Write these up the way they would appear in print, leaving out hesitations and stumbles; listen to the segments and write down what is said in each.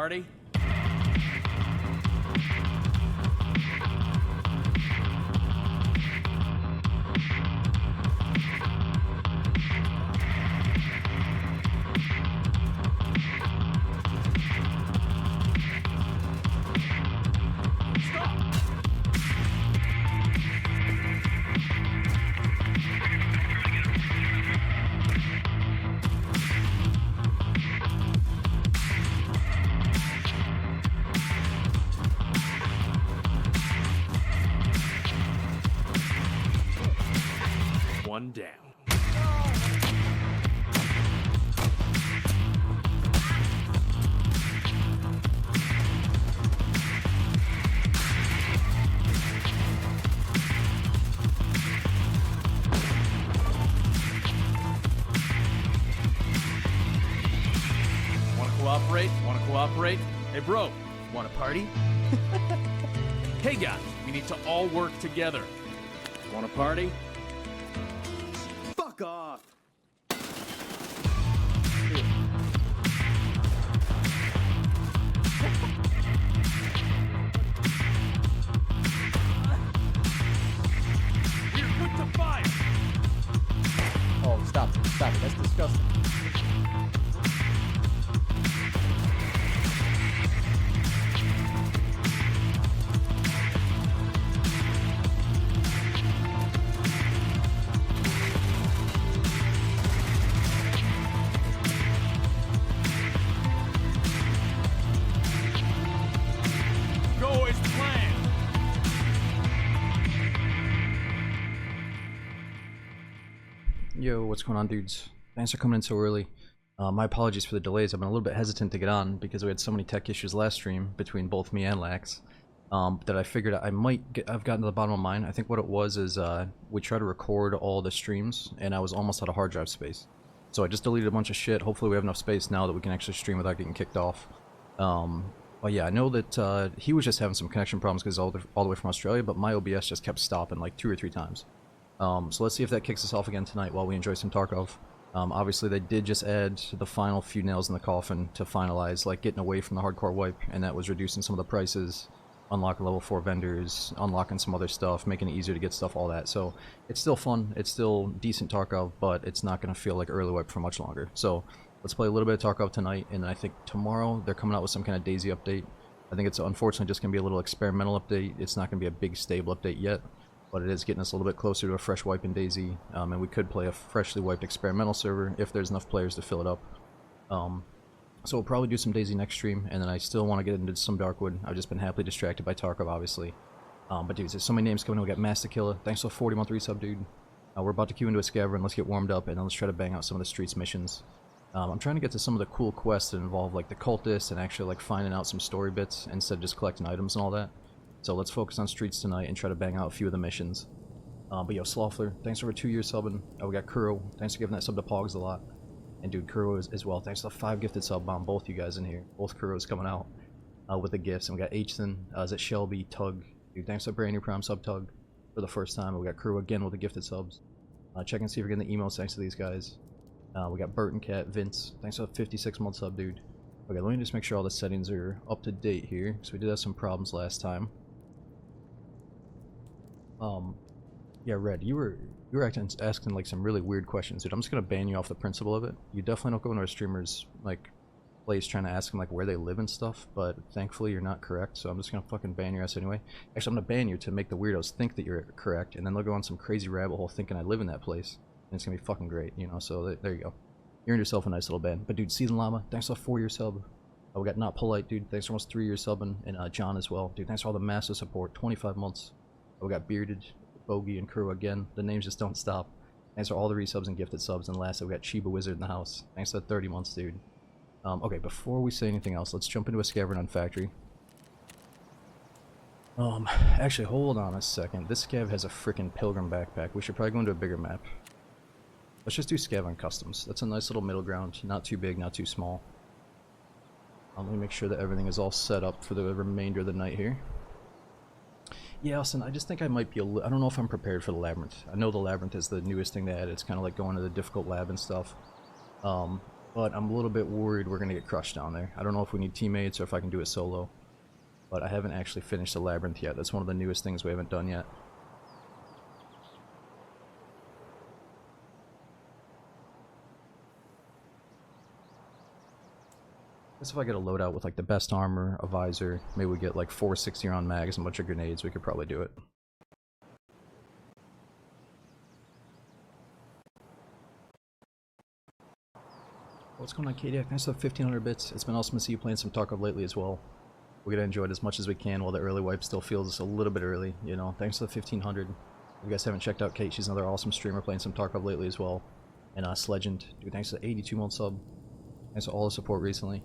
party? One down. Wanna cooperate? Hey bro, wanna party? Hey guys, we need to all work together. Wanna party? Fuck off! You're good to fire! Oh, stop it, that's disgusting. Go as planned! Yo, what's going on, dudes? Thanks for coming in so early. My apologies for the delays. I've been a little bit hesitant to get on because we had so many tech issues last stream between both me and Lax that I figured I've gotten to the bottom of mine. I think what it was is we tried to record all the streams and I was almost out of hard drive space. So I just deleted a bunch of shit. Hopefully we have enough space now that we can actually stream without getting kicked off. But yeah, I know that he was just having some connection problems because all the way from Australia, but my OBS just kept stopping like 2 or 3 times. So let's see if that kicks us off again tonight while we enjoy some Tarkov. Obviously they did just add the final few nails in the coffin to finalize like getting away from the hardcore wipe, and that was reducing some of the prices, unlocking level 4 vendors, unlocking some other stuff, making it easier to get stuff, all that. So it's still fun, it's still decent Tarkov, but it's not going to feel like early wipe for much longer. So let's play a little bit of Tarkov tonight, and then I think tomorrow they're coming out with some kind of DayZ update. I think it's unfortunately just going to be a little experimental update. It's not going to be a big stable update yet, but it is getting us a little bit closer to a fresh wipe in DayZ, and we could play a freshly wiped experimental server if there's enough players to fill it up. So we'll probably do some DayZ next stream, and then I still want to get into some Darkwood. I've just been happily distracted by Tarkov, obviously. But dudes, there's so many names coming in. We got Master Killer. Thanks for the 40-month resub, dude. We're about to queue into a scavenger, and let's get warmed up, and then let's try to bang out some of the streets missions. I'm trying to get to some of the cool quests that involve like the cultists and actually like finding out some story bits instead of just collecting items and all that. So let's focus on streets tonight and try to bang out a few of the missions. But yo, Slothler, thanks for over 2 years subbing. We got Kuro, thanks for giving that sub to Pogs a lot. And dude, Kuro as well, thanks for the 5 gifted sub bomb, both you guys in here. Both Kuros coming out with the gifts. And we got Hton, is it Shelby, Tug, dude, thanks for brand new Prime sub, Tug, for the first time. And we got Kuro again with the gifted subs. Check and see if you're getting the emails thanks to these guys. We got Burton Cat, Vince, thanks for the 56-month sub, dude. Okay, let me just make sure all the settings are up to date here, because we did have some problems last time. Yeah, Red, you were asking like some really weird questions, dude. I'm just gonna ban you off the principle of it. You definitely don't go into a streamer's like place trying to ask them like where they live and stuff, but thankfully you're not correct, so I'm just gonna fucking ban your ass anyway. Actually, I'm gonna ban you to make the weirdos think that you're correct, and then they'll go on some crazy rabbit hole thinking I live in that place, and it's gonna be fucking great, you know. So there you go. You earned yourself a nice little ban. But dude, Season Llama, thanks for the 4-year sub. We got Not Polite, dude. Thanks for almost 3 years subbing, and John as well, dude. Thanks for all the massive support. 25 months. We got Bearded, Bogey, and Kuro again. The names just don't stop. Thanks for all the resubs and gifted subs. And last, we got Chiba Wizard in the house. Thanks for the 30 months, dude. Okay, before we say anything else, let's jump into a scavenger on Factory. Actually, hold on a second. This scav has a freaking pilgrim backpack. We should probably go into a bigger map. Let's just do scav on customs. That's a nice little middle ground. Not too big, not too small. Let me make sure that everything is all set up for the remainder of the night here. Yeah, Austin, I just think I might be I don't know if I'm prepared for the Labyrinth. I know the Labyrinth is the newest thing they added. It's kind of like going to the difficult lab and stuff. But but I'm a little bit worried we're gonna get crushed down there. I don't know if we need teammates or if I can do it solo, but I haven't actually finished the labyrinth yet. That's one of the newest things we haven't done yet. Guess if I get a loadout with like the best armor, a visor, maybe we get like 4 60-round mags and a bunch of grenades, we could probably do it. What's going on, Kadiak? Thanks for the 1500 bits. It's been awesome to see you playing some Tarkov lately as well. We're gonna enjoy it as much as we can while the early wipe still feels a little bit early, you know. Thanks for the 1500. If you guys haven't checked out Kate, she's another awesome streamer playing some Tarkov lately as well. And Sledgend, dude, thanks for the 82-month sub. Thanks for all the support recently.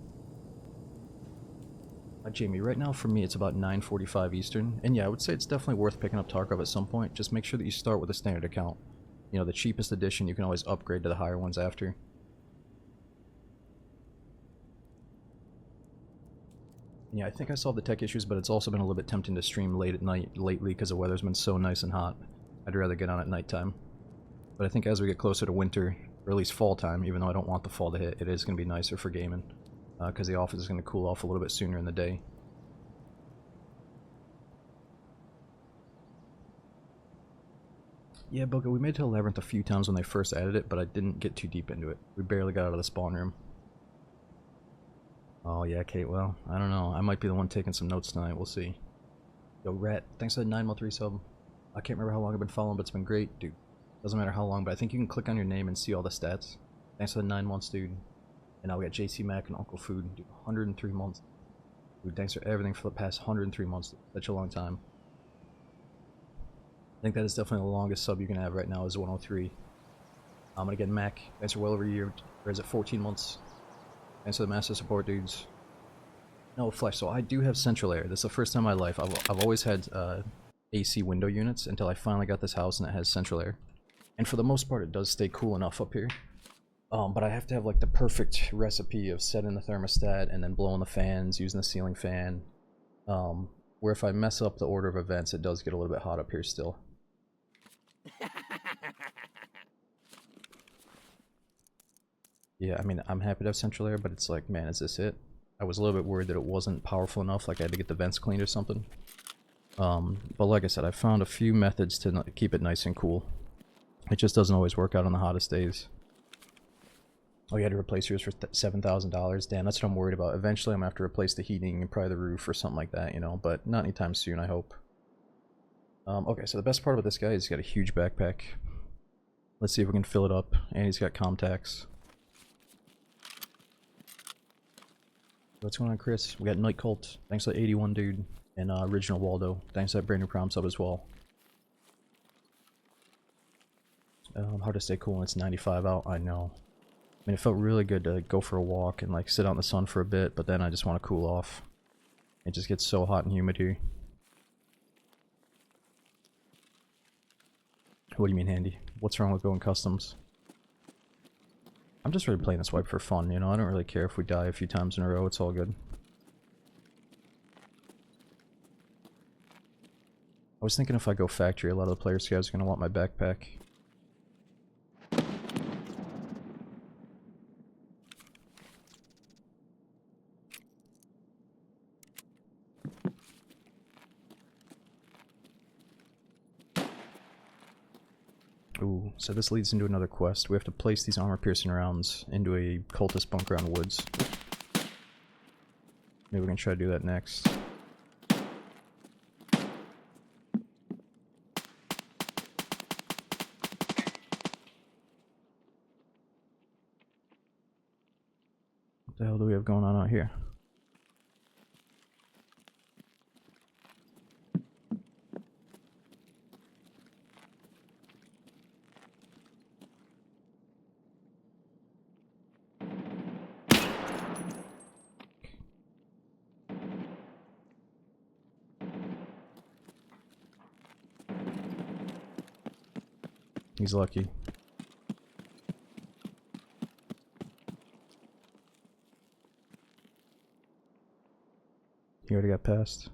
Jamie, right now for me it's about 9:45 Eastern, and yeah, I would say it's definitely worth picking up Tarkov at some point. Just make sure that you start with a standard account. You know, the cheapest edition, you can always upgrade to the higher ones after. Yeah, I think I solved the tech issues, but it's also been a little bit tempting to stream late at night lately because the weather's been so nice and hot. I'd rather get on at nighttime. But I think as we get closer to winter, or at least fall time, even though I don't want the fall to hit, it is going to be nicer for gaming. Because the office is going to cool off a little bit sooner in the day. Yeah, Boga, we made it to the Labyrinth a few times when they first added it, but I didn't get too deep into it. We barely got out of the spawn room. Oh yeah, Kate, well, I don't know. I might be the one taking some notes tonight, we'll see. Yo, Rat, thanks for the 9-month resub. I can't remember how long I've been following, but it's been great, dude. Doesn't matter how long, but I think you can click on your name and see all the stats. Thanks for the 9 months, dude. And now we got JC Mac and Uncle Food, dude, 103 months. Dude, thanks for everything for the past 103 months. Such a long time. I think that is definitely the longest sub you can have right now is 103. And again, Mac, thanks for well over a year. Or is it 14 months? Thanks for the massive support, dudes. No, Flesh, so I do have central air. This is the first time in my life. I've always had AC window units until I finally got this house and it has central air. And for the most part, it does stay cool enough up here. But I have to have like the perfect recipe of setting the thermostat and then blowing the fans, using the ceiling fan. Where if I mess up the order of events, it does get a little bit hot up here still. Yeah, I mean, I'm happy to have central air, but it's like, man, is this it? I was a little bit worried that it wasn't powerful enough, like I had to get the vents cleaned or something. But like I said, I found a few methods to keep it nice and cool. It just doesn't always work out on the hottest days. Oh, you had to replace yours for $7,000? Damn, that's what I'm worried about. Eventually I'm going to have to replace the heating and probably the roof or something like that, you know, but not anytime soon, I hope. Okay, so the best part about this guy is he's got a huge backpack. Let's see if we can fill it up, and he's got contacts. What's going on, Chris? We got Night Cult. Thanks to the 81 dude. And Original Waldo. Thanks to that brand new prom sub as well. Hard to stay cool when it's 95 out, I know. I mean, it felt really good to go for a walk and like sit out in the sun for a bit, but then I just want to cool off. It just gets so hot and humid here. What do you mean, Handy? What's wrong with going customs? I'm just really playing this wipe for fun, you know? I don't really care if we die a few times in a row, it's all good. I was thinking if I go factory, a lot of the players guys are going to want my backpack. Ooh, so this leads into another quest. We have to place these armor-piercing rounds into a cultist bunker on woods. Maybe we can try to do that next. What the hell do we have going on out here? He's lucky. He already got past.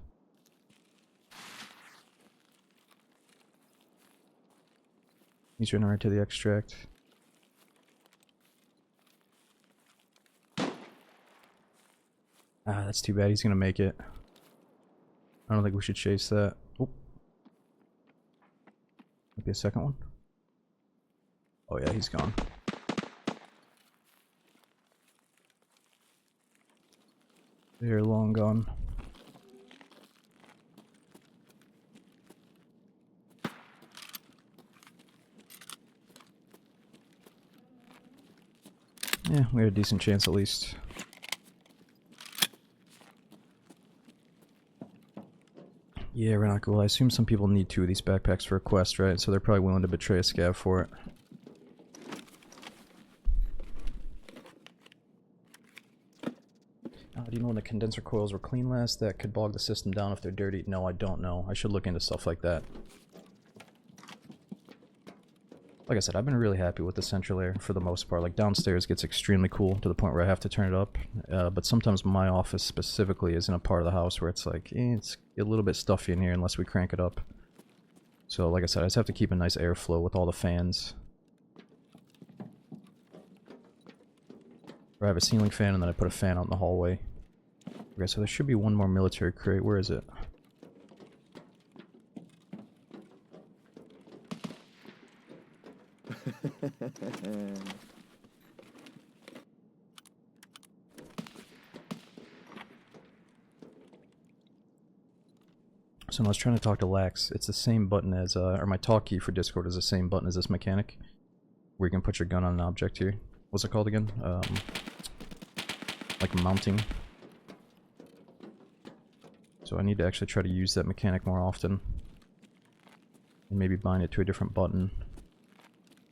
He's running right to the extract. Ah, that's too bad. He's gonna make it. I don't think we should chase that. Oh. Maybe a second one? Oh yeah, he's gone. They're long gone. Yeah, we had a decent chance at least. Yeah, we're not cool. I assume some people need 2 of these backpacks for a quest, right? So they're probably willing to betray a scav for it. Do you know when the condenser coils were clean last? That could bog the system down if they're dirty? No, I don't know. I should look into stuff like that. Like I said, I've been really happy with the central air for the most part. Like downstairs gets extremely cool to the point where I have to turn it up. But sometimes my office specifically is in a part of the house where it's like, it's a little bit stuffy in here unless we crank it up. So like I said, I just have to keep a nice airflow with all the fans. Or I have a ceiling fan and then I put a fan out in the hallway. Okay, so there should be one more military crate. Where is it? So I was trying to talk to Lax. It's the same button as, or my talk key for Discord is the same button as this mechanic. Where you can put your gun on an object here. What's it called again? Like mounting. So I need to actually try to use that mechanic more often. And maybe bind it to a different button.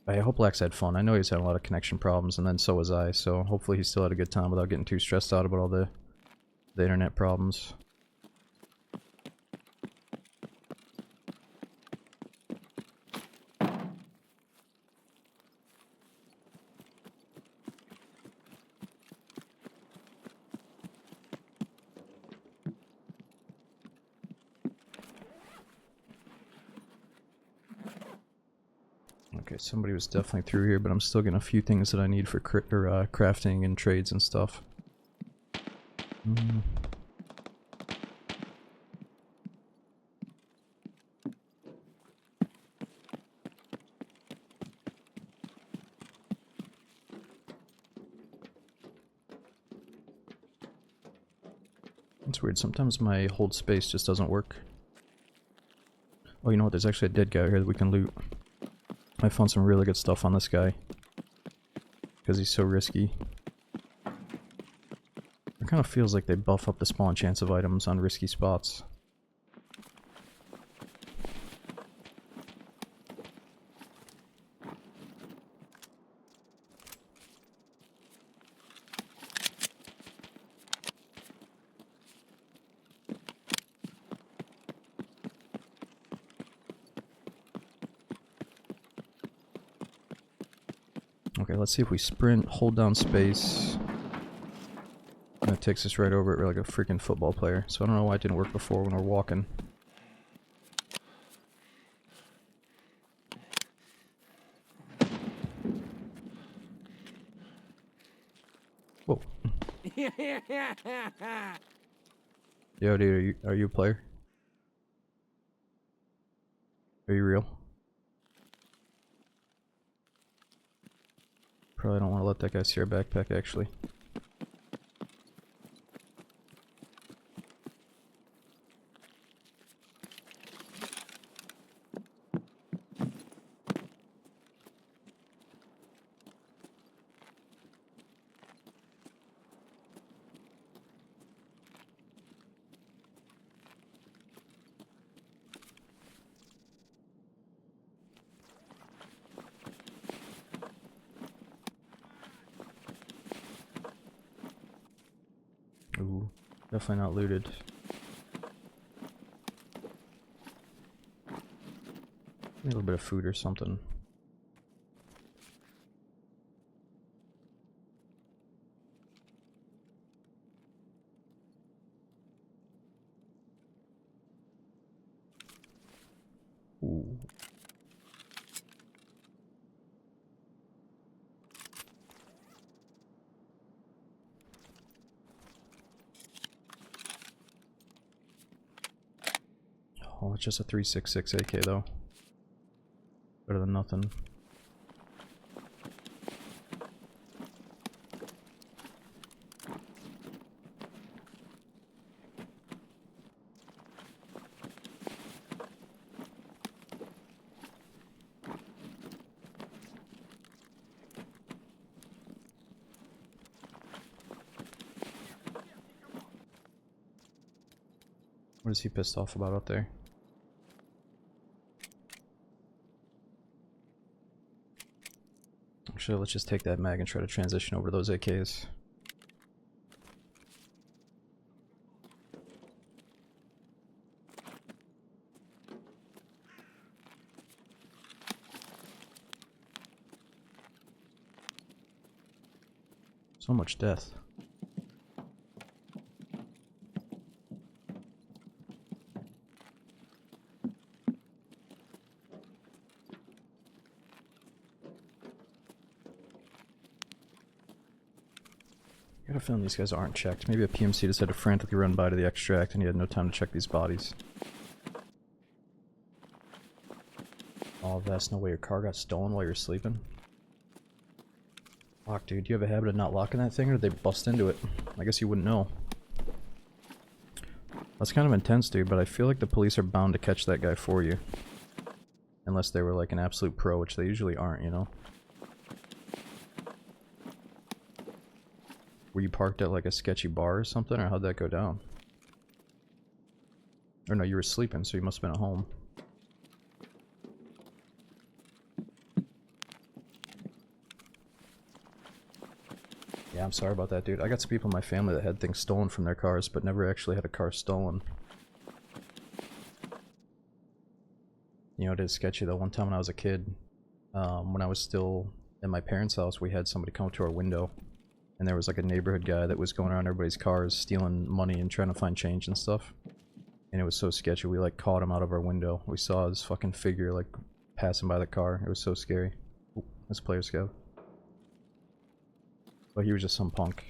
I hope Lax had fun. I know he's had a lot of connection problems, and then so was I, so hopefully he still had a good time without getting too stressed out about all the internet problems. Okay, somebody was definitely through here, but I'm still getting a few things that I need for crafting and trades and stuff. It's weird, sometimes my hold space just doesn't work. Oh, you know what, there's actually a dead guy here that we can loot. I found some really good stuff on this guy. Because he's so risky. It kind of feels like they buff up the spawn chance of items on risky spots. Okay, let's see if we sprint, hold down space. And it takes us right over it. We're like a freaking football player. So I don't know why it didn't work before when we're walking. Whoa. Yo, dude, are you a player? Are you real? Probably don't want to let that guy see our backpack, actually. Ooh, definitely not looted. A little bit of food or something. Ooh. Oh, it's just a 3.66 AK though. Better than nothing. What is he pissed off about up there? Actually, let's just take that mag and try to transition over to those AKs. So much death. I got a feeling these guys aren't checked. Maybe a PMC just had to frantically run by to the extract and he had no time to check these bodies. Oh, that's no way your car got stolen while you're sleeping. Fuck, dude, do you have a habit of not locking that thing or did they bust into it? I guess you wouldn't know. That's kind of intense, dude, but I feel like the police are bound to catch that guy for you. Unless they were like an absolute pro, which they usually aren't, you know? Were you parked at like a sketchy bar or something, or how'd that go down? Or no, you were sleeping, so you must have been at home. Yeah, I'm sorry about that, dude. I got some people in my family that had things stolen from their cars, but never actually had a car stolen. You know, it is sketchy though. One time when I was a kid, when I was still at my parents' house, we had somebody come to our window. And there was like a neighborhood guy that was going around everybody's cars stealing money and trying to find change and stuff. And it was so sketchy, we like caught him out of our window. We saw his fucking figure like passing by the car. It was so scary. Ooh, that's player scout. But he was just some punk.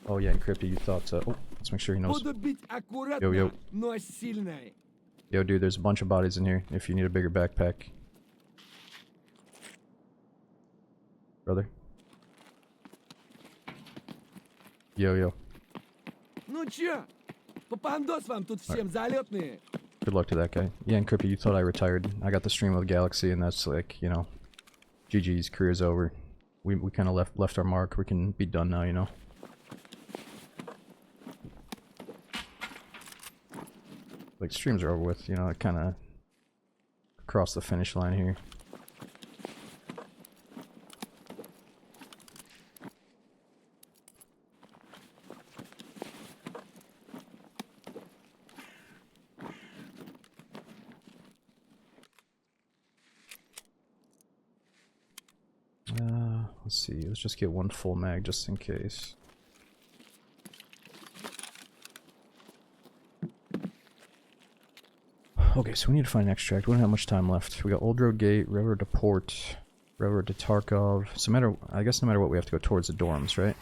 Oh yeah, Encrypted, you thought oh, let's make sure he knows. Yo, yo. Yo, dude, there's a bunch of bodies in here if you need a bigger backpack. Brother. Yo, yo. Right. Good luck to that guy. Yeah, Encrypted, you thought I retired. I got the stream of the galaxy and that's like, you know, GG's, career's over. We kind of left our mark. We can be done now, you know. Like, streams are over with, you know, it kind of crossed the finish line here. Let's see, let's just get one full mag just in case. Okay, so we need to find an extract. We don't have much time left. We got Old Road Gate, Railroad to Port, Railroad to Tarkov. So I guess no matter what, we have to go towards the dorms, right?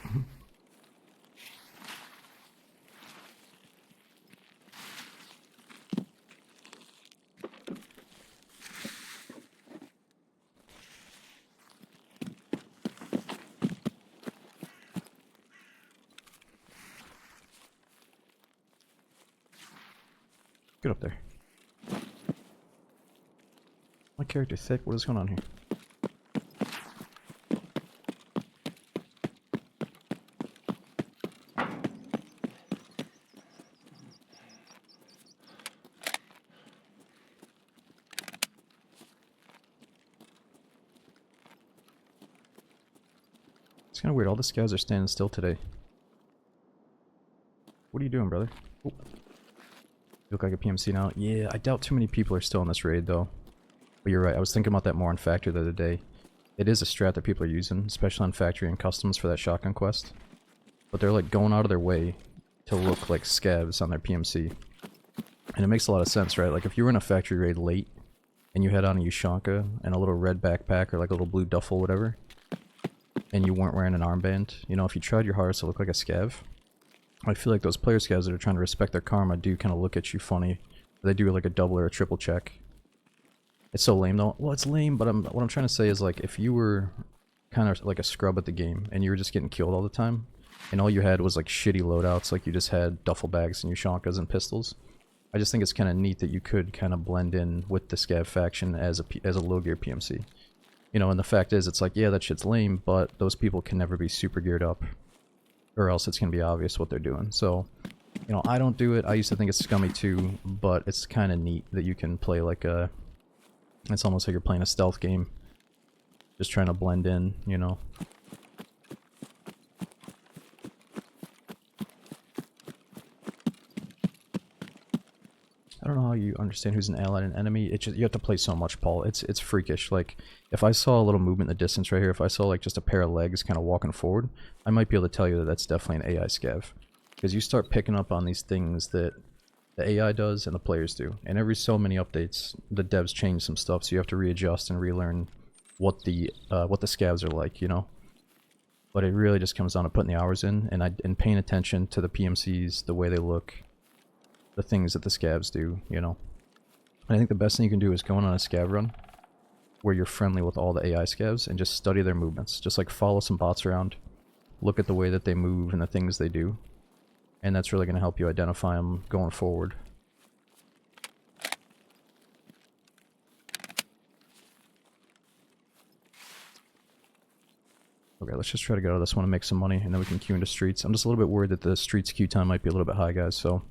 Get up there. My character thick? What is going on here? It's kind of weird. All the scouts are standing still today. What are you doing, brother? Oh. You look like a PMC now. Yeah, I doubt too many people are still in this raid, though. But you're right, I was thinking about that more on Factory the other day. It is a strat that people are using, especially on Factory and Customs for that shotgun quest. But they're like going out of their way to look like scavs on their PMC. And it makes a lot of sense, right? Like if you were in a Factory raid late, and you had on a Ushanka and a little red backpack or like a little blue duffel, whatever, and you weren't wearing an armband, you know, if you tried your hardest to look like a scav, I feel like those player scavs that are trying to respect their karma do kind of look at you funny. They do like a double or a triple check. It's so lame though. Well, it's lame, but what I'm trying to say is, like, if you were kind of like a scrub at the game and you were just getting killed all the time, and all you had was like shitty loadouts, like you just had duffel bags and Ushonkas and pistols, I just think it's kind of neat that you could kind of blend in with the scav faction as a low gear PMC. You know, and the fact is, it's like, yeah, that shit's lame, but those people can never be super geared up, or else it's gonna be obvious what they're doing. So, you know, I don't do it. I used to think it's scummy too, but it's kind of neat that you can play like a... It's almost like you're playing a stealth game. Just trying to blend in, you know. I don't know how you understand who's an ally and an enemy. It's just, you have to play so much, Paul. It's freakish. Like, if I saw a little movement in the distance right here, if I saw like just a pair of legs kind of walking forward, I might be able to tell you that that's definitely an AI scav. Because you start picking up on these things that the AI does and the players do. And every so many updates, the devs change some stuff, so you have to readjust and relearn what the scavs are like, you know. But it really just comes down to putting the hours in and paying attention to the PMCs, the way they look, the things that the scavs do, you know. And I think the best thing you can do is going on a scav run where you're friendly with all the AI scavs and just study their movements. Just like follow some bots around, look at the way that they move and the things they do. And that's really going to help you identify them going forward. Okay, let's just try to get out of this one and make some money, and then we can queue into streets. I'm just a little bit worried that the streets queue time might be a little bit high, guys, so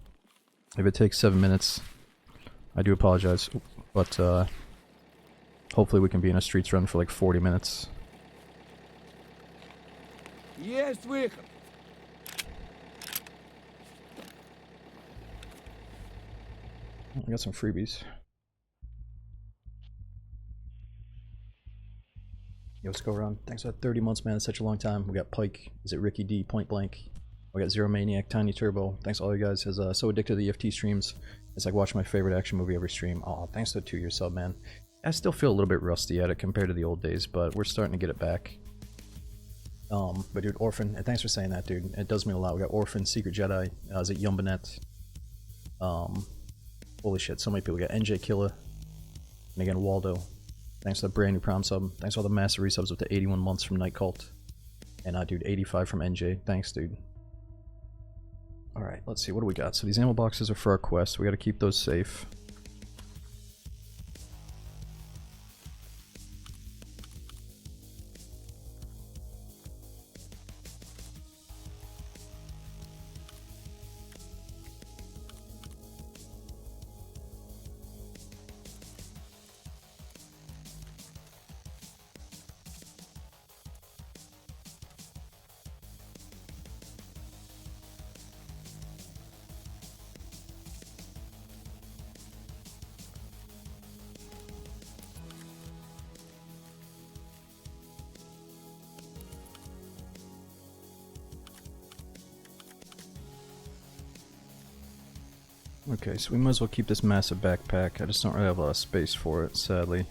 if it takes 7 minutes, I do apologize, but hopefully we can be in a streets run for like 40 minutes. Есть выход. I got some freebies. Yo, let's go around. Thanks for that 30 months, man. It's such a long time. We got Pike. Is it Ricky D? Point Blank. We got Zero Maniac, Tiny Turbo. Thanks to all you guys. Is so addicted to the EFT streams. It's like watching my favorite action movie every stream. Oh, thanks to the 2-year sub, man. I still feel a little bit rusty at it compared to the old days, but we're starting to get it back. But dude, Orphan, and thanks for saying that, dude. It does mean a lot. We got Orphan, Secret Jedi. Is it Yumbanet? Holy shit, so many people. We got NJ Killa, and again Waldo. Thanks for the brand new prom sub. Thanks for all the massive resubs with the 81 months from Night Cult. And dude, 85 from NJ. Thanks, dude. Alright, let's see, what do we got? So these ammo boxes are for our quest. We gotta keep those safe. Okay, so we might as well keep this massive backpack. I just don't really have a lot of space for it, sadly.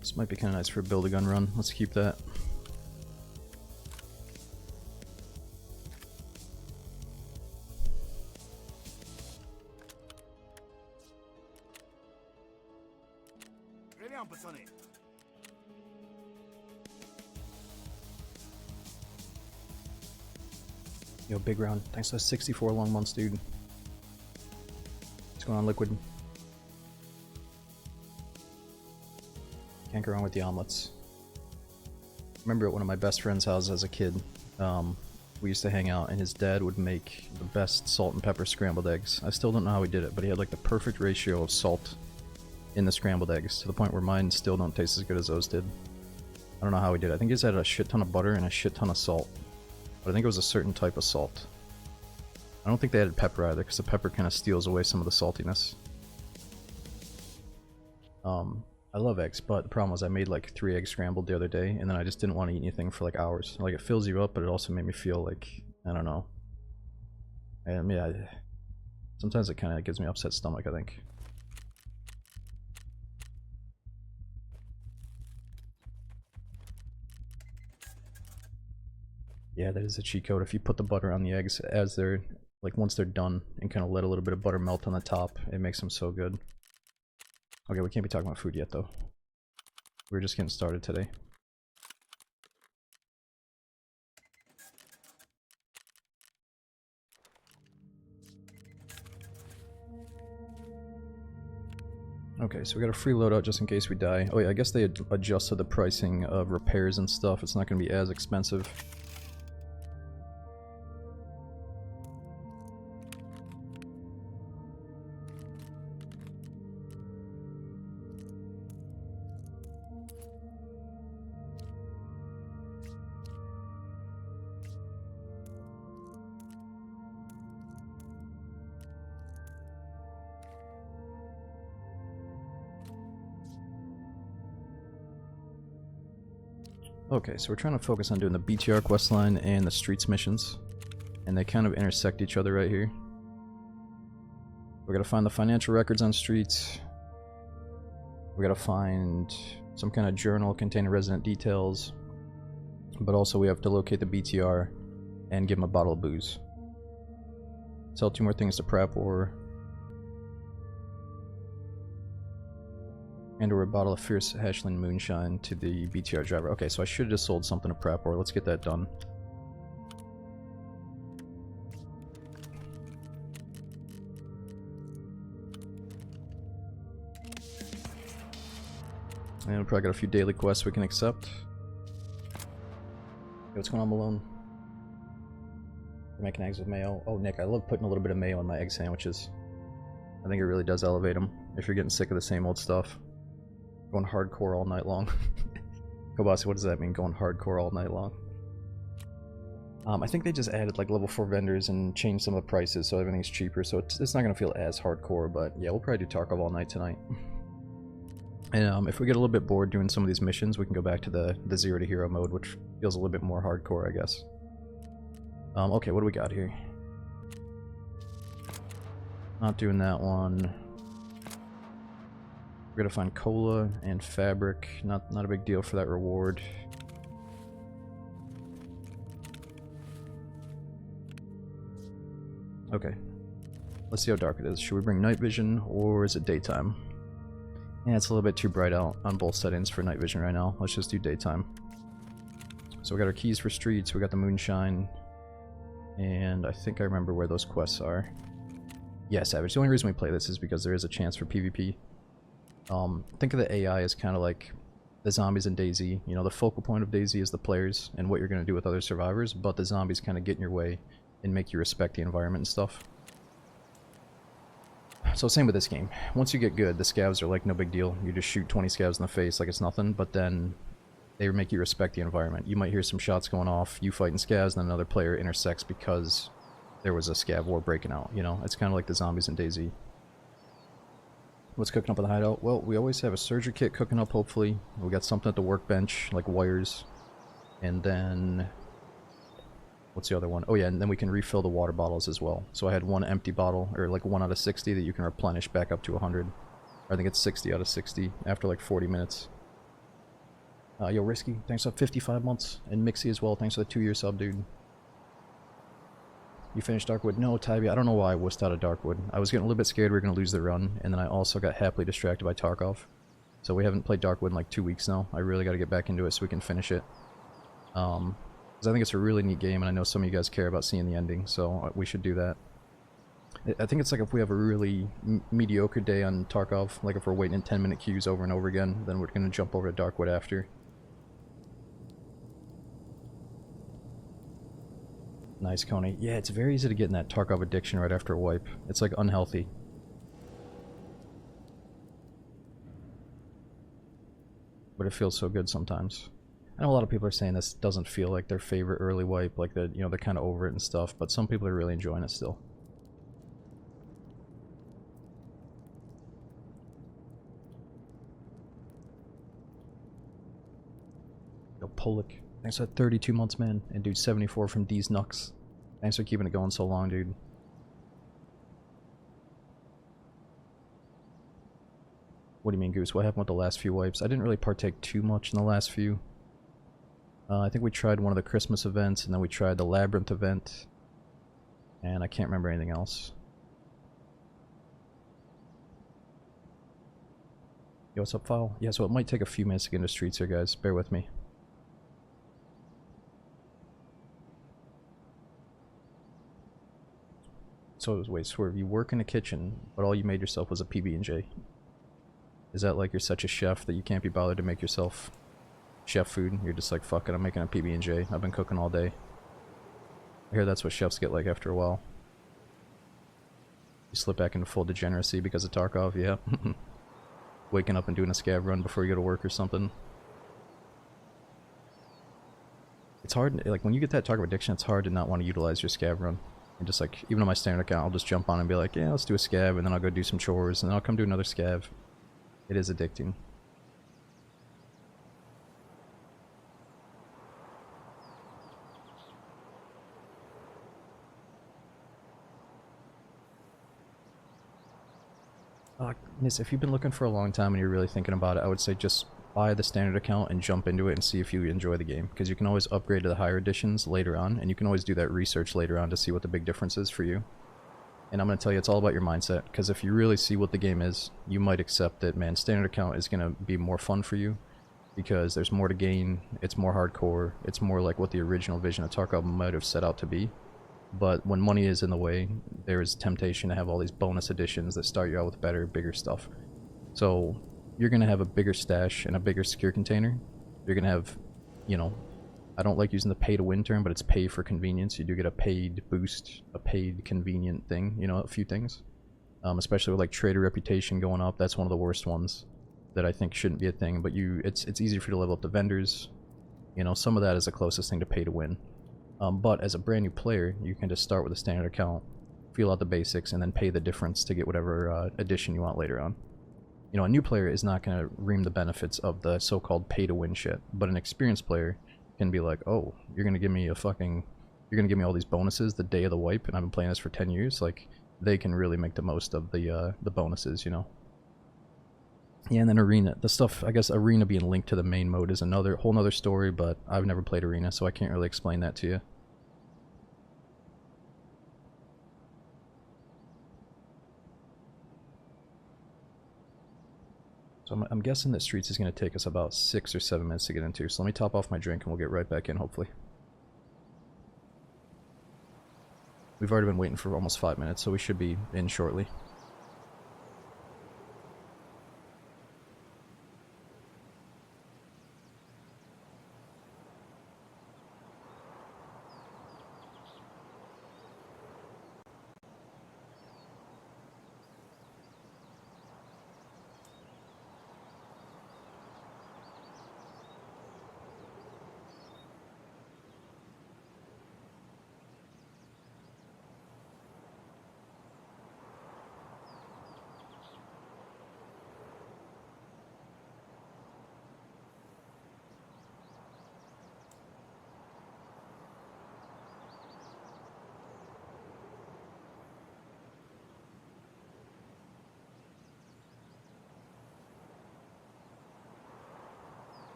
This might be kind of nice for a build-a-gun run. Let's keep that. Yo, Big Round. Thanks for 64 long months, dude. What's going on, Liquid? Can't go wrong with the omelets. I remember at one of my best friend's houses as a kid, we used to hang out and his dad would make the best salt and pepper scrambled eggs. I still don't know how he did it, but he had like the perfect ratio of salt in the scrambled eggs to the point where mine still don't taste as good as those did. I don't know how he did it. I think he just had a shit ton of butter and a shit ton of salt. But I think it was a certain type of salt. I don't think they added pepper either, because the pepper kind of steals away some of the saltiness. I love eggs, but the problem was I made like 3 eggs scrambled the other day, and then I just didn't want to eat anything for like hours. Like, it fills you up, but it also made me feel like, I don't know. And yeah, sometimes it kind of gives me upset stomach, I think. Yeah, that is a cheat code. If you put the butter on the eggs as they're, like, once they're done, and kind of let a little bit of butter melt on the top, it makes them so good. Okay, we can't be talking about food yet, though. We're just getting started today. Okay, so we got a free loadout just in case we die. Oh yeah, I guess they adjusted the pricing of repairs and stuff. It's not going to be as expensive. Okay, so we're trying to focus on doing the BTR questline and the streets missions. And they kind of intersect each other right here. We gotta find the financial records on streets. We gotta find some kind of journal containing resident details. But also we have to locate the BTR and give him a bottle of booze. Sell 2 more things to Prapor. And or a bottle of Fierce Hashland Moonshine to the BTR driver. Okay, so I should have just sold something to Prapor. Let's get that done. And we probably got a few daily quests we can accept. Hey, what's going on, Malone? We're making eggs with mayo. Oh, Nick, I love putting a little bit of mayo in my egg sandwiches. I think it really does elevate them if you're getting sick of the same old stuff. Going hardcore all night long. Kobasi, what does that mean, going hardcore all night long? I think they just added like level 4 vendors and changed some of the prices so everything's cheaper, so it's not going to feel as hardcore, but yeah, we'll probably do Tarkov all night tonight. And if we get a little bit bored doing some of these missions, we can go back to the 0 to hero mode, which feels a little bit more hardcore, I guess. Okay, what do we got here? Not doing that one. We're gonna find cola and fabric. Not a big deal for that reward. Okay. Let's see how dark it is. Should we bring night vision or is it daytime? Yeah, it's a little bit too bright out on both settings for night vision right now. Let's just do daytime. So we got our keys for streets, we got the moonshine, and I think I remember where those quests are. Yeah, Savage. The only reason we play this is because there is a chance for PvP. Think of the AI as kind of like the zombies in DayZ. You know, the focal point of DayZ is the players and what you're going to do with other survivors, but the zombies kind of get in your way and make you respect the environment and stuff. So same with this game. Once you get good, the scavs are like no big deal. You just shoot 20 scavs in the face like it's nothing, but then they make you respect the environment. You might hear some shots going off, you fighting scavs, and then another player intersects because there was a scav war breaking out, you know? It's kind of like the zombies in DayZ. What's cooking up in the hideout? Well, we always have a surgery kit cooking up, hopefully. We got something at the workbench, like wires. And then... what's the other one? Oh yeah, and then we can refill the water bottles as well. So I had one empty bottle, or like 1 out of 60 that you can replenish back up to 100. I think it's 60 out of 60 after like 40 minutes. Yo, Risky, thanks for 55 months. And Mixie as well, thanks for the 2-year sub, dude. You finished Darkwood? No, Tybee, I don't know why I wussed out of Darkwood. I was getting a little bit scared we were going to lose the run, and then I also got happily distracted by Tarkov. So we haven't played Darkwood in like 2 weeks now. I really got to get back into it so we can finish it. Because I think it's a really neat game, and I know some of you guys care about seeing the ending, so we should do that. I think it's like if we have a really mediocre day on Tarkov, like if we're waiting in 10-minute queues over and over again, then we're going to jump over to Darkwood after. Nice, Coney. Yeah, it's very easy to get in that Tarkov addiction right after a wipe. It's like unhealthy. But it feels so good sometimes. I know a lot of people are saying this doesn't feel like their favorite early wipe, like that, you know, they're kind of over it and stuff, but some people are really enjoying it still. Yo, Polik. Thanks for 32 months, man. And dude, 74 from D's Nux. Thanks for keeping it going so long, dude. What do you mean, Goose? What happened with the last few wipes? I didn't really partake too much in the last few. I think we tried one of the Christmas events, and then we tried the Labyrinth event. And I can't remember anything else. Yo, what's up, File? Yeah, so it might take a few minutes to get into streets here, guys. Bear with me. So, wait, Swerve, you work in a kitchen, but all you made yourself was a PB&J. Is that like you're such a chef that you can't be bothered to make yourself chef food? You're just like, fuck it, I'm making a PB&J. I've been cooking all day. I hear that's what chefs get like after a while. You slip back into full degeneracy because of Tarkov, yeah. Waking up and doing a scav run before you go to work or something. It's hard, like when you get that Tarkov addiction, it's hard to not want to utilize your scav run. And just like, even on my standard account, I'll just jump on and be like, yeah, let's do a scav, and then I'll go do some chores, and then I'll come do another scav. It is addicting. Nis, if you've been looking for a long time and you're really thinking about it, I would say just buy the standard account and jump into it and see if you enjoy the game. Because you can always upgrade to the higher editions later on, and you can always do that research later on to see what the big difference is for you. And I'm going to tell you, it's all about your mindset, because if you really see what the game is, you might accept that, man, standard account is going to be more fun for you, because there's more to gain, it's more hardcore, it's more like what the original vision of Tarkov might have set out to be. But when money is in the way, there is temptation to have all these bonus editions that start you out with better, bigger stuff. So you're going to have a bigger stash and a bigger secure container. You're going to have, you know, I don't like using the pay to win term, but it's pay for convenience. You do get a paid boost, a paid convenient thing, you know, a few things. Especially with like trader reputation going up, that's one of the worst ones that I think shouldn't be a thing. But it's easier for you to level up the vendors. You know, some of that is the closest thing to pay to win. But as a brand new player, you can just start with a standard account, feel out the basics, and then pay the difference to get whatever addition you want later on. You know, a new player is not going to reap the benefits of the so-called pay-to-win shit, but an experienced player can be like, oh, you're going to give me a fucking... You're going to give me all these bonuses the day of the wipe, and I've been playing this for 10 years. Like, they can really make the most of the bonuses, you know? Yeah, and then Arena. The stuff, I guess Arena being linked to the main mode is another whole nother story, but I've never played Arena, so I can't really explain that to you. So I'm guessing that Streets is going to take us about 6 or 7 minutes to get into, so let me top off my drink and we'll get right back in, hopefully. We've already been waiting for almost 5 minutes, so we should be in shortly.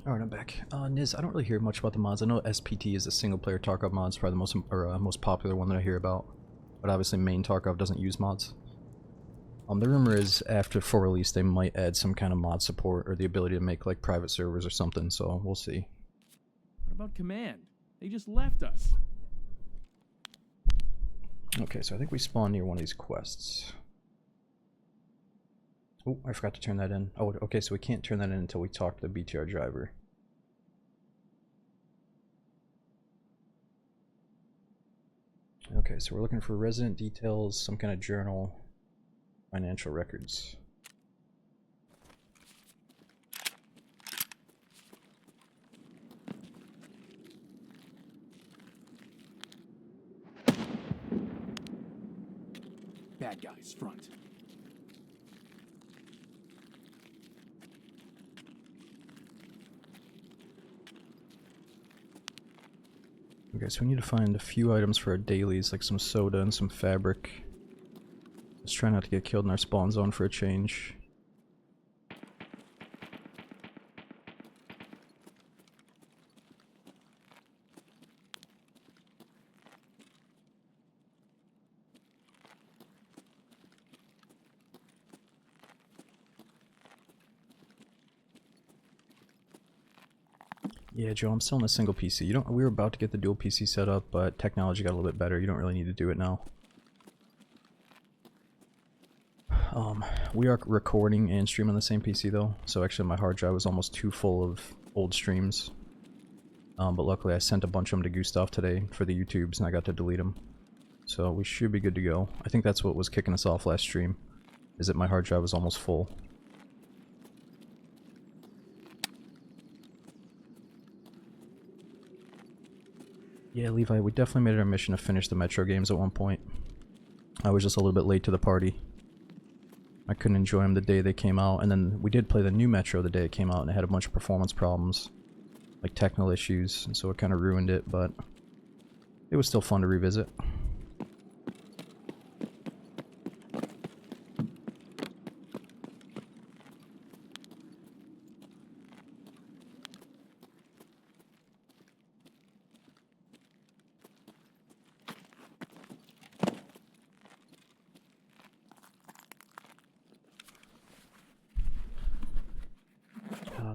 Alright, I'm back. Niz, I don't really hear much about the mods. I know SPT is a single-player Tarkov mod. It's probably the most popular one that I hear about. But obviously main Tarkov doesn't use mods. The rumor is after full release they might add some kind of mod support or the ability to make like private servers or something, so we'll see. What about Command? They just left us. Okay, so I think we spawn near one of these quests. Oh, I forgot to turn that in. Oh, okay, so we can't turn that in until we talk to the BTR driver. Okay, so we're looking for resident details, some kind of journal, financial records. Bad guys, front. Okay, so we need to find a few items for our dailies, like some soda and some fabric. Let's try not to get killed in our spawn zone for a change. Yeah, Joe, I'm still on a single PC. You don't. We were about to get the dual PC set up, but technology got a little bit better. You don't really need to do it now. We are recording and streaming on the same PC though, so actually my hard drive was almost too full of old streams. But luckily I sent a bunch of them to Gustav today for the YouTubes and I got to delete them. So we should be good to go. I think that's what was kicking us off last stream, is that my hard drive was almost full. Yeah, Levi, we definitely made it our mission to finish the Metro games at one point. I was just a little bit late to the party. I couldn't enjoy them the day they came out, and then we did play the new Metro the day it came out, and it had a bunch of performance problems, like technical issues, and so it kind of ruined it, but it was still fun to revisit.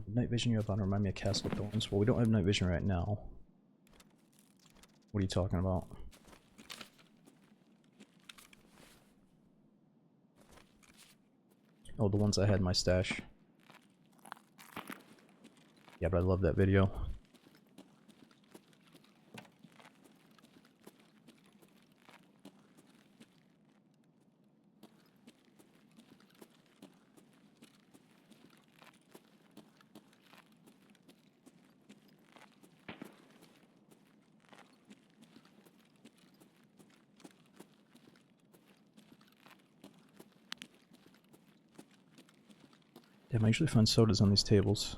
The night vision you have on remind me of Castle Thorns. Well, we don't have night vision right now. What are you talking about? Oh, the ones I had in my stash. Yeah, but I love that video. Damn, I usually find sodas on these tables.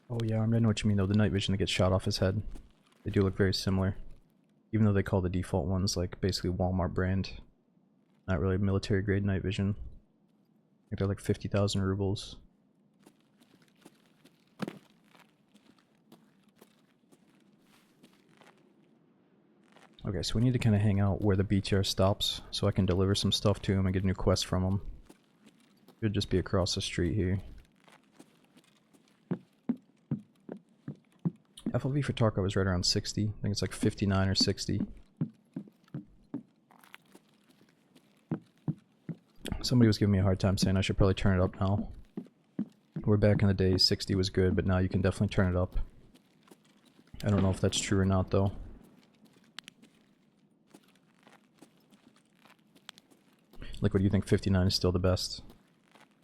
Oh yeah, I know what you mean though, the night vision that gets shot off his head. They do look very similar. Even though they call the default ones like basically Walmart brand. Not really military grade night vision. I think they're like 50,000 rubles. Okay, so we need to kind of hang out where the BTR stops so I can deliver some stuff to him and get a new quest from him. Should just be across the street here. FLV for Tarkov is right around 60. I think it's like 59 or 60. Somebody was giving me a hard time saying I should probably turn it up now. Where back in the day 60 was good, but now you can definitely turn it up. I don't know if that's true or not though. Like, what do you think? 59 is still the best?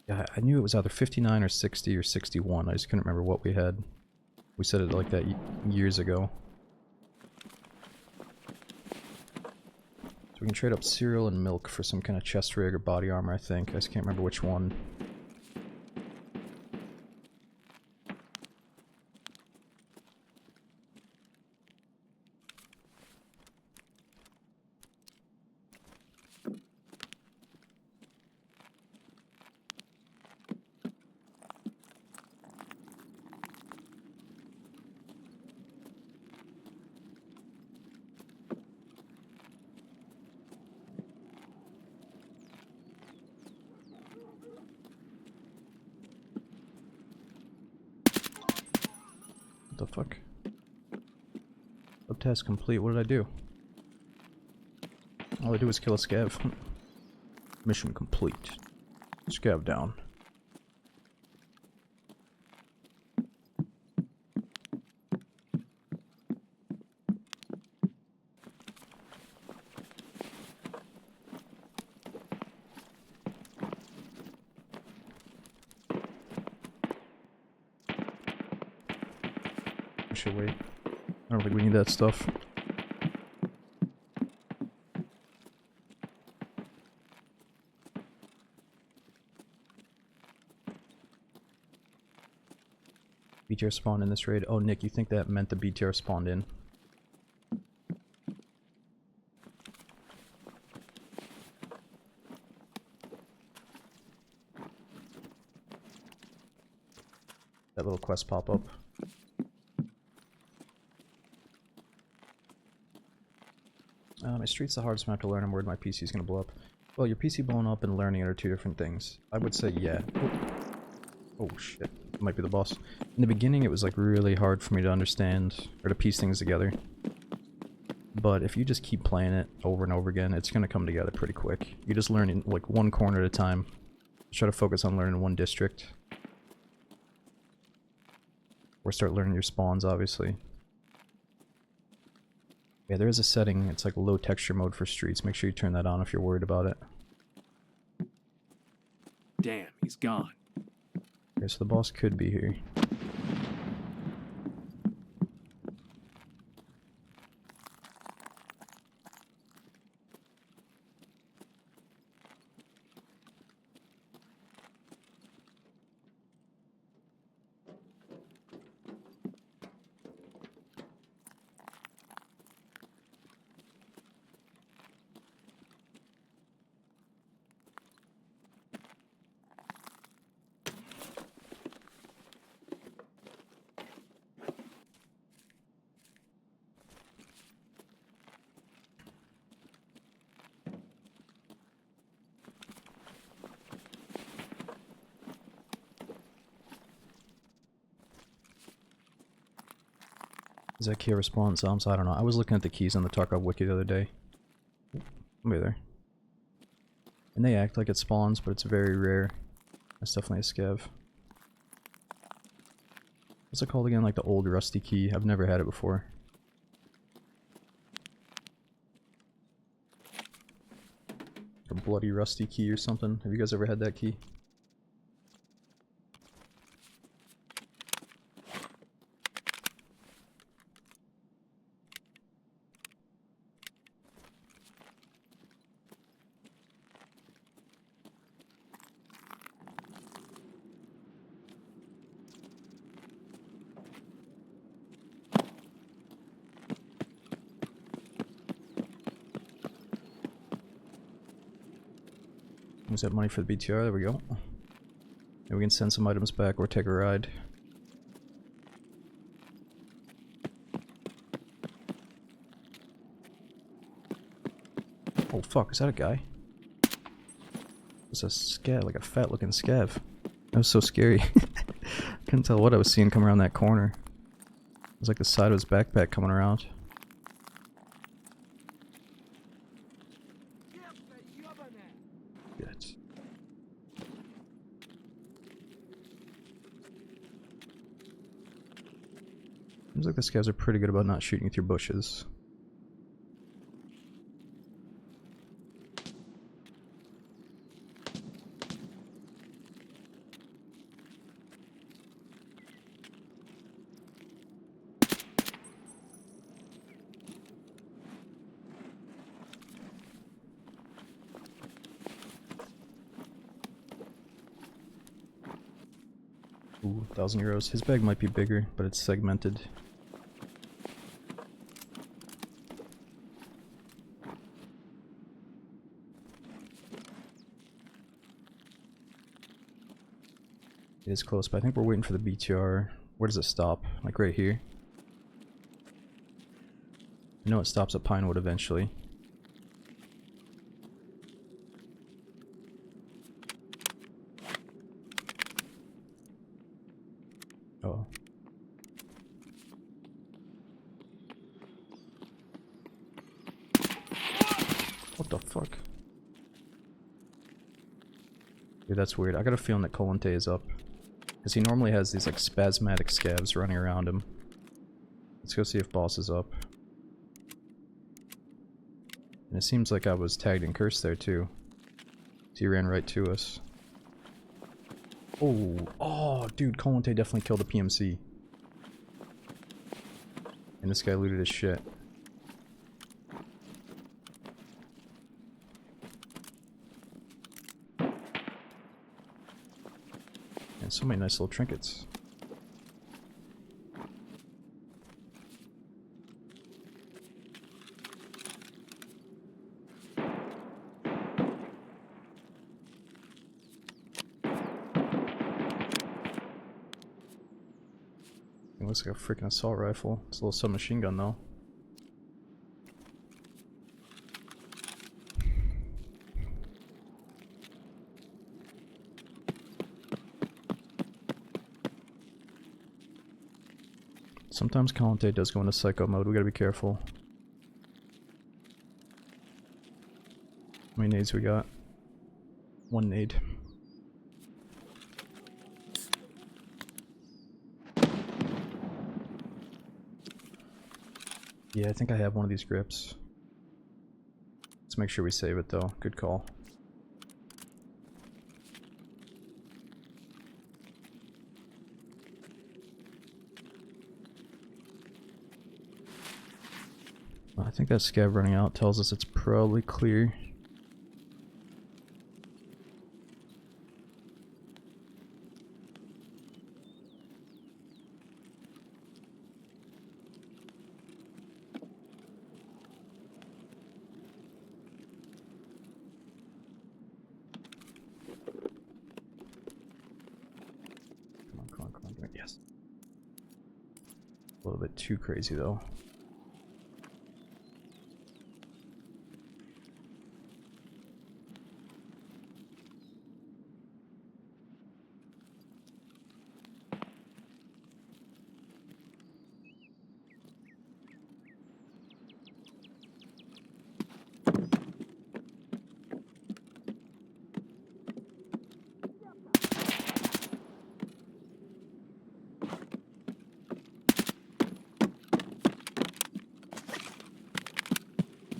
Yeah, I knew it was either 59 or 60 or 61. I just couldn't remember what we had. We said it like that years ago. So we can trade up cereal and milk for some kind of chest rig or body armor, I think. I just can't remember which one. fuck? Subtask complete. What did I do? All I do is kill a scav. Mission complete. Scav down. I should wait. I don't think we need that stuff. BTR spawned in this raid. Oh, Nick, you think that meant the BTR spawned in? That little quest pop up. My street's the hardest map to learn. I'm worried my PC is gonna blow up. Well, your PC blowing up and learning it are two different things. I would say yeah. Oh shit. It might be the boss. In the beginning it was like really hard for me to understand or to piece things together. But if you just keep playing it over and over again, it's gonna come together pretty quick. You just learn in like one corner at a time. Try to focus on learning one district. Or start learning your spawns, obviously. Yeah, there is a setting, it's like low texture mode for streets. Make sure you turn that on if you're worried about it. Damn, he's gone. Okay, so the boss could be here. Is that key response? I don't know. I was looking at the keys on the Tarkov wiki the other day. Somebody there. And they act like it spawns, but it's very rare. That's definitely a scav. What's it called again? Like the old rusty key? I've never had it before. A bloody rusty key or something. Have you guys ever had that key? Was that money for the BTR? There we go. And we can send some items back or take a ride. Oh fuck, is that a guy? It's a scav, like a fat looking scav. That was so scary. Couldn't tell what I was seeing come around that corner. It was like the side of his backpack coming around. Shit. Seems like the scavs are pretty good about not shooting through bushes. Ooh, 1,000 euros. His bag might be bigger, but it's segmented. It is close, but I think we're waiting for the BTR. Where does it stop? Like right here? I know it stops at Pinewood eventually. Oh. What the fuck? Dude, that's weird. I got a feeling that Colante is up. Because he normally has these like spasmodic scavs running around him. Let's go see if boss is up. And it seems like I was tagged and cursed there too. So he ran right to us. Oh, dude, Colante definitely killed the PMC. And this guy looted his shit. And so many nice little trinkets. It looks like a freaking assault rifle. It's a little submachine gun though. Sometimes Colante does go into psycho mode, we gotta be careful. How many nades we got? One nade. Yeah, I think I have one of these grips. Let's make sure we save it though. Good call. I think that scav running out tells us it's probably clear. Come on, yes. A little bit too crazy though.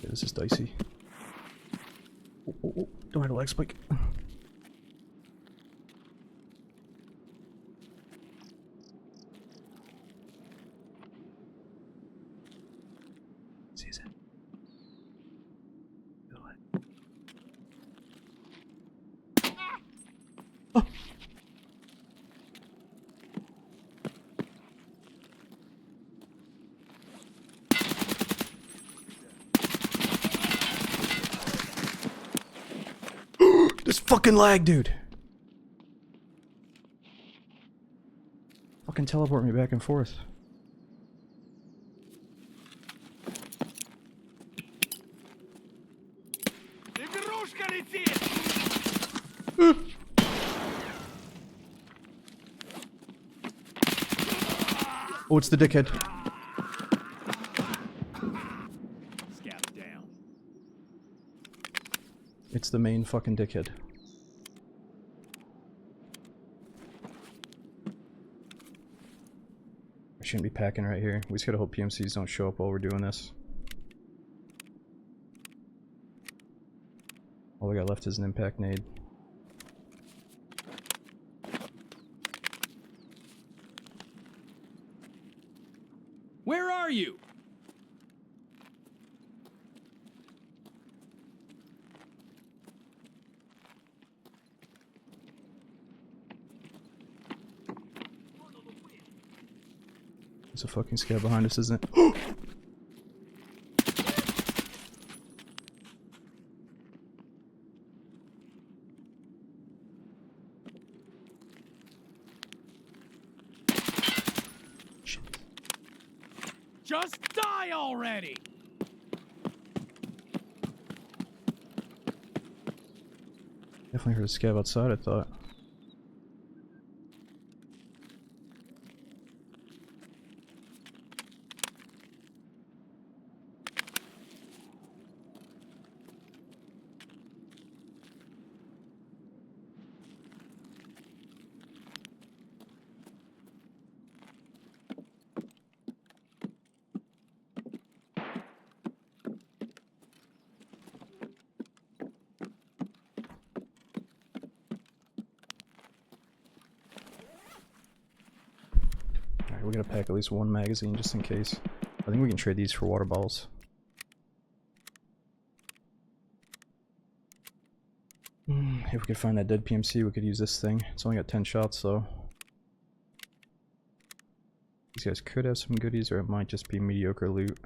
This is dicey. Oh, don't have a leg spike. Sees it. Feel it. Oh. This fucking lag, dude. Fucking teleport me back and forth. Oh, it's the dickhead. Scout down. It's the main fucking dickhead. I shouldn't be packing right here. We just gotta hope PMCs don't show up while we're doing this. All we got left is an impact nade. Where are you? There's a fucking scav behind us, isn't it? Shit. Just die already! Definitely heard a scav outside, I thought. we're gonna pack at least one magazine just in case. I think we can trade these for water bottles. If we could find that dead PMC, we could use this thing. It's only got 10 shots, so... These guys could have some goodies, or it might just be mediocre loot.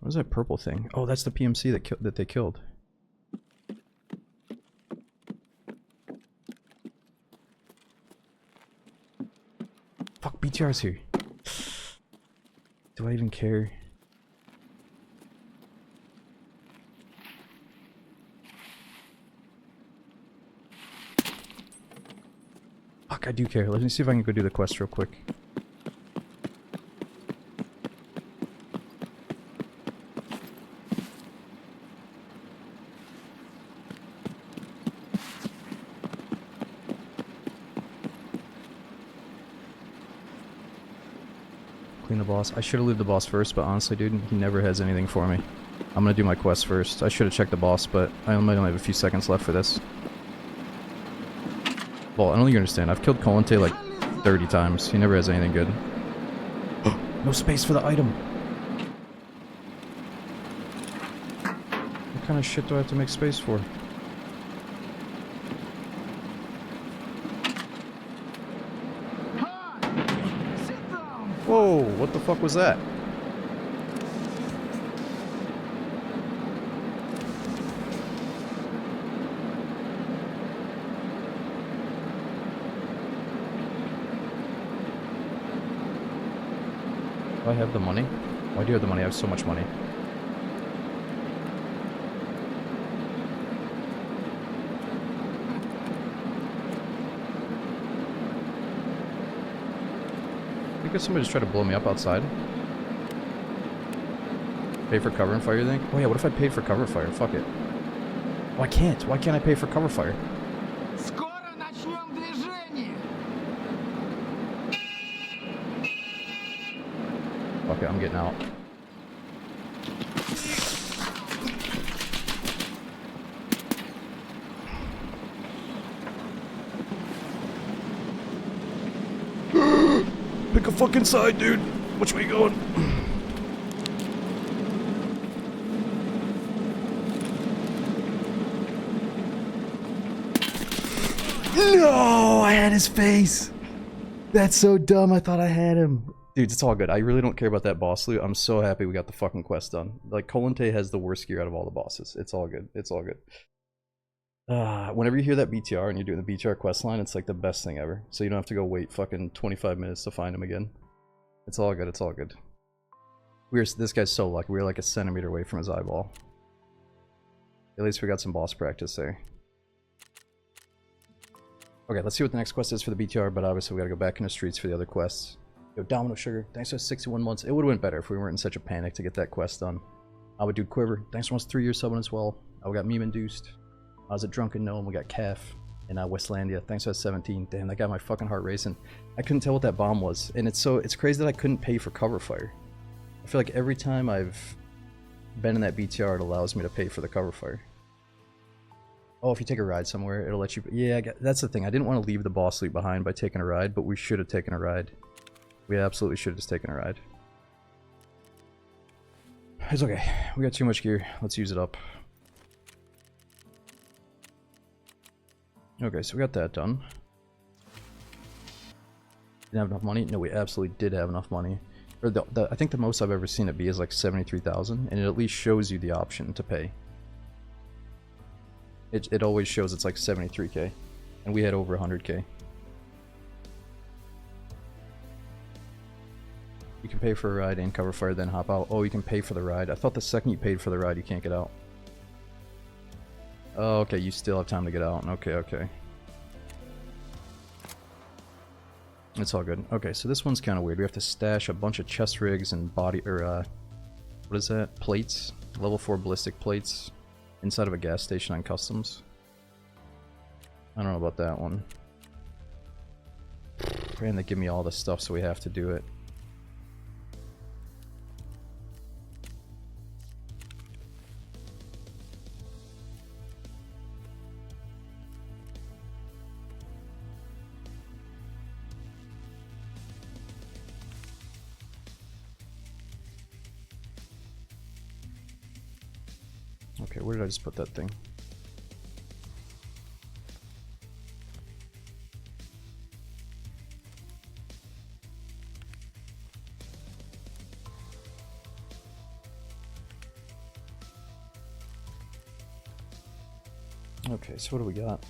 What is that purple thing? Oh, that's the PMC that they killed. Fuck, BTR's here. Do I even care? Fuck, I do care. Let me see if I can go do the quest real quick. Clean the boss. I should have looted the boss first, but honestly, dude, he never has anything for me. I'm gonna do my quest first. I should have checked the boss, but I only have a few seconds left for this. Well, I don't think you understand. I've killed Colante like 30 times. He never has anything good. No space for the item. What kind of shit do I have to make space for? Whoa, what the fuck was that? Do I have the money? Why do you have the money? I have so much money. I think somebody just tried to blow me up outside. Pay for cover and fire, you think? Oh yeah, what if I paid for cover fire? Fuck it. Oh, I can't. Why can't I pay for cover fire? Скоро начнем движение. Fuck it, I'm getting out. Pick a fucking side, dude. Which way you going? No, I had his face. That's so dumb. I thought I had him. Dude, it's all good. I really don't care about that boss loot. I'm so happy we got the fucking quest done. Like, Colante has the worst gear out of all the bosses. It's all good. It's all good. Whenever you hear that BTR and you're doing the BTR quest line, it's like the best thing ever. So you don't have to go wait fucking 25 minutes to find him again. It's all good. It's all good. This guy's so lucky. We were like a centimeter away from his eyeball. At least we got some boss practice there. Okay, let's see what the next quest is for the BTR, but obviously we gotta go back in the streets for the other quests. Yo, Domino Sugar, thanks for 61 months. It would've went better if we weren't in such a panic to get that quest done. I would do Quiver, thanks for almost 3 years subbing as well. We got Meme Induced. I was a Drunken Gnome, we got Calf. And Westlandia, thanks for 17. Damn, that got my fucking heart racing. I couldn't tell what that bomb was, and it's crazy that I couldn't pay for cover fire. I feel like every time I've been in that BTR, it allows me to pay for the cover fire. Oh, if you take a ride somewhere, it'll let you... Yeah, that's the thing. I didn't want to leave the boss loot behind by taking a ride, but we should have taken a ride. We absolutely should have just taken a ride. It's okay. We got too much gear. Let's use it up. Okay, so we got that done. Didn't have enough money? No, we absolutely did have enough money. Or I think the most I've ever seen it be is like 73,000, and it at least shows you the option to pay. It always shows it's like 73k, and we had over 100k. You can pay for a ride and cover fire, then hop out. Oh, you can pay for the ride. I thought the second you paid for the ride, you can't get out. Oh, okay, you still have time to get out. Okay, okay. It's all good. Okay, so this one's kind of weird. We have to stash a bunch of chest rigs and body, or what is that? Plates. Level 4 ballistic plates inside of a gas station on customs. I don't know about that one. And they give me all this stuff, so we have to do it. Okay, where did I just put that thing? Okay, so what do we got?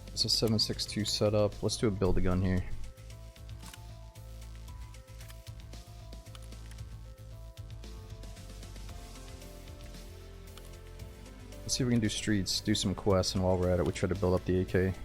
It's a 7.62 setup. Let's do a build a gun here. Let's see if we can do streets, do some quests, and while we're at it, we try to build up the AK.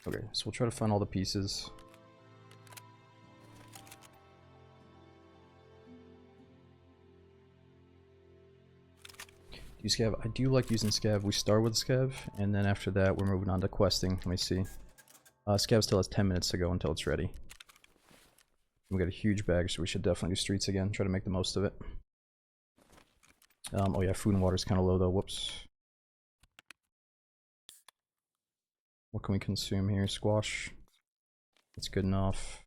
Okay, so we'll try to find all the pieces. Do scav? I do like using scav. We start with scav, and then after that we're moving on to questing. Let me see. Scav still has 10 minutes to go until it's ready. We got a huge bag, so we should definitely do streets again. Try to make the most of it. Oh yeah, food and water's kind of low though. Whoops. What can we consume here? Squash. That's good enough.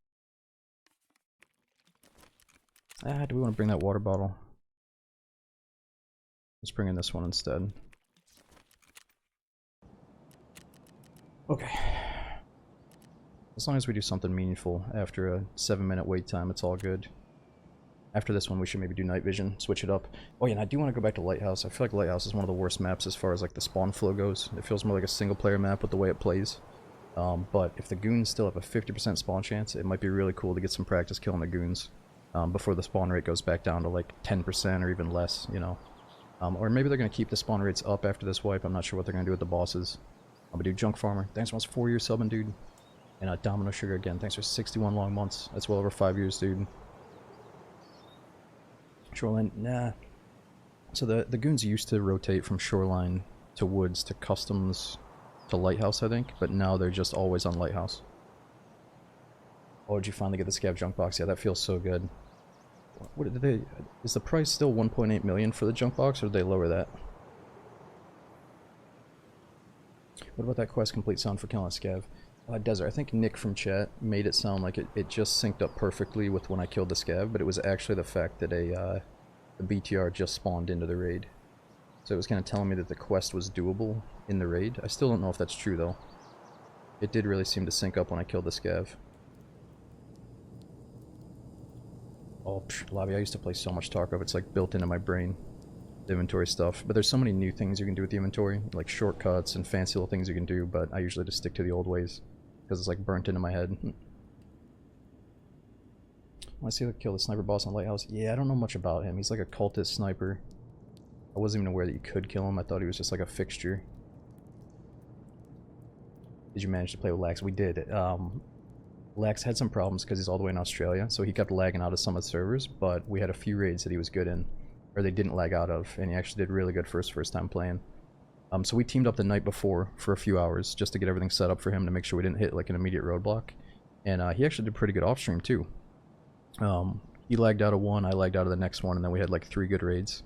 Ah, do we want to bring that water bottle? Let's bring in this one instead. Okay. As long as we do something meaningful after a 7-minute wait time, it's all good. After this one, we should maybe do night vision, switch it up. Oh yeah, and I do want to go back to Lighthouse. I feel like Lighthouse is one of the worst maps as far as like the spawn flow goes. It feels more like a single player map with the way it plays. But if the goons still have a 50% spawn chance, it might be really cool to get some practice killing the goons before the spawn rate goes back down to like 10% or even less, you know. Or maybe they're going to keep the spawn rates up after this wipe. I'm not sure what they're going to do with the bosses. I'm going to do Junk Farmer. Thanks for almost 4 years subbing, dude. And Domino Sugar again. Thanks for 61 long months. That's well over 5 years, dude. Shoreline, nah. So the goons used to rotate from Shoreline to Woods to Customs to Lighthouse, I think. But now they're just always on Lighthouse. Oh, did you finally get the scav junk box? Yeah, that feels so good. What did they? Is the price still 1.8 million for the junk box, or did they lower that? What about that quest complete sound for killing a scav? Desert. I think Nick from chat made it sound like it just synced up perfectly with when I killed the scav, but it was actually the fact that a BTR just spawned into the raid. So it was kind of telling me that the quest was doable in the raid. I still don't know if that's true though. It did really seem to sync up when I killed the scav. Oh, lobby, I used to play so much Tarkov, it's like built into my brain. The inventory stuff. But there's so many new things you can do with the inventory, like shortcuts and fancy little things you can do, but I usually just stick to the old ways. Because it's like burnt into my head. I see like kill the sniper boss on Lighthouse. Yeah, I don't know much about him. He's like a cultist sniper. I wasn't even aware that you could kill him. I thought he was just like a fixture. Did you manage to play with Lax? We did. Lax had some problems because he's all the way in Australia, so he kept lagging out of some of the servers, but we had a few raids that he was good in, or they didn't lag out of, and he actually did really good for his first time playing. So we teamed up the night before for a few hours just to get everything set up for him to make sure we didn't hit like an immediate roadblock. And he actually did pretty good off stream too. He lagged out of one, I lagged out of the next one, and then we had like 3 good raids.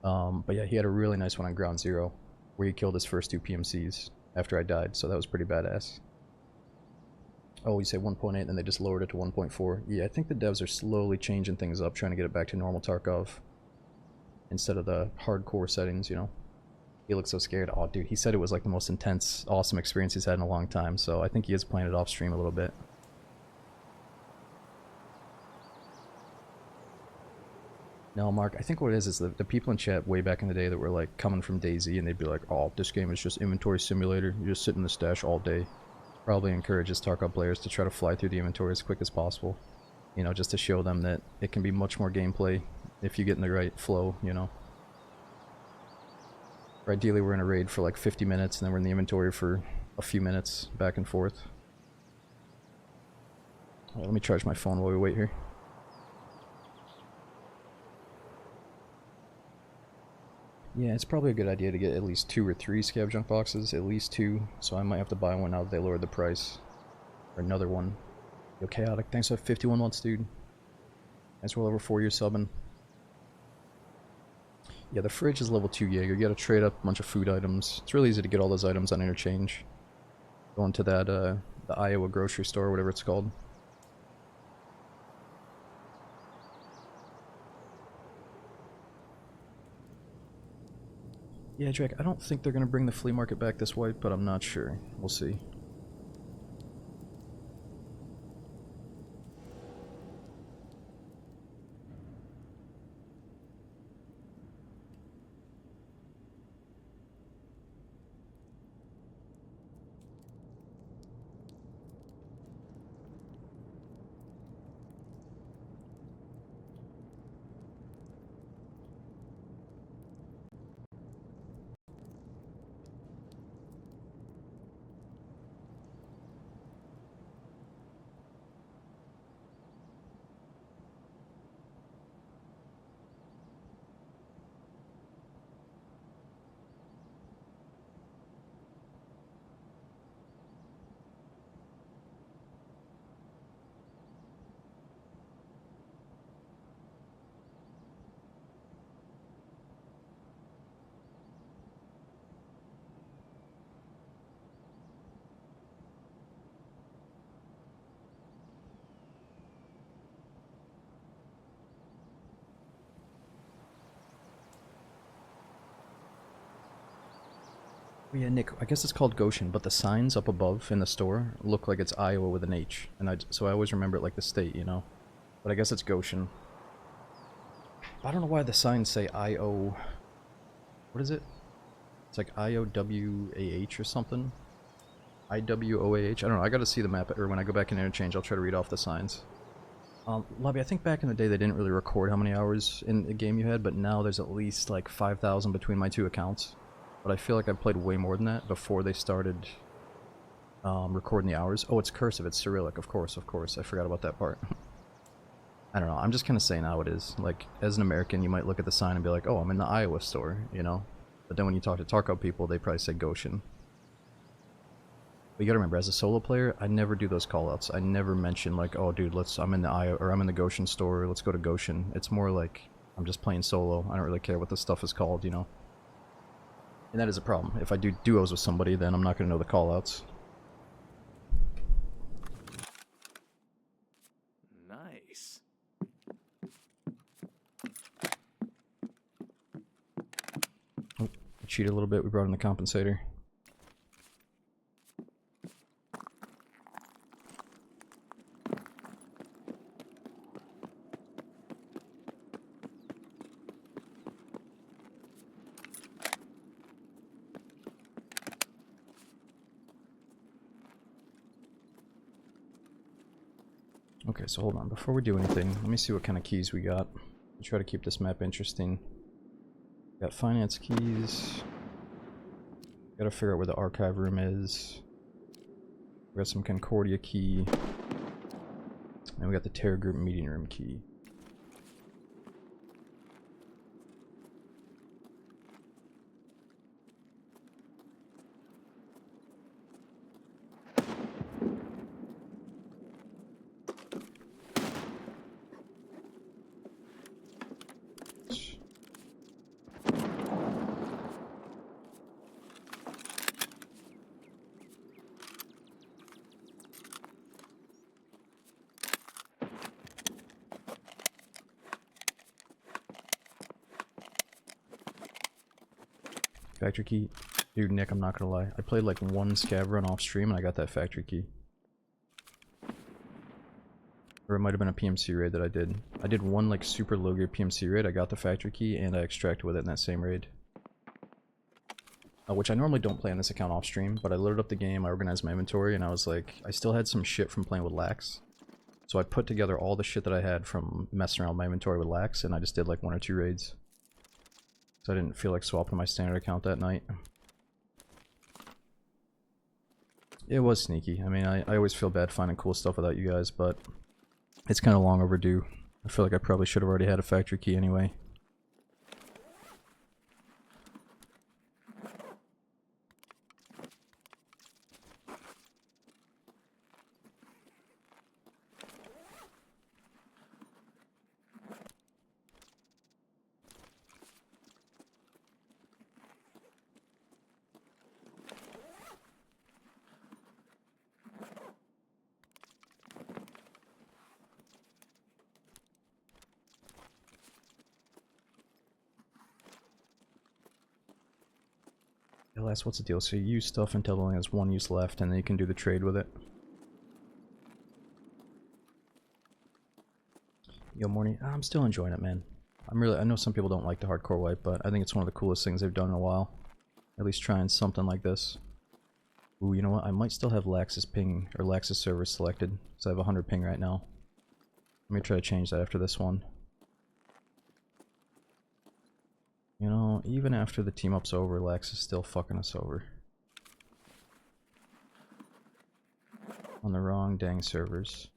But yeah, he had a really nice one on Ground Zero where he killed his first 2 PMCs after I died, so that was pretty badass. Oh, you say 1.8 and then they just lowered it to 1.4. Yeah, I think the devs are slowly changing things up, trying to get it back to normal Tarkov instead of the hardcore settings, you know. He looks so scared. Oh, dude, he said it was like the most intense, awesome experience he's had in a long time, so I think he is playing it off stream a little bit. No, Mark, I think what it is the people in chat way back in the day that were like coming from DayZ and they'd be like, oh, this game is just inventory simulator, you just sit in the stash all day. Probably encourages Tarkov players to try to fly through the inventory as quick as possible. You know, just to show them that it can be much more gameplay if you get in the right flow, you know. Or ideally we're in a raid for like 50 minutes and then we're in the inventory for a few minutes back and forth. Alright, let me charge my phone while we wait here. Yeah, it's probably a good idea to get at least 2 or 3 scab junk boxes, at least 2, so I might have to buy one now that they lowered the price. Or another one. Yo, Chaotic, thanks for 51 months, dude. Thanks for well over 4 years subbing. Yeah, the fridge is level 2 Jaeger. You gotta trade up a bunch of food items. It's really easy to get all those items on interchange. Go into that, the Iowa grocery store, whatever it's called. Yeah, Drake, I don't think they're gonna bring the flea market back this wipe, but I'm not sure. We'll see. Yeah, Nick, I guess it's called Goshen, but the signs up above in the store look like it's Iowa with an H, and so I always remember it like the state, you know? But I guess it's Goshen. I don't know why the signs say I-O... What is it? It's like I-O-W-A-H or something? I-W-O-A-H? I don't know, I gotta see the map, or when I go back in interchange, I'll try to read off the signs. Lobby, I think back in the day they didn't really record how many hours in the game you had, but now there's at least like 5,000 between my 2 accounts. But I feel like I played way more than that before they started recording the hours. Oh, it's cursive, it's Cyrillic, of course, I forgot about that part. I don't know, I'm just kind of saying how it is. Like, as an American, you might look at the sign and be like, oh, I'm in the Iowa store, you know? But then when you talk to Tarkov people, they probably say Goshen. But you gotta remember, as a solo player, I never do those callouts. I never mention like, oh dude, I'm in the Iowa, or I'm in the Goshen store, let's go to Goshen. It's more like, I'm just playing solo, I don't really care what the stuff is called, you know? And that is a problem. If I do duos with somebody, then I'm not going to know the callouts. Nice. Oh, I cheated a little bit. We brought in the compensator. Okay, so hold on. Before we do anything, let me see what kind of keys we got. We'll try to keep this map interesting. Got finance keys. Gotta figure out where the archive room is. We got some Concordia key. And we got the Terror Group meeting room key. Factory key. Dude, Nick, I'm not gonna lie. I played like one scav run off stream and I got that factory key. Or it might have been a PMC raid that I did. I did one like super low gear PMC raid, I got the factory key, and I extracted with it in that same raid. Which I normally don't play on this account off stream, but I loaded up the game, I organized my inventory, and I was like, I still had some shit from playing with Lax. So I put together all the shit that I had from messing around with my inventory with Lax, and I just did like 1 or 2 raids. So I didn't feel like swapping my standard account that night. It was sneaky. I mean, I always feel bad finding cool stuff without you guys, but it's kind of long overdue. I feel like I probably should have already had a factory key anyway. Alas, what's the deal? So you use stuff until it only has one use left, and then you can do the trade with it. Yo, Morning. I'm still enjoying it, man. I know some people don't like the hardcore wipe, but I think it's one of the coolest things they've done in a while. At least trying something like this. Ooh, you know what? I might still have Lax's ping, or Lax's server selected, so I have 100 ping right now. Let me try to change that after this one. You know, even after the team up's over, Lax is still fucking us over. On the wrong dang servers.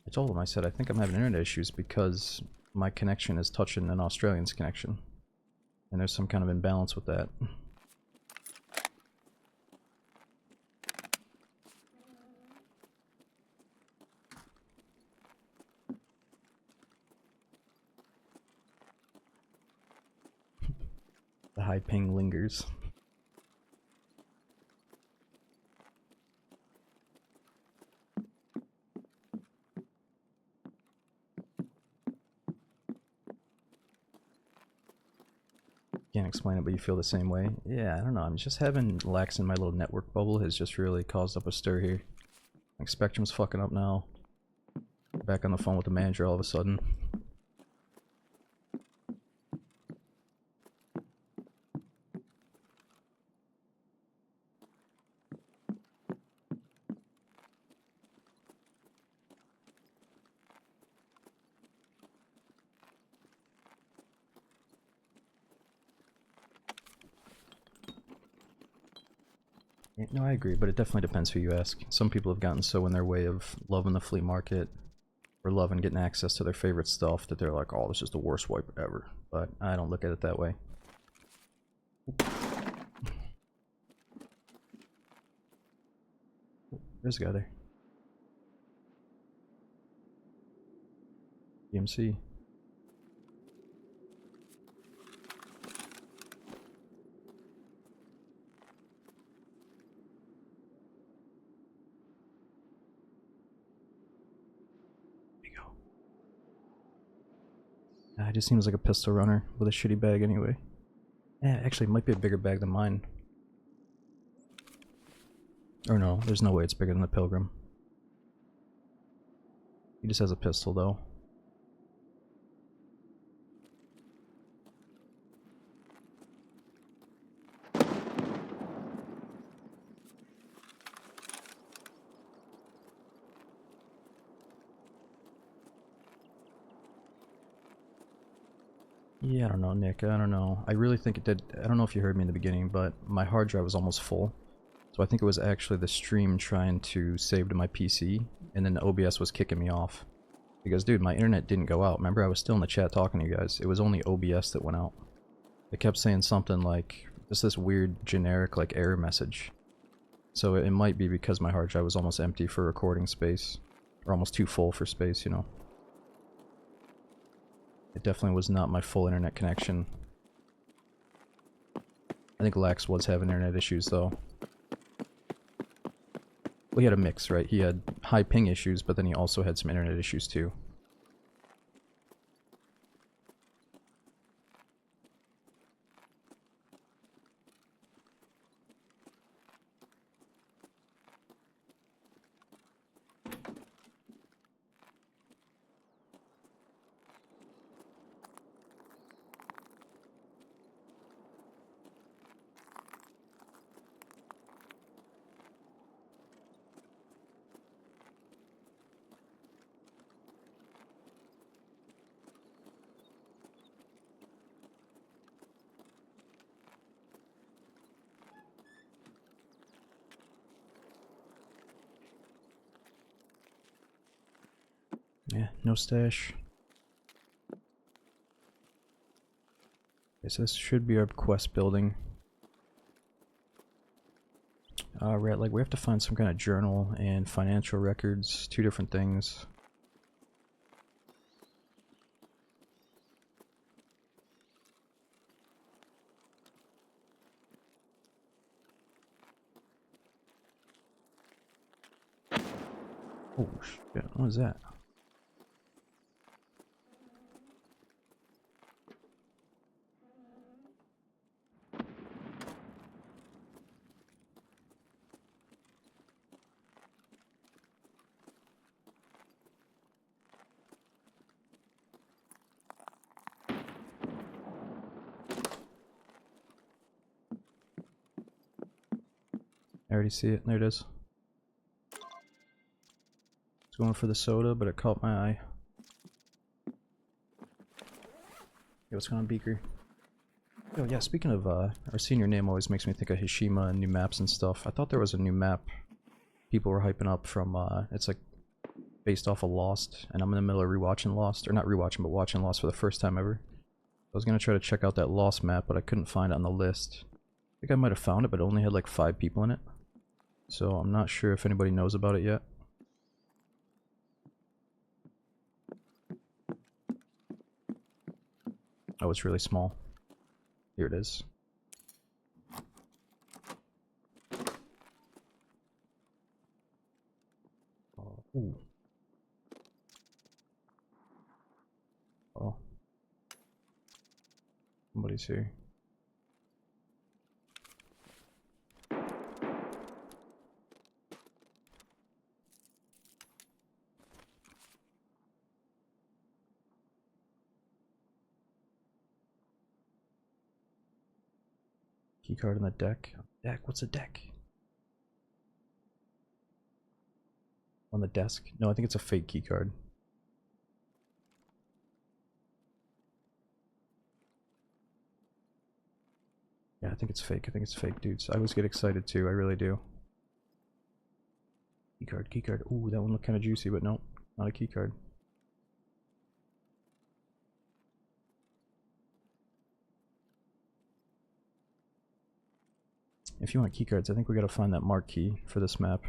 I told him, I said, I think I'm having internet issues because my connection is touching an Australian's connection. And there's some kind of imbalance with that. The high ping lingers. Can't explain it, but you feel the same way. Yeah, I don't know. I'm just having lax in my little network bubble has just really caused up a stir here. Like Spectrum's fucking up now. Back on the phone with the manager all of a sudden. Yeah, no, I agree, but it definitely depends who you ask. Some people have gotten so in their way of loving the flea market or loving getting access to their favorite stuff that they're like, oh, this is the worst wipe ever. But I don't look at it that way. There's a guy there. EMC. It just seems like a pistol runner with a shitty bag anyway. Yeah, actually, it might be a bigger bag than mine. Or no, there's no way it's bigger than the Pilgrim. He just has a pistol, though. Yeah, I don't know, Nick. I don't know. I really think it did. I don't know if you heard me in the beginning, but my hard drive was almost full. So I think it was actually the stream trying to save to my PC, and then the OBS was kicking me off. Because, dude, my internet didn't go out. Remember, I was still in the chat talking to you guys. It was only OBS that went out. It kept saying something like, just this weird, generic, like, error message. So it might be because my hard drive was almost empty for recording space. Or almost too full for space, you know. It definitely was not my full internet connection. I think Lax was having internet issues, though. Well, he had a mix, right? He had high ping issues, but then he also had some internet issues, too. Yeah, no stash. Okay, so this should be our quest building. Right, like we have to find some kind of journal and financial records, two different things. Oh shit, what is that? I already see it. There it is. It's going for the soda, but it caught my eye. Yo, what's going on, Beaker? Yo, yeah, speaking of, our senior name always makes me think of Hishima and new maps and stuff. I thought there was a new map people were hyping up from, it's like based off of Lost, and I'm in the middle of rewatching Lost, or not rewatching, but watching Lost for the first time ever. I was gonna try to check out that Lost map, but I couldn't find it on the list. I think I might have found it, but it only had like 5 people in it. So I'm not sure if anybody knows about it yet. Oh, it's really small. Here it is. Ooh. Oh. Somebody's here. Keycard on the deck. Deck? What's a deck? On the desk? No, I think it's a fake keycard. Yeah, I think it's fake. I think it's fake, dudes. I always get excited too. I really do. Keycard, keycard. Ooh, that one looked kind of juicy, but nope, not a keycard. If you want keycards, I think we gotta find that marquee for this map.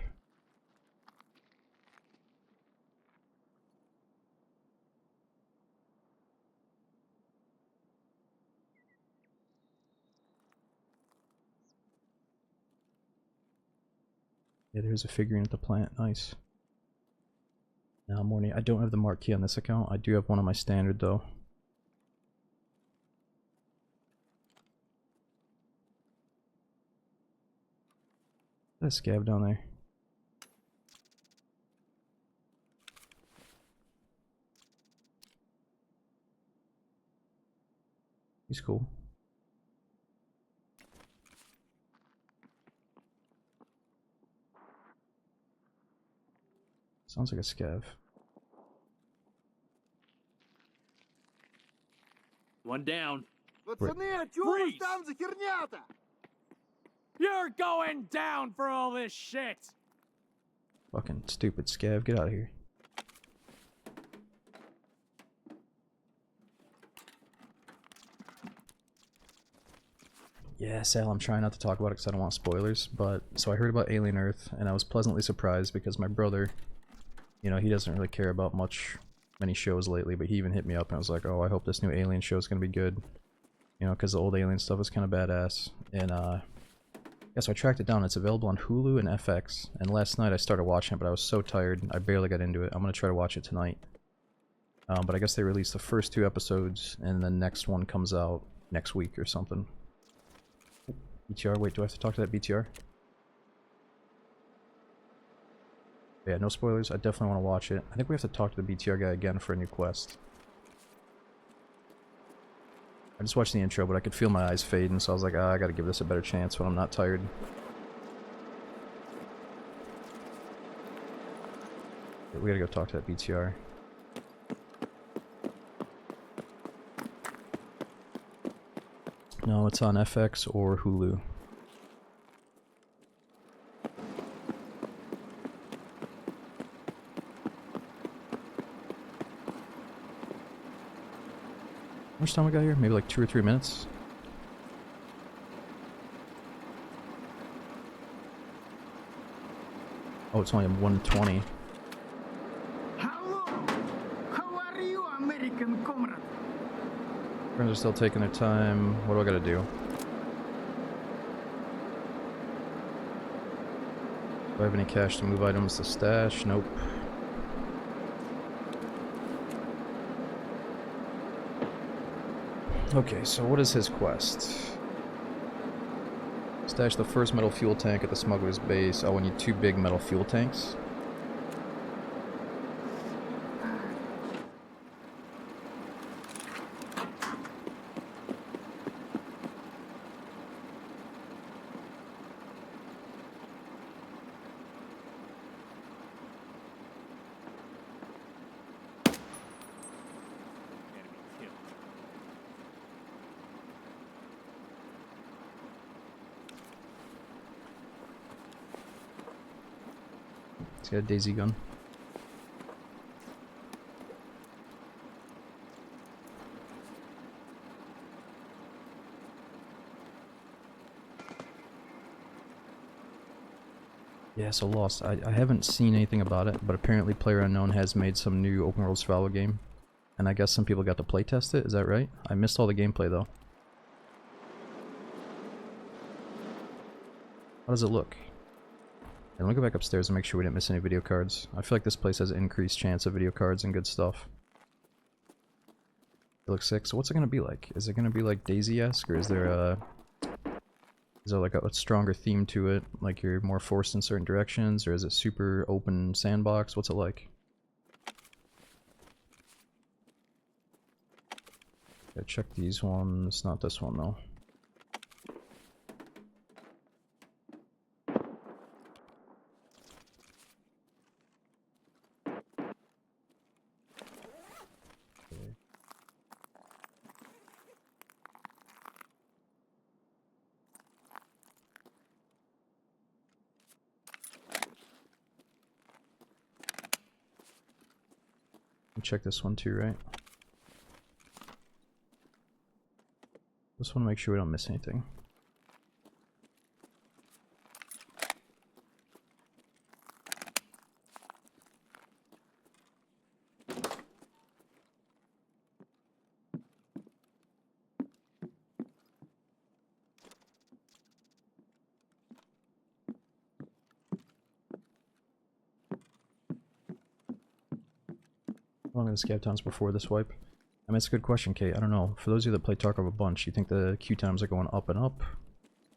Yeah, there's a figurine at the plant. Nice. Now, morning. I don't have the marquee on this account. I do have one on my standard though. There's a scab down there. He's cool. Sounds like a scav. One down. Пацаны, чё у вас там за херня-то? You're going down for all this shit! Fucking stupid scav, get out of here. Yeah, Sal, I'm trying not to talk about it because I don't want spoilers, but so I heard about Alien Earth and I was pleasantly surprised because my brother, you know, he doesn't really care about many shows lately, but he even hit me up and I was like, oh, I hope this new Alien show is going to be good. You know, because the old Alien stuff is kind of badass. And, yeah, so I tracked it down. It's available on Hulu and FX. And last night I started watching it, but I was so tired, I barely got into it. I'm going to try to watch it tonight. But I guess they released the first 2 episodes, and the next one comes out next week or something. BTR, wait, do I have to talk to that BTR? Yeah, no spoilers. I definitely want to watch it. I think we have to talk to the BTR guy again for a new quest. I just watched the intro, but I could feel my eyes fading, so I was like, I gotta give this a better chance when I'm not tired. But we gotta go talk to that BTR. No, it's on FX or Hulu. How much time we got here? Maybe like 2 or 3 minutes? Oh, it's only 1:20. Hello! How are you, American comrade? Friends are still taking their time. What do I gotta do? Do I have any cash to move items to stash? Nope. Okay, so what is his quest? Stash the first metal fuel tank at the smuggler's base. Oh, we need 2 big metal fuel tanks. He's got a Daisy gun. Yeah, so Lost. I haven't seen anything about it, but apparently PlayerUnknown has made some new open world survival game. And I guess some people got to play test it, is that right? I missed all the gameplay though. How does it look? And let me go back upstairs and make sure we didn't miss any video cards. I feel like this place has an increased chance of video cards and good stuff. It looks sick. So what's it gonna be like? Is it gonna be like Daisy-esque, or is there like a stronger theme to it? Like you're more forced in certain directions, or is it super open sandbox? What's it like? Gotta check these ones. Not this one though. Check this one too, right? Just want to make sure we don't miss anything. How long are the scav times before this wipe? I mean, it's a good question, Kate. I don't know. For those of you that play Tarkov a bunch, you think the queue times are going up and up?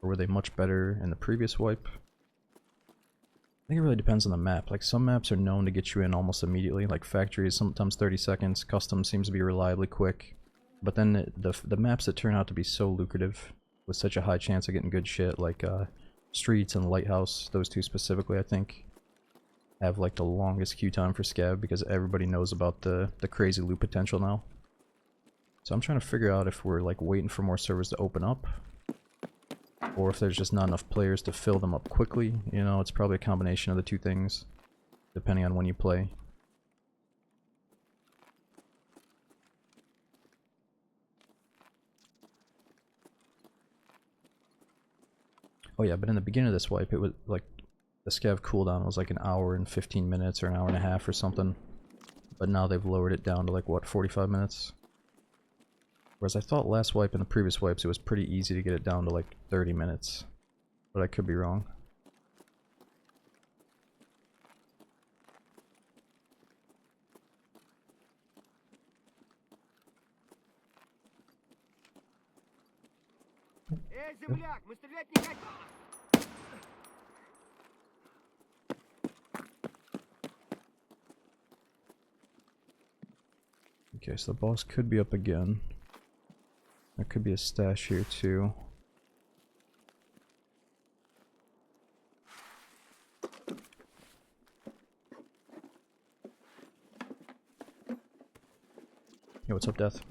Or were they much better in the previous wipe? I think it really depends on the map. Like, some maps are known to get you in almost immediately. Like, Factory is sometimes 30 seconds. Custom seems to be reliably quick. But then the maps that turn out to be so lucrative, with such a high chance of getting good shit, like Streets and Lighthouse, those two specifically, I think, have like the longest queue time for scav because everybody knows about the crazy loot potential now. So I'm trying to figure out if we're like waiting for more servers to open up, or if there's just not enough players to fill them up quickly. You know, it's probably a combination of the two things, depending on when you play. Oh yeah, but in the beginning of this wipe, it was like the scav cooldown was like an hour and 15 minutes or an hour and a half or something. But now they've lowered it down to like, what, 45 minutes? Whereas I thought last wipe and the previous wipes it was pretty easy to get it down to like 30 minutes. But I could be wrong. земляк, мы стрелять не хотим! Okay, so the boss could be up again. There could be a stash here too. Yo, what's up, Death?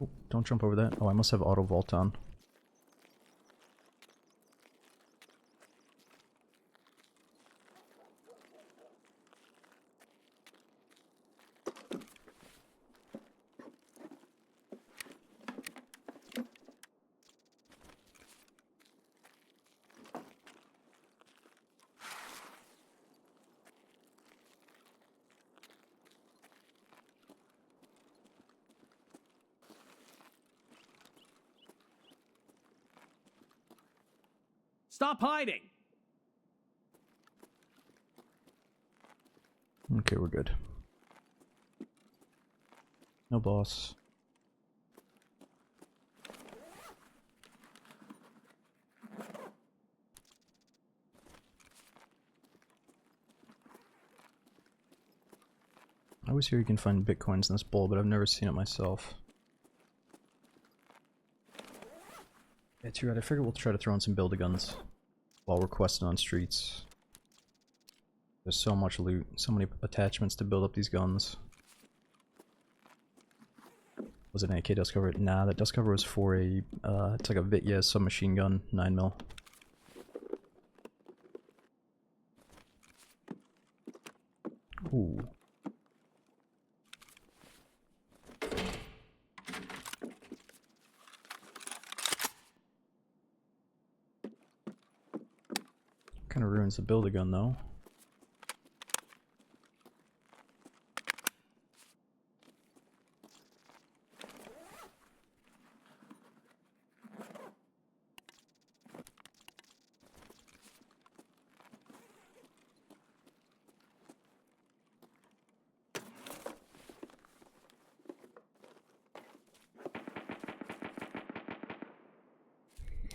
Oh, don't jump over that. Oh, I must have auto vault on. Stop hiding! Okay, we're good. No boss. I always hear you can find bitcoins in this bowl, but I've never seen it myself. Yeah, too right. I figure we'll try to throw in some build-a-guns. while we're questing on streets. There's so much loot, so many attachments to build up these guns. Was it an AK dust cover? Nah, that dust cover was for a, it's like a Vitya submachine gun, 9mm. Ooh. Kind of ruins the build-a-gun though.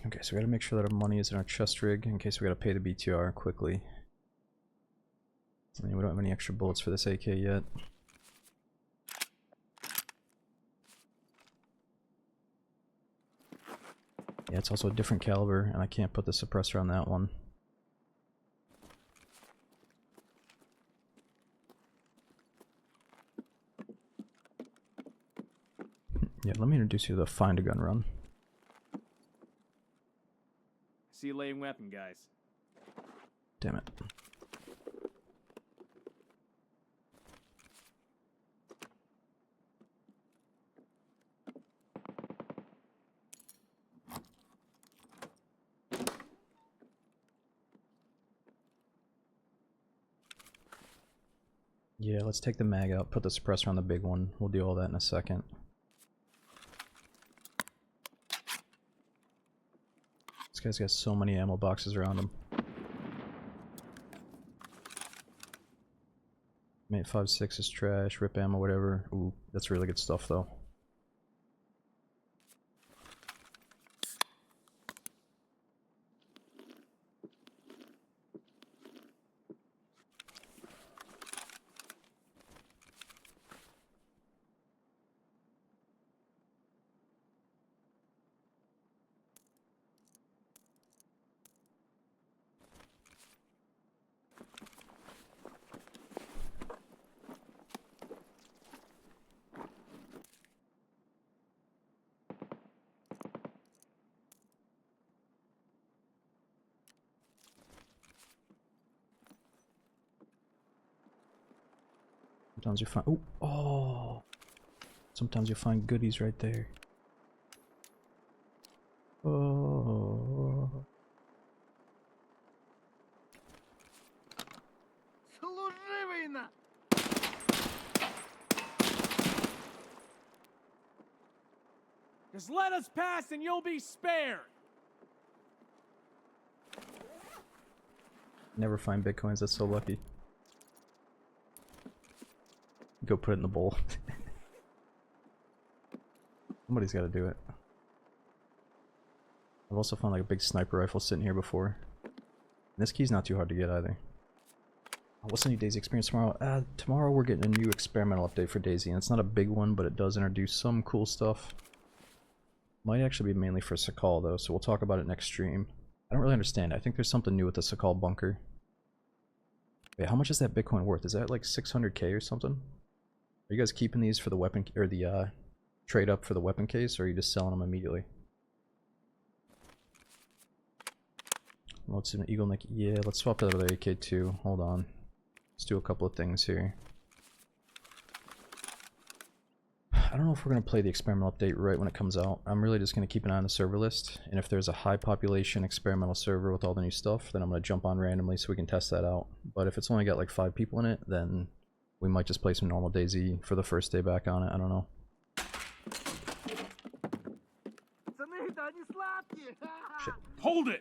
Okay, so we gotta make sure that our money is in our chest rig in case we gotta pay the BTR quickly. I mean, we don't have any extra bullets for this AK yet. Yeah, it's also a different caliber, and I can't put the suppressor on that one. Yeah, let me introduce you to the Find a Gun run. See you laying weapon, guys. Damn it. Yeah, let's take the mag out, put the suppressor on the big one. We'll do all that in a second. This guy's got so many ammo boxes around him. Mate 5.6 is trash, rip ammo, whatever. Ooh, that's really good stuff though. Sometimes you find, ooh, oh, sometimes you find goodies right there. Oh, Служивый на! Just let us pass and you'll be spared. never find bitcoins. That's so lucky. Go put it in the bowl. Somebody's got to do it. I've also found like a big sniper rifle sitting here before. And this key's not too hard to get either. What's the new DayZ experience tomorrow? Tomorrow we're getting a new experimental update for DayZ, and it's not a big one, but it does introduce some cool stuff. Might actually be mainly for Sakal though, so we'll talk about it next stream. I don't really understand. I think there's something new with the Sakal bunker. Wait, how much is that Bitcoin worth? Is that like 600k or something? Are you guys keeping these for the weapon or the trade up for the weapon case, or are you just selling them immediately? Well, it's an Eagle Nick. Yeah, let's swap that with AK2. Hold on. Let's do a couple of things here. I don't know if we're going to play the experimental update right when it comes out. I'm really just going to keep an eye on the server list, and if there's a high population experimental server with all the new stuff, then I'm going to jump on randomly so we can test that out. But if it's only got like 5 people in it, then we might just play some normal DayZ for the first day back on it. I don't know. Пацаны-то они сладкие! Shit. Hold it!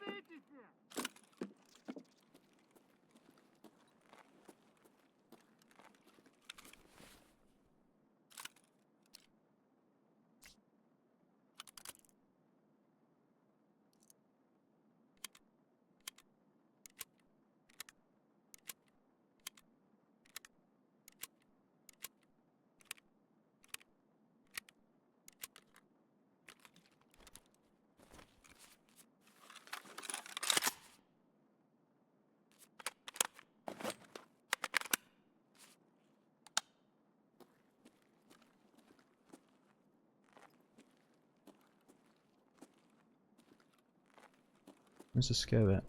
Where's the scav at?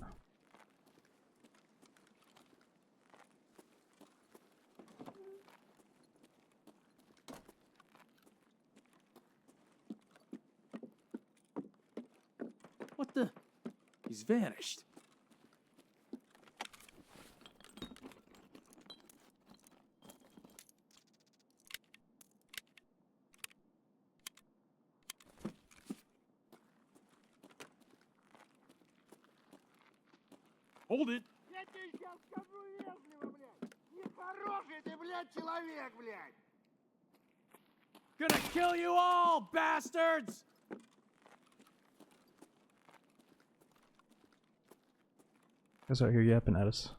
What the? He's vanished. Hold it. Я тебе сейчас скажу вежливо, блядь. Нехороший ты, блядь, человек, блядь. Gonna kill you all, bastards! Guys out here yapping at us.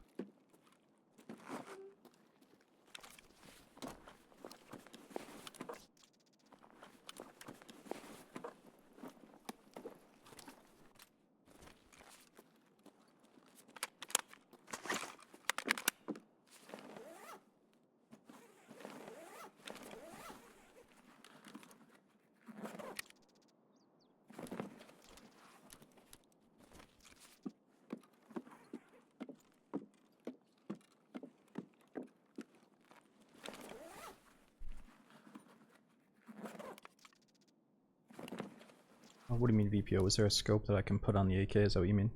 Oh, what do you mean VPO? Is there a scope that I can put on the AK? Is that what you mean?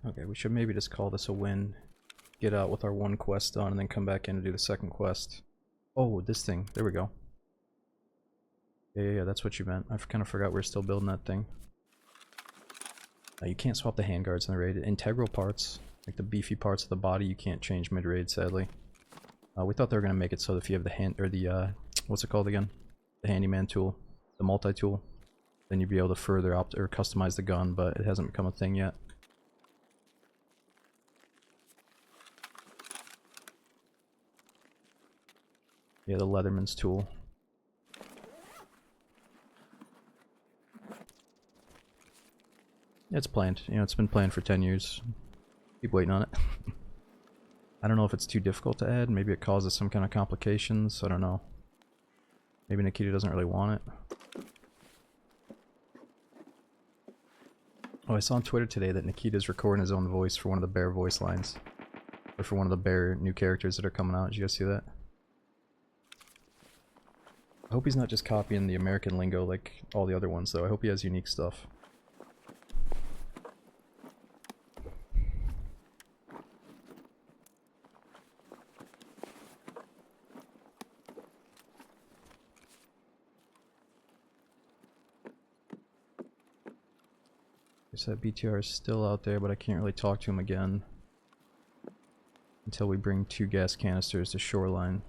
Okay, we should maybe just call this a win. Get out with our one quest done and then come back in and do the second quest. Oh, this thing. There we go. Yeah, that's what you meant. I kind of forgot we are still building that thing. You can't swap the handguards in the raid. Integral parts, like the beefy parts of the body, you can't change mid-raid, sadly. We thought they were going to make it so that if you have the hand, or the, what's it called again? The handyman tool, the multi-tool, then you'd be able to further opt or customize the gun, but it hasn't become a thing yet. Yeah, the Leatherman's tool. It's planned. You know, it's been planned for 10 years. Keep waiting on it. I don't know if it's too difficult to add. Maybe it causes some kind of complications. I don't know. Maybe Nikita doesn't really want it. Oh, I saw on Twitter today that Nikita's recording his own voice for one of the Bear voice lines. Or for one of the Bear new characters that are coming out. Did you guys see that? I hope he's not just copying the American lingo like all the other ones, though. I hope he has unique stuff. That BTR is still out there, but I can't really talk to him again until we bring 2 gas canisters to Shoreline.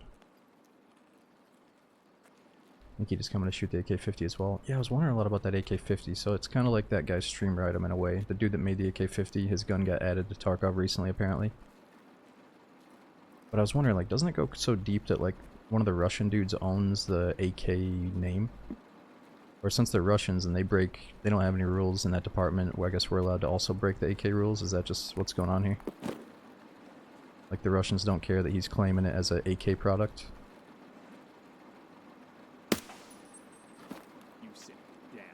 Nikita's coming to shoot the AK-50 as well. Yeah, I was wondering a lot about that AK-50, so it's kind of like that guy's streamer item in a way. The dude that made the AK-50, his gun got added to Tarkov recently, apparently. But I was wondering, like, doesn't it go so deep that, like, one of the Russian dudes owns the AK name? Or since they're Russians and they don't have any rules in that department, well, I guess we're allowed to also break the AK rules? Is that just what's going on here? Like the Russians don't care that he's claiming it as an AK product? You sit down.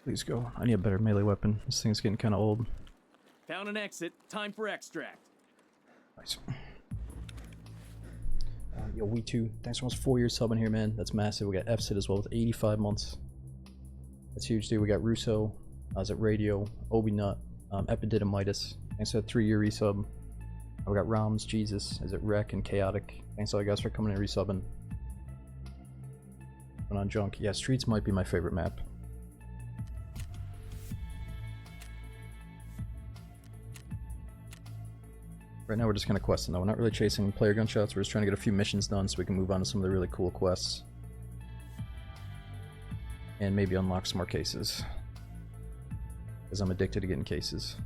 Please go. I need a better melee weapon. This thing's getting kind of old. Found an exit. Time for extract. Nice. Yo, we too. Thanks for almost 4 years subbing here, man. That's massive. We got FSID as well with 85 months. That's huge, dude. We got Russo. Is it Radio? Obi Nut. Epididymitis. Thanks for that 3-year resub. We got Roms, Jesus. Is it Wreck and Chaotic? Thanks all you guys for coming and resubbing. Going on junk. Yeah, streets might be my favorite map. Right now we're just kind of questing though. We're not really chasing player gunshots. We're just trying to get a few missions done so we can move on to some of the really cool quests. And maybe unlock some more cases. Because I'm addicted to getting cases.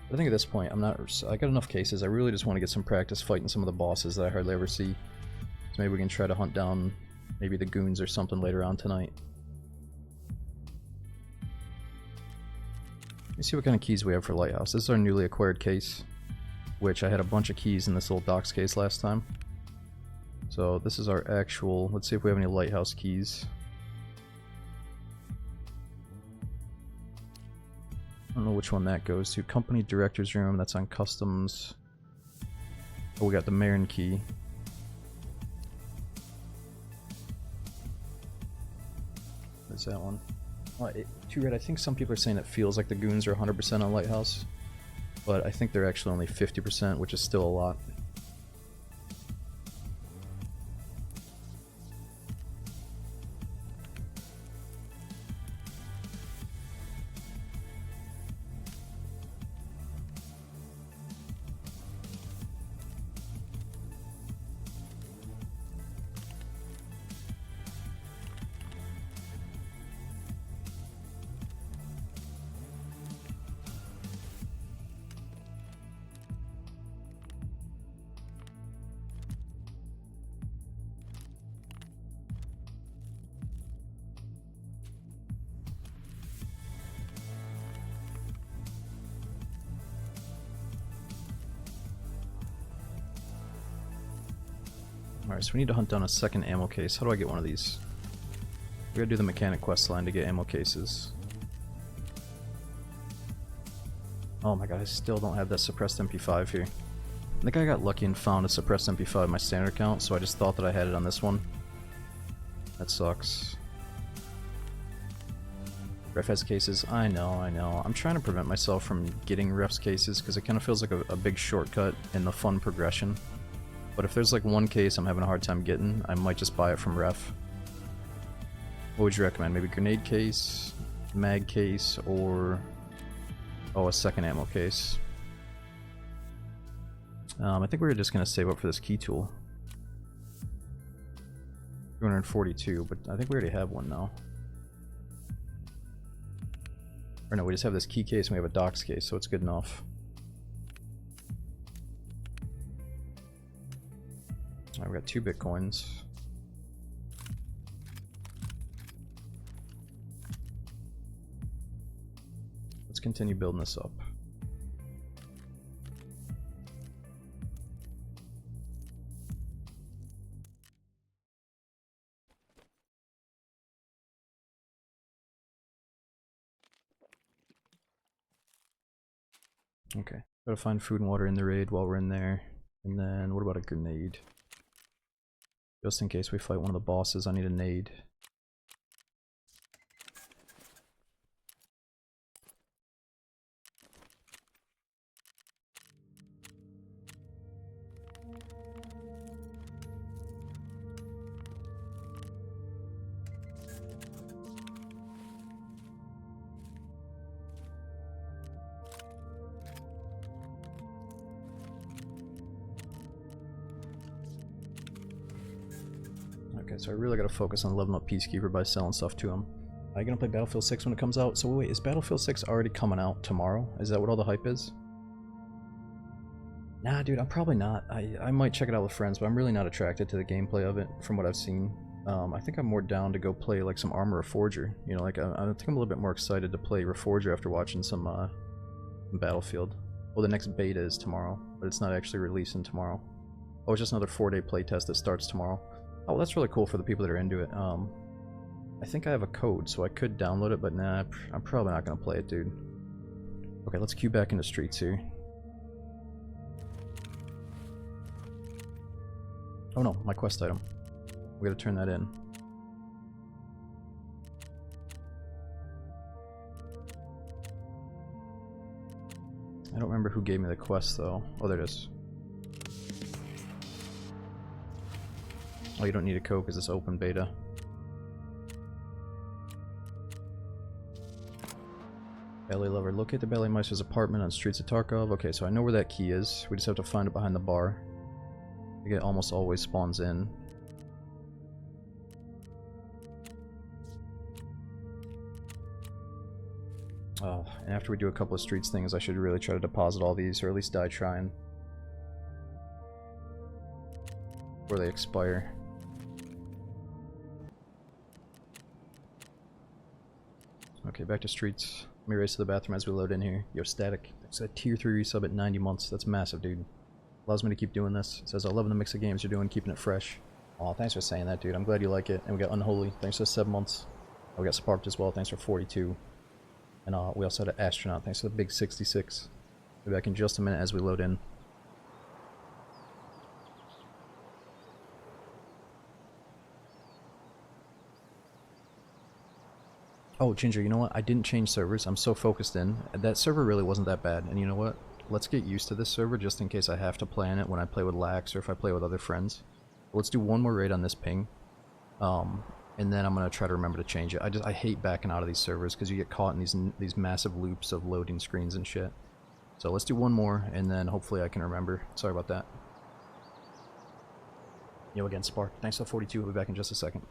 But I think at this point, I got enough cases. I really just want to get some practice fighting some of the bosses that I hardly ever see. So maybe we can try to hunt down maybe the goons or something later on tonight. Let me see what kind of keys we have for Lighthouse. This is our newly acquired case, which I had a bunch of keys in this little docks case last time. So this is our actual, let's see if we have any Lighthouse keys. I don't know which one that goes to. Company Director's Room, that's on Customs. Oh, we got the Marin key. Where's that one? Too red. I think some people are saying it feels like the goons are 100% on Lighthouse, but I think they're actually only 50%, which is still a lot. Alright, so we need to hunt down a second ammo case. How do I get one of these? We gotta do the mechanic quest line to get ammo cases. Oh my god, I still don't have that suppressed MP5 here. I think I got lucky and found a suppressed MP5 in my standard account, so I just thought that I had it on this one. That sucks. Ref has cases. I know. I'm trying to prevent myself from getting ref's cases because it kind of feels like a big shortcut in the fun progression. But if there's like one case I'm having a hard time getting, I might just buy it from ref. What would you recommend? Maybe grenade case, mag case, or a second ammo case? I think we're just gonna save up for this key tool. 242, but I think we already have one now. Or no, we just have this key case and we have a docs case, so it's good enough. Alright, we got 2 bitcoins. Let's continue building this up. Okay, gotta find food and water in the raid while we're in there. And then, what about a grenade? Just in case we fight one of the bosses, I need a nade. Okay, so I really gotta focus on leveling up Peacekeeper by selling stuff to him. Are you gonna play Battlefield 6 when it comes out? So wait, is Battlefield 6 already coming out tomorrow? Is that what all the hype is? Nah, dude, I'm probably not. I might check it out with friends, but I'm really not attracted to the gameplay of it from what I've seen. I think I'm more down to go play like some Armor Reforger. You know, like I think I'm a little bit more excited to play Reforger after watching some Battlefield. Well, the next beta is tomorrow, but it's not actually releasing tomorrow. Oh, it's just another 4-day playtest that starts tomorrow. Oh, that's really cool for the people that are into it. I think I have a code, so I could download it, but nah, I'm probably not gonna play it, dude. Okay, let's queue back into streets here. Oh no, my quest item. We gotta turn that in. I don't remember who gave me the quest though. Oh, there it is. Oh, you don't need a code because it's open beta. Ballet Lover. Locate the Ballet Meister's apartment on streets of Tarkov. Okay, so I know where that key is. We just have to find it behind the bar. I think it almost always spawns in. Oh, and after we do a couple of streets things, I should really try to deposit all these, or at least die trying. Before they expire. Okay, back to streets. Let me race to the bathroom as we load in here. Yo, Static. It's a tier 3 resub at 90 months. That's massive, dude. Allows me to keep doing this. It says, I love the mix of games you're doing, keeping it fresh. Aw, thanks for saying that, dude. I'm glad you like it. And we got Unholy. Thanks for 7 months. We got Sparked as well. Thanks for 42. And we also had an Astronaut. Thanks for the big 66. Be back in just a minute as we load in. Oh, Ginger, you know what? I didn't change servers. I'm so focused in. That server really wasn't that bad. And you know what? Let's get used to this server just in case I have to play on it when I play with Lax or if I play with other friends. Let's do one more raid on this ping. And then I'm going to try to remember to change it. I hate backing out of these servers because you get caught in these massive loops of loading screens and shit. So let's do one more and then hopefully I can remember. Sorry about that. Yo, again, Spark. Thanks for 42. We'll be back in just a second.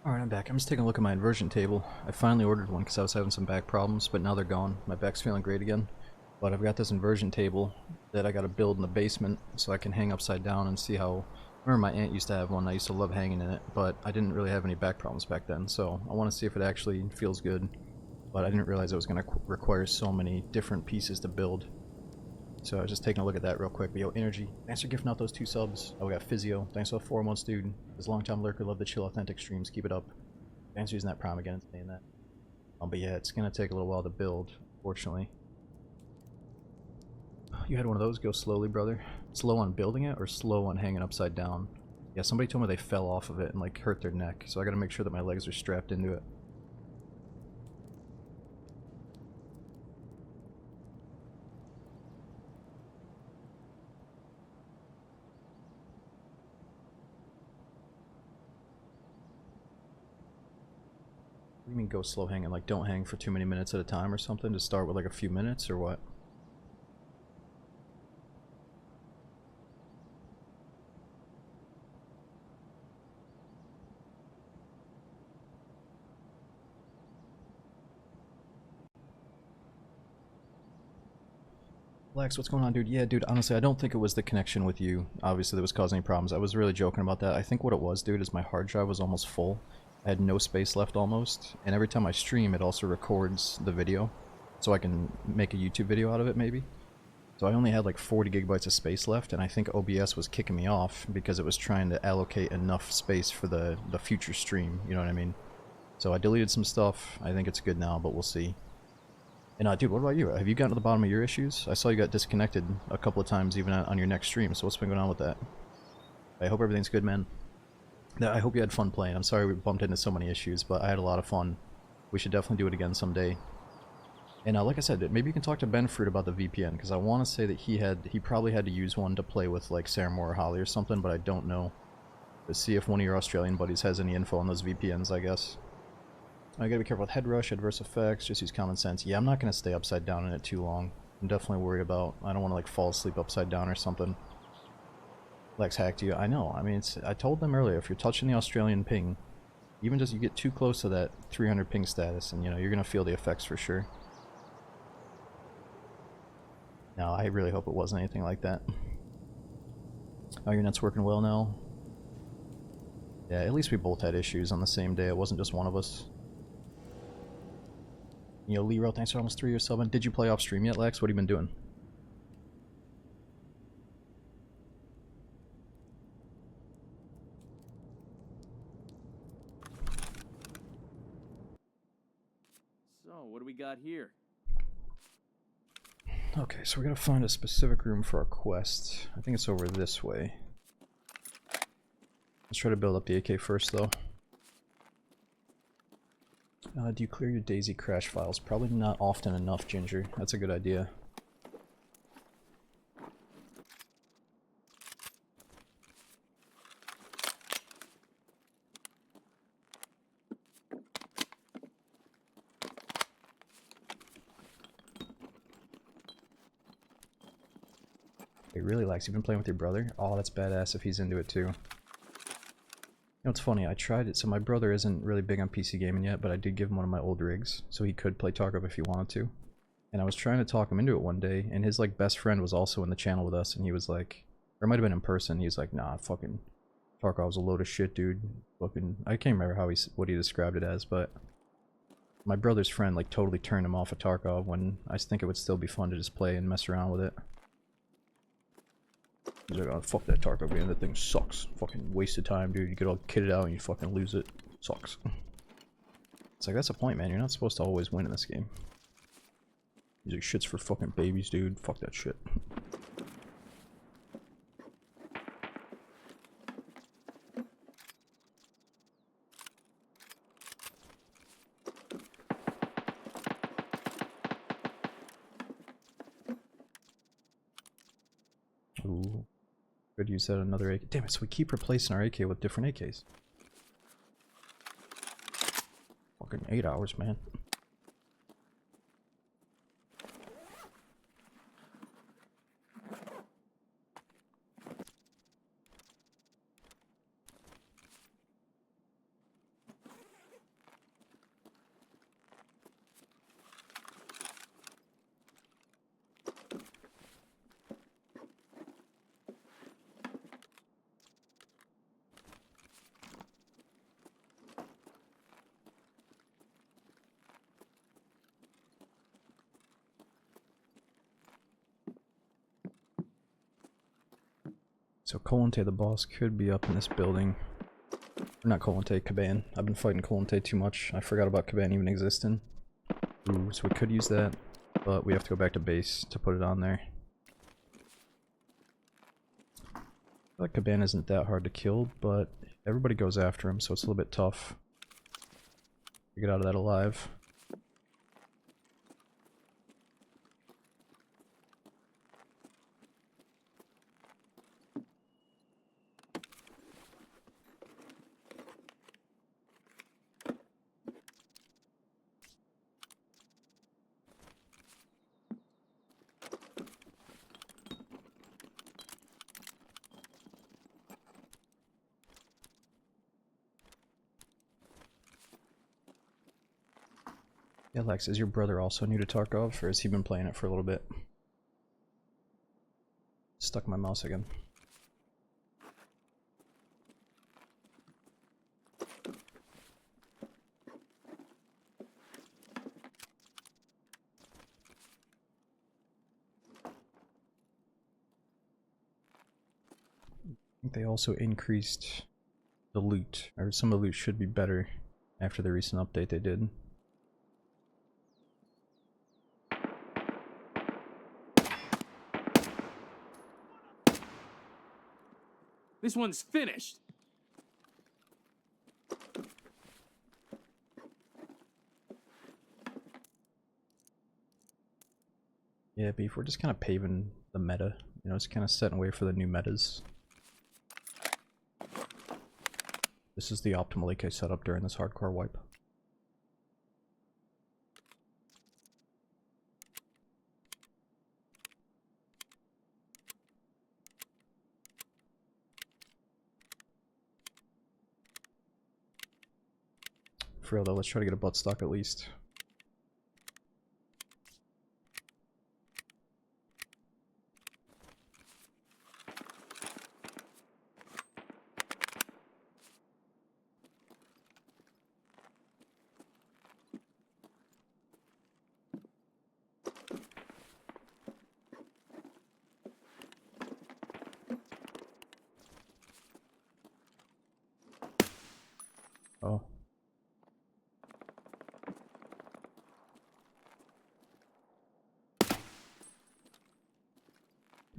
Alright, I'm back. I'm just taking a look at my inversion table. I finally ordered one because I was having some back problems, but now they're gone. My back's feeling great again. But I've got this inversion table that I gotta build in the basement so I can hang upside down and see how... Remember my aunt used to have one, I used to love hanging in it, but I didn't really have any back problems back then, so I want to see if it actually feels good. But I didn't realize it was going to require so many different pieces to build. So I was just taking a look at that real quick. But yo, Energy, thanks for gifting out those 2 subs. Oh, we got Physio, thanks for the 4 months, dude. This long-time lurker, love the chill authentic streams, keep it up. Thanks for using that prime again and saying that. But yeah, it's going to take a little while to build, fortunately. You had one of those, go slowly, brother. Slow on building it or slow on hanging upside down? Yeah, somebody told me they fell off of it and like hurt their neck, so I gotta make sure that my legs are strapped into it. mean go slow hanging? Like don't hang for too many minutes at a time or something? To start with like a few minutes or what? Lex, what's going on, dude? Yeah, dude, honestly, I don't think it was the connection with you, obviously, that was causing any problems. I was really joking about that. I think what it was, dude, is my hard drive was almost full. I had no space left almost, and every time I stream, it also records the video, so I can make a YouTube video out of it, maybe. So I only had like 40 gigabytes of space left, and I think OBS was kicking me off because it was trying to allocate enough space for the future stream, you know what I mean? So I deleted some stuff. I think it's good now, but we'll see. And dude, what about you? Have you gotten to the bottom of your issues? I saw you got disconnected a couple of times even on your next stream, so what's been going on with that? I hope everything's good, man. I hope you had fun playing. I'm sorry we bumped into so many issues, but I had a lot of fun. We should definitely do it again someday. And like I said, maybe you can talk to Ben Fruit about the VPN, because I want to say that he probably had to use one to play with like Saramore or Holly or something, but I don't know. Let's see if one of your Australian buddies has any info on those VPNs, I guess. I gotta be careful with head rush, adverse effects, just use common sense. Yeah, I'm not gonna stay upside down in it too long. I'm definitely worried about, I don't want to like fall asleep upside down or something. Lex hacked you. I know, I mean, I told them earlier, if you're touching the Australian ping, even just you get too close to that 300 ping status, and you know, you're gonna feel the effects for sure. No, I really hope it wasn't anything like that. Oh, your net's working well now? Yeah, at least we both had issues on the same day. It wasn't just one of us. Yo, Lero, thanks for almost 3 years subbing. Did you play off stream yet, Lex? What have you been doing? So, what do we got here? Okay, so we gotta find a specific room for our quest. I think it's over this way. Let's try to build up the AK first, though. Do you clear your DayZ crash files? Probably not often enough, Ginger. That's a good idea. He really likes. You've been playing with your brother? Oh, that's badass if he's into it too. You know, it's funny, I tried it, so my brother isn't really big on PC gaming yet, but I did give him one of my old rigs, so he could play Tarkov if he wanted to. And I was trying to talk him into it one day, and his, like, best friend was also in the channel with us, and he was like, or it might have been in person, he was like, nah, fucking Tarkov's a load of shit, dude. Fucking, I can't remember how what he described it as, but my brother's friend, like, totally turned him off of Tarkov when I think it would still be fun to just play and mess around with it. He's like, oh, fuck that Tarkov game, that thing sucks. Fucking waste of time, dude. You get all kitted out and you fucking lose it. Sucks. It's like, that's the point, man. You're not supposed to always win in this game. He's like, shit's for fucking babies, dude. Fuck that shit. Ooh. Could use that another AK. Damn it, so we keep replacing our AK with different AKs. Fucking 8 hours, man. So Colante, the boss, could be up in this building. Or not Colante, Caban. I've been fighting Colante too much. I forgot about Caban even existing. Ooh, so we could use that, but we have to go back to base to put it on there. I feel like Caban isn't that hard to kill, but everybody goes after him, so it's a little bit tough to get out of that alive. Lex, is your brother also new to Tarkov, or has he been playing it for a little bit? Stuck my mouse again. I think they also increased the loot, or some of the loot should be better after the recent update they did. This one's finished. Yeah, Beef, we're just kind of paving the meta, you know, it's kind of setting way for the new metas. This is the optimal AK setup during this hardcore wipe. For real though, let's try to get a butt stock at least. Oh.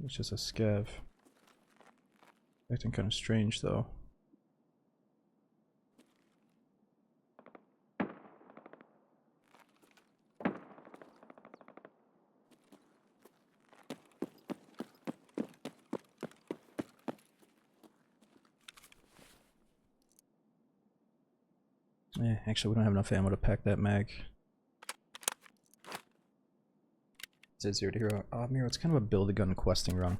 It's just a scav. Acting kind of strange though. Yeah, actually we don't have enough ammo to pack that mag. It's 0 to hero. Miro, it's kind of a build-a-gun questing run.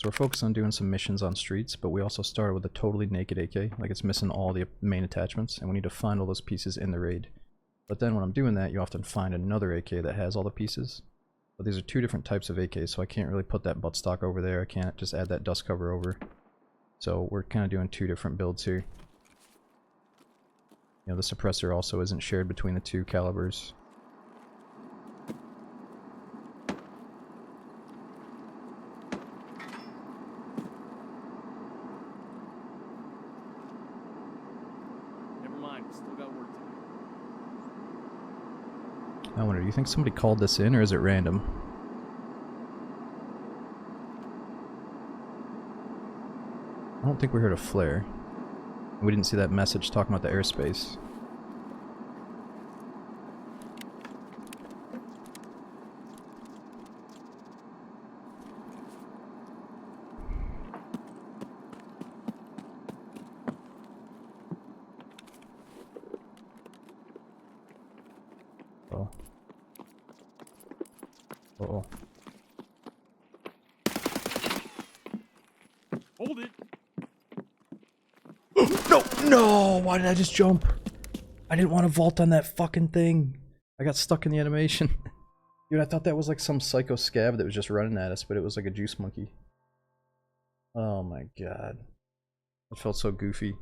So we're focused on doing some missions on streets, but we also started with a totally naked AK, like it's missing all the main attachments, and we need to find all those pieces in the raid. But then when I'm doing that, you often find another AK that has all the pieces. But these are two different types of AKs, so I can't really put that buttstock over there, I can't just add that dust cover over. So we're kind of doing two different builds here. You know, the suppressor also isn't shared between the two calibers. Never mind, we still got work to do. I wonder, do you think somebody called this in, or is it random? I don't think we heard a flare. We didn't see that message talking about the airspace. Oh. Uh-oh. Hold it! No! No! Why did I just jump? I didn't want to vault on that fucking thing. I got stuck in the animation. Dude, I thought that was like some psycho scab that was just running at us, but it was like a juice monkey. Oh my god. It felt so goofy.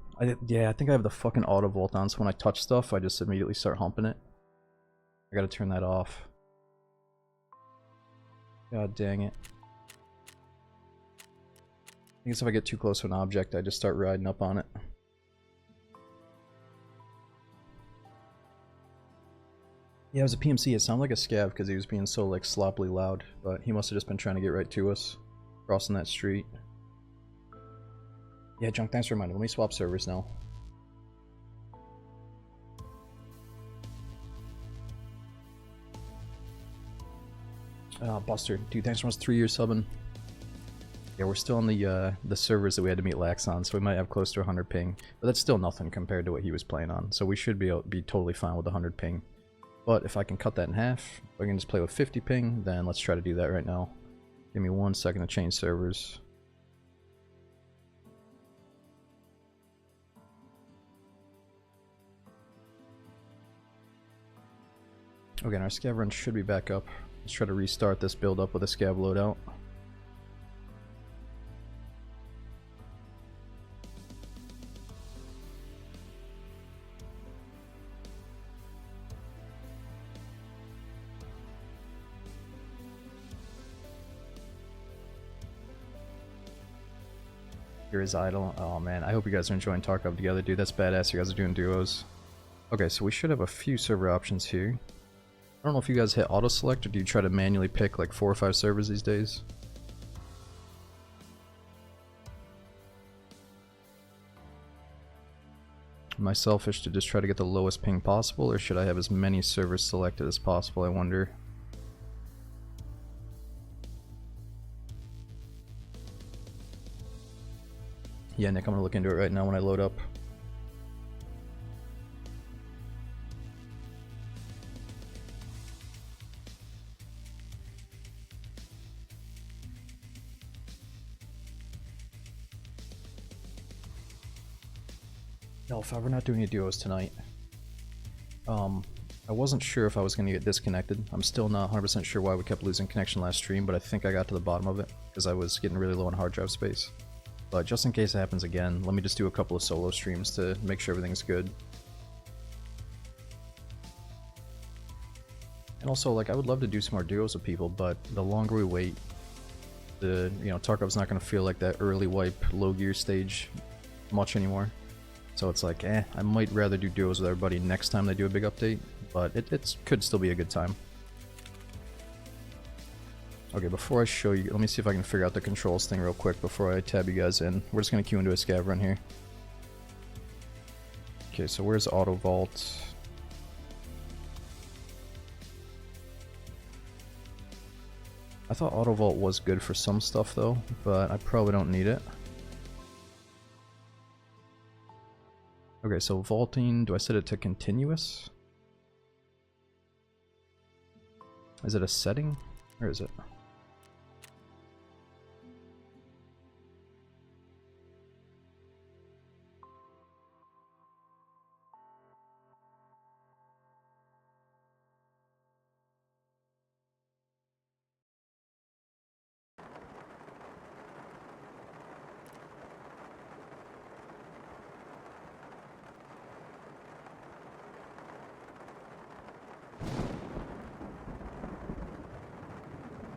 Yeah, I think I have the fucking auto vault on, so when I touch stuff, I just immediately start humping it. I gotta turn that off. God dang it. I guess if I get too close to an object, I just start riding up on it. Yeah, it was a PMC. It sounded like a scav because he was being so like sloppily loud, but he must have just been trying to get right to us, crossing that street. Yeah, Junk, thanks for reminding. Let me swap servers now. Buster, dude, thanks for almost 3 years subbing. Yeah, we're still on the servers that we had to meet Lax on, so we might have close to 100 ping, but that's still nothing compared to what he was playing on. So we should be totally fine with 100 ping. But if I can cut that in half, if I can just play with 50 ping, then let's try to do that right now. Give me 1 second to change servers. Okay, and our scav run should be back up. Let's try to restart this build up with a scav loadout. Here is idle. Oh man, I hope you guys are enjoying Tarkov together, dude. That's badass. You guys are doing duos. Okay, so we should have a few server options here. I don't know if you guys hit auto select or do you try to manually pick like 4 or 5 servers these days? Am I selfish to just try to get the lowest ping possible, or should I have as many servers selected as possible, I wonder? Yeah, Nick, I'm gonna look into it right now when I load up. No, we're not doing any duos tonight. I wasn't sure if I was gonna get disconnected. I'm still not 100% sure why we kept losing connection last stream, but I think I got to the bottom of it because I was getting really low on hard drive space. But just in case it happens again, let me just do a couple of solo streams to make sure everything's good. And also, like, I would love to do some more duos with people, but the longer we wait, Tarkov's not going to feel like that early wipe, low gear stage much anymore. So it's like, I might rather do duos with everybody next time they do a big update, but it could still be a good time. Okay, before I show you, let me see if I can figure out the controls thing real quick before I tab you guys in. We're just going to queue into a scav run here. Okay, so where's auto vault? I thought auto vault was good for some stuff though, but I probably don't need it. Okay, so vaulting, do I set it to continuous? Is it a setting? Where is it?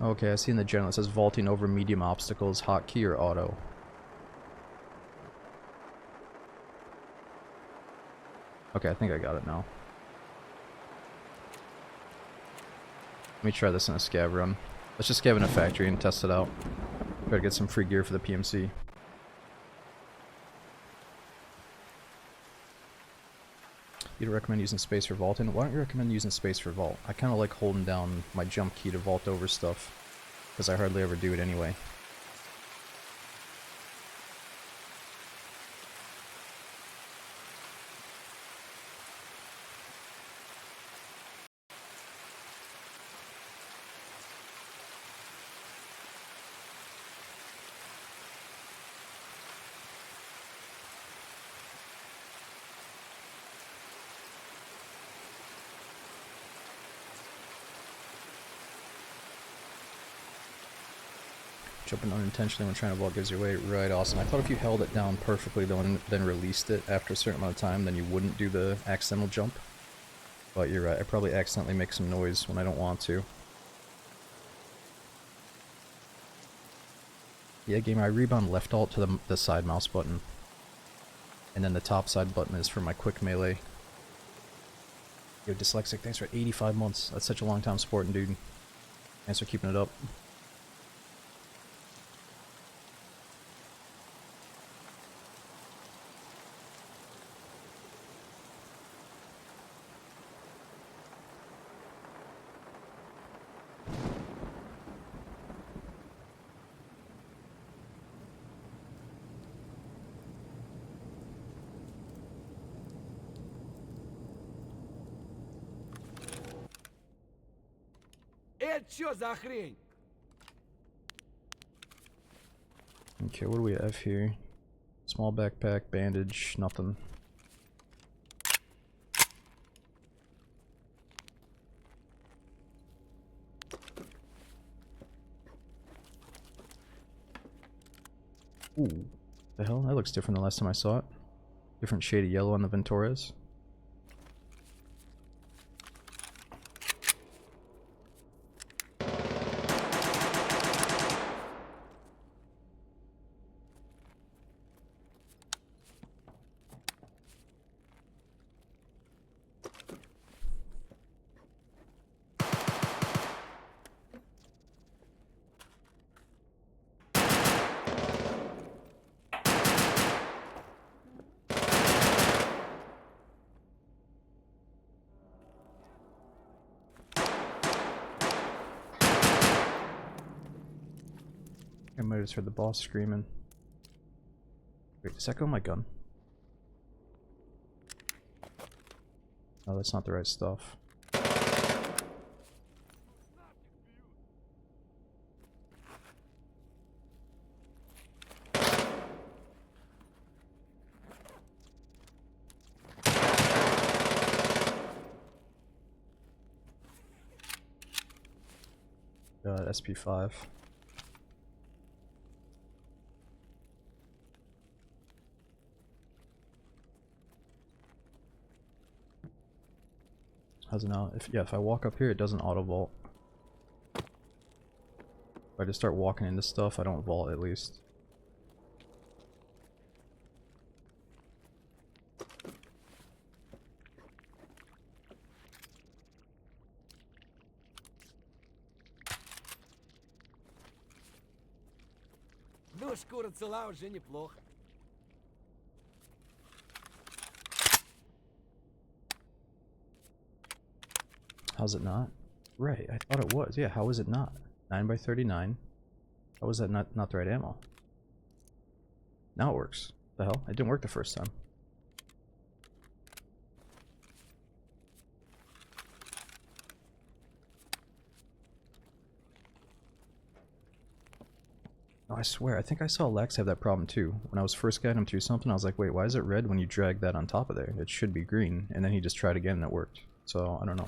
Okay, I see in the general it says vaulting over medium obstacles, hotkey or auto. Okay, I think I got it now. Let me try this in a scav run. Let's just scav in a factory and test it out. Try to get some free gear for the PMC. You'd recommend using space for vaulting? Why don't you recommend using space for vault? I kind of like holding down my jump key to vault over stuff, because I hardly ever do it anyway. Jumping unintentionally when trying to vault gives you away. Right, awesome. I thought if you held it down perfectly though and then released it after a certain amount of time, then you wouldn't do the accidental jump. But you're right, I probably accidentally make some noise when I don't want to. Yeah, gamer, I rebound left alt to the side mouse button. And then the top side button is for my quick melee. Yo, Dyslexic, thanks for 85 months. That's such a long time supporting, dude. Thanks for keeping it up. Это чё за хрень? Okay, what do we have here? Small backpack, bandage, nothing. Ooh. The hell? That looks different than last time I saw it. Different shade of yellow on the Venturas. I might have just heard the boss screaming. Wait, does that go on my gun? Oh, that's not the right stuff. SP5. How's it now? If I walk up here, it doesn't auto vault. If I just start walking into stuff, I don't vault at least. Ну, шкура цела уже неплохо. How's it not? Right, I thought it was. Yeah, how is it not? 9x39. How was that not the right ammo? Now it works. The hell? It didn't work the first time. Oh, I swear, I think I saw Lex have that problem too. When I was first guiding him through something, I was like, wait, why is it red when you drag that on top of there? It should be green. And then he just tried again and it worked. So, I don't know.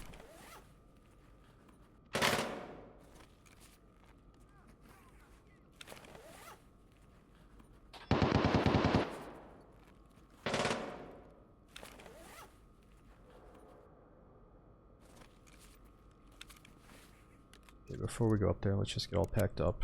Okay, before we go up there, let's just get all packed up.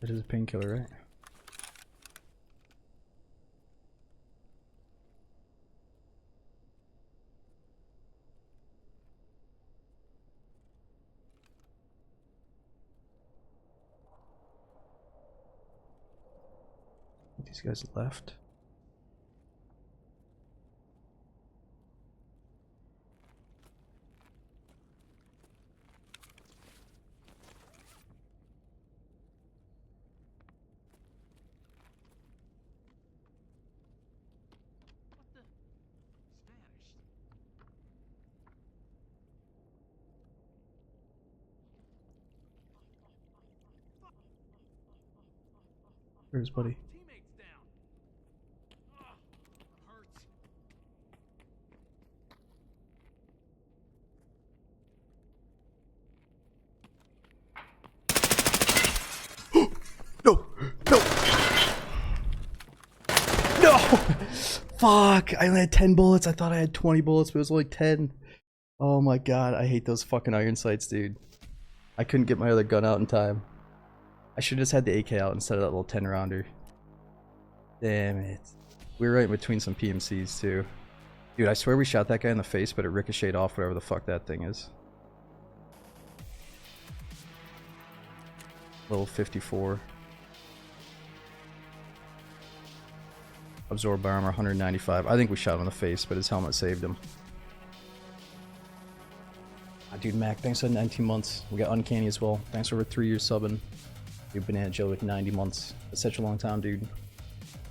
It is a painkiller, right? These guys left. Where's buddy? Teammates down. Ugh, hurts. No! No! No! Fuck! I only had 10 bullets. I thought I had 20 bullets, but it was only 10. Oh my god, I hate those fucking iron sights, dude. I couldn't get my other gun out in time. I should have just had the AK out instead of that little 10 rounder. Damn it. We were right in between some PMCs too. Dude, I swear we shot that guy in the face, but it ricocheted off whatever the fuck that thing is. Level 54. Absorb armor 195. I think we shot him in the face, but his helmet saved him. Ah, dude, Mac, thanks for 19 months. We got Uncanny as well. Thanks for over 3 years subbing. Dude, Banana Joe with 90 months. That's such a long time, dude.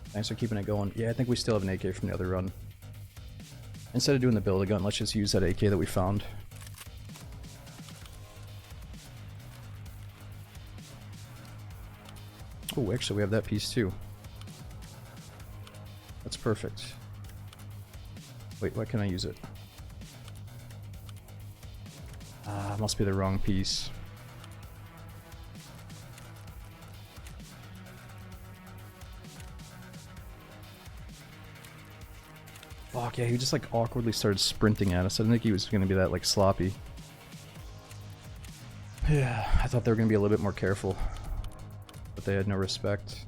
Thanks for keeping it going. Yeah, I think we still have an AK from the other run. Instead of doing the Build-A-Gun, let's just use that AK that we found. Oh, actually we have that piece too. That's perfect. Wait, why can't I use it? Ah, must be the wrong piece. Fuck yeah, he just like awkwardly started sprinting at us. I didn't think he was gonna be that like sloppy. Yeah, I thought they were gonna be a little bit more careful. But they had no respect.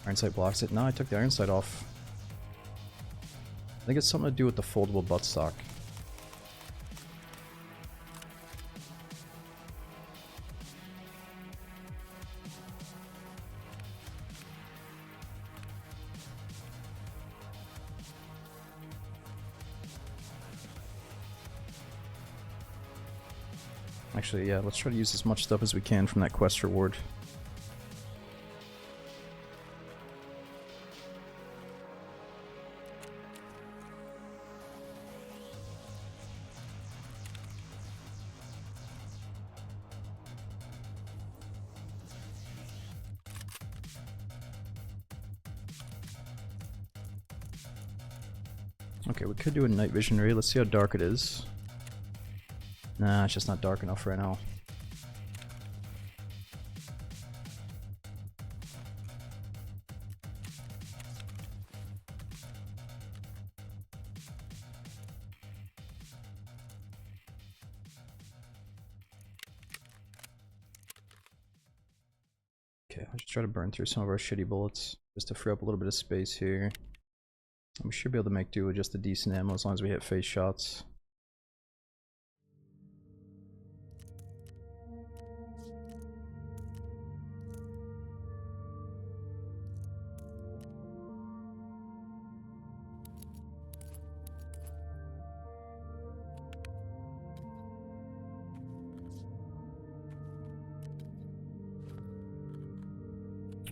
Iron sight blocks it. No, I took the iron sight off. I think it's something to do with the foldable buttstock. Actually, yeah, let's try to use as much stuff as we can from that quest reward. Okay, we could do a night vision ray. Let's see how dark it is. Nah, it's just not dark enough right now. Okay, I'll just try to burn through some of our shitty bullets just to free up a little bit of space here. And we should be able to make do with just a decent ammo as long as we hit face shots.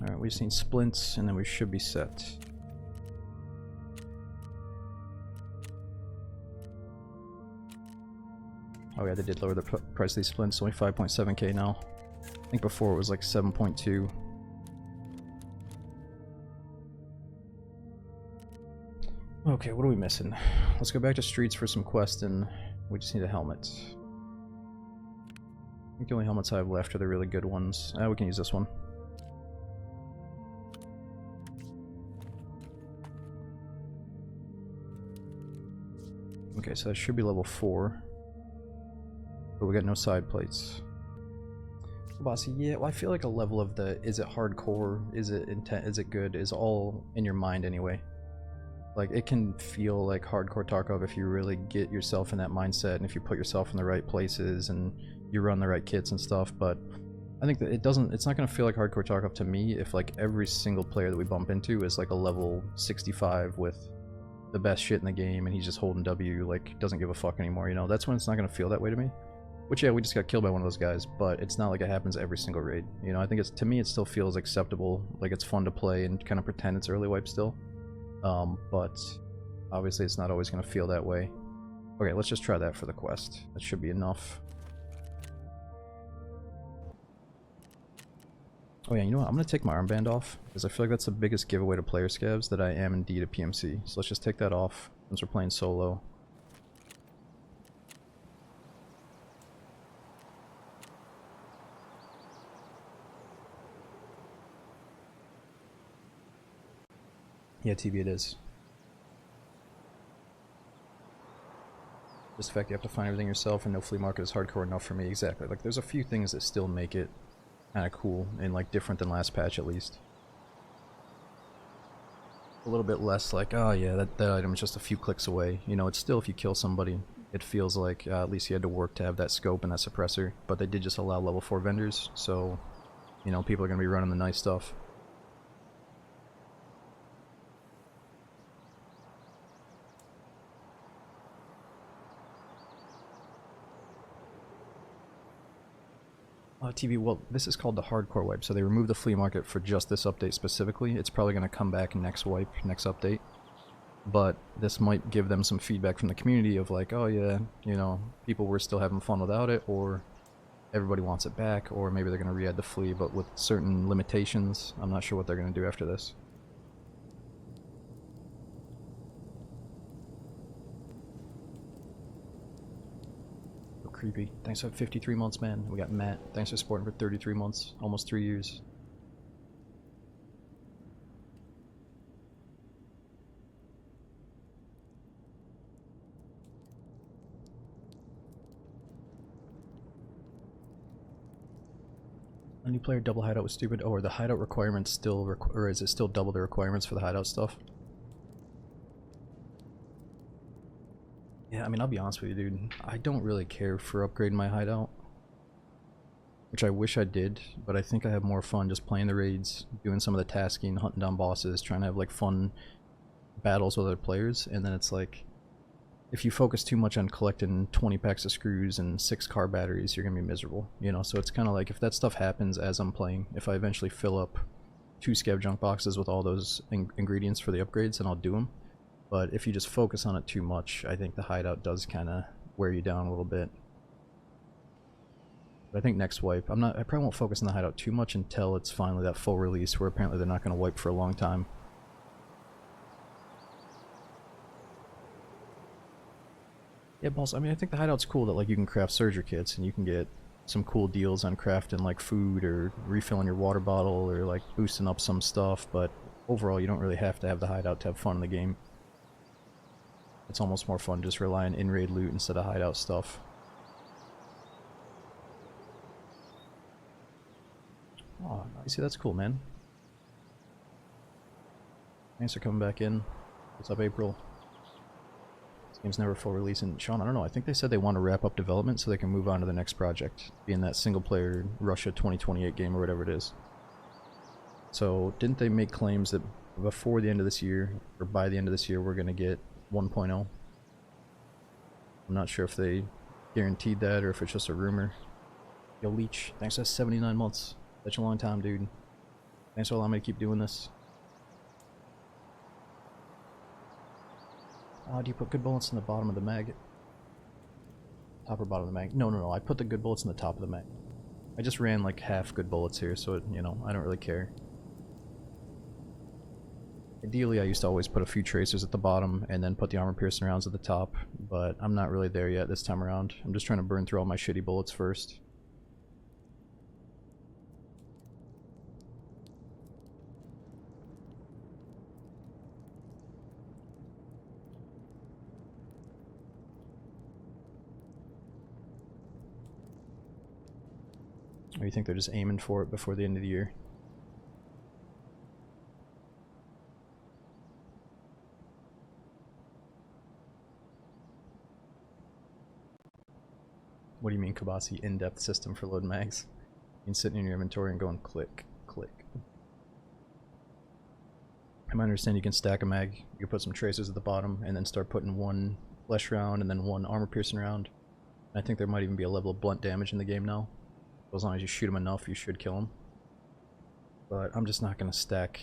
Alright, we just need splints and then we should be set. Oh yeah, they did lower the price of these splints, only 5.7k now. I think before it was like 7.2. Okay, what are we missing? Let's go back to streets for some quests and we just need a helmet. I think the only helmets I have left are the really good ones. We can use this one. Okay, so that should be level 4. But we got no side plates. Bossy, yeah, well, I feel like a level of the is it hardcore, is it intent, is it good, is all in your mind anyway. Like, it can feel like hardcore Tarkov if you really get yourself in that mindset and if you put yourself in the right places and you run the right kits and stuff, but I think that it's not gonna feel like hardcore Tarkov to me if like every single player that we bump into is like a level 65 with the best shit in the game and he's just holding W, like doesn't give a fuck anymore, you know? That's when it's not gonna feel that way to me. Which, yeah, we just got killed by one of those guys, but it's not like it happens every single raid. You know, I think to me it still feels acceptable, like it's fun to play and kind of pretend it's early wipe still. But obviously it's not always gonna feel that way. Okay, let's just try that for the quest. That should be enough. Oh yeah, you know what? I'm gonna take my armband off, because I feel like that's the biggest giveaway to player scavs that I am indeed a PMC. So let's just take that off, since we're playing solo. Yeah, TB it is. Just the fact you have to find everything yourself and no flea market is hardcore enough for me, exactly. Like, there's a few things that still make it kind of cool and like different than last patch at least. A little bit less like, oh yeah, that item is just a few clicks away. You know, it's still, if you kill somebody, it feels like at least you had to work to have that scope and that suppressor, but they did just allow level 4 vendors, so, you know, people are going to be running the nice stuff. TV, well, this is called the hardcore wipe, so they removed the flea market for just this update specifically. It's probably going to come back next wipe, next update. But this might give them some feedback from the community of like, oh yeah, you know, people were still having fun without it, or everybody wants it back, or maybe they're going to re-add the flea, but with certain limitations. I'm not sure what they're going to do after this. Creepy. Thanks for 53 months, man. We got Matt. Thanks for supporting for 33 months. Almost 3 years. A new player double hideout was stupid. Oh, are the hideout requirements still, or is it still double the requirements for the hideout stuff? Yeah, I mean, I'll be honest with you, dude. I don't really care for upgrading my hideout. Which I wish I did, but I think I have more fun just playing the raids, doing some of the tasking, hunting down bosses, trying to have like fun battles with other players, and then it's like, if you focus too much on collecting 20 packs of screws and 6 car batteries, you're gonna be miserable, you know? So it's kind of like, if that stuff happens as I'm playing, if I eventually fill up 2 scav junk boxes with all those ingredients for the upgrades, then I'll do them. But if you just focus on it too much, I think the hideout does kind of wear you down a little bit. But I think next wipe, I probably won't focus on the hideout too much until it's finally that full release, where apparently they're not going to wipe for a long time. Yeah, balls. I mean, I think the hideout's cool that like you can craft surger kits and you can get some cool deals on crafting like food or refilling your water bottle or like boosting up some stuff, but overall you don't really have to have the hideout to have fun in the game. It's almost more fun just relying on in-raid loot instead of hideout stuff. Oh, you see, that's cool, man. Thanks for coming back in. What's up, April? This game's never full release, and Sean, I don't know, I think they said they want to wrap up development so they can move on to the next project, being that single-player Russia 2028 game or whatever it is. So, didn't they make claims that before the end of this year, or by the end of this year, we're going to get 1.0? I'm not sure if they guaranteed that or if it's just a rumor. Yo, Leech, thanks for 79 months. Such a long time, dude. Thanks for allowing me to keep doing this. Do you put good bullets in the bottom of the mag? Top or bottom of the mag? No, I put the good bullets in the top of the mag. I just ran like half good bullets here, so, you know, I don't really care. Ideally, I used to always put a few tracers at the bottom and then put the armor-piercing rounds at the top, but I'm not really there yet this time around. I'm just trying to burn through all my shitty bullets first. Or you think they're just aiming for it before the end of the year? What do you mean, Kabasi? In-depth system for load mags? And sitting in your inventory and going click, click. I might understand you can stack a mag. You can put some tracers at the bottom and then start putting one flesh round and then one armor piercing round. I think there might even be a level of blunt damage in the game now. So as long as you shoot him enough, you should kill him. But I'm just not gonna stack.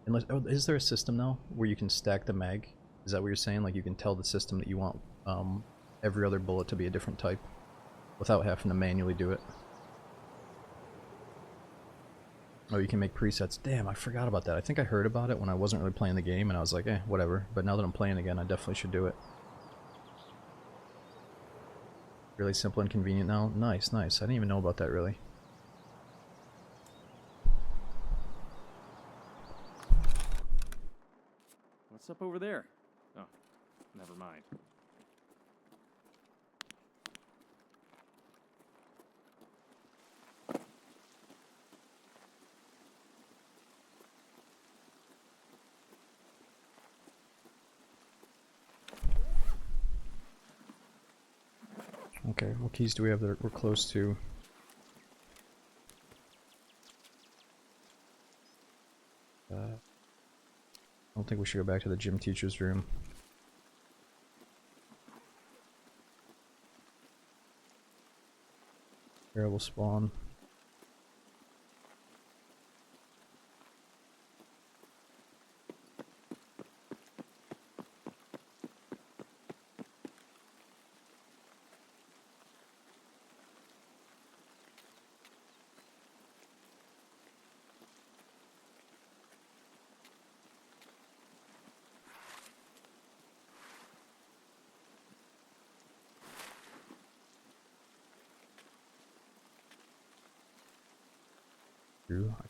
Unless, oh, is there a system now where you can stack the mag? Is that what you're saying? Like you can tell the system that you want every other bullet to be a different type without having to manually do it. Oh, you can make presets. Damn, I forgot about that. I think I heard about it when I wasn't really playing the game and I was like, eh, whatever. But now that I'm playing again, I definitely should do it. Really simple and convenient now. Nice, nice. I didn't even know about that, really. What's up over there? Oh, never mind. Okay, what keys do we have that we're close to? I don't think we should go back to the gym teacher's room. Variable spawn.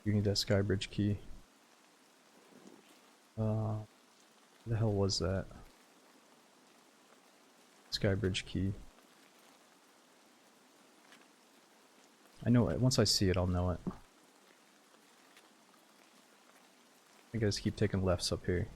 You need that skybridge key. Where the hell was that? Skybridge key. I know it. Once I see it, I'll know it. I guys keep taking lefts up here.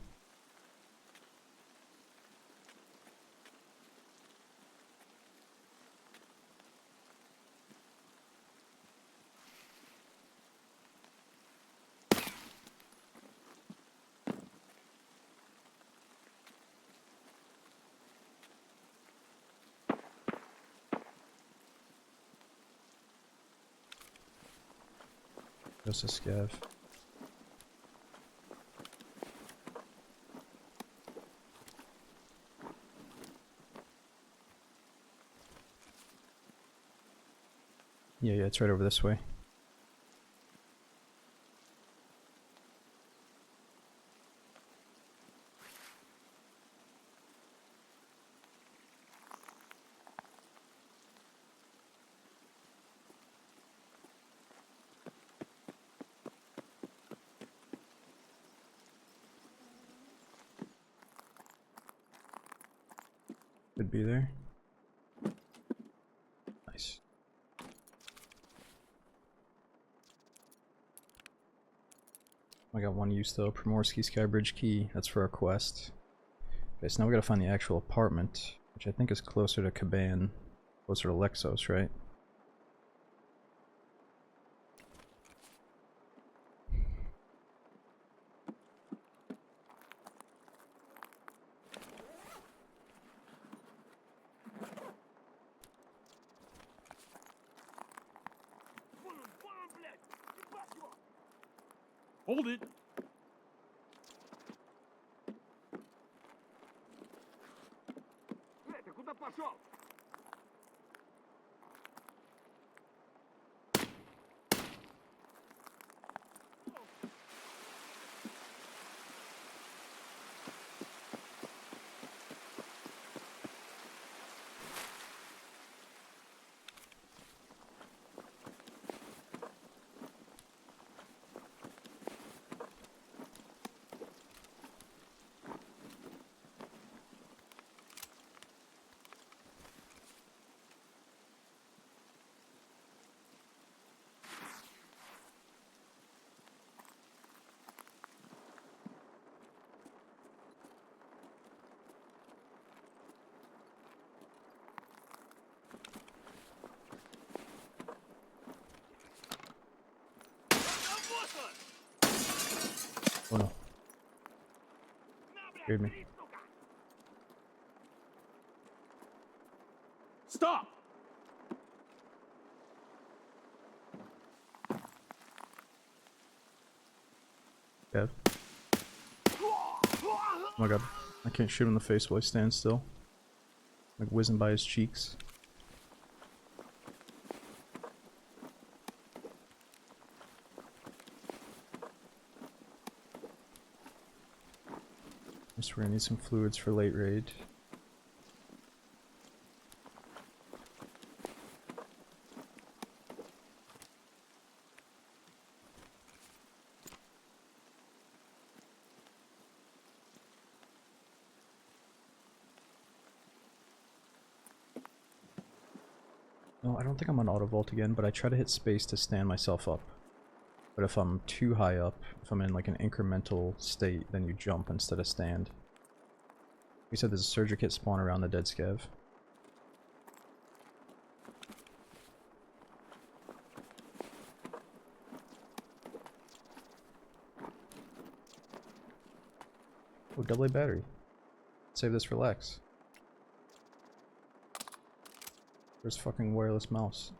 Just a scav. Yeah, it's right over this way. Could be there. Nice. I got one use though. Primorsky Skybridge key. That's for our quest. Okay, so now we gotta find the actual apartment, which I think is closer to Caban, closer to Lexos, right? Hold it! Ты куда пошел? Oh no. Scared me. Stop! Dead. Oh my god. I can't shoot him in the face while he stands still. Like whizzing by his cheeks. Guess we're gonna need some fluids for late raid. No, I don't think I'm on auto vault again, but I try to hit space to stand myself up. But if I'm too high up, if I'm in like an incremental state, then you jump instead of stand. We said there's a surgery kit spawn around the dead scav. Oh, double A battery. Save this for Lex. Where's fucking wireless mouse?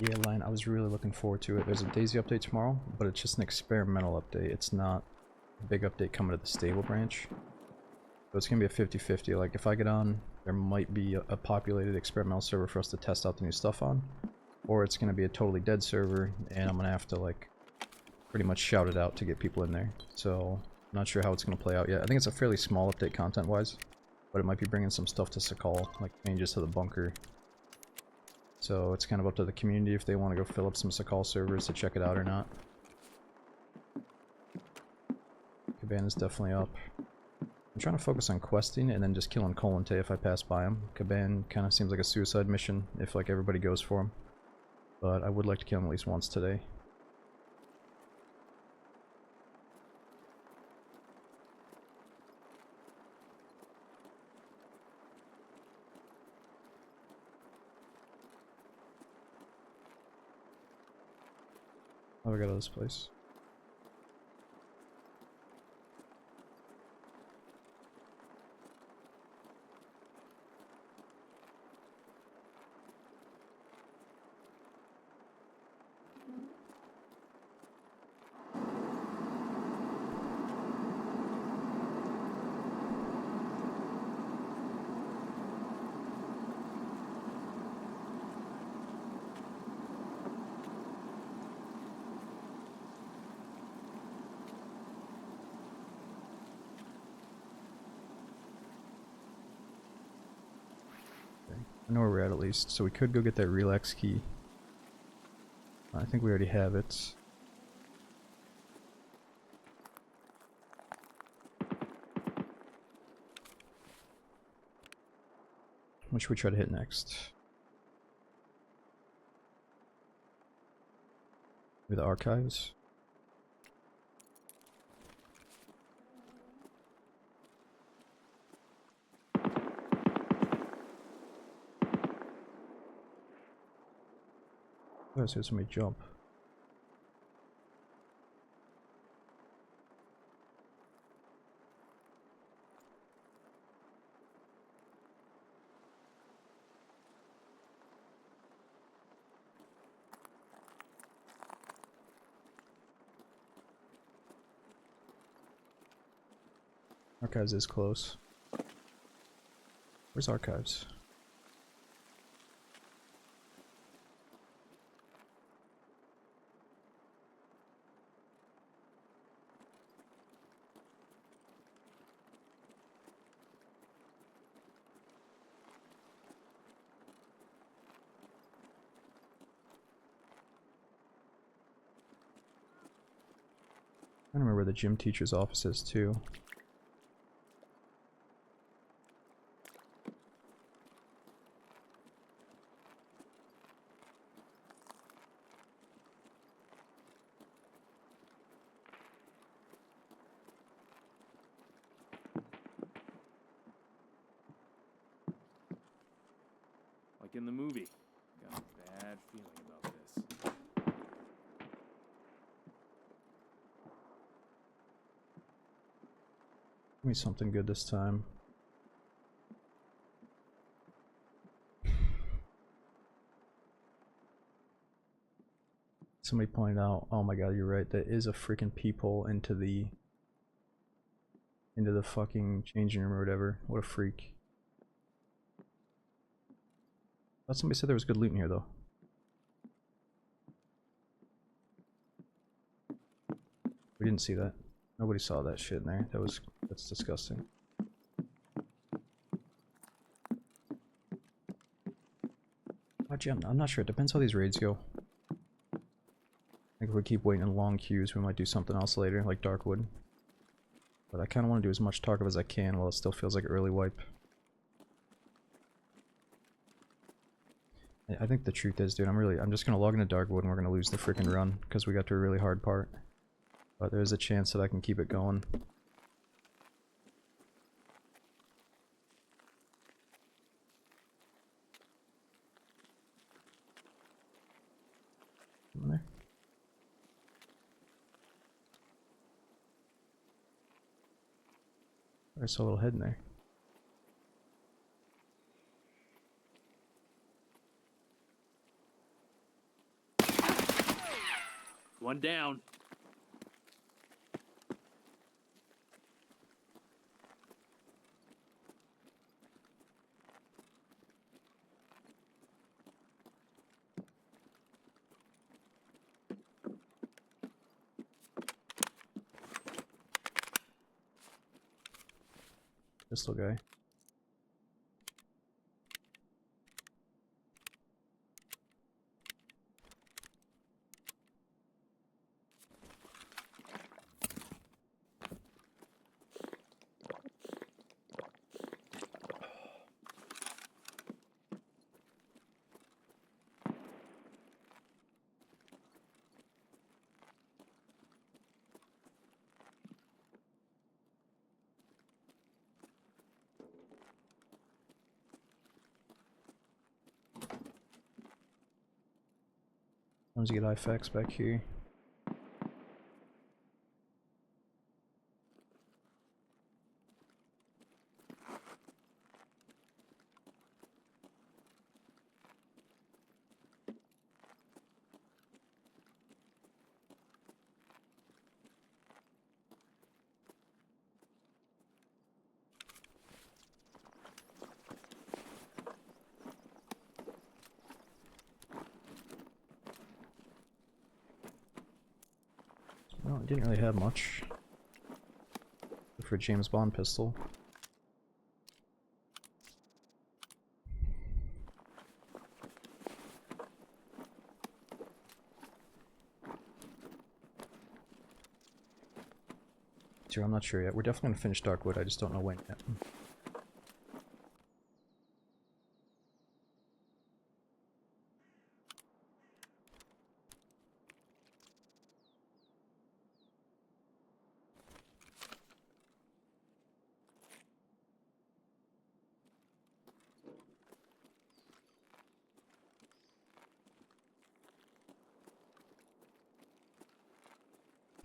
Yeah, Line, I was really looking forward to it. There's a Daisy update tomorrow, but it's just an experimental update. It's not a big update coming to the stable branch. So it's gonna be a 50-50. Like, if I get on, there might be a populated experimental server for us to test out the new stuff on. Or it's gonna be a totally dead server, and I'm gonna have to, like, pretty much shout it out to get people in there. So, I'm not sure how it's gonna play out yet. I think it's a fairly small update content-wise, but it might be bringing some stuff to Sakal, like changes to the bunker. So it's kind of up to the community if they want to go fill up some Sakal servers to check it out or not. Cabana's definitely up. I'm trying to focus on questing and then just killing Colante if I pass by him. Caban kind of seems like a suicide mission if like everybody goes for him. But I would like to kill him at least once today. How do I go to this place? I know where we're at least, so we could go get that relax key. I think we already have it. What should we try to hit next? Maybe the archives? Oh, I see somebody jump. Archives is close. Where's archives? I remember where the gym teacher's office is too. Like in the movie. Got a bad feeling about this. Give me something good this time. Somebody pointed out, oh my god, you're right, there is a freaking peephole into the fucking changing room or whatever. What a freak. I thought somebody said there was good loot in here though. We didn't see that. Nobody saw that shit in there. That's disgusting. Actually, I'm not sure. It depends how these raids go. I think if we keep waiting in long queues, we might do something else later, like Darkwood. But I kind of want to do as much Tarkov as I can while it still feels like an early wipe. I think the truth is, dude, I'm just gonna log into Darkwood and we're gonna lose the freaking run because we got to a really hard part. But there's a chance that I can keep it going. In there. I saw a little head in there. One down. Pistol guy. Sometimes you get IFAX back here. Well, it didn't really have much for a James Bond pistol. Sure, I'm not sure yet. We're definitely gonna finish Darkwood, I just don't know when yet.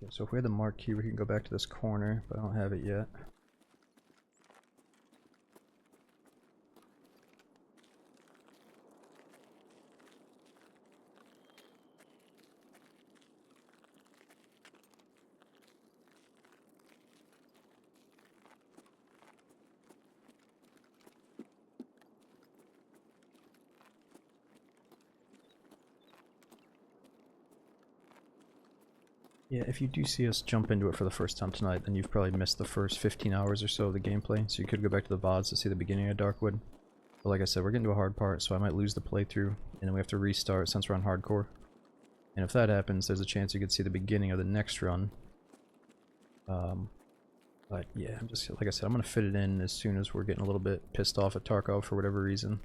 Okay, so if we had the mark key, we can go back to this corner, but I don't have it yet. Yeah, if you do see us jump into it for the first time tonight, then you've probably missed the first 15 hours or so of the gameplay, so you could go back to the VODs to see the beginning of Darkwood. But like I said, we're getting to a hard part, so I might lose the playthrough, and then we have to restart since we're on hardcore. And if that happens, there's a chance you could see the beginning of the next run. But yeah, I'm just, like I said, I'm gonna fit it in as soon as we're getting a little bit pissed off at Tarkov for whatever reason.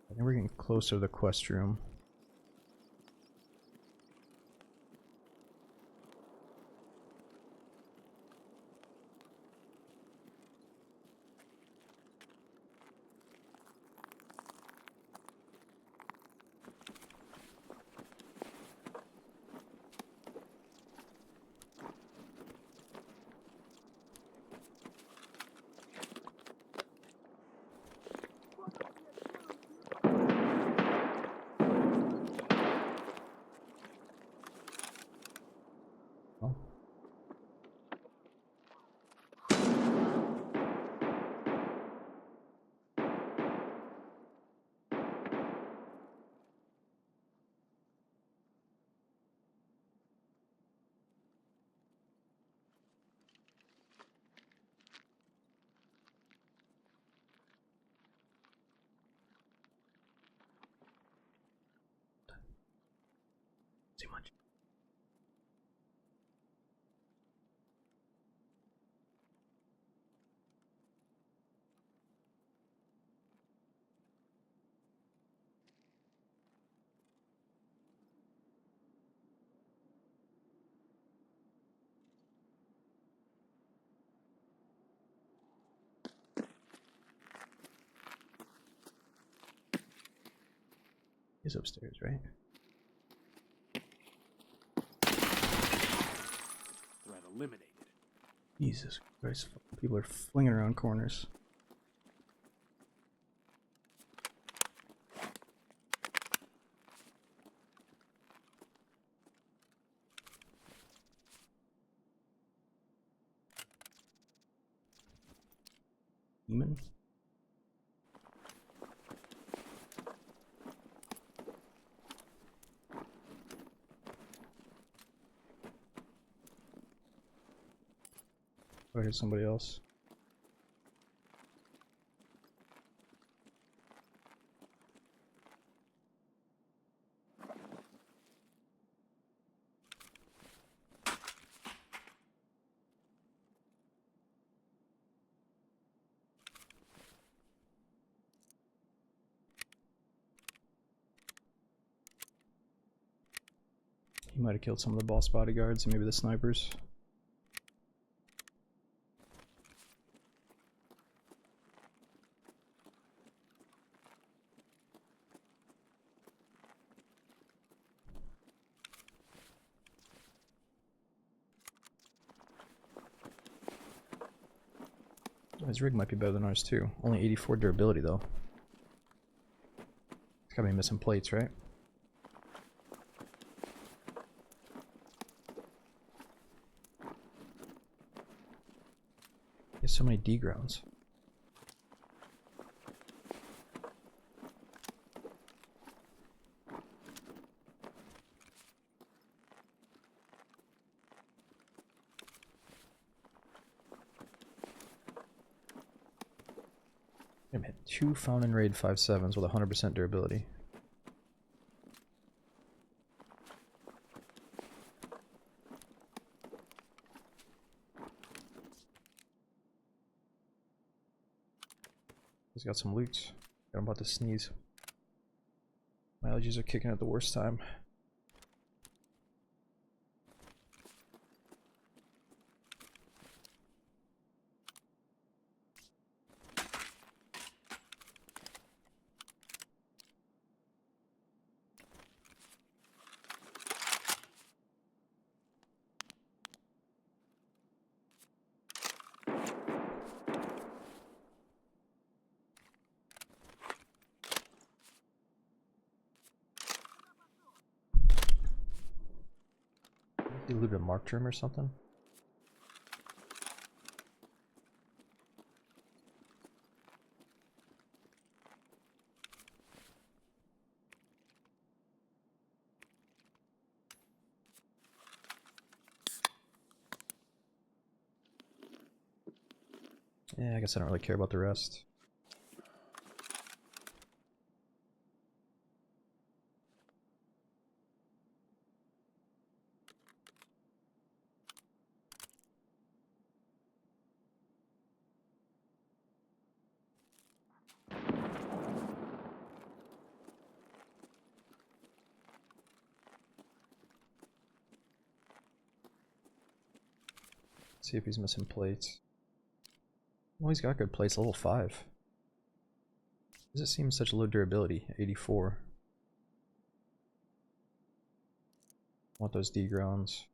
I think we're getting closer to the quest room. Oh. Too much. He's upstairs, right? Threat eliminated. Jesus Christ, people are flinging around corners. Demon? Oh, here's somebody else. He might have killed some of the boss bodyguards and maybe the snipers. His rig might be better than ours too. Only 84 durability though. It's gotta be missing plates, right? There's so many D grounds. I'm hit 2 Fountain Raid 5.7s with 100% durability. He's got some loot. I'm about to sneeze. My allergies are kicking at the worst time. He looted a mark trim or something? Yeah, I guess I don't really care about the rest. See if he's missing plates. Well, he's got good plates, level 5. Does it seem such low durability? 84. Want those D grounds.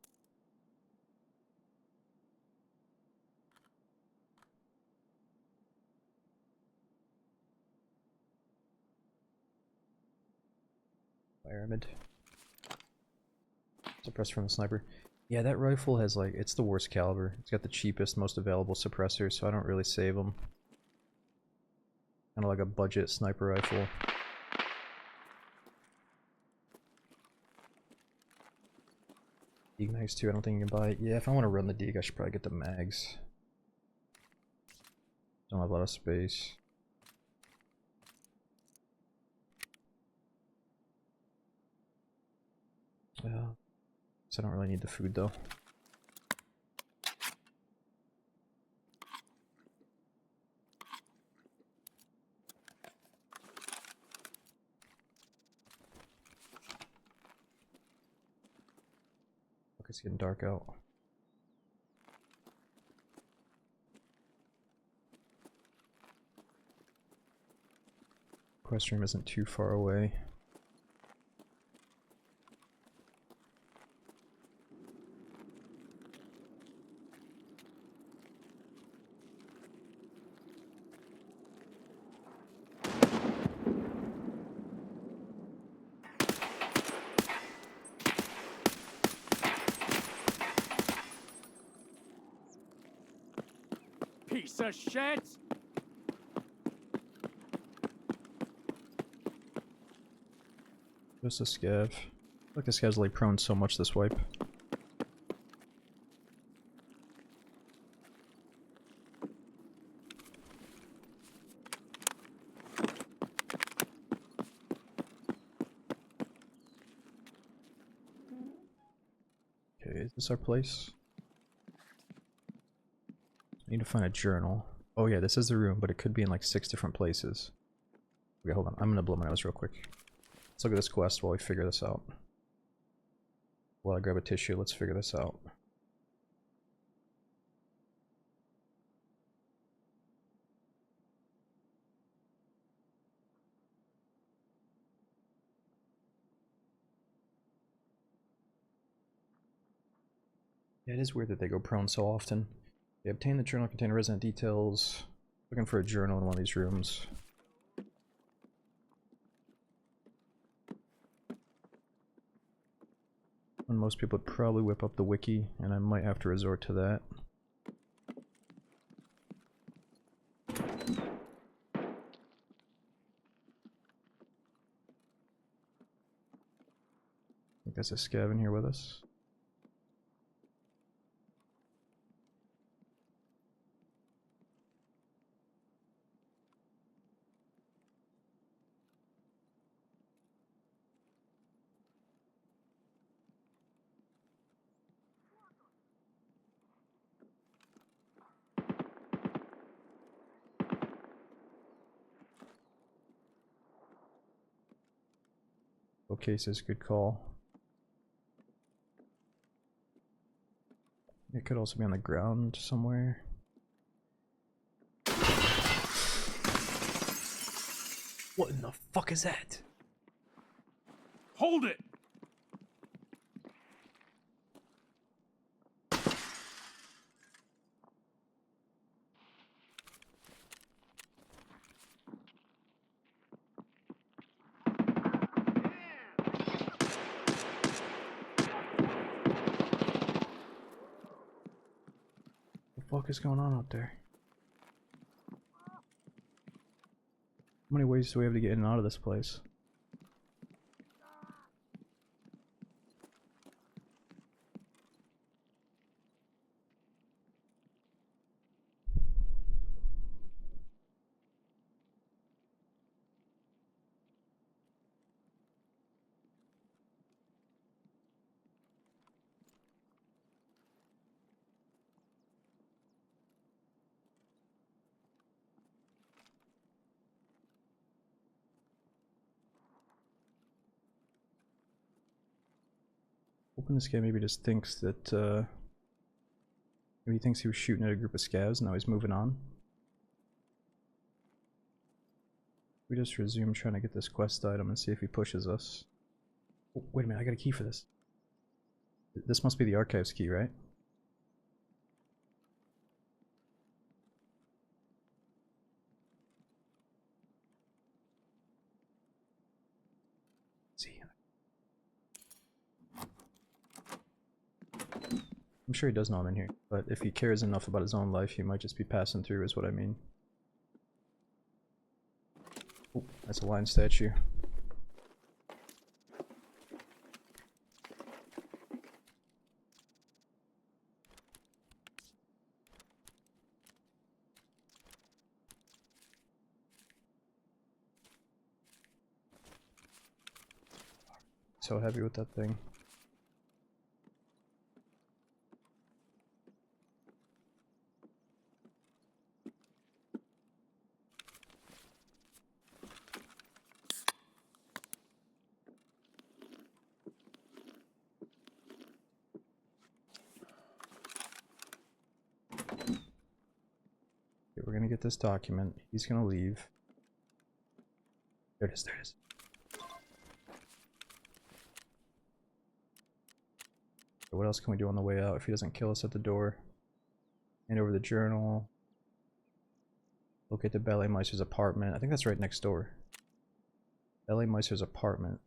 Pyramid. Suppressor from the sniper. Yeah, that rifle has like, it's the worst caliber. It's got the cheapest, most available suppressor, so I don't really save them. Kind of like a budget sniper rifle. Deeg mags too, I don't think you can buy it. Yeah, if I want to run the Deeg, I should probably get the mags. Don't have a lot of space. Yeah. So I don't really need the food though. Look, it's getting dark out. Quest room isn't too far away. Piece of shit! Just a scav. Look, this guy's like prone so much this wipe. Okay, is this our place? Need to find a journal. Oh yeah, this is the room, but it could be in like 6 different places. Okay, hold on. I'm gonna blow my nose real quick. Let's look at this quest while we figure this out. While I grab a tissue, let's figure this out. Yeah, it is weird that they go prone so often. They obtain the journal containing resident details. Looking for a journal in one of these rooms. And most people would probably whip up the wiki, and I might have to resort to that. I think there's a scav in here with us. Cases, good call. It could also be on the ground somewhere. What in the fuck is that? Hold it! What the fuck is going on out there? How many ways do we have to get in and out of this place? Hoping this guy maybe just thinks that Maybe he thinks he was shooting at a group of scavs, now he's moving on. We just resume trying to get this quest item and see if he pushes us. Oh, wait a minute, I got a key for this. This must be the archives key, right? See. I'm sure he does know I'm in here, but if he cares enough about his own life, he might just be passing through, is what I mean. Oh, that's a lion statue. So heavy with that thing. Okay, we're gonna get this document. He's gonna leave. There it is, there it is. So what else can we do on the way out if he doesn't kill us at the door? Hand over the journal. Locate the Ballet Meister's apartment. I think that's right next door. Ballet Meister's apartment.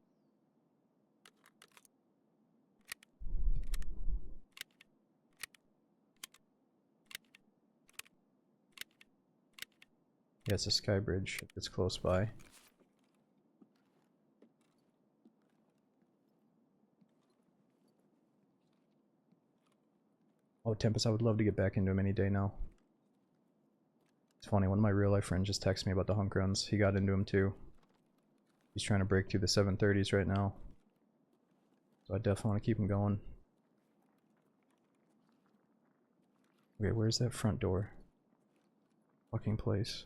Yeah, it's a sky bridge. It's close by. Oh, Tempest, I would love to get back into him any day now. It's funny, one of my real life friends just texted me about the hunk runs. He got into him too. He's trying to break through the 730s right now. So I definitely want to keep him going. Okay, where's that front door? Fucking place.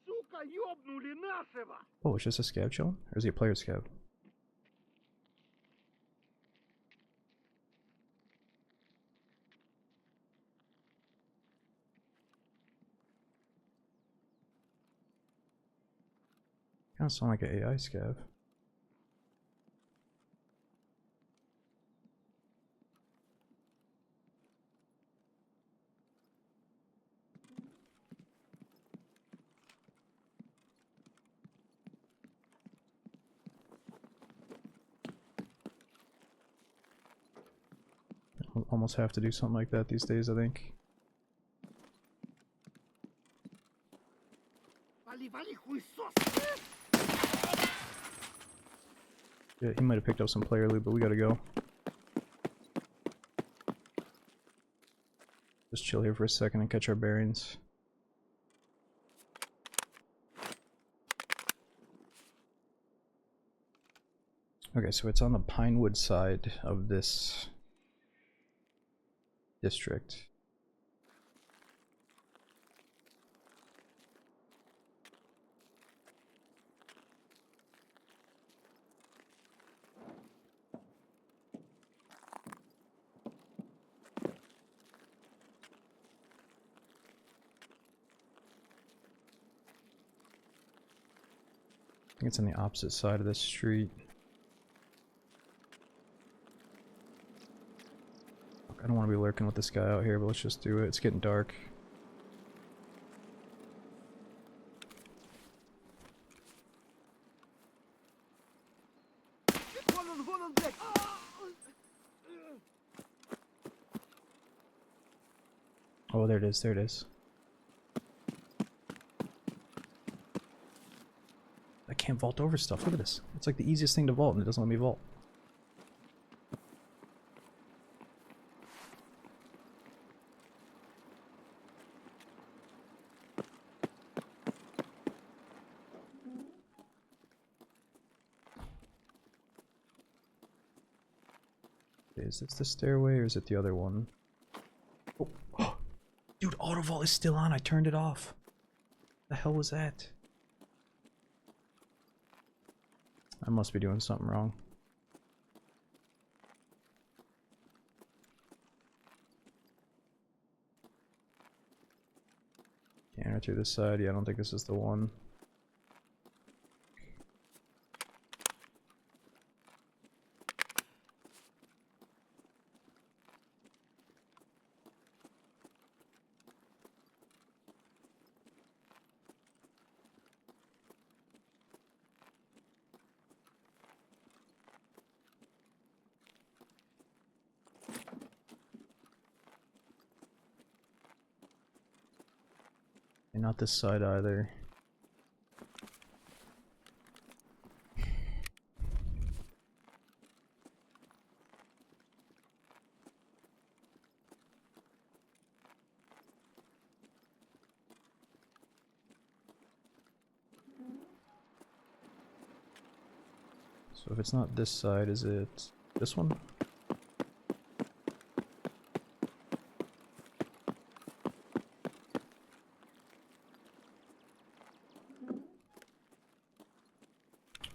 Сука, ёбнули нашего! Oh, it's just a scav chilling? Or is he a player scav? Kinda sound like an AI scav. Almost have to do something like that these days, I think. Вали, вали, хуесос! Yeah, he might have picked up some player loot, but we gotta go. Just chill here for a second and catch our bearings. Okay, so it's on the Pinewood side of this district. I think it's on the opposite side of this street. I don't want to be lurking with this guy out here, but let's just do it. It's getting dark. Вон он, блядь! Oh, there it is, there it is. I can't vault over stuff. Look at this. It's like the easiest thing to vault, and it doesn't let me vault. Is this the stairway or is it the other one? Oh. Dude, auto vault is still on. I turned it off. The hell was that? I must be doing something wrong. Yeah, right through this side. Yeah, I don't think this is the one. And not this side either. So if it's not this side, is it this one?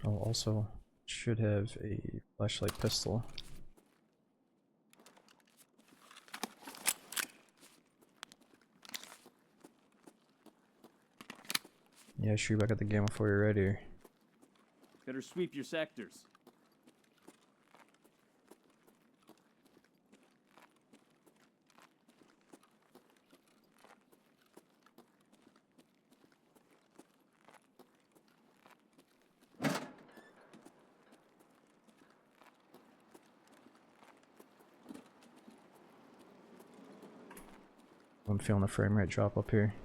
Oh, also should have a flashlight pistol. Yeah, shoot back at the game before you're ready. Better sweep your sectors. I'm feeling the frame rate drop up here.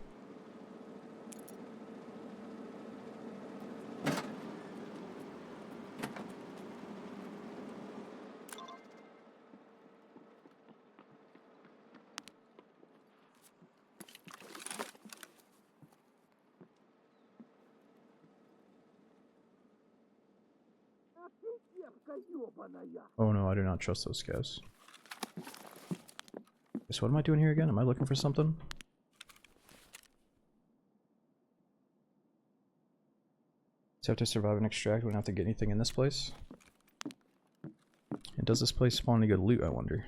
Oh no, I do not trust those guys. So what am I doing here again? Am I looking for something? So have to survive and extract, we don't have to get anything in this place. And does this place spawn any good loot, I wonder?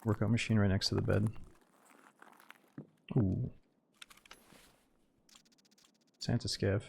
Workout machine right next to the bed. Ooh. Santa scav.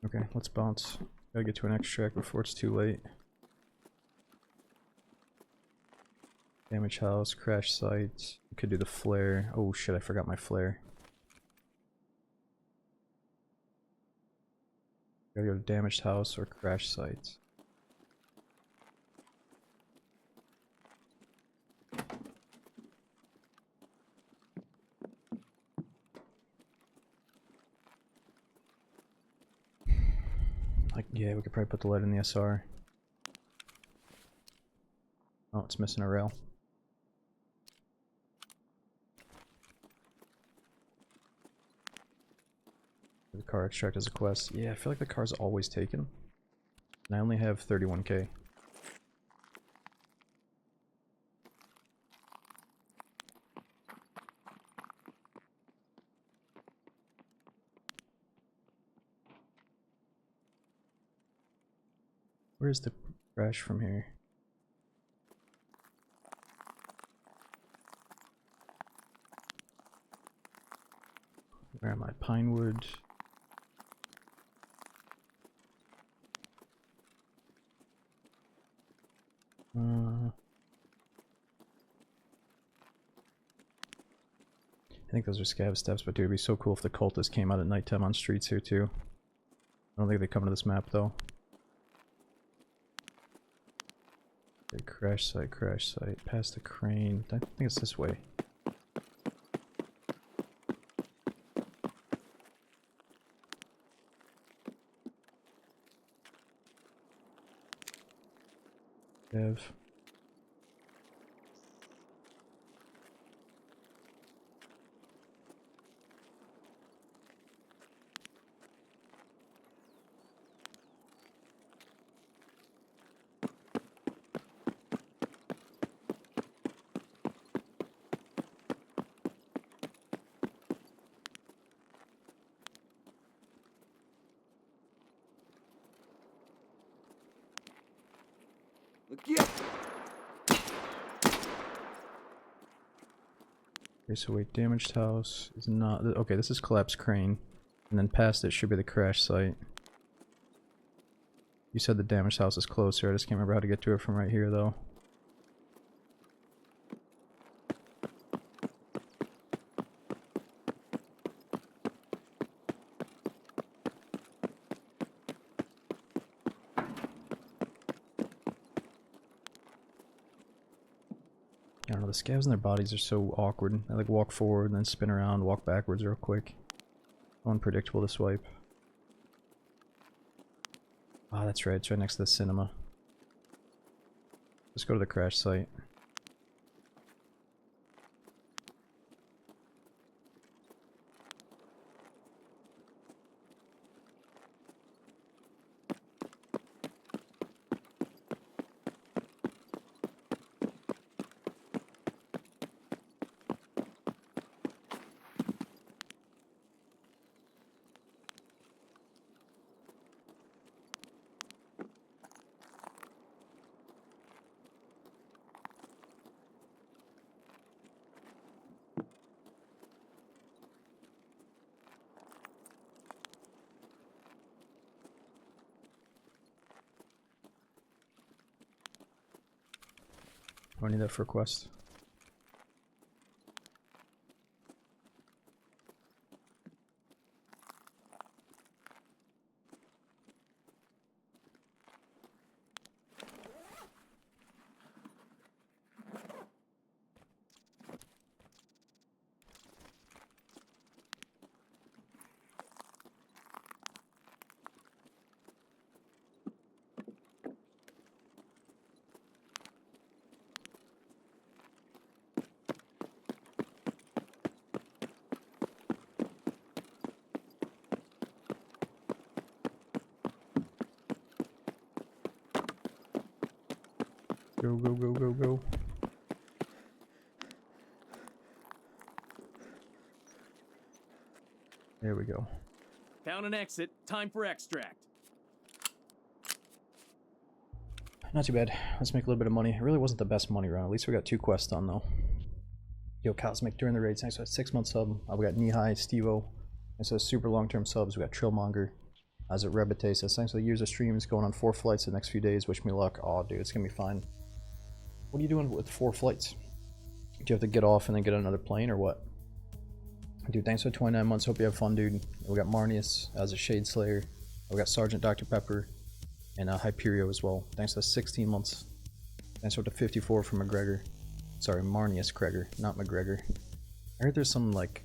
Okay, let's bounce. Gotta get to an extract before it's too late. Damage house, crash site. We could do the flare. Oh shit, I forgot my flare. Gotta go to damaged house or crash site. Like, yeah, we could probably put the lead in the SR. Oh, it's missing a rail. The car extract as a quest. Yeah, I feel like the car's always taken. And I only have 31k. Where's the crash from here? Where am I? Pinewood. think those are scab steps, but dude, it'd be so cool if the cultists came out at nighttime on streets here too. I don't think they come to this map though. Okay, crash site, past the crane. I think it's this way. Dev. Look out! Okay, so wait, damaged house is not... Okay, this is collapsed crane. And then past it should be the crash site. You said the damaged house is closer, I just can't remember how to get to it from right here though. I don't know, the scabs in their bodies are so awkward. They like walk forward and then spin around, walk backwards real quick. Unpredictable to swipe. Ah, that's right, it's right next to the cinema. Let's go to the crash site. I need that for a quest. Go, go, go, go, go. There we go. Found an exit. Time for extract. Not too bad. Let's make a little bit of money. It really wasn't the best money run. At least we got 2 quests done though. Yo, Cosmic during the raid. Thanks for that 6-month sub. We got Knee-High, Stevo. Thanks for the super long-term subs. We got Trillmonger. As it Rebate says, thanks for the years of streams. Going on 4 flights the next few days. Wish me luck. Aw, dude, it's gonna be fine. What are you doing with 4 flights? Do you have to get off and then get on another plane or what? Dude, thanks for 29 months. Hope you have fun, dude. We got Marnius as a Shade Slayer. We got Sergeant Dr. Pepper and Hyperio as well. Thanks for 16 months. Thanks for the 54 from McGregor. Sorry, Marnius Kreger, not McGregor. I heard there's some like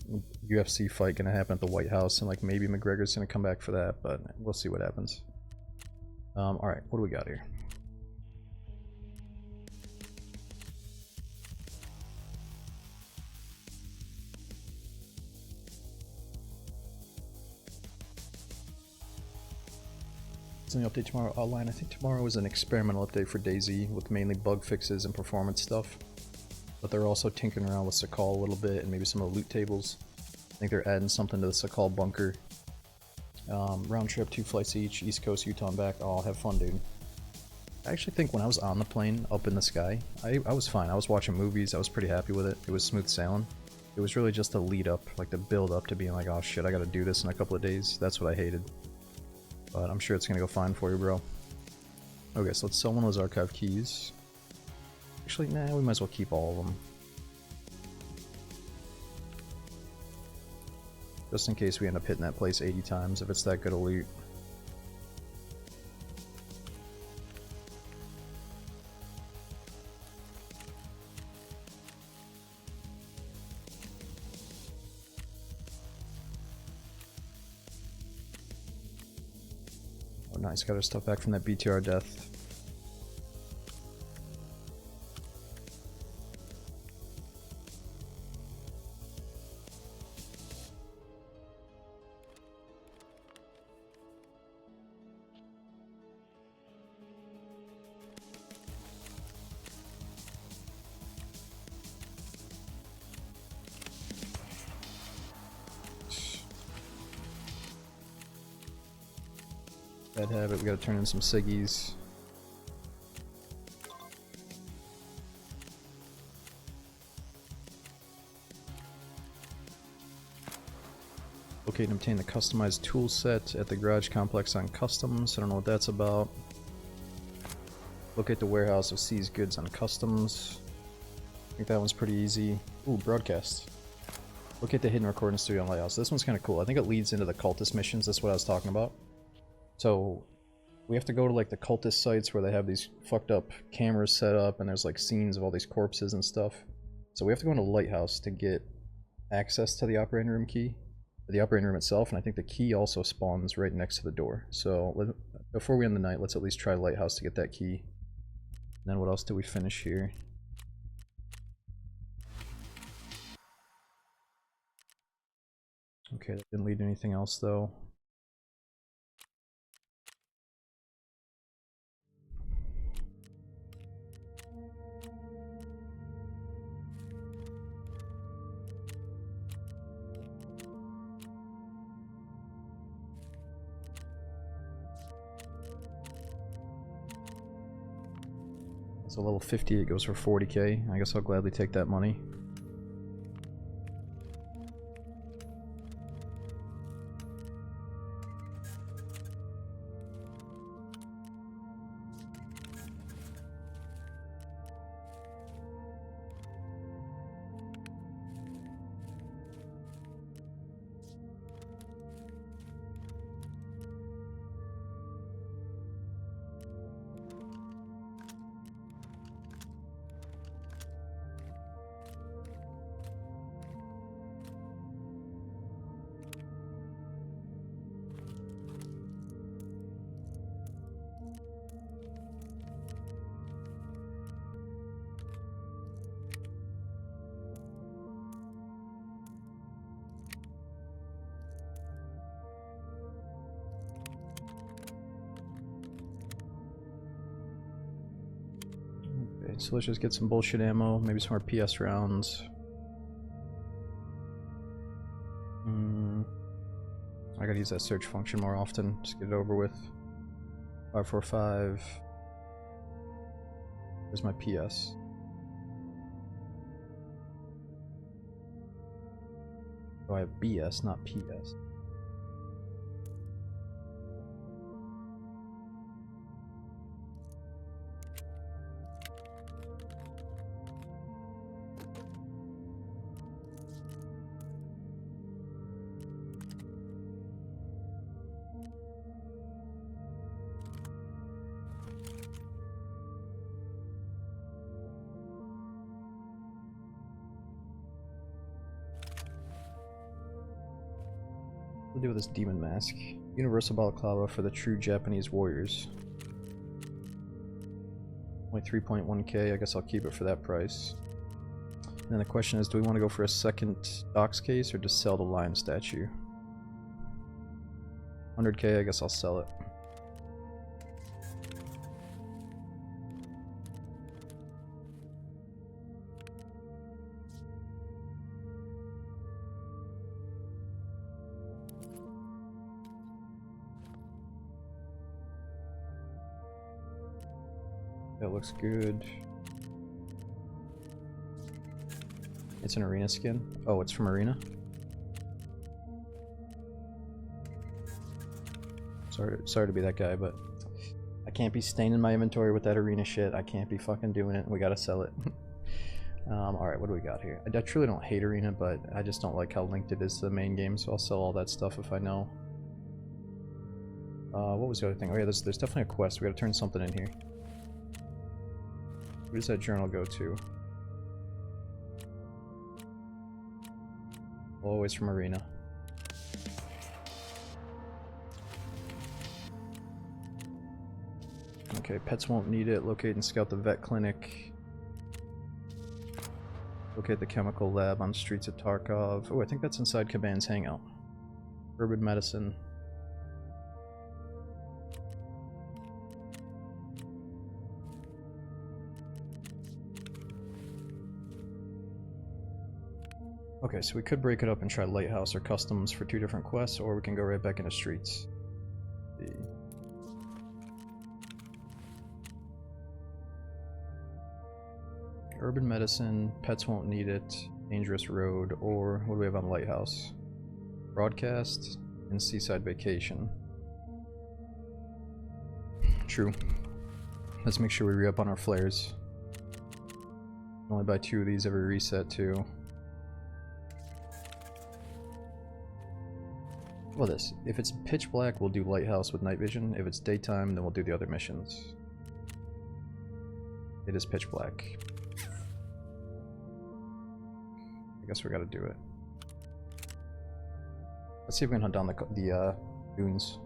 UFC fight gonna happen at the White House and like maybe McGregor's gonna come back for that, but we'll see what happens. Alright, what do we got here? Any update tomorrow outline? I think tomorrow is an experimental update for DayZ with mainly bug fixes and performance stuff, but they're also tinkering around with Sakal a little bit and maybe some of the loot tables. I think they're adding something to the Sakal bunker. Round trip, 2 flights each, East Coast, Utah and back. Oh, have fun, dude. I actually think when I was on the plane up in the sky, I was fine. I was watching movies, I was pretty happy with it. It was smooth sailing. It was really just the lead up, like the build up to being like, oh shit, I gotta do this in a couple of days. That's what I hated. But I'm sure it's gonna go fine for you, bro. Okay, so let's sell one of those archive keys. Actually, nah, we might as well keep all of them. just in case we end up hitting that place 80 times if it's that good a loot. Oh nice, got our stuff back from that BTR death. Bad habit, we gotta turn in some ciggies. Locate and obtain the customized tool set at the garage complex on customs. I don't know what that's about. Locate the warehouse of seized goods on customs. I think that one's pretty easy. Ooh, broadcast. Locate the hidden recording studio on Lighthouse. This one's kind of cool. I think it leads into the cultist missions. That's what I was talking about. So we have to go to like the cultist sites where they have these fucked up cameras set up and there's like scenes of all these corpses and stuff. So we have to go into Lighthouse to get access to the operating room key, the operating room itself, and I think the key also spawns right next to the door. So before we end the night, let's at least try Lighthouse to get that key. And then what else do we finish here? Okay, that didn't lead to anything else though. So level 50, it goes for 40k. I guess I'll gladly take that money. Okay, so let's just get some bullshit ammo, maybe some more PS rounds. I gotta use that search function more often, just get it over with. 545. Where's my PS? Oh, I have BS, not PS. What do with this demon mask? Universal balaclava for the true Japanese warriors. Only 3.1k, I guess I'll keep it for that price. And then the question is, do we want to go for a second docs case or just sell the lion statue? 100k, I guess I'll sell it. That looks good. It's an arena skin. Oh, it's from arena. Sorry to be that guy, but I can't be staining my inventory with that arena shit. I can't be fucking doing it. We gotta sell it. Alright, what do we got here? I truly don't hate Arena, but I just don't like how linked it is to the main game, so I'll sell all that stuff if I know. What was the other thing? Oh yeah, there's definitely a quest. We gotta turn something in here. Where does that journal go to? Always from Arena. Okay, pets won't need it. Locate and scout the vet clinic. Locate the chemical lab on streets of Tarkov. Oh, I think that's inside Caban's hangout. Urban medicine. Okay, so we could break it up and try Lighthouse or Customs for 2 different quests, or we can go right back into streets. Let's see. Urban medicine, pets won't need it, dangerous road, or what do we have on Lighthouse? Broadcast and seaside vacation. True. Let's make sure we re-up on our flares. Only buy 2 of these every reset too. Well, this. If it's pitch black, we'll do Lighthouse with night vision. If it's daytime, then we'll do the other missions. It is pitch black. I guess we gotta do it. Let's see if we can hunt down the goons.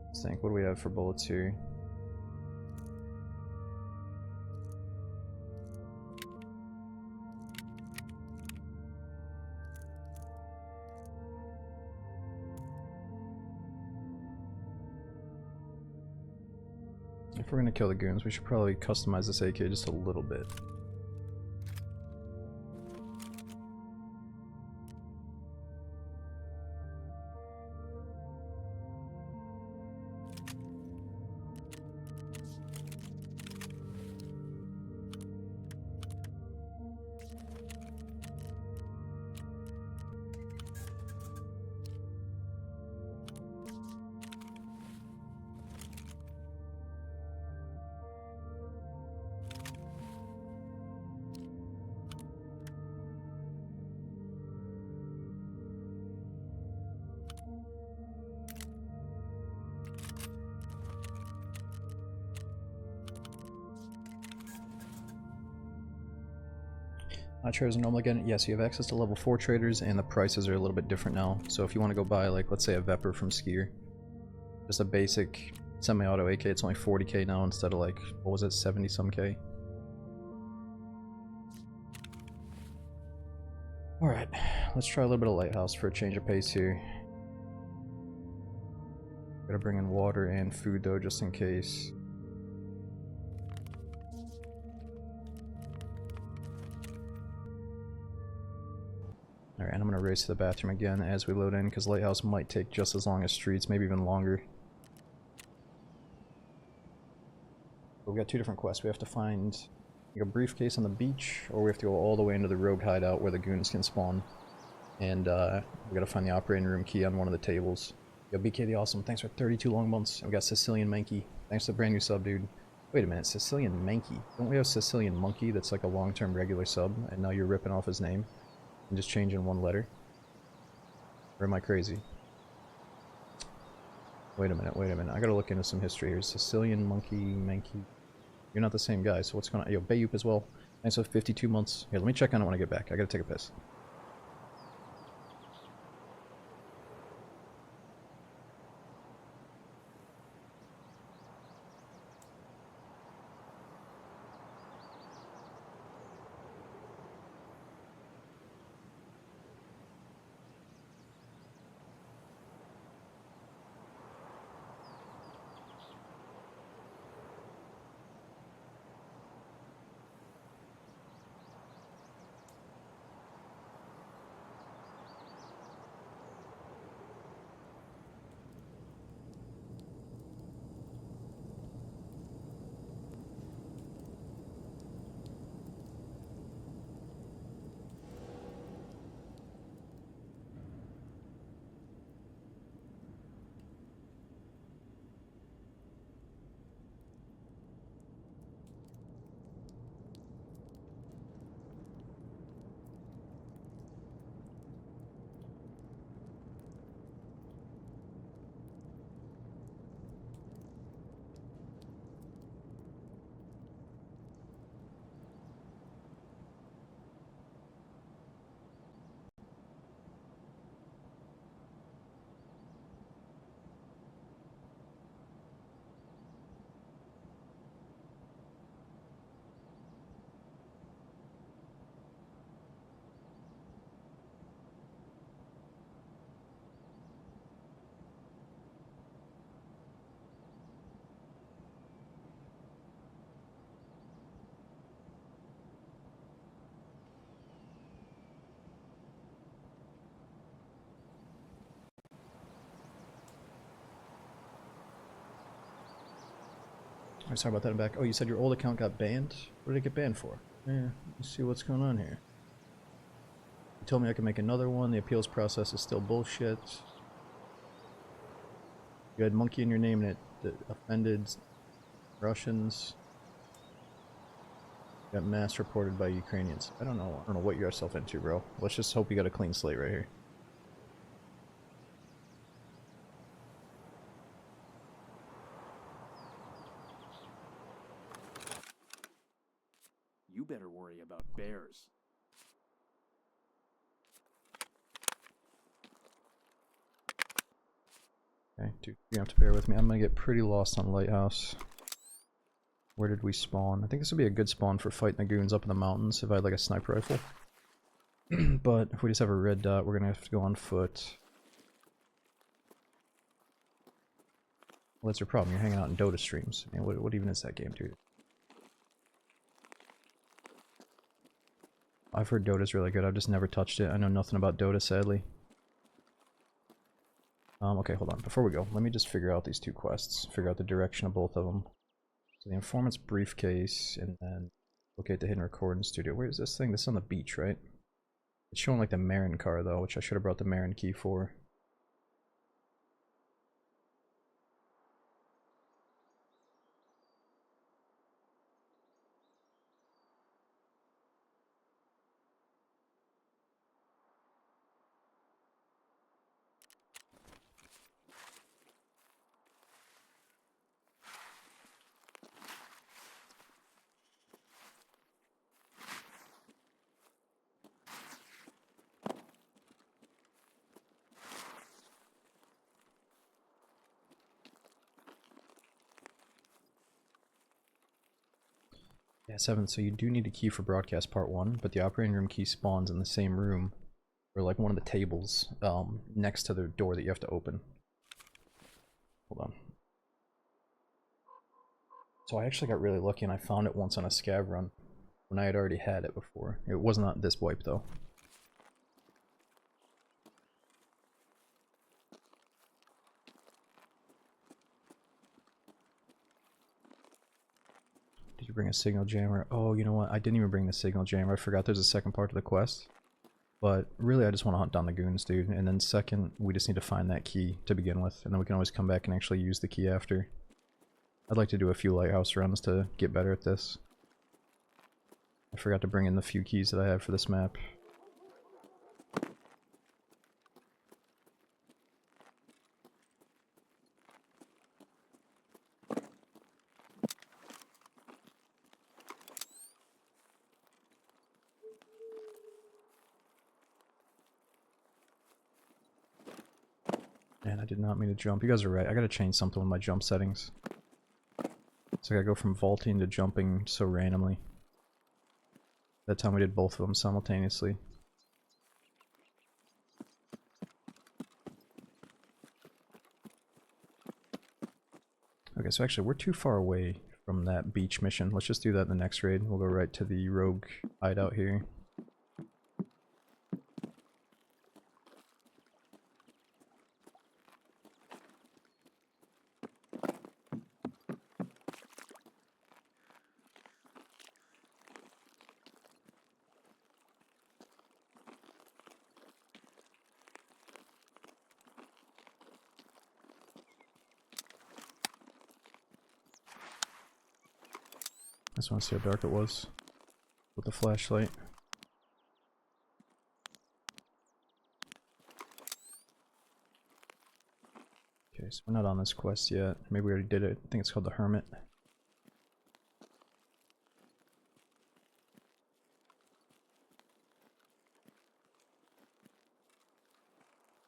Let's think, what do we have for bullets here? If we're gonna kill the goons, we should probably customize this AK just a little bit. Traders are normal again. Yes, you have access to level 4 traders, and the prices are a little bit different now. So if you want to go buy, like, let's say a Vepr from Skier, just a basic semi-auto AK, it's only 40k now instead of, like, what was it, 70 some k? Alright, let's try a little bit of Lighthouse for a change of pace here. Gotta bring in water and food though, just in case. Alright, and I'm gonna race to the bathroom again as we load in, because Lighthouse might take just as long as streets, maybe even longer. But we got 2 different quests. We have to find like a briefcase on the beach, or we have to go all the way into the rogue hideout where the goons can spawn. And we gotta find the operating room key on one of the tables. Yo, BK the Awesome, thanks for 32 long months. And we got Sicilian Mankey. Thanks for the brand new sub, dude. Wait a minute, Sicilian Mankey? Don't we have Sicilian Monkey that's like a long-term regular sub, and now you're ripping off his name? And just changing 1 letter? Or am I crazy? Wait a minute, I gotta look into some history here. Sicilian Mankey. You're not the same guy, so what's going on? Yo, Bayup as well. Thanks for 52 months. Here, let me check on it when I get back. I gotta take a piss. I'm sorry about that. I'm back. Oh, you said your old account got banned? What did it get banned for? Yeah, let's see what's going on here. You told me I could make another one. The appeals process is still bullshit. You had monkey in your name and it offended Russians. Got mass reported by Ukrainians. I don't know what you got yourself into, bro. Let's just hope you got a clean slate right here. You better worry about bears. Okay, dude, you have to bear with me. I'm gonna get pretty lost on Lighthouse. Where did we spawn? I think this would be a good spawn for fighting the goons up in the mountains if I had like a sniper rifle. But if we just have a red dot, we're gonna have to go on foot. Well, that's your problem. You're hanging out in Dota streams. I mean, what even is that game, dude? I've heard Dota's really good. I've just never touched it. I know nothing about Dota, sadly. Okay, hold on. Before we go, let me just figure out these two quests. Figure out the direction of both of them. So the informant's briefcase, and then locate the hidden recording studio. Where is this thing? This is on the beach, right? It's showing like the Marin car, though, which I should have brought the Marin key for. Yeah, 7, so you do need a key for broadcast part 1, but the operating room key spawns in the same room, or like one of the tables, next to the door that you have to open. Hold on. So I actually got really lucky and I found it once on a scav run, when I had already had it before. It was not this wipe though. Did you bring a signal jammer? Oh, you know what? I didn't even bring the signal jammer. I forgot there's a second part to the quest. But really, I just want to hunt down the goons, dude. And then second, we just need to find that key to begin with. And then we can always come back and actually use the key after. I'd like to do a few lighthouse runs to get better at this. I forgot to bring in the few keys that I have for this map. Man, I did not mean to jump. You guys are right. I gotta change something with my jump settings. So I gotta go from vaulting to jumping so randomly. That time we did both of them simultaneously. Okay, so actually we're too far away from that beach mission. Let's just do that in the next raid. We'll go right to the rogue hideout here. I just want to see how dark it was with the flashlight. Okay, so we're not on this quest yet. Maybe we already did it. I think it's called the Hermit.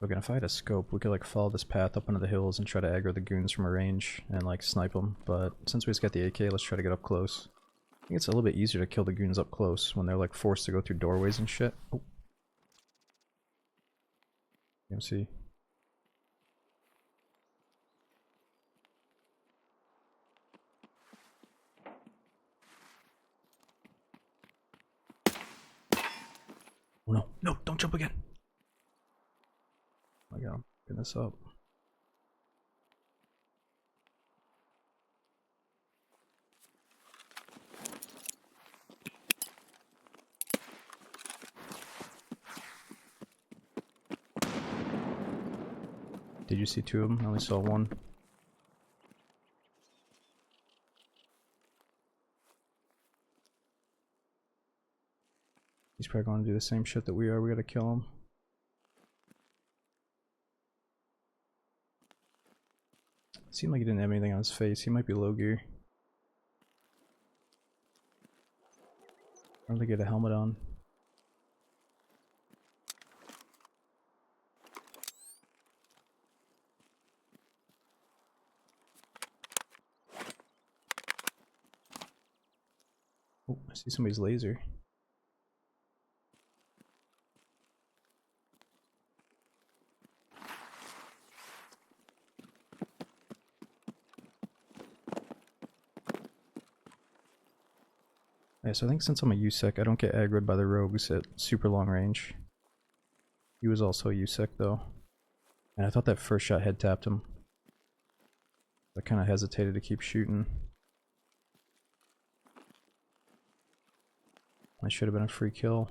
Again, if I had a scope, we could like follow this path up into the hills and try to aggro the goons from a range and like snipe them. But since we just got the AK, let's try to get up close. I think it's a little bit easier to kill the goons up close when they're like forced to go through doorways and shit. Oh. You see? Oh no, no, don't jump again. Oh my god, I'm picking this up. Did you see two of them? I only saw one. He's probably going to do the same shit that we are. We gotta kill him. Seemed like he didn't have anything on his face. He might be low gear. Or they get a helmet on. Oh, I see somebody's laser. Yeah, so I think since I'm a USEC, I don't get aggroed by the rogues at super long range. He was also a USEC though. And I thought that first shot head tapped him. I kind of hesitated to keep shooting. I should have been a free kill.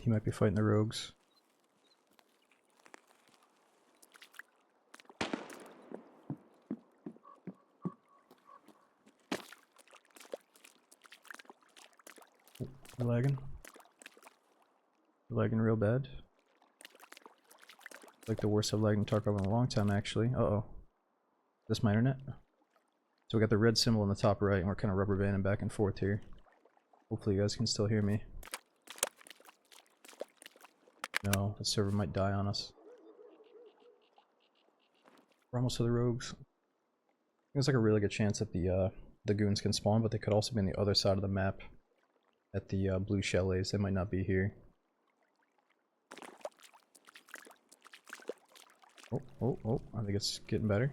He might be fighting the rogues. Oh, we're lagging. We're lagging real bad. Like the worst I've lagged in Tarkov in a long time, actually. Uh-oh. Is this my internet? So we got the red symbol in the top right, and we're kind of rubber banding back and forth here. Hopefully you guys can still hear me. No, the server might die on us. We're almost to the rogues. There's like a really good chance that the goons can spawn, but they could also be on the other side of the map at the blue chalets. They might not be here. Oh, I think it's getting better.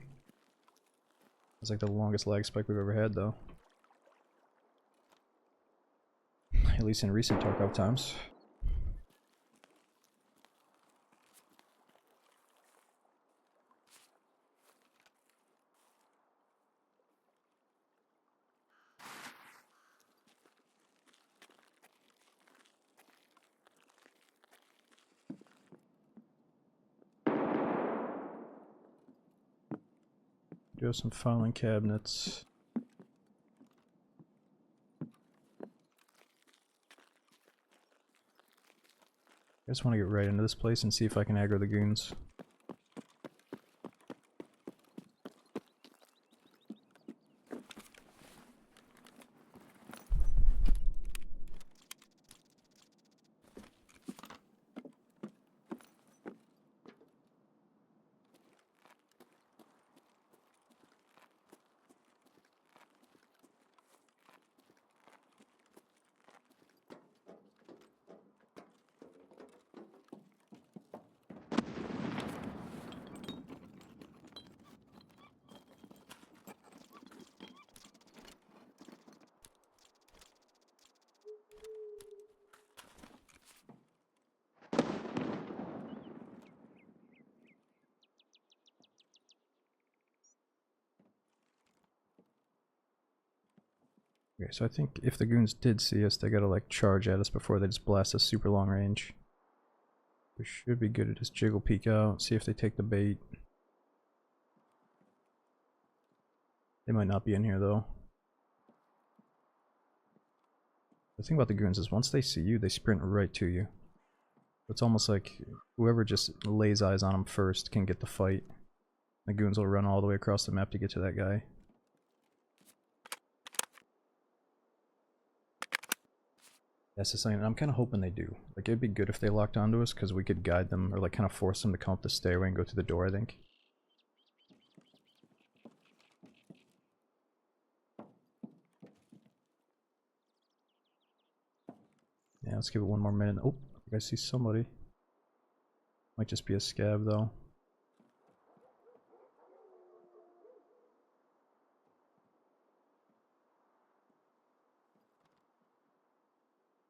It's like the longest lag spike we've ever had, though. At least in recent Tarkov times. Do have some filing cabinets. I just want to get right into this place and see if I can aggro the goons. Okay, so I think if the goons did see us, they gotta like charge at us before they just blast us super long range. We should be good to just jiggle peek out, see if they take the bait. They might not be in here though. The thing about the goons is once they see you, they sprint right to you. It's almost like whoever just lays eyes on them first can get the fight. The goons will run all the way across the map to get to that guy. That's the thing, and I'm kind of hoping they do. Like, it'd be good if they locked onto us, because we could guide them, or like kind of force them to come up the stairway and go through the door, I think. Yeah, let's give it one more minute. Oh, I see somebody. Might just be a scab, though.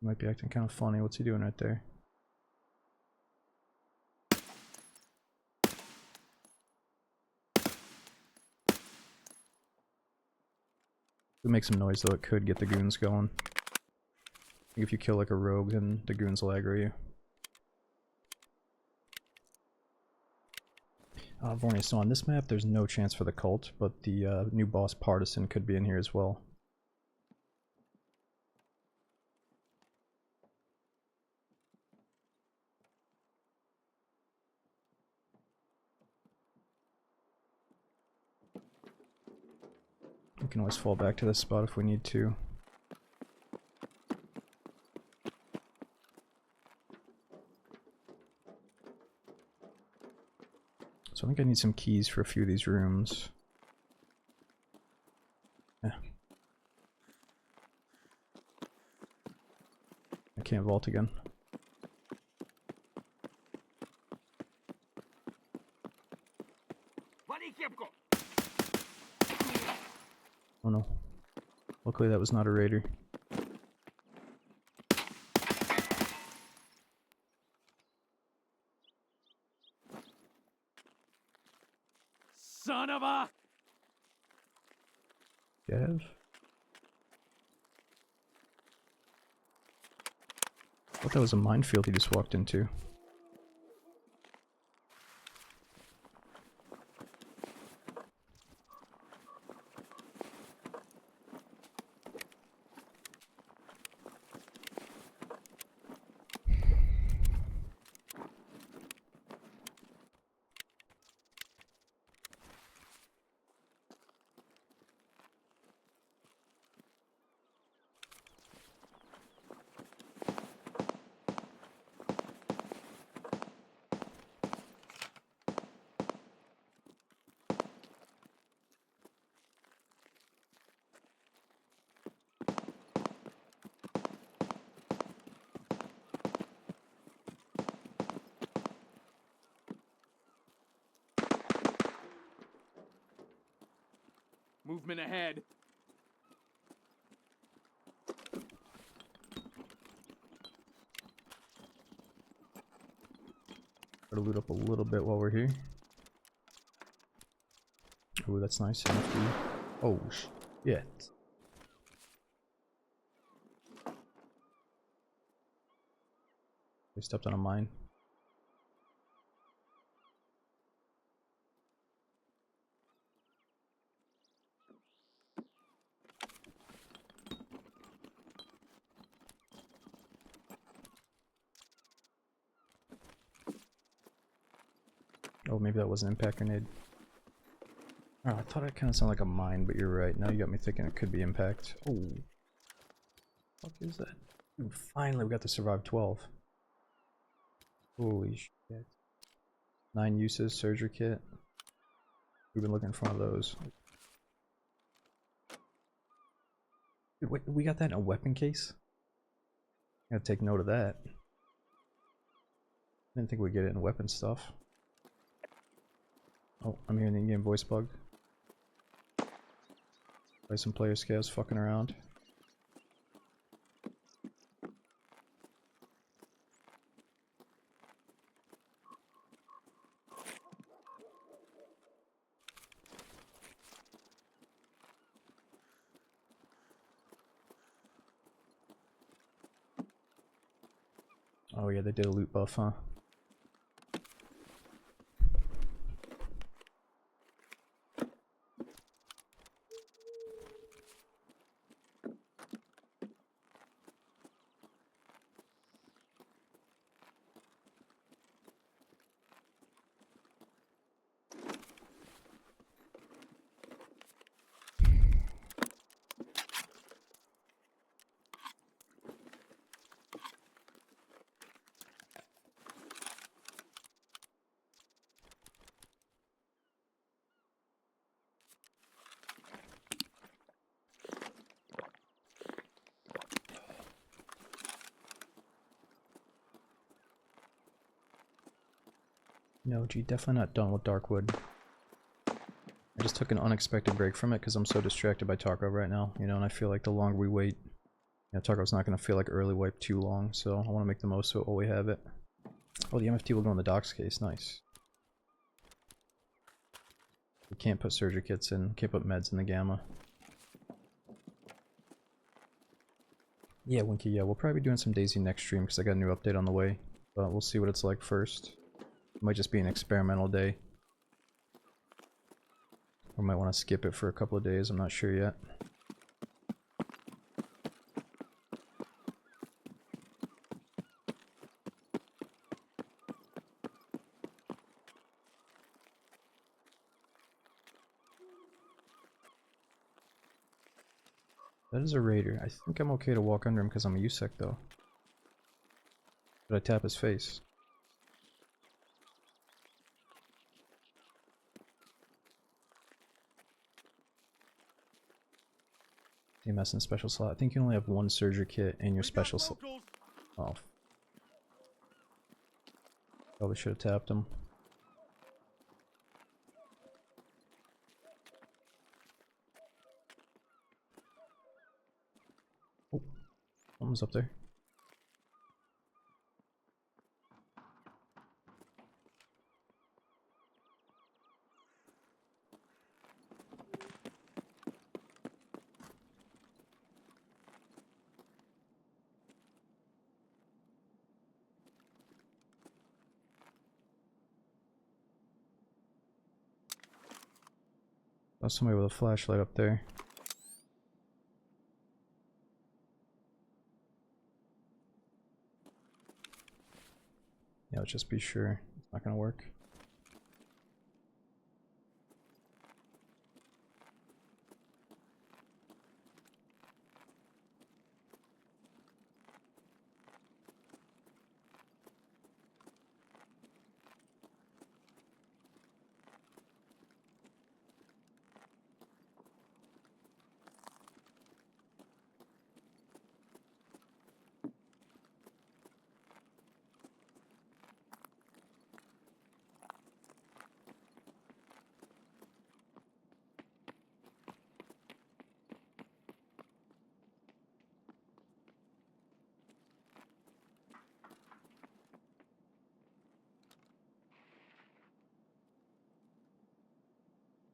He might be acting kind of funny. What's he doing right there? If we make some noise, though, it could get the goons going. I think if you kill like a rogue, then the goons will aggro you. Vornia, so on this map, there's no chance for the cult, but the new boss Partisan could be in here as well. We can always fall back to this spot if we need to. So I think I need some keys for a few of these rooms. Yeah. I can't vault again. Oh no. Luckily that was not a raider. Son of a... Gav? I thought that was a minefield he just walked into. Movement ahead. Try to loot up a little bit while we're here. Oh, that's nice. NFT. Oh, shit. We stepped on a mine. Oh, maybe that was an impact grenade. Oh, I thought it kind of sounded like a mine, but you're right. Now you got me thinking it could be impact. Oh. What is that? Dude, finally we got to survive 12. Holy shit. 9 uses, surgery kit. We've been looking for one of those. Dude, wait, we got that in a weapon case? Gotta take note of that. Didn't think we'd get it in weapon stuff. Oh, I'm hearing the in-game voice bug. Play some player scales fucking around. Oh yeah, they did a loot buff, huh? No, G, definitely not done with Darkwood. I just took an unexpected break from it because I'm so distracted by Tarkov right now, you know, and I feel like the longer we wait, you know, Tarkov's not going to feel like early wipe too long, so I want to make the most of it while we have it. Oh, the MFT will go in the docs case, nice. We can't put surgery kits in, can't put meds in the gamma. Yeah, Winky, yeah, we'll probably be doing some Daisy next stream because I got a new update on the way, but we'll see what it's like first. It might just be an experimental day. Or might want to skip it for a couple of days, I'm not sure yet. That is a raider. I think I'm okay to walk under him because I'm a USEC though. But I tap his face. DMS and special slot. I think you only have one surgery kit in your special slot. Oh. Probably should have tapped him. Oh, someone's up there. Oh, somebody with a flashlight up there. Yeah, let's just be sure it's not gonna work.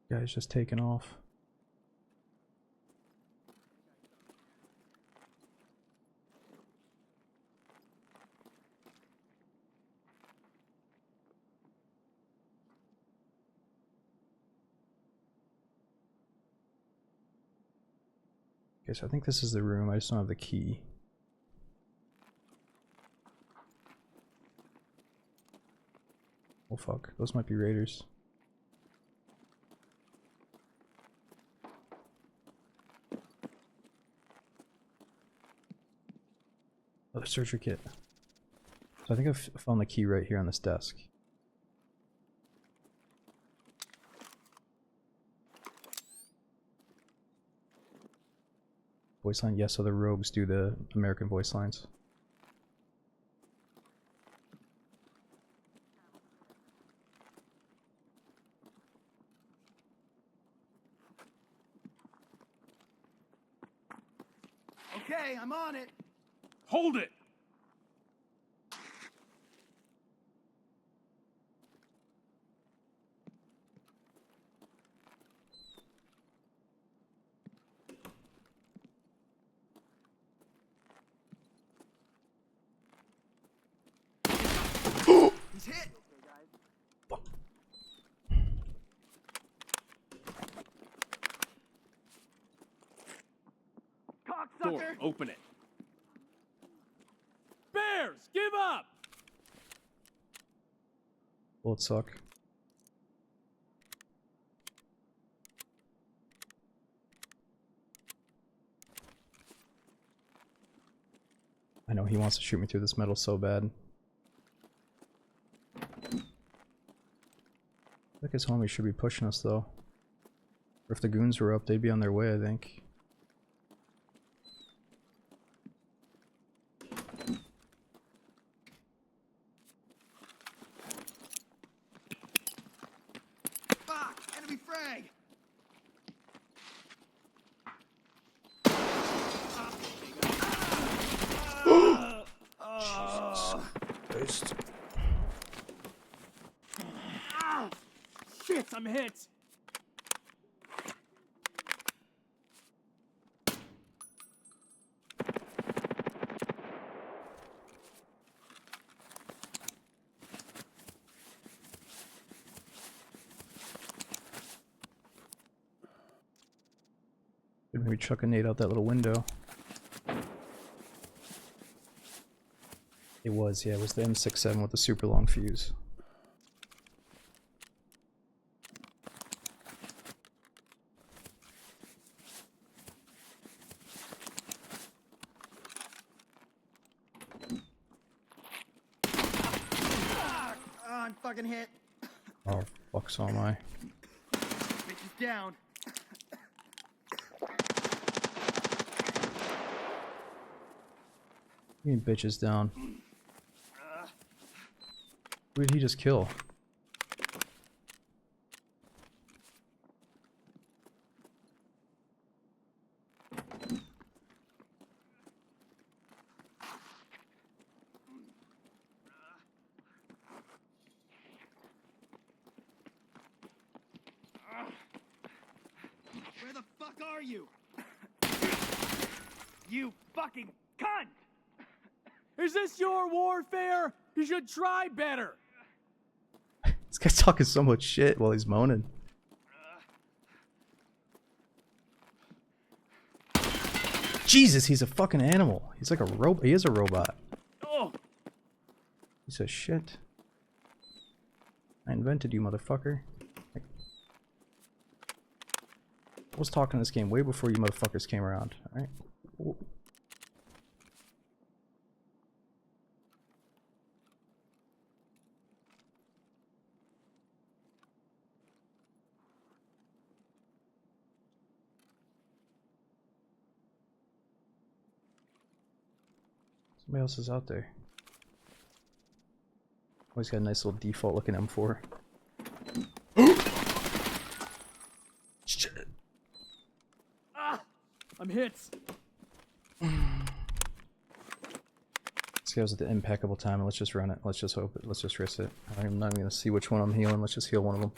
Guy's just taking off. Okay, so I think this is the room, I just don't have the key. Oh fuck, those might be raiders. Oh, the surgery kit. So I think I've found the key right here on this desk. Voice line? Yes, so the rogues do the American voice lines. Okay, I'm on it. Hold it! He's hit. Door, Cocksucker. open it. Bears, give up! Bullets suck. I know he wants to shoot me through this metal so bad. I think his homies should be pushing us though. Or if the goons were up, they'd be on their way, I think. Christ. Ah! Shit, I'm hit. Maybe chuck a nade out that little window. It was the M67 with the super long fuse. I'm fucking hit. Oh, fuck, so am I. Bitch is down. How many bitches down? Who did he just kill? Where the fuck are you? You fucking cunt! Is this your warfare? You should try better. This guy's talking so much shit while he's moaning. Jesus, he's a fucking animal. He's like a robot. He is a robot. Oh, Piece of shit. I invented you, motherfucker. I was talking this game way before you motherfuckers came around. Alright. Somebody else is out there. Always got a nice little default looking M4. Shit. ah, I'm hit. This guy was at the impeccable time, and let's just run it. Let's just hope it. Let's just risk it. I'm not even gonna see which one I'm healing. Let's just heal one of them.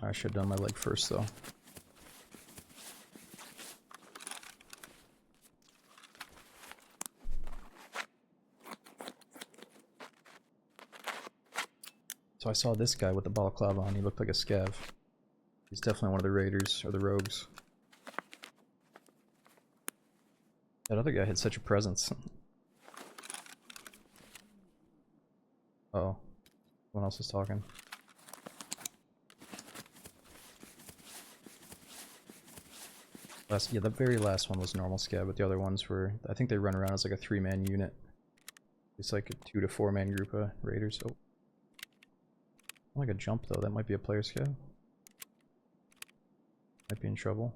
I should have done my leg first, though. So I saw this guy with the balaclava on. He looked like a scav. He's definitely one of the raiders or the rogues. That other guy had such a presence. Uh-oh. Someone else is talking. Yeah, the very last one was normal scav, but the other ones were, I think they run around as like a 3-man unit. It's like a 2 to 4-man group of raiders. Oh. Like a jump though, that might be a player scav. Might be in trouble.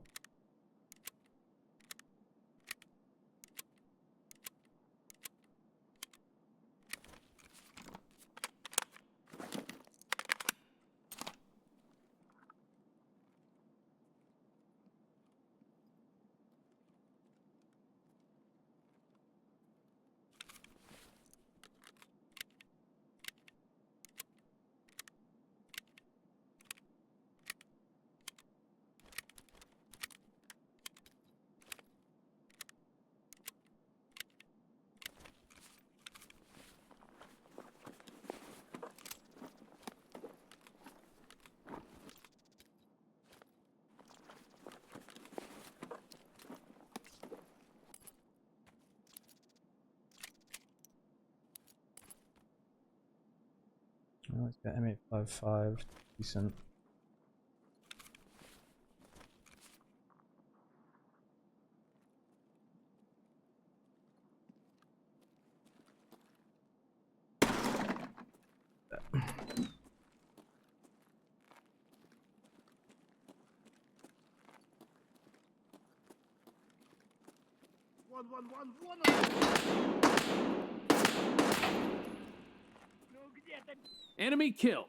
Oh, it's got M855, decent. Вон! Ну где ты? Enemy killed.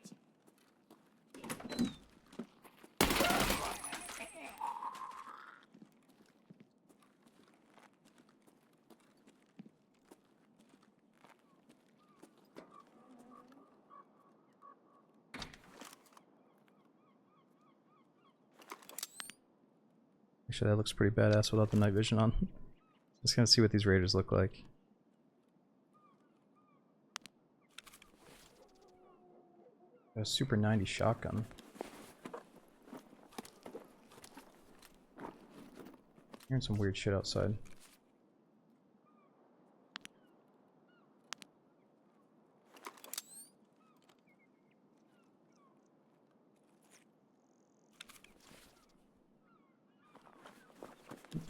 Actually, that looks pretty badass without the night vision on. Just gonna see what these raiders look like. A Super 90 shotgun. Hearing some weird shit outside.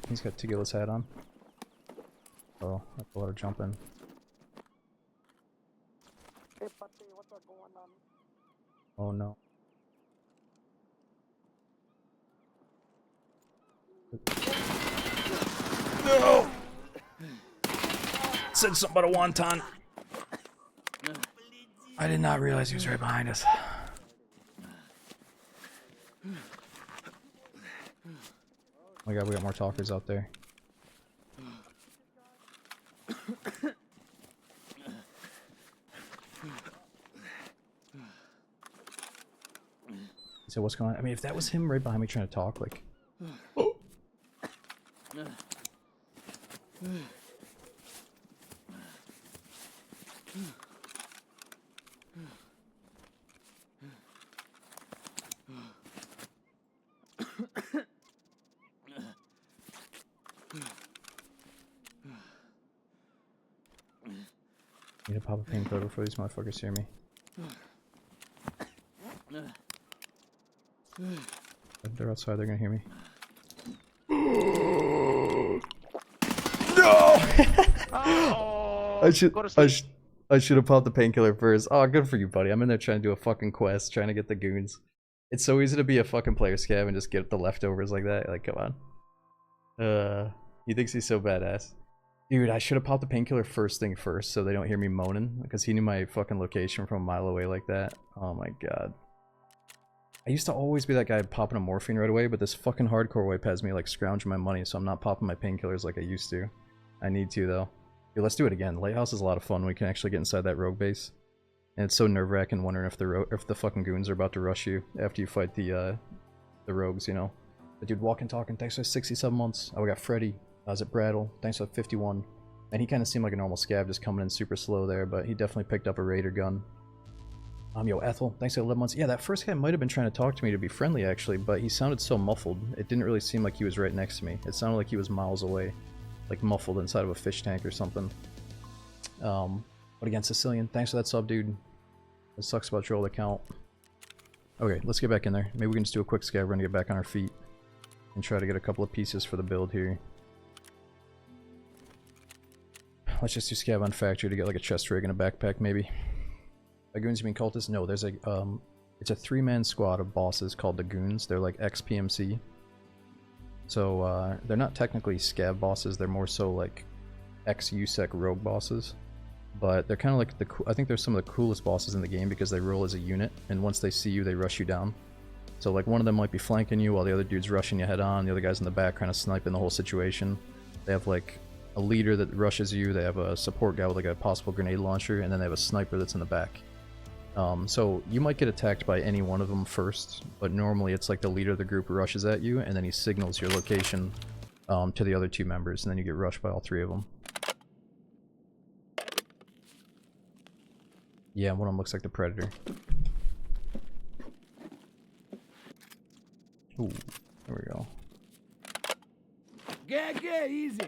He's got Tigula's hat on. Oh, that's a lot of jumping. Oh no. No! Said something about a wonton. I did not realize he was right behind us. Oh my god, we got more talkers out there. So what's going on? I mean, if that was him right behind me trying to talk, like... Oh. Need to pop a painkiller before these motherfuckers hear me. If they're outside, they're gonna hear me. No! I should have popped the painkiller first. Oh, good for you, buddy. I'm in there trying to do a fucking quest, trying to get the goons. It's so easy to be a fucking player scab and just get the leftovers like that. Like, come on. He thinks he's so badass. Dude, I should have popped the painkiller first thing first so they don't hear me moaning. Because he knew my fucking location from a mile away like that. Oh my god. I used to always be that guy popping a morphine right away, but this fucking hardcore wipe has me like scrounging my money, so I'm not popping my painkillers like I used to. I need to though. Dude, let's do it again. Lighthouse is a lot of fun. We can actually get inside that rogue base. And it's so nerve-wracking wondering if the fucking goons are about to rush you after you fight the rogues, you know. But dude, walking talking, thanks for 67 months. Oh, we got Freddy. I was at Brattle, thanks for 51. And he kind of seemed like a normal scab, just coming in super slow there, but he definitely picked up a raider gun. Yo, Ethel, thanks for 11 months. Yeah, that first guy might have been trying to talk to me to be friendly, actually, but he sounded so muffled. It didn't really seem like he was right next to me. It sounded like he was miles away, like muffled inside of a fish tank or something. But again, Sicilian, thanks for that sub, dude. It sucks about your old account. Okay, let's get back in there. Maybe we can just do a quick scab run to get back on our feet and try to get a couple of pieces for the build here. Let's just do scab on factory to get like a chest rig and a backpack, maybe. By goons you mean cultists? No, there's a it's a 3-man squad of bosses called the goons. They're like ex-PMC. So they're not technically scab bosses, they're more so like ex-USEC rogue bosses. But they're kind of like I think they're some of the coolest bosses in the game because they roll as a unit, and once they see you, they rush you down. So like one of them might be flanking you while the other dude's rushing you head on, the other guy's in the back kind of sniping the whole situation. They have like a leader that rushes you, they have a support guy with like a possible grenade launcher, and then they have a sniper that's in the back. So you might get attacked by any one of them first, but normally it's like the leader of the group rushes at you, and then he signals your location to the other 2 members, and then you get rushed by all 3 of them. Yeah, one of them looks like the Predator. Ooh, there we go. Get easy.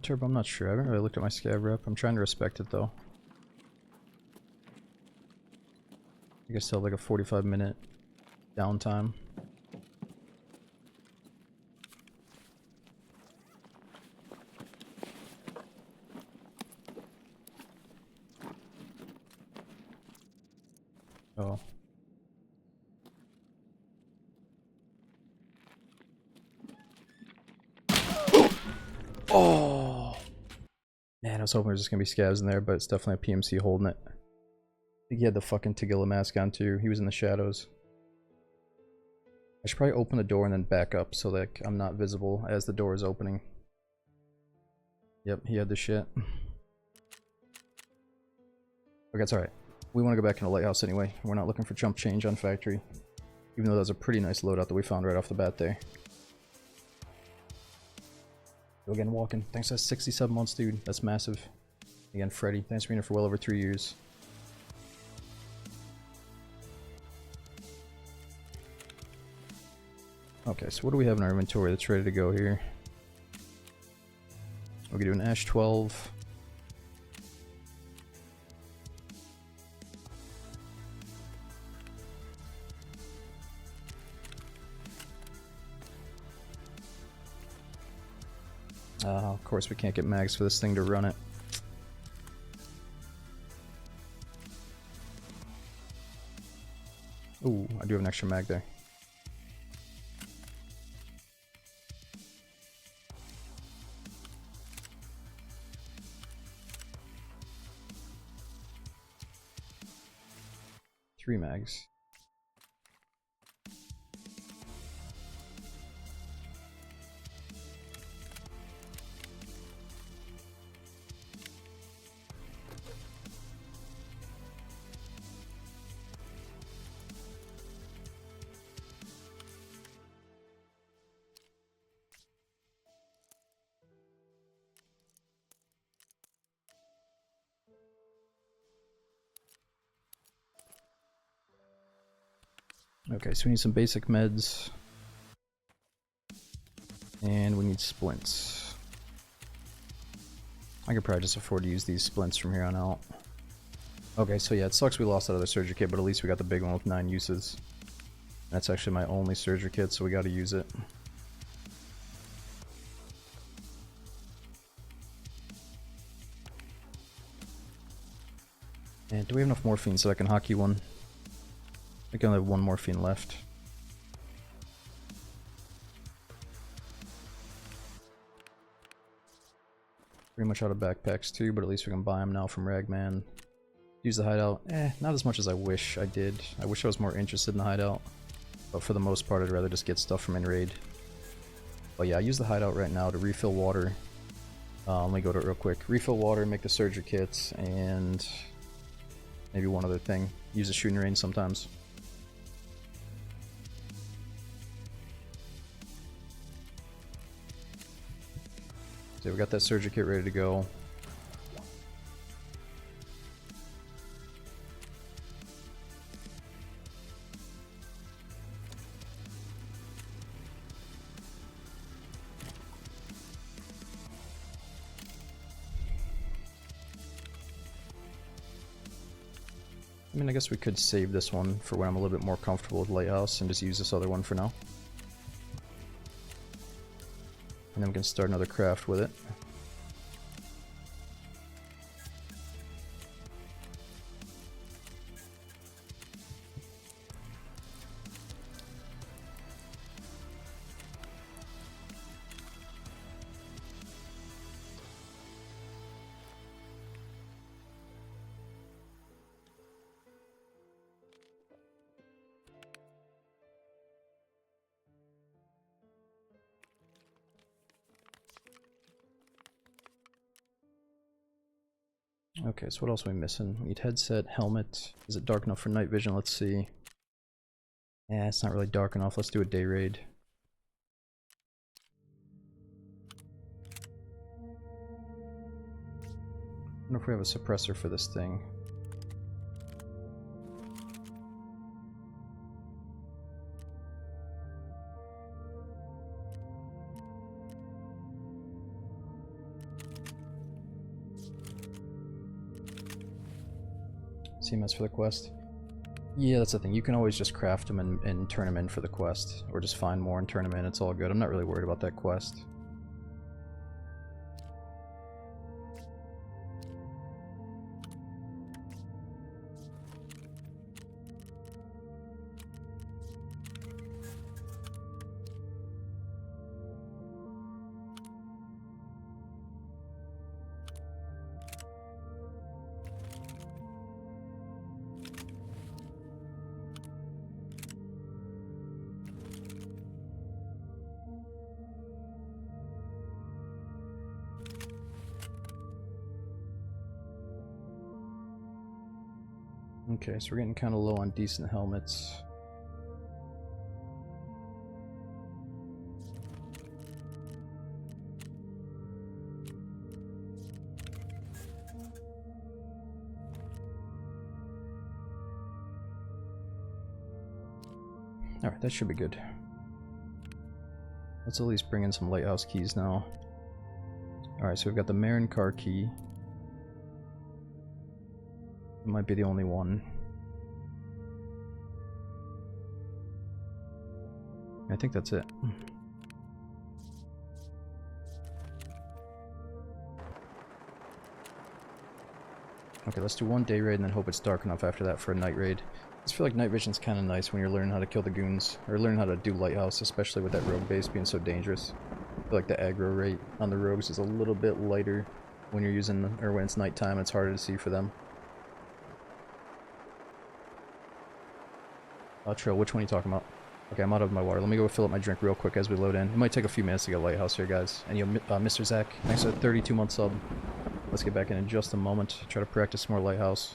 Turbo, I'm not sure. I haven't really looked at my scav rep. I'm trying to respect it though. I guess still have like a 45-minute downtime. Oh. Oh! Man, I was hoping there was just gonna be scavs in there, but it's definitely a PMC holding it. I think he had the fucking Tagilla mask on too. He was in the shadows. I should probably open the door and then back up so that I'm not visible as the door is opening. Yep, he had the shit. Okay, it's alright. We want to go back in the lighthouse anyway. We're not looking for chump change on factory. Even though that was a pretty nice loadout that we found right off the bat there. Again, walking. Thanks for 67 months, dude. That's massive. Again, Freddy. Thanks for being here for well over 3 years. Okay, so what do we have in our inventory that's ready to go here? We're gonna do an Ash 12. Of course we can't get mags for this thing to run it. Ooh, I do have an extra mag there. Three mags. Okay, so we need some basic meds. And we need splints. I could probably just afford to use these splints from here on out. Okay, so yeah, it sucks we lost that other surgery kit, but at least we got the big one with 9 uses. That's actually my only surgery kit, so we gotta use it. And do we have enough morphine so I can hockey one? I think I only have 1 morphine left. Pretty much out of backpacks too, but at least we can buy them now from Ragman. Use the hideout. Not as much as I wish I did. I wish I was more interested in the hideout. But for the most part, I'd rather just get stuff from in-raid. But yeah, I use the hideout right now to refill water. Let me go to it real quick. Refill water, make the surgery kits, and maybe one other thing. Use the shooting range sometimes. So we got that surgery kit ready to go. I mean, I guess we could save this one for when I'm a little bit more comfortable with Lighthouse and just use this other one for now. And then we can start another craft with it. Okay, so what else are we missing? We need headset, helmet. Is it dark enough for night vision? Let's see. Yeah, it's not really dark enough. Let's do a day raid. I wonder if we have a suppressor for this thing. CMS for the quest. Yeah, that's the thing. You can always just craft them and turn them in for the quest. Or just find more and turn them in. It's all good. I'm not really worried about that quest. Okay, so we're getting kind of low on decent helmets. Alright, that should be good. Let's at least bring in some lighthouse keys now. Alright, so we've got the Marin car key. It might be the only one. I think that's it. Okay, let's do one day raid and then hope it's dark enough after that for a night raid. I just feel like night vision's kind of nice when you're learning how to kill the goons, or learning how to do lighthouse, especially with that rogue base being so dangerous. I feel like the aggro rate on the rogues is a little bit lighter when you're using, or when it's nighttime. It's harder to see for them. Trill, which one are you talking about? Okay, I'm out of my water. Let me go fill up my drink real quick as we load in. It might take a few minutes to get lighthouse here, guys. And Mr. Zach, thanks for a 32-month sub. Let's get back in just a moment. Try to practice more lighthouse.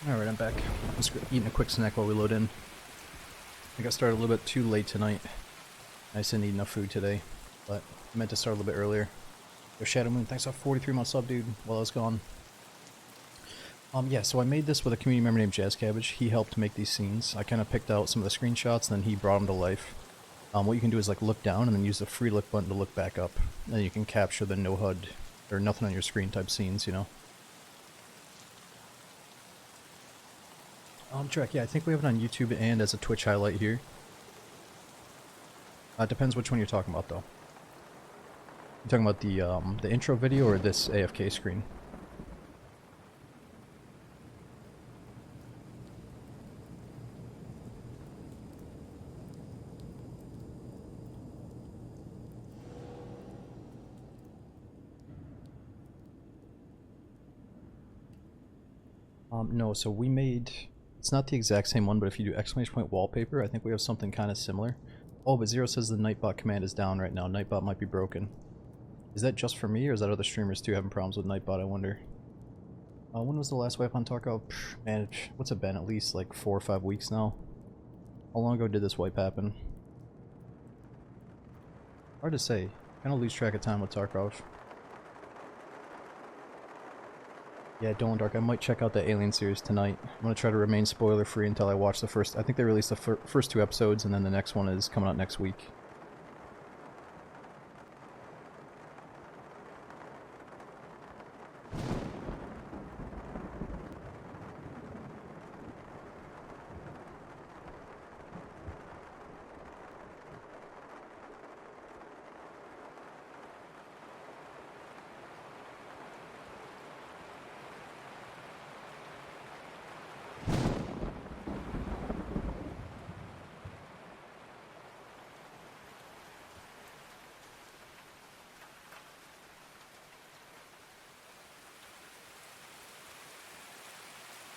Alright, I'm back. Just eating a quick snack while we load in. I got started a little bit too late tonight. I just didn't eat enough food today, but I meant to start a little bit earlier. Yo, Shadow Moon, thanks for 43 months sub, dude, while I was gone. Yeah, so I made this with a community member named Jazz Cabbage. He helped make these scenes. I kind of picked out some of the screenshots, and then he brought them to life. What you can do is like look down and then use the free look button to look back up. And then you can capture the no HUD, or nothing on your screen type scenes, you know? Trek, yeah, I think we have it on YouTube and as a Twitch highlight here. Depends which one you're talking about, though. You talking about the intro video or this AFK screen? No, so we made... It's not the exact same one, but if you do exclamation point wallpaper, I think we have something kind of similar. Oh, but Zero says the Nightbot command is down right now. Nightbot might be broken. Is that just for me, or is that other streamers too having problems with Nightbot, I wonder? When was the last wipe on Tarkov? Man, what's it been? At least like 4 or 5 weeks now. How long ago did this wipe happen? Hard to say. Kind of lose track of time with Tarkov. Yeah, Dawn Dark. I might check out the Alien series tonight. I'm gonna try to remain spoiler free until I watch the first. I think they released the first 2 episodes, and then the next one is coming out next week.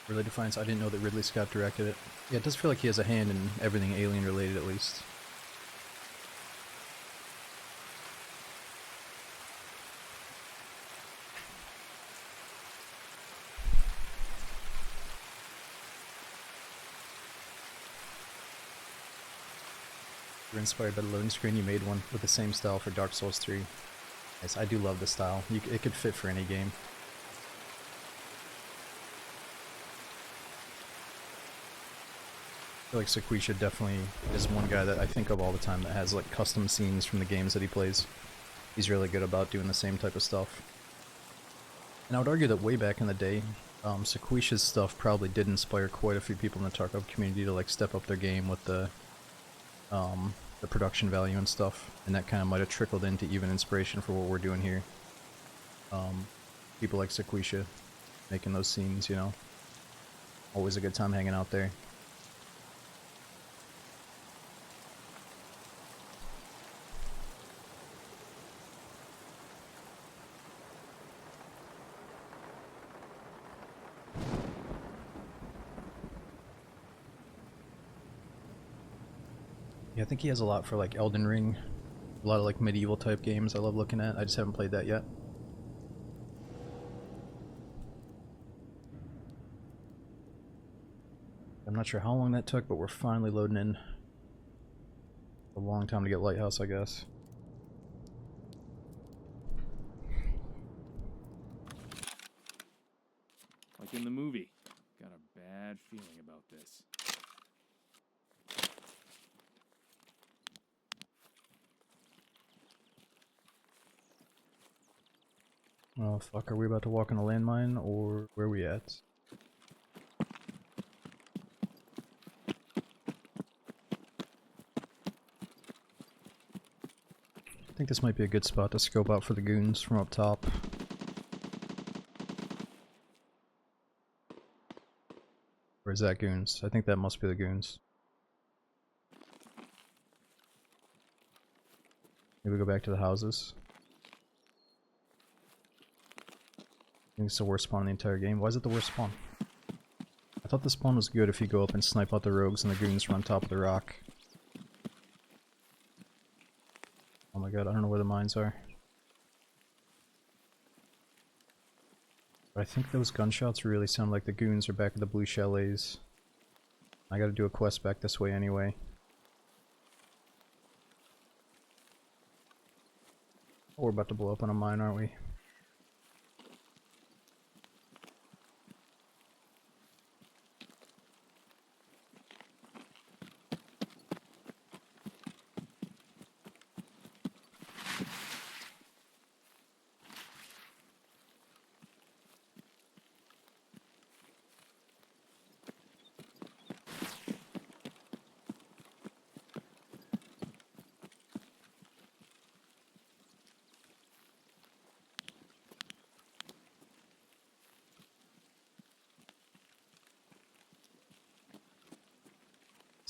Ridley Defiance, I didn't know that Ridley Scott directed it. Yeah, it does feel like he has a hand in everything alien related, at least. You're inspired by the loading screen. You made one with the same style for Dark Souls 3. Yes, I do love the style. It could fit for any game. I feel like Sequisha definitely is one guy that I think of all the time that has like custom scenes from the games that he plays. He's really good about doing the same type of stuff. And I would argue that way back in the day, Sequisha's stuff probably did inspire quite a few people in the Tarkov community to like step up their game with the production value and stuff, and that kind of might have trickled into even inspiration for what we're doing here. People like Sequisha making those scenes, you know. Always a good time hanging out there. Yeah, I think he has a lot for like Elden Ring, a lot of like medieval type games I love looking at. I just haven't played that yet. I'm not sure how long that took, but we're finally loading in. A long time to get Lighthouse, I guess. Like in the movie. Got a bad feeling about this. Oh fuck, are we about to walk on a landmine, or where are we at? I think this might be a good spot to scope out for the goons from up top. Or is that goons? I think that must be the goons. Maybe we go back to the houses. I think it's the worst spawn in the entire game. Why is it the worst spawn? I thought the spawn was good if you go up and snipe out the rogues and the goons from on top of the rock. Oh my god, I don't know where the mines are. I think those gunshots really sound like the goons are back at the blue chalets. I gotta do a quest back this way anyway. Oh, we're about to blow up on a mine, aren't we?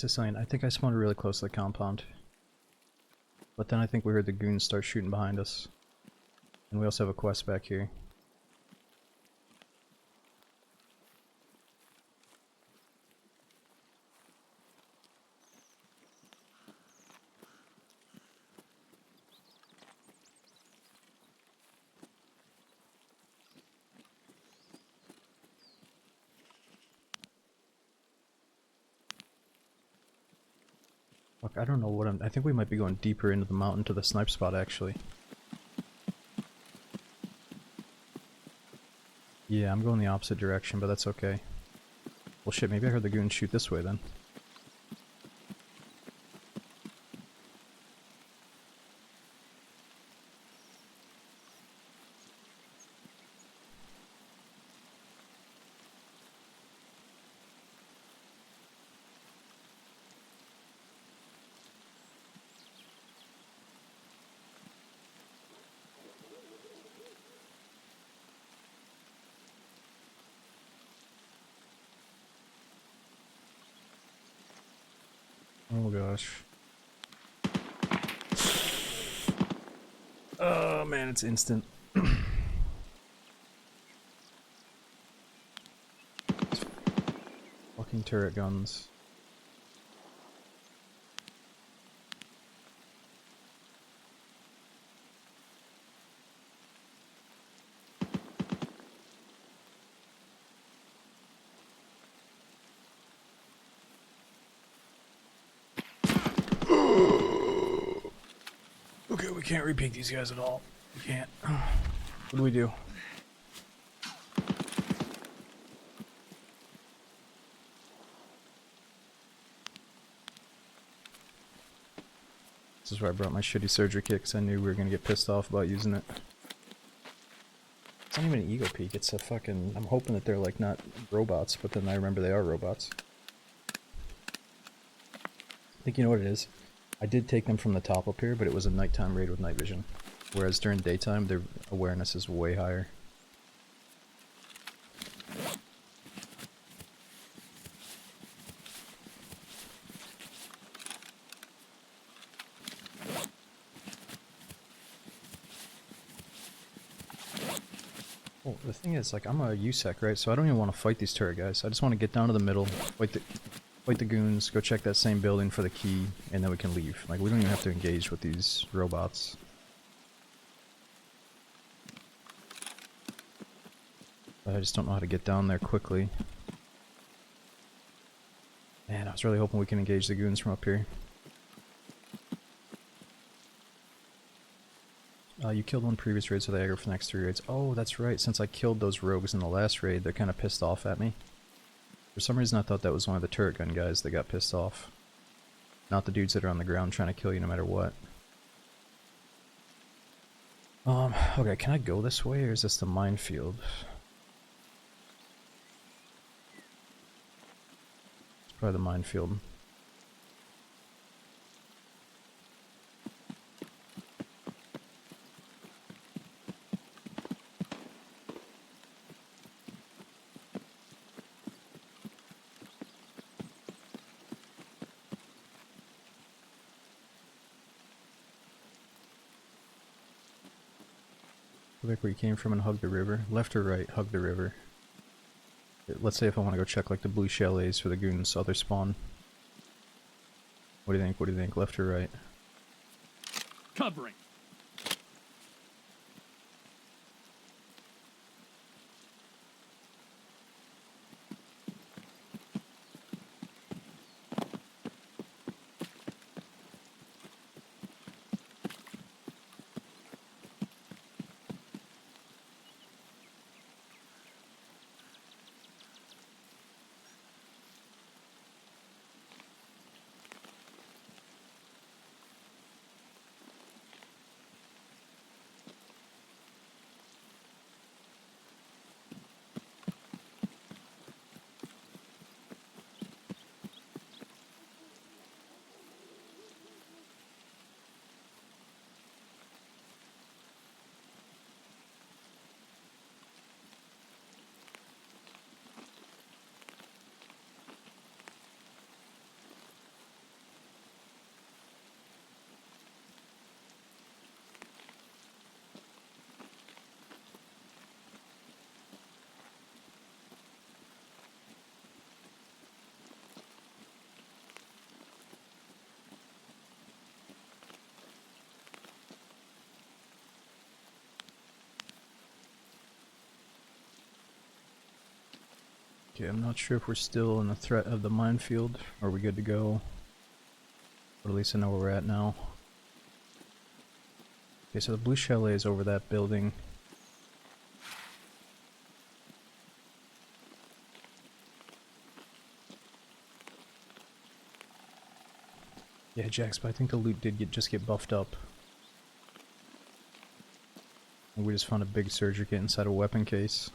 It's a sign. I think I spawned really close to the compound. But then I think we heard the goons start shooting behind us. And we also have a quest back here. Fuck, I don't know what I think we might be going deeper into the mountain to the snipe spot, actually. Yeah, I'm going the opposite direction, but that's okay. Well shit, maybe I heard the goons shoot this way then. Oh gosh. Oh man, it's instant. Fucking turret guns. Okay, we can't repeat these guys at all. We can't. What do we do? This is why I brought my shitty surgery kit, because I knew we were gonna get pissed off about using it. It's not even an ego peak, it's a fucking... I'm hoping that they're like not robots, but then I remember they are robots. I think you know what it is? I did take them from the top up here, but it was a nighttime raid with night vision. Whereas during daytime, their awareness is way higher. Well, the thing is, like, I'm a USEC, right? So I don't even want to fight these turret guys. I just want to get down to the middle, fight the goons, go check that same building for the key, and then we can leave. Like, we don't even have to engage with these robots. But I just don't know how to get down there quickly. Man, I was really hoping we can engage the goons from up here. You killed one previous raid, so they aggro for the next 3 raids. Oh, that's right. Since I killed those rogues in the last raid, they're kind of pissed off at me. For some reason, I thought that was one of the turret gun guys that got pissed off. Not the dudes that are on the ground trying to kill you no matter what. Okay, can I go this way, or is this the minefield? It's probably the minefield. Go back where you came from and hug the river. Left or right, hug the river. Let's say if I want to go check like the blue chalets for the goons, other spawn. What do you think? What do you think? Left or right? Covering. Okay, I'm not sure if we're still in the threat of the minefield. Are we good to go? Or at least I know where we're at now. Okay, so the blue chalet is over that building. Yeah, Jax, but I think the loot did just get buffed up. And we just found a big surgery kit inside a weapon case.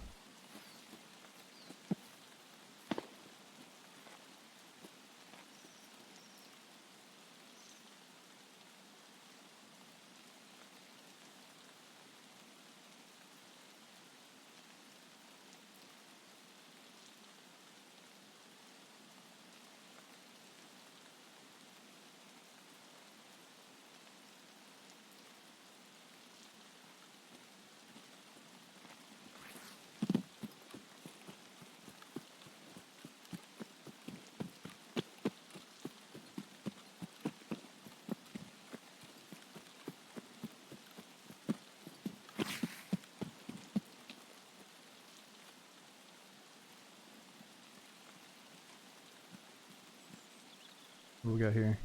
What do we got here?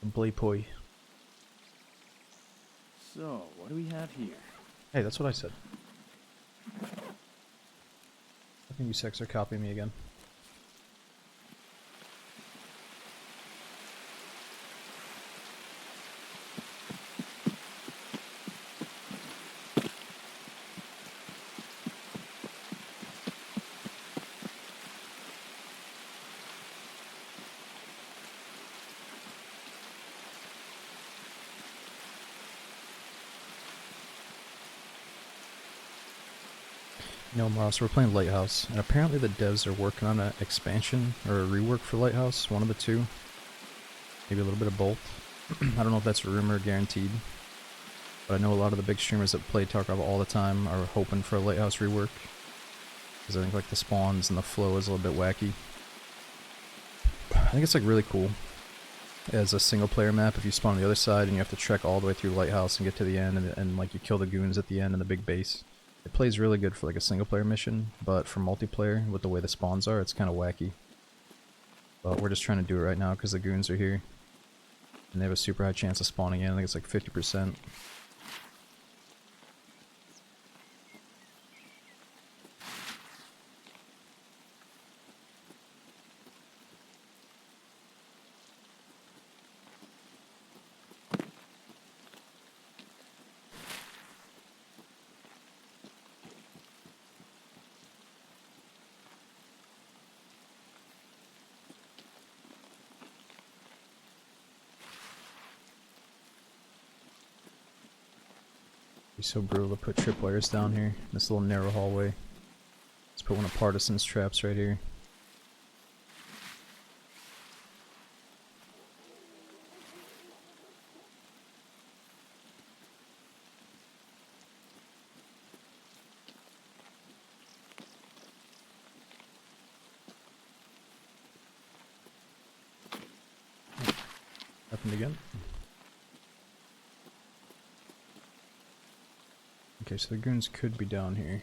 A Blaypoi. So, what do we have here? Hey, that's what I said. I think you sex are copying me again. No, Moss, we're playing Lighthouse, and apparently the devs are working on an expansion or a rework for Lighthouse, one of the two. Maybe a little bit of both. I don't know if that's a rumor or guaranteed, but I know a lot of the big streamers that play Tarkov all the time are hoping for a Lighthouse rework, because I think like the spawns and the flow is a little bit wacky. I think it's like really cool as a single player map if you spawn on the other side and you have to trek all the way through Lighthouse and get to the end and like you kill the goons at the end in the big base. It plays really good for like a single player mission, but for multiplayer, with the way the spawns are, it's kind of wacky. But we're just trying to do it right now because the goons are here. And they have a super high chance of spawning in, I think it's like 50%. Be so brutal to put tripwires down here, this little narrow hallway. Let's put one of Partisan's traps right here. Happened again. Okay, so the goons could be down here.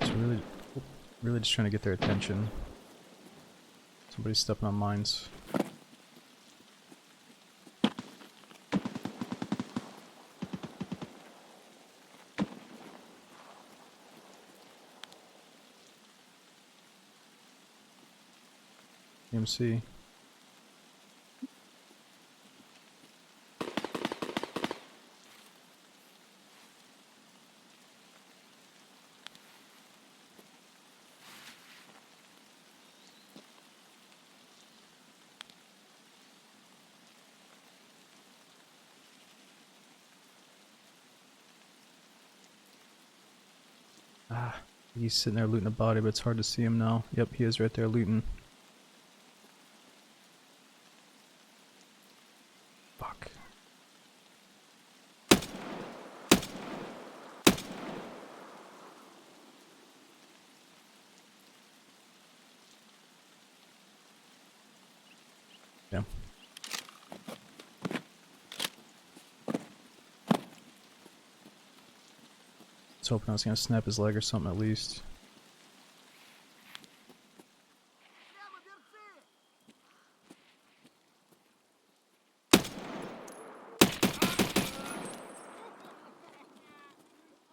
So really just trying to get their attention. Somebody's stepping on mines. MC. Ah, he's sitting there looting a body, but it's hard to see him now. Yep, he is right there looting. Yeah. I was hoping I was gonna snap his leg or something at least. Прямо берцы!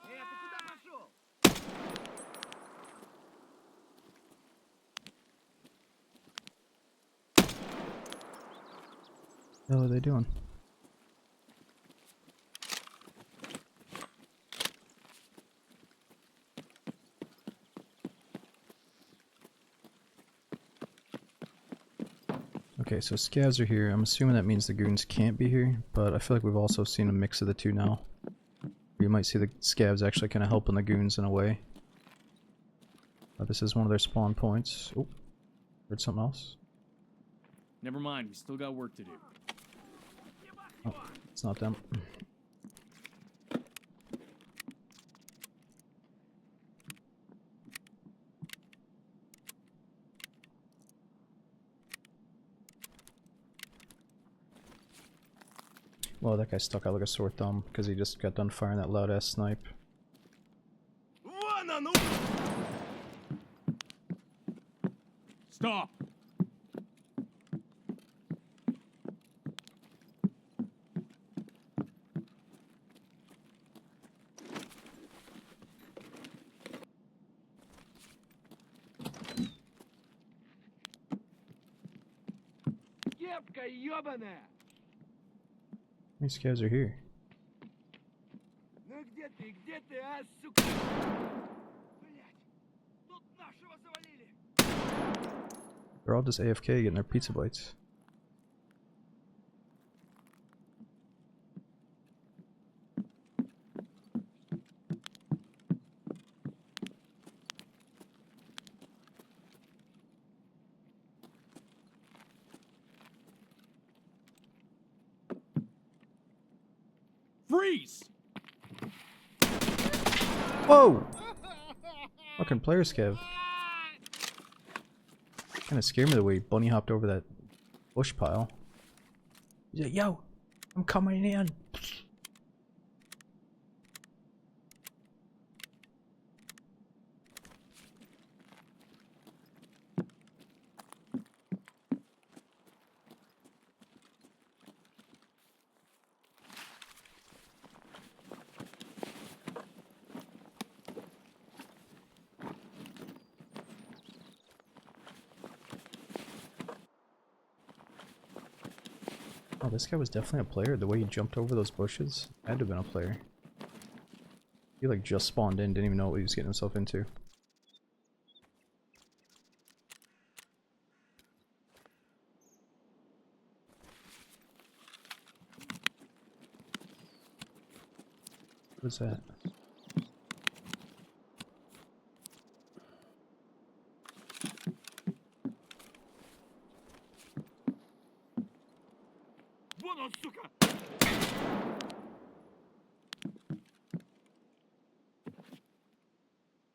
Эй, ты куда пошел? What the hell are they doing? Okay, so scavs are here. I'm assuming that means the goons can't be here, but I feel like we've also seen a mix of the two now. You might see the scavs actually kind of helping the goons in a way. This is one of their spawn points. Oh, heard something else. Never mind, we still got work to do. Oh, it's not them. Well, that guy stuck out like a sore thumb because he just got done firing that loud ass snipe. Вон оно! Stop! Кепка ёбаная! How many scavs are here? Ну где ты, а, сука? Блять, тут нашего завалили! They're all just AFK getting their pizza bites. Freeze! Whoa! Fucking player scav. Kinda scared me the way he bunny hopped over that bush pile. He's like, yo, I'm coming in. Oh, this guy was definitely a player. The way he jumped over those bushes had to have been a player. He like just spawned in, didn't even know what he was getting himself into. What was that? Вон он, сука!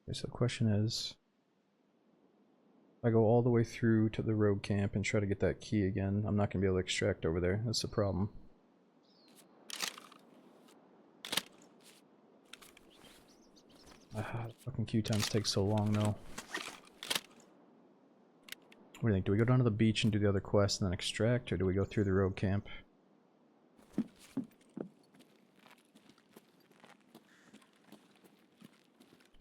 Okay, so the question is, if I go all the way through to the road camp and try to get that key again, I'm not going to be able to extract over there. That's the problem. Fucking queue times take so long though. What do you think? Do we go down to the beach and do the other quest and then extract, or do we go through the road camp?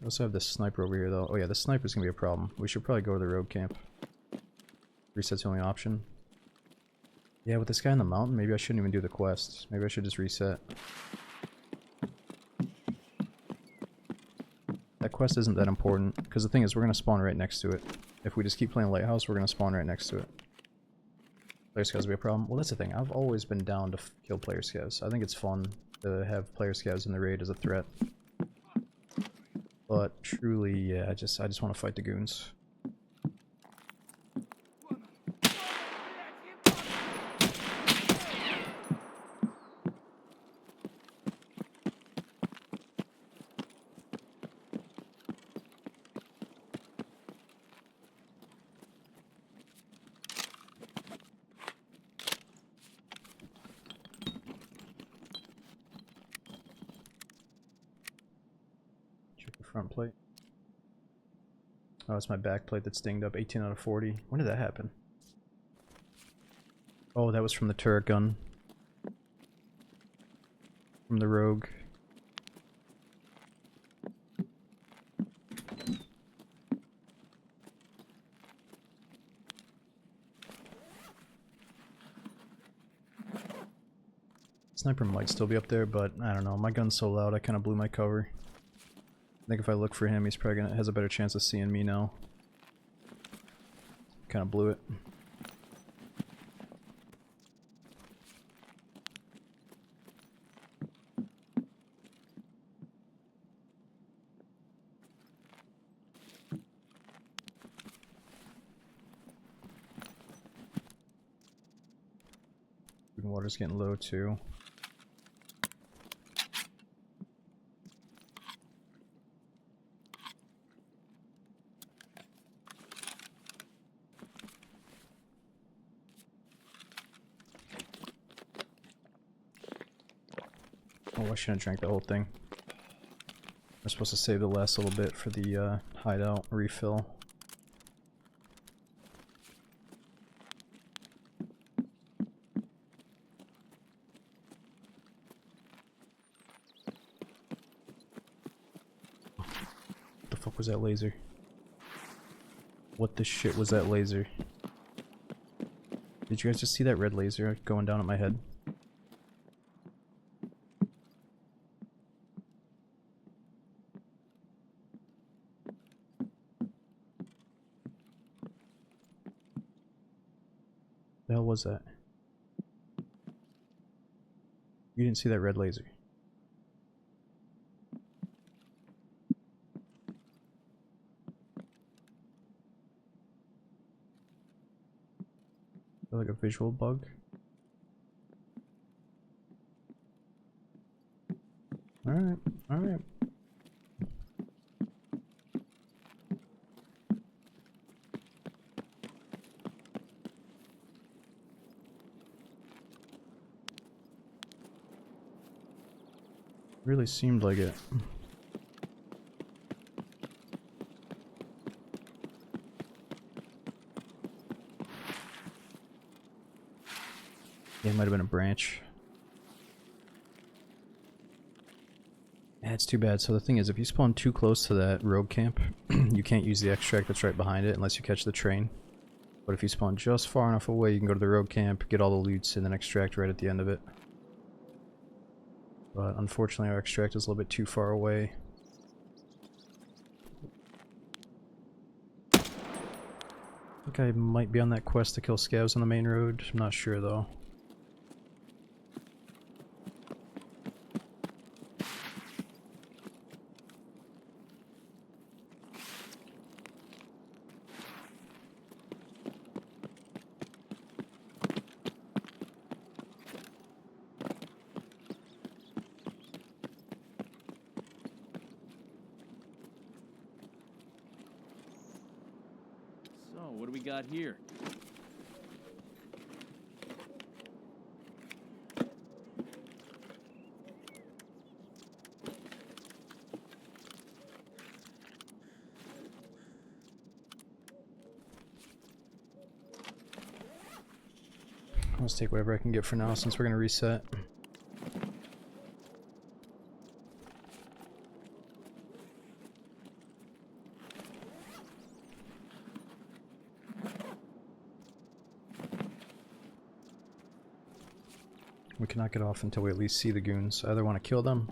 I also have this sniper over here though. Oh yeah, the sniper's gonna be a problem. We should probably go to the road camp. Reset's the only option. Yeah, with this guy in the mountain, maybe I shouldn't even do the quest. Maybe I should just reset. That quest isn't that important, because the thing is, we're gonna spawn right next to it. If we just keep playing Lighthouse, we're gonna spawn right next to it. Player scavs will be a problem. Well, that's the thing. I've always been down to kill player scavs. I think it's fun to have player scavs in the raid as a threat. But truly, yeah, I just want to fight the goons. front plate. Oh, it's my back plate that's dinged up. 18 out of 40. When did that happen? Oh, that was from the turret gun. From the rogue. Sniper might still be up there, but I don't know. My gun's so loud I kind of blew my cover. I think if I look for him, he's probably gonna has a better chance of seeing me now. Kind of blew it. Food and water's getting low too. Oh, I shouldn't have drank the whole thing. I'm supposed to save the last little bit for the hideout refill. What the fuck was that laser? What the shit was that laser? Did you guys just see that red laser going down at my head? The hell was that? You didn't see that red laser. Like a visual bug. Alright, alright. Really seemed like it. Yeah, it might have been a branch. Yeah, it's too bad. So the thing is, if you spawn too close to that rogue camp, you can't use the extract that's right behind it unless you catch the train. But if you spawn just far enough away, you can go to the rogue camp, get all the loots, and then extract right at the end of it. But unfortunately our extract is a little bit too far away. I think I might be on that quest to kill scavs on the main road. I'm not sure though. So, what do we got here? Let's take whatever I can get for now since we're gonna reset. We cannot get off until we at least see the goons. I either want to kill them,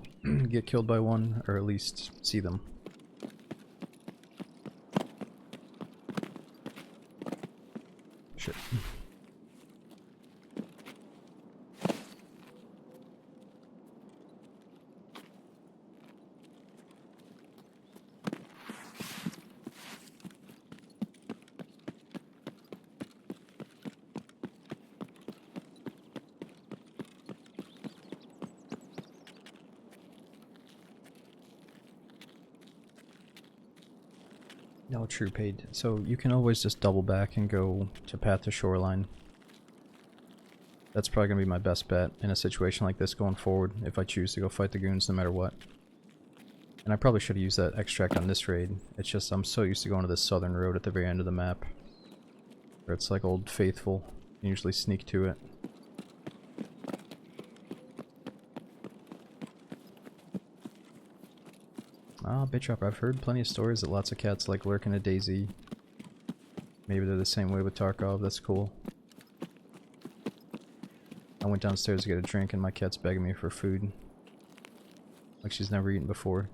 get killed by one, or at least see them. Shit. No, true paid. So you can always just double back and go to path to shoreline. That's probably gonna be my best bet in a situation like this going forward if I choose to go fight the goons no matter what. And I probably should have used that extract on this raid. It's just I'm so used to going to the southern road at the very end of the map. Where it's like Old Faithful. You usually sneak to it. Ah, Bitchop, I've heard plenty of stories that lots of cats like lurking at Daisy. Maybe they're the same way with Tarkov, that's cool. I went downstairs to get a drink and my cat's begging me for food. Like she's never eaten before.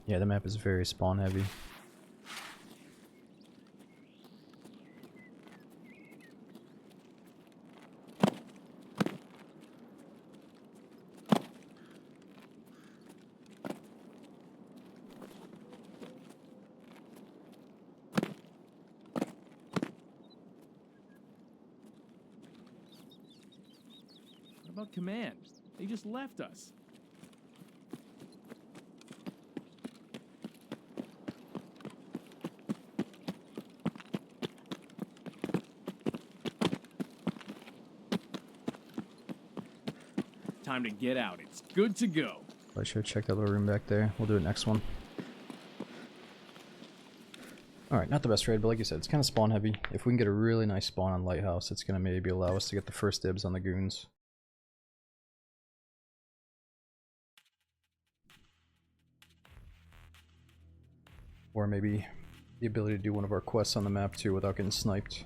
Yeah, the map is very spawn heavy. What about command? They just left us. Time to get out. It's good to go. I should check that little room back there. We'll do it next one. Alright, not the best raid, but like you said, it's kind of spawn heavy. If we can get a really nice spawn on Lighthouse, it's going to maybe allow us to get the first dibs on the goons. Or maybe the ability to do one of our quests on the map too without getting sniped.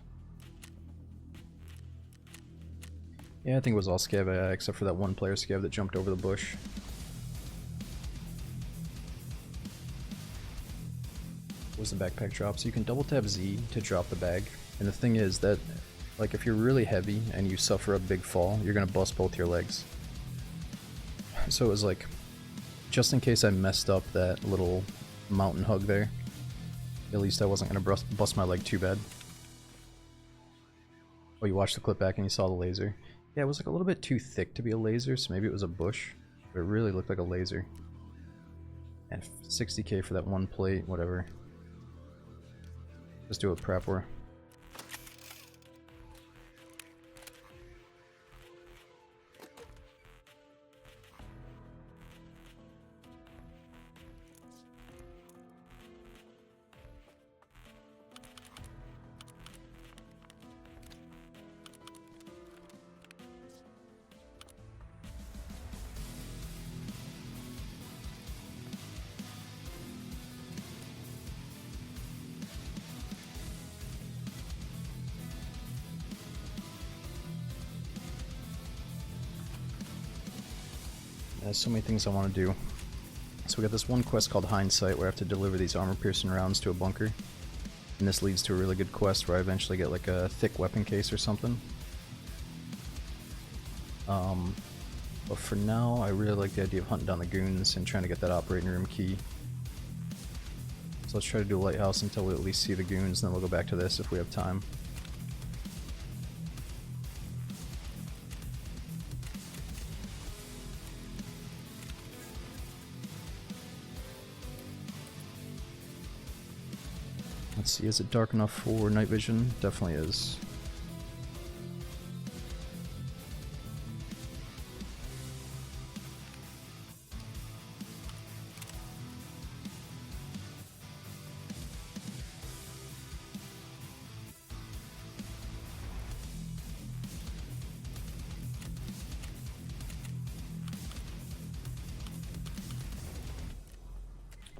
Yeah, I think it was all scav AI except for that one player scav that jumped over the bush. Was the backpack drop, so you can double tap Z to drop the bag. And the thing is that, like, if you're really heavy and you suffer a big fall, you're gonna bust both your legs. So it was like, just in case I messed up that little mountain hug there, at least I wasn't gonna bust my leg too bad. Oh, you watched the clip back and you saw the laser. Yeah, it was like a little bit too thick to be a laser, so maybe it was a bush, but it really looked like a laser. And 60k for that one plate, whatever. Just do a prep war. There's so many things I want to do. So we got this one quest called Hindsight where I have to deliver these armor-piercing rounds to a bunker. And this leads to a really good quest where I eventually get like a thick weapon case or something. But for now, I really like the idea of hunting down the goons and trying to get that operating room key. So let's try to do a lighthouse until we at least see the goons, and then we'll go back to this if we have time. Let's see, is it dark enough for night vision? Definitely is.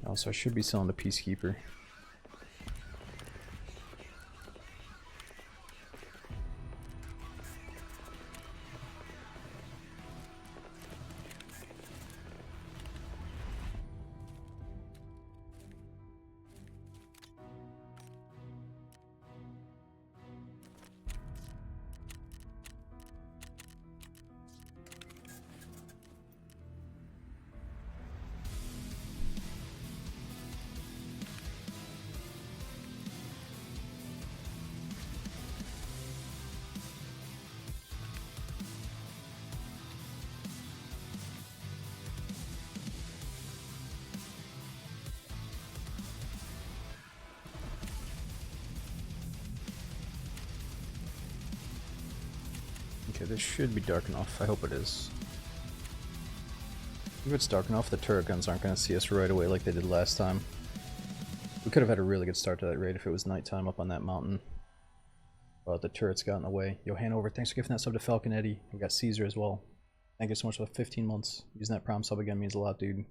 Also, I should be selling the Peacekeeper. Okay, this should be dark enough. I hope it is. If it's dark enough, the turret guns aren't going to see us right away like they did last time. We could have had a really good start to that raid if it was nighttime up on that mountain. But the turrets got in the way. Yo, Hanover, thanks for gifting that sub to Falcon Eddie. We got Caesar as well. Thank you so much for the 15 months. Using that Prime sub again means a lot, dude.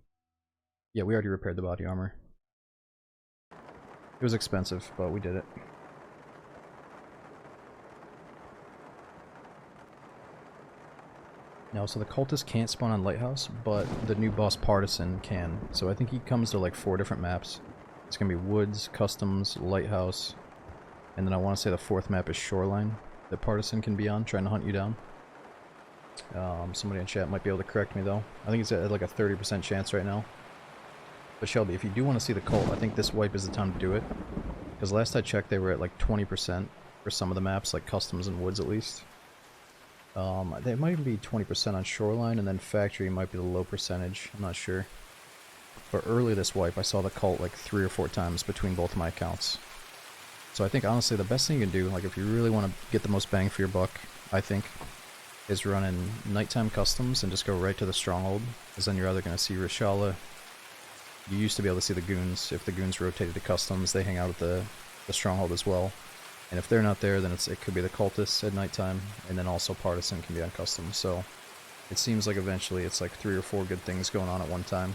Yeah, we already repaired the body armor. It was expensive, but we did it. No, so the cultist can't spawn on Lighthouse, but the new boss Partisan can. So I think he comes to like 4 different maps. It's gonna be Woods, Customs, Lighthouse, and then I want to say the 4th map is Shoreline that Partisan can be on, trying to hunt you down. Somebody in chat might be able to correct me though. I think it's at like a 30% chance right now. But Shelby, if you do want to see the cult, I think this wipe is the time to do it. Because last I checked, they were at like 20% for some of the maps, like Customs and Woods at least. They might be 20% on Shoreline, and then Factory might be the low percentage. I'm not sure. But early this wipe, I saw the cult like 3 or 4 times between both of my accounts. So I think honestly the best thing you can do, like if you really want to get the most bang for your buck, I think, is run in nighttime Customs and just go right to the Stronghold. Because then you're either going to see Rishala. You used to be able to see the goons. If the goons rotated to Customs, they hang out at the Stronghold as well. And if they're not there, then it could be the cultists at nighttime, and then also Partisan can be on Customs. So it seems like eventually it's like 3 or 4 good things going on at one time.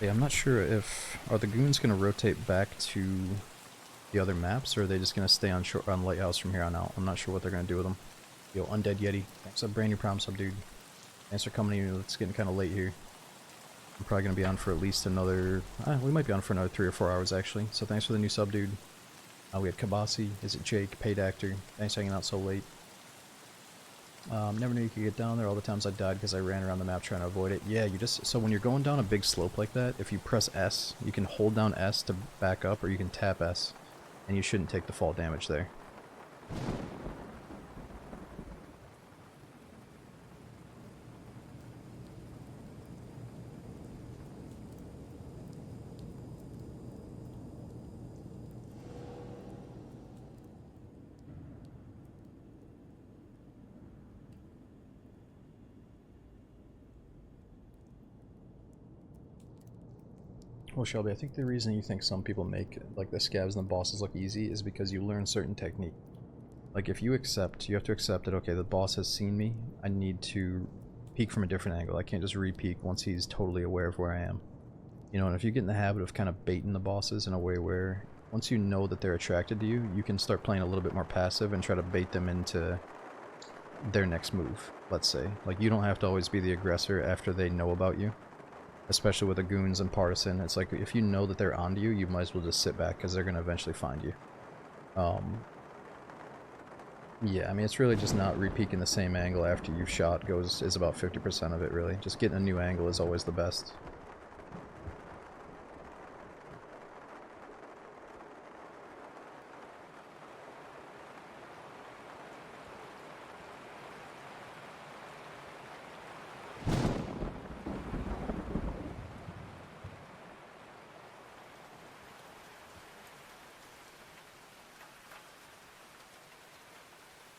Yeah, I'm not sure if... Are the goons going to rotate back to the other maps, or are they just going to stay on Lighthouse from here on out? I'm not sure what they're going to do with them. Yo, Undead Yeti. Thanks for brand new prom sub, dude. Thanks for coming in. It's getting kind of late here. I'm probably going to be on for at least another... we might be on for another 3 or 4 hours, actually. So thanks for the new sub, dude. We had Kabasi. Is it Jake? Paid Actor. Thanks for hanging out so late. Never knew you could get down there. All the times I died because I ran around the map trying to avoid it. Yeah, you just... So when you're going down a big slope like that, if you press S, you can hold down S to back up, or you can tap S. And you shouldn't take the fall damage there. Well, Shelby, I think the reason you think some people make like the scabs and the bosses look easy is because you learn certain technique. Like if you have to accept that, okay, the boss has seen me, I need to peek from a different angle. I can't just re-peek once he's totally aware of where I am. You know, and if you get in the habit of kind of baiting the bosses in a way where once you know that they're attracted to you, you can start playing a little bit more passive and try to bait them into their next move, let's say. Like you don't have to always be the aggressor after they know about you. Especially with the goons and Partisan, it's like if you know that they're onto you, you might as well just sit back because they're going to eventually find you. Yeah, I mean it's really just not re-peeking the same angle after you've shot is about 50% of it really. Just getting a new angle is always the best.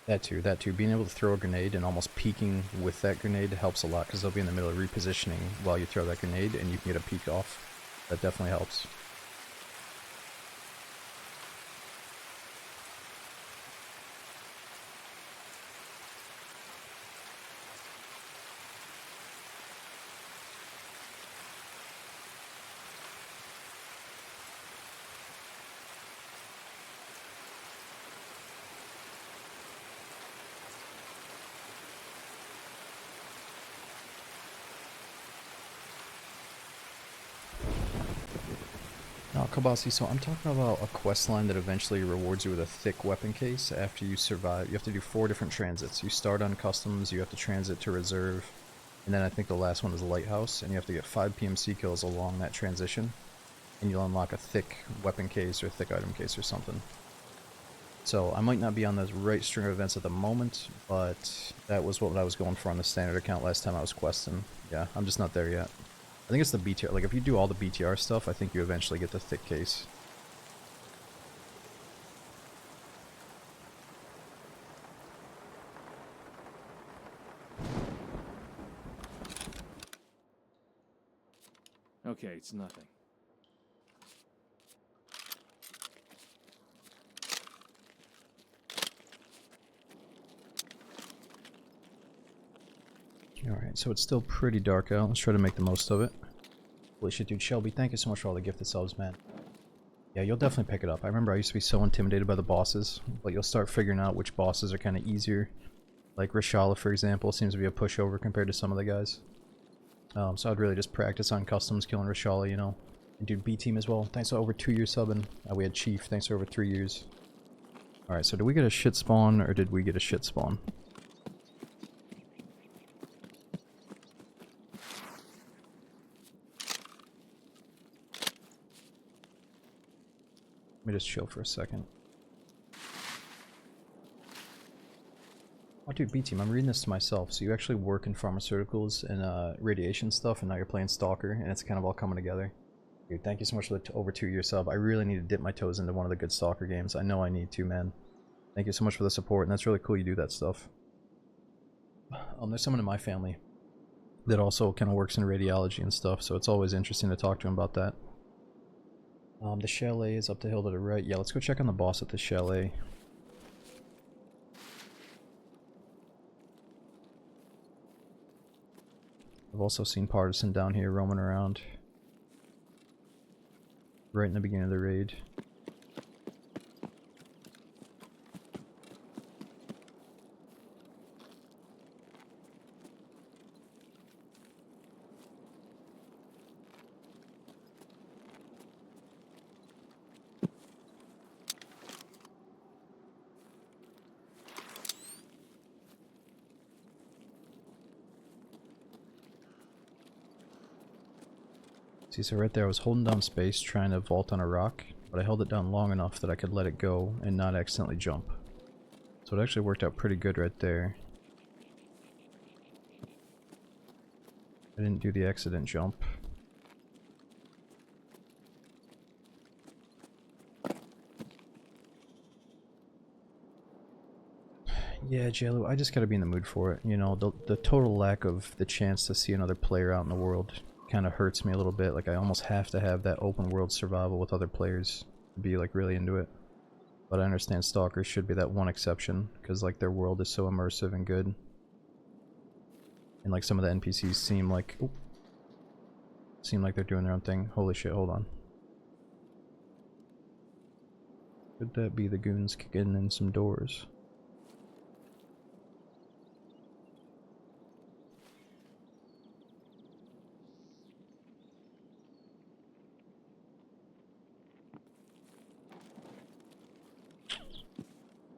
That too. Being able to throw a grenade and almost peeking with that grenade helps a lot because they'll be in the middle of repositioning while you throw that grenade and you can get a peek off. That definitely helps. No, Kabasi, so I'm talking about a quest line that eventually rewards you with a thick weapon case after you survive. You have to do 4 different transits. You start on Customs, you have to transit to Reserve, and then I think the last one is Lighthouse, and you have to get 5 PMC kills along that transition, and you'll unlock a thick weapon case or thick item case or something. So I might not be on the right string of events at the moment, but that was what I was going for on the standard account last time I was questing. Yeah, I'm just not there yet. I think it's the BTR. Like, if you do all the BTR stuff, I think you eventually get the thick case. Okay, it's nothing. Alright, so it's still pretty dark out. Let's try to make the most of it. Holy shit, dude. Shelby, thank you so much for all the gifted subs, man. Yeah, you'll definitely pick it up. I remember I used to be so intimidated by the bosses, but you'll start figuring out which bosses are kind of easier. Like Rashala, for example, seems to be a pushover compared to some of the guys. So I'd really just practice on customs, killing Rashala, you know. And dude, B-Team as well. Thanks for over 2 years subbing. We had Chief. Thanks for over 3 years. Alright, so did we get a shit spawn, or did we get a shit spawn? Let me just chill for a second. Oh dude, B-Team, I'm reading this to myself. So you actually work in pharmaceuticals and radiation stuff, and now you're playing Stalker, and it's kind of all coming together. Dude, thank you so much for the over 2 year sub. I really need to dip my toes into one of the good Stalker games. I know I need to, man. Thank you so much for the support, and that's really cool you do that stuff. There's someone in my family that also kind of works in radiology and stuff, so it's always interesting to talk to him about that. The chalet is up the hill to the right. Yeah, let's go check on the boss at the chalet. I've also seen Partisan down here roaming around. Right in the beginning of the raid. See, so right there I was holding down space trying to vault on a rock, but I held it down long enough that I could let it go and not accidentally jump. So it actually worked out pretty good right there. I didn't do the accident jump. Yeah, JLo, I just gotta be in the mood for it. You know, the total lack of the chance to see another player out in the world kind of hurts me a little bit. Like, I almost have to have that open world survival with other players to be, like, really into it. But I understand Stalkers should be that one exception, because, like, their world is so immersive and good. And, like, some of the NPCs seem like... Ooh, seem like they're doing their own thing. Holy shit, hold on. Could that be the goons kicking in some doors?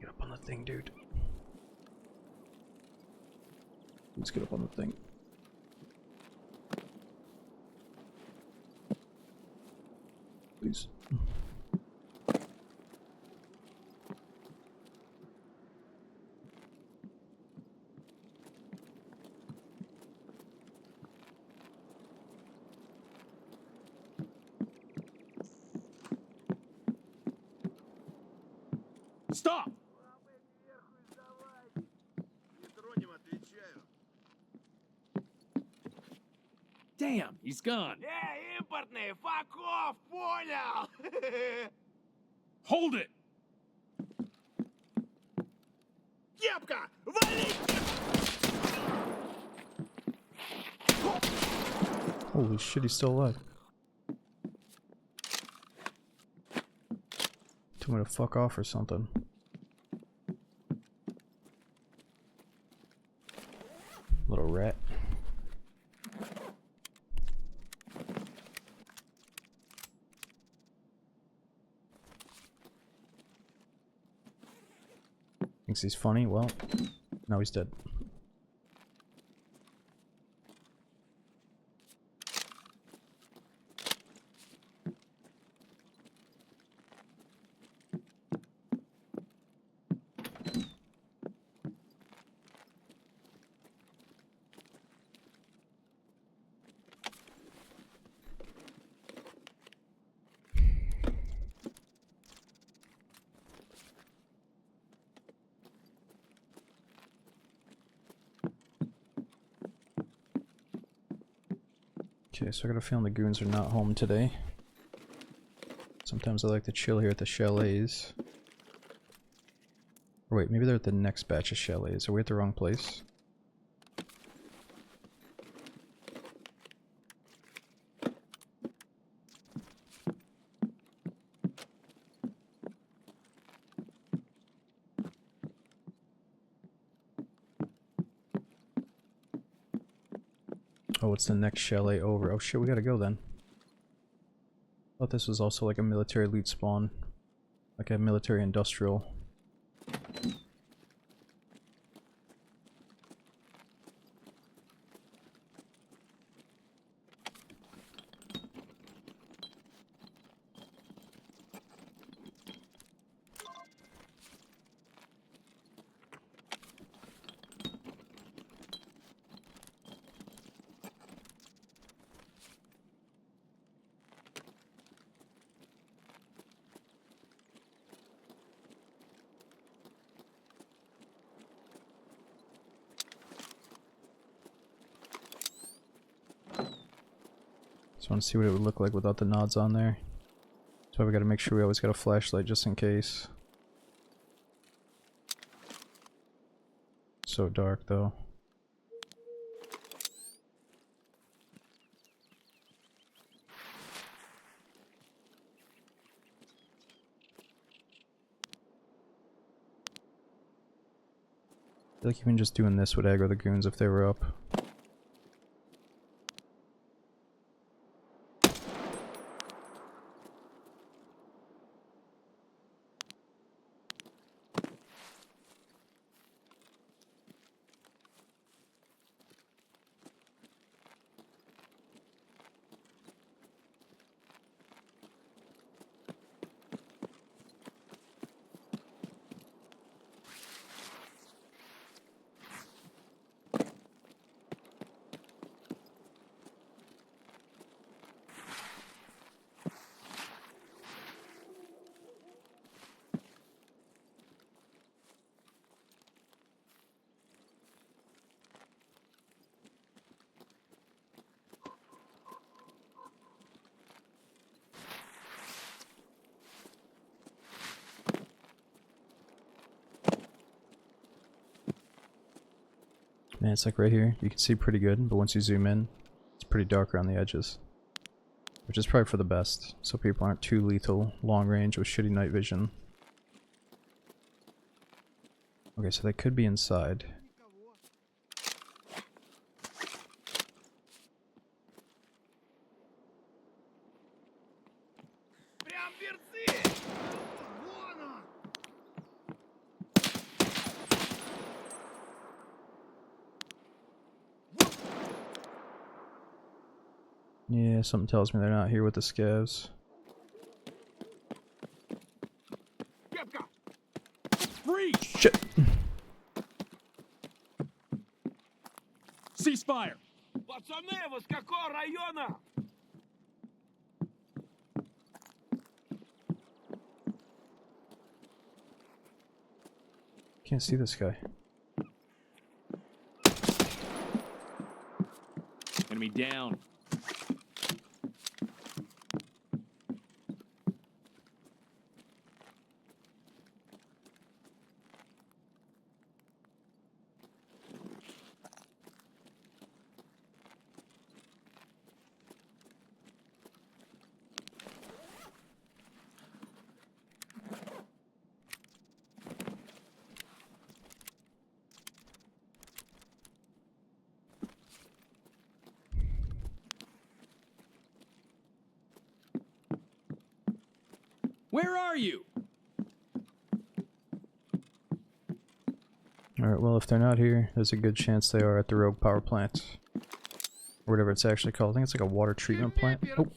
Get up on the thing, dude. Let's get up on the thing. Please. Stop! Damn, he's gone. Импортные, fuck off, понял? Hold it! Кепка, вали! Holy shit, he's still alive. Told me to fuck off or something. Little rat. Thinks he's funny? Well, now he's dead. Okay, so I got a feeling the goons are not home today. Sometimes I like to chill here at the chalets. Or wait, maybe they're at the next batch of chalets. Are we at the wrong place? Oh, it's the next chalet over. Oh shit, we gotta go then. Thought this was also like a military loot spawn. Like a military industrial. Just want to see what it would look like without the nods on there. That's why we gotta make sure we always got a flashlight just in case. So dark though. I feel like even just doing this would aggro the goons if they were up. Man, it's like right here. You can see pretty good, but once you zoom in, it's pretty dark around the edges. Which is probably for the best, so people aren't too lethal, long range with shitty night vision. Okay, so they could be inside. Прям берцы! Вон он! Yeah, something tells me they're not here with the scavs. Кепка! Freeze! Shit! Ceasefire! Пацаны, вы с какого района? Can't see this guy. Enemy down. Where are you? Alright, well if they're not here, there's a good chance they are at the rogue power plant. Or whatever it's actually called. I think it's like a water treatment plant. Oh,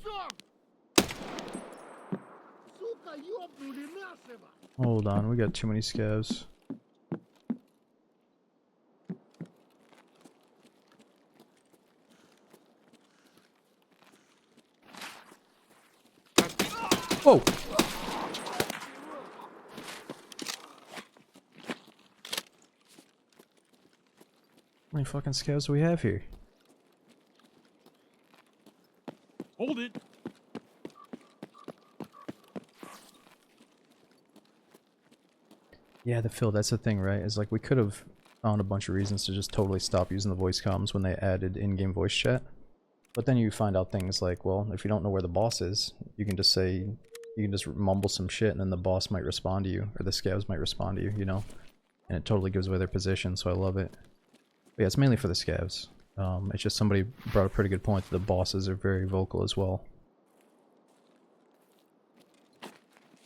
Сука, ёбнули нашего! hold on, we got too many scavs. Whoa! How many fucking scavs do we have here? Yeah, the Phil, that's the thing, right? Is like we could have found a bunch of reasons to just totally stop using the voice comms when they added in-game voice chat. But then you find out things like, well, if you don't know where the boss is, you can just say, you can just mumble some shit and then the boss might respond to you, or the scavs might respond to you, you know? And it totally gives away their position, so I love it. But yeah, it's mainly for the scavs. It's just somebody brought a pretty good point that the bosses are very vocal as well.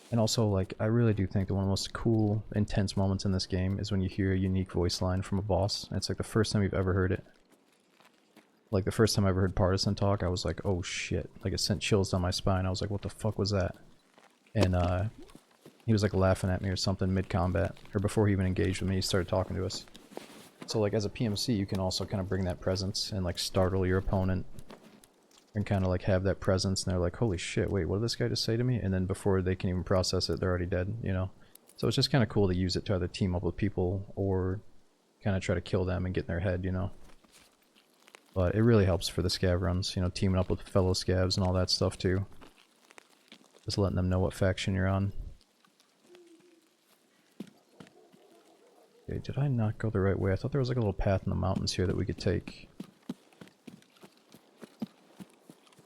And also, like, I really do think that one of the most cool, intense moments in this game is when you hear a unique voice line from a boss. And it's like the first time you've ever heard it. Like, the first time I ever heard Partisan talk, I was like, oh shit. Like, it sent chills down my spine. I was like, what the fuck was that? And, he was like laughing at me or something mid-combat. Or before he even engaged with me, he started talking to us. So, like, as a PMC, you can also kind of bring that presence and, like, startle your opponent. And kind of like have that presence, and they're like, holy shit, wait, what did this guy just say to me? And then before they can even process it, they're already dead, you know? So it's just kind of cool to use it to either team up with people or kind of try to kill them and get in their head, you know? But it really helps for the scav runs, you know, teaming up with fellow scavs and all that stuff too. Just letting them know what faction you're on. Okay, did I not go the right way? I thought there was like a little path in the mountains here that we could take.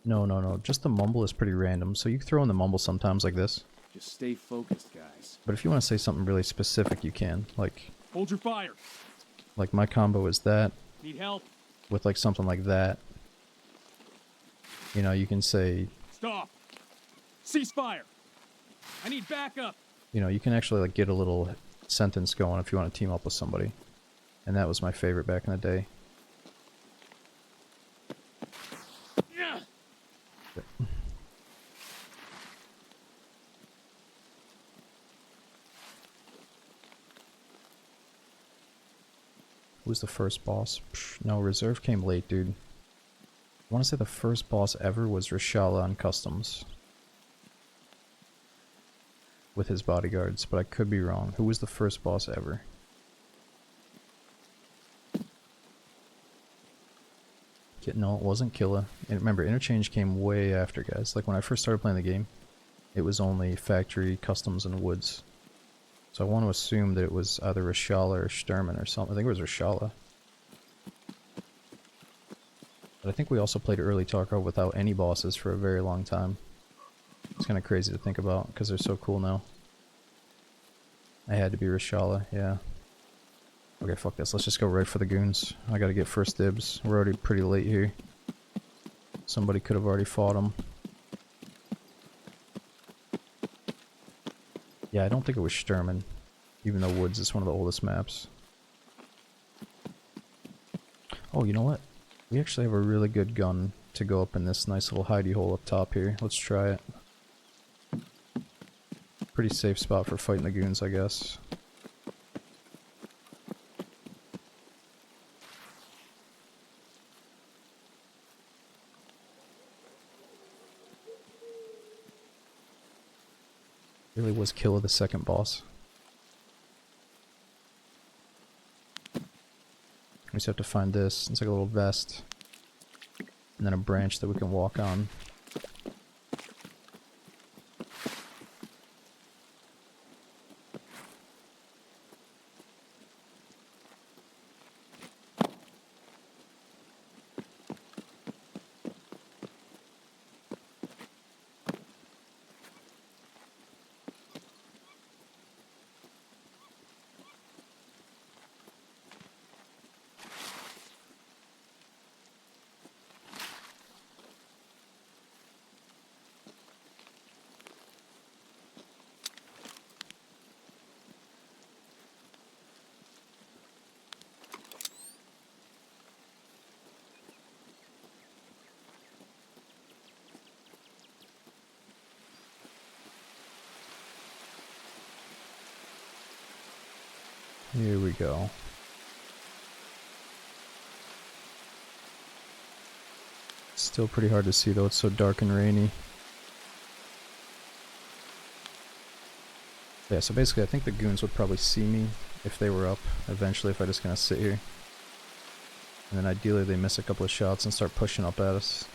No, just the mumble is pretty random, so you throw in the mumble sometimes like this. Just stay focused, guys. But if you want to say something really specific, you can. Hold your fire. Like my combo is that, Need help? with like something like that. You know, you can say, Stop. Ceasefire. I need backup. you know, you can actually like get a little sentence going if you want to team up with somebody. And that was my favorite back in the day. Yeah. Who's the first boss? Psh, no, Reserve came late, dude. I want to say the first boss ever was Reshala on Customs. With his bodyguards, but I could be wrong. Who was the first boss ever? No, it wasn't Killa. And remember, Interchange came way after, guys. Like, when I first started playing the game, it was only Factory, Customs, and Woods. So I want to assume that it was either Reshala or Sturman or something. I think it was Reshala. But I think we also played early Tarkov without any bosses for a very long time. It's kind of crazy to think about, because they're so cool now. I had to be Reshala, yeah. Okay, fuck this. Let's just go right for the goons. I gotta get first dibs. We're already pretty late here. Somebody could have already fought them. Yeah, I don't think it was Sturman, even though Woods is one of the oldest maps. Oh, you know what? We actually have a really good gun to go up in this nice little hidey hole up top here. Let's try it. Pretty safe spot for fighting the goons, I guess. Really was Killa the second boss. We just have to find this. It's like a little vest. And then a branch that we can walk on. Here we go. Still pretty hard to see though, it's so dark and rainy. Yeah, so basically I think the goons would probably see me if they were up eventually if I just kind of sit here. And then ideally they miss a couple of shots and start pushing up at us.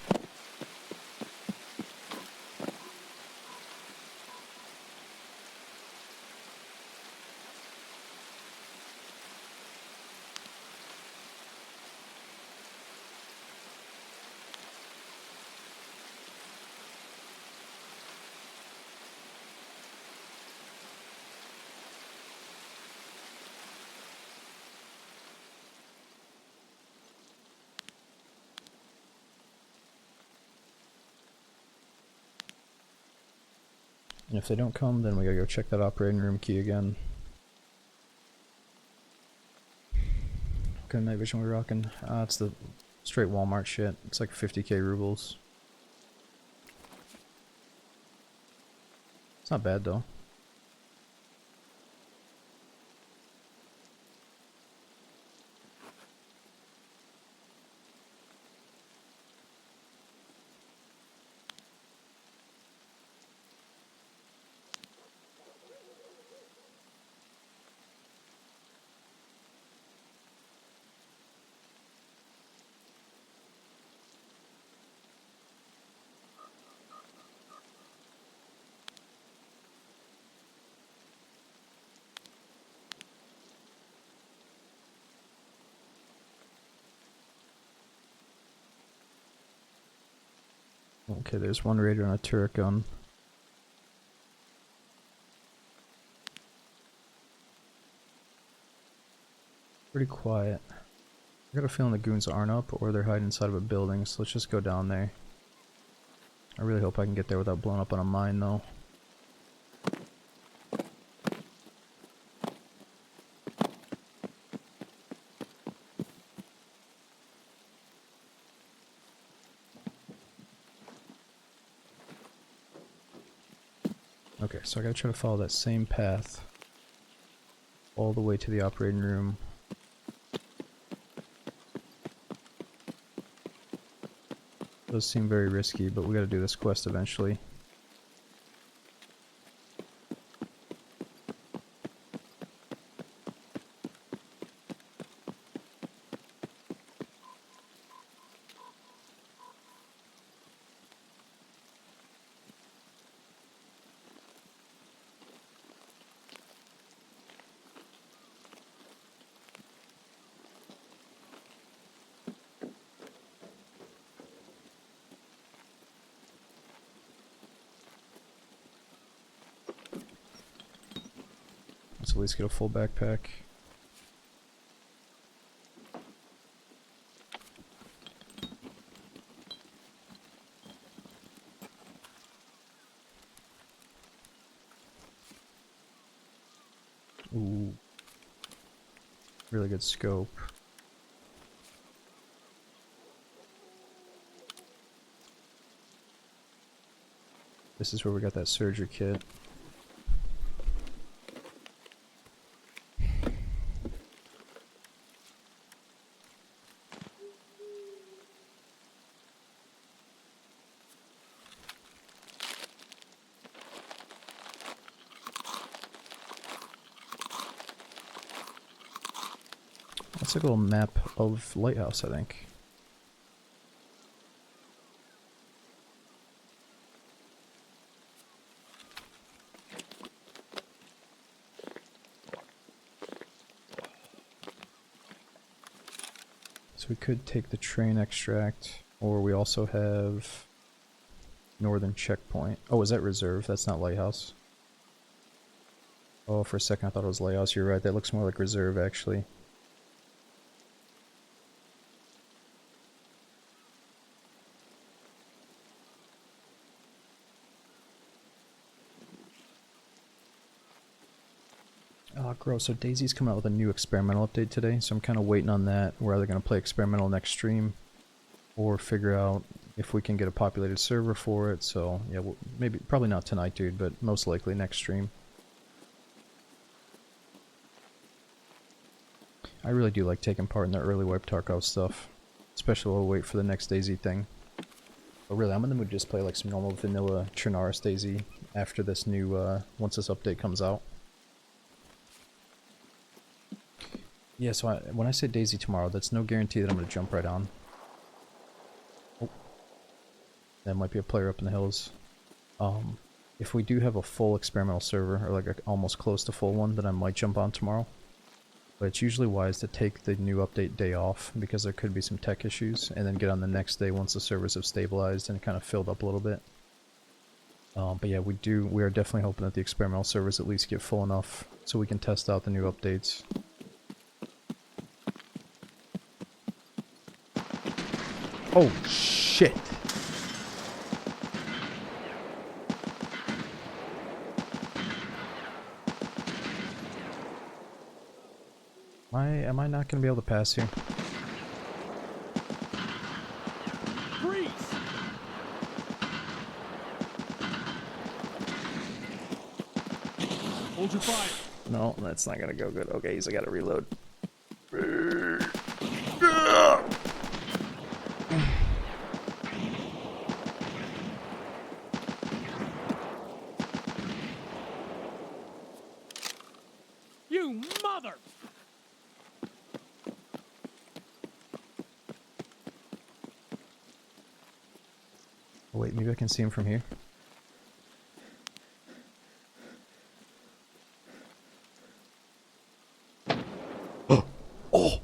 And if they don't come, then we gotta go check that operating room key again. What kind of night vision we rocking? It's the straight Walmart shit. It's like 50k rubles. It's not bad though. Okay, there's one raider on a turret gun. Pretty quiet. I got a feeling the goons aren't up or they're hiding inside of a building, so let's just go down there. I really hope I can get there without blowing up on a mine though. Okay, so I gotta try to follow that same path all the way to the operating room. Does seem very risky, but we gotta do this quest eventually. Let's at least get a full backpack. Ooh. Really good scope. This is where we got that surgery kit. That's like a little map of Lighthouse, I think. So we could take the train extract, or we also have Northern Checkpoint. Oh, is that Reserve? That's not Lighthouse. Oh, for a second I thought it was Lighthouse. You're right, that looks more like Reserve actually. Oh, gross. So Daisy's coming out with a new experimental update today, so I'm kind of waiting on that. We're either going to play experimental next stream, or figure out if we can get a populated server for it. So yeah, maybe, probably not tonight, dude, but most likely next stream. I really do like taking part in the early wipe Tarkov stuff, especially while we wait for the next Daisy thing. But really, I'm in the mood to just play like some normal vanilla Trinaris Daisy after this new, once this update comes out. Yeah, so when I say Daisy tomorrow, that's no guarantee that I'm going to jump right on. Oh. That might be a player up in the hills. If we do have a full experimental server, or like a almost close to full one, then I might jump on tomorrow. But it's usually wise to take the new update day off, because there could be some tech issues, and then get on the next day once the servers have stabilized and kind of filled up a little bit. But yeah, we are definitely hoping that the experimental servers at least get full enough so we can test out the new updates. Oh, shit. Am I not gonna be able to pass here? Freeze! Hold your fire. No, that's not gonna go good. Okay, so I gotta reload. You mother! Oh, wait, maybe I can see him from here. Oh!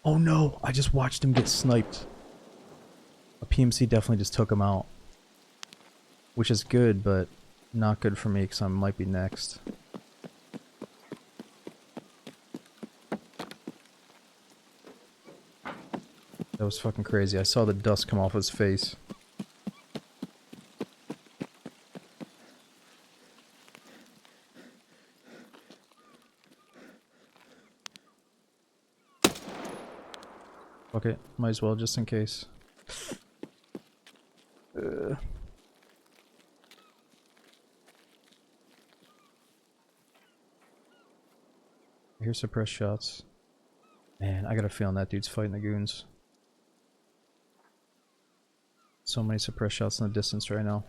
Oh no! I just watched him get sniped. A PMC definitely just took him out. Which is good, but not good for me because I might be next. That was fucking crazy. I saw the dust come off his face. Okay, might as well just in case. I hear suppressed shots. Man, I got a feeling that dude's fighting the goons. So many suppressed shots in the distance right now.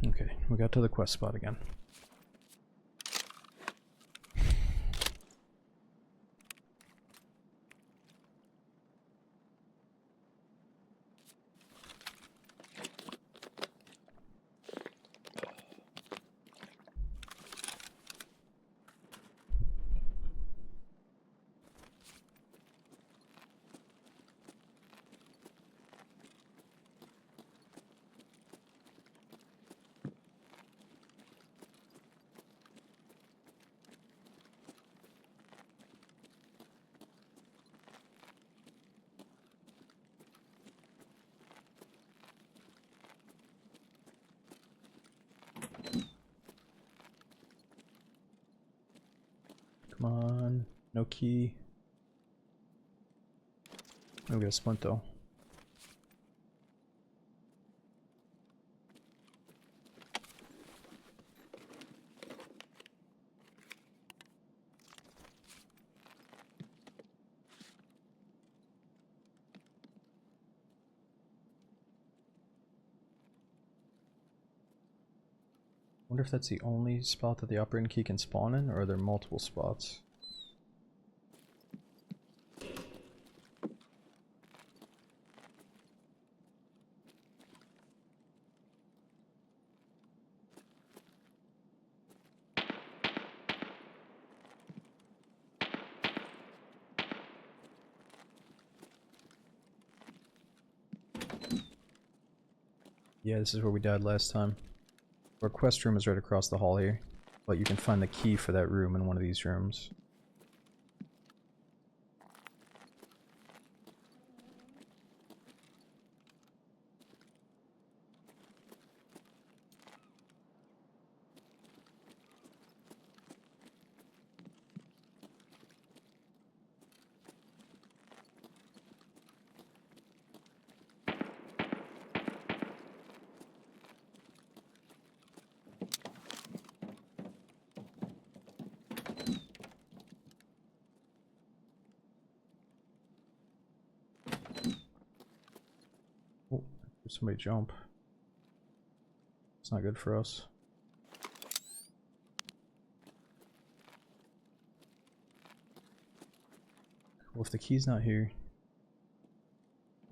Okay, we got to the quest spot again. Come on, no key. Oh, we got a splint though. Wonder if that's the only spot that the operating key can spawn in, or are there multiple spots? Yeah, this is where we died last time. Our quest room is right across the hall here, but you can find the key for that room in one of these rooms. Oh, there's somebody jump. It's not good for us. Well, if the key's not here,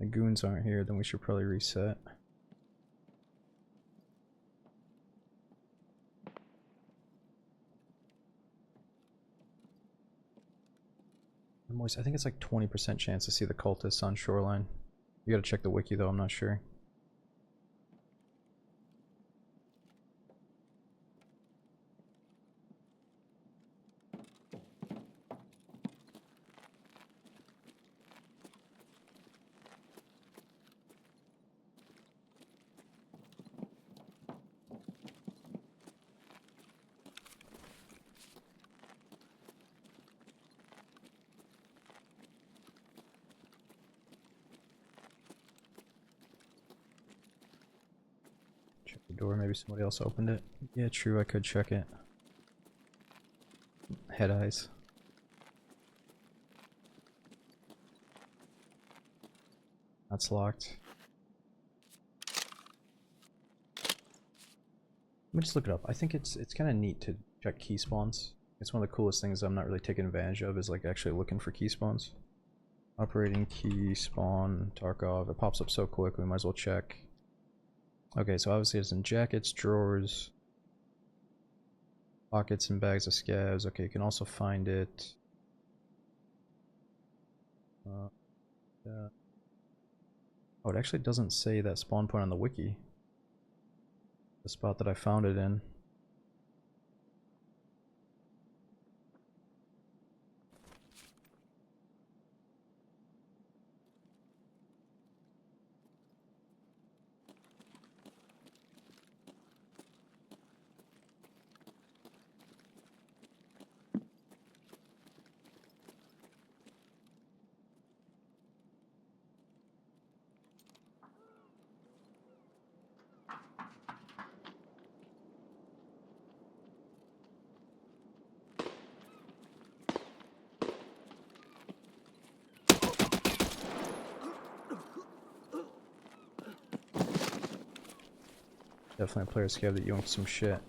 the goons aren't here, then we should probably reset. Moist, I think it's like 20% chance to see the cultists on shoreline. You gotta check the wiki though, I'm not sure. Check the door, maybe somebody else opened it. Yeah, true, I could check it. Head eyes. That's locked. Let me just look it up. I think it's kind of neat to check key spawns. It's one of the coolest things I'm not really taking advantage of is like actually looking for key spawns. Operating key spawn Tarkov. It pops up so quick we might as well check. Okay, so obviously it's in jackets, drawers, pockets, and bags of scavs. Okay, you can also find it. Yeah. Oh, it actually doesn't say that spawn point on the wiki. The spot that I found it in. Definitely a player scav that yoinked some shit.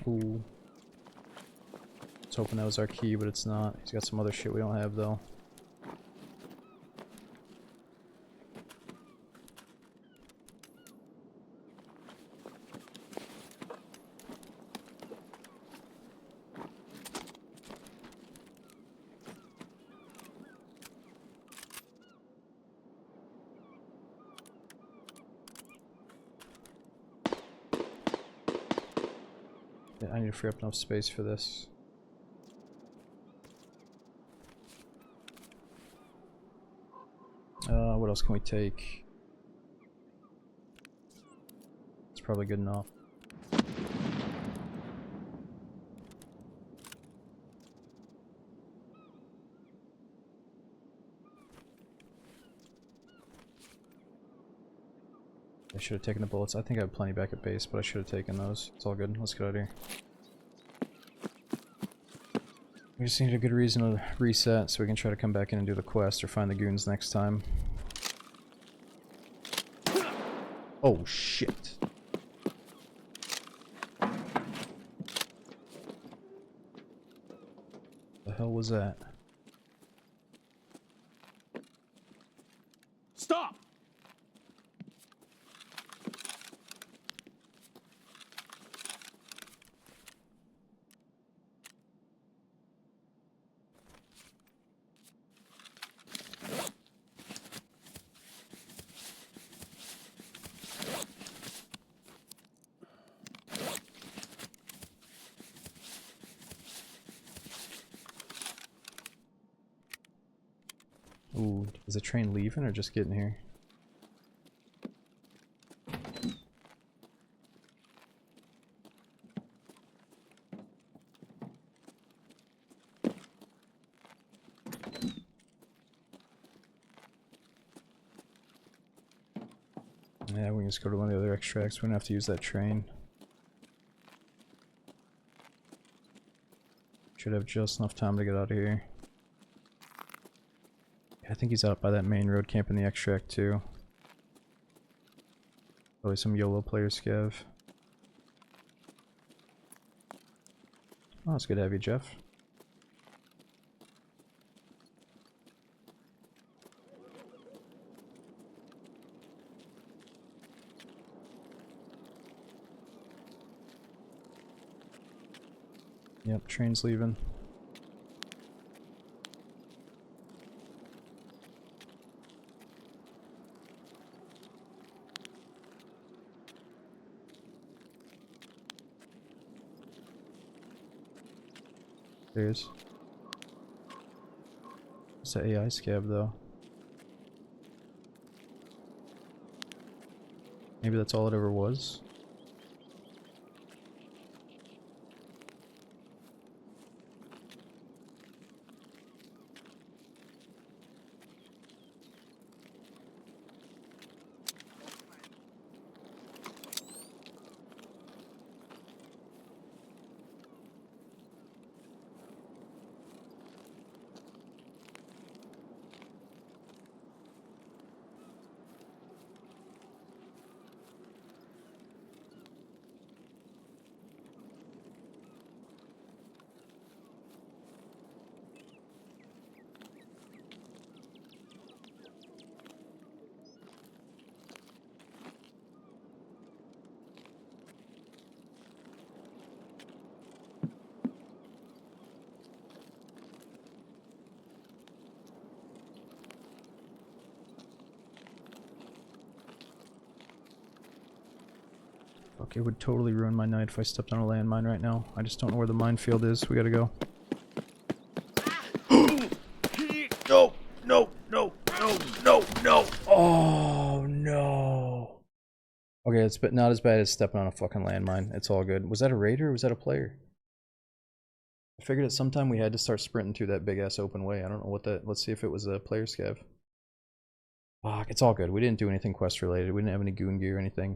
Ooh. I was hoping that was our key, but it's not. He's got some other shit we don't have though. Yeah, I need to free up enough space for this. What else can we take? It's probably good enough. I should have taken the bullets. I think I have plenty back at base, but I should have taken those. It's all good. Let's get out of here. We just need a good reason to reset so we can try to come back in and do the quest or find the goons next time. Oh shit. The hell was that? Stop! Ooh, is the train leaving or just getting here? Yeah, we can just go to one of the other extracts. We don't have to use that train. Should have just enough time to get out of here. I think he's out by that main road camping the extract too. Probably some YOLO player scav. Oh, it's good to have you, Jeff. Yep, train's leaving. There's. It's the AI scab though. Maybe that's all it ever was. Fuck, it would totally ruin my night if I stepped on a landmine right now. I just don't know where the minefield is. We gotta go. No, no, no, no, no, no. Oh, no. Okay, it's not as bad as stepping on a fucking landmine. It's all good. Was that a raider or was that a player? I figured at some time we had to start sprinting through that big ass open way. I don't know what that. Let's see if it was a player scav. Fuck, it's all good. We didn't do anything quest related. We didn't have any goon gear or anything.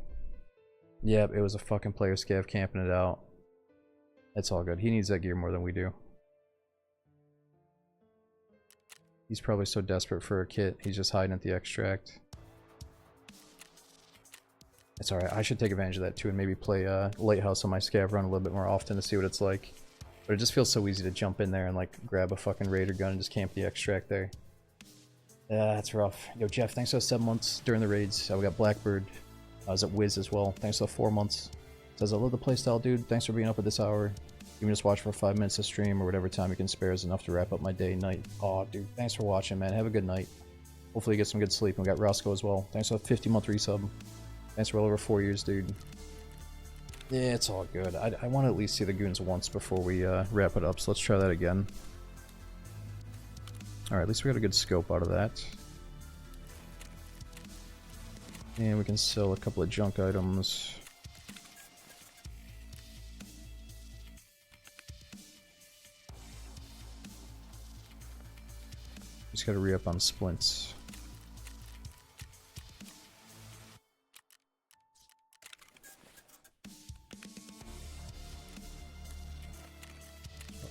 Yep, it was a fucking player scav camping it out. It's all good. He needs that gear more than we do. He's probably so desperate for a kit, he's just hiding at the extract. It's alright, I should take advantage of that too and maybe play Lighthouse on my scav run a little bit more often to see what it's like. But it just feels so easy to jump in there and like grab a fucking raider gun and just camp the extract there. Yeah, that's rough. Yo, Jeff, thanks for 7 months during the raids. We got Blackbird. I was at Wiz as well. Thanks for 4 months. Says, I love the playstyle, dude. Thanks for being up at this hour. Even just watch for 5 minutes of stream or whatever time you can spare is enough to wrap up my day, night. Aw, dude. Thanks for watching, man. Have a good night. Hopefully you get some good sleep. And we got Roscoe as well. Thanks for 50-month resub. Thanks for well over 4 years, dude. Yeah, it's all good. I want to at least see the goons once before we wrap it up, so let's try that again. Alright, at least we got a good scope out of that. And we can sell a couple of junk items. Just gotta re-up on splints.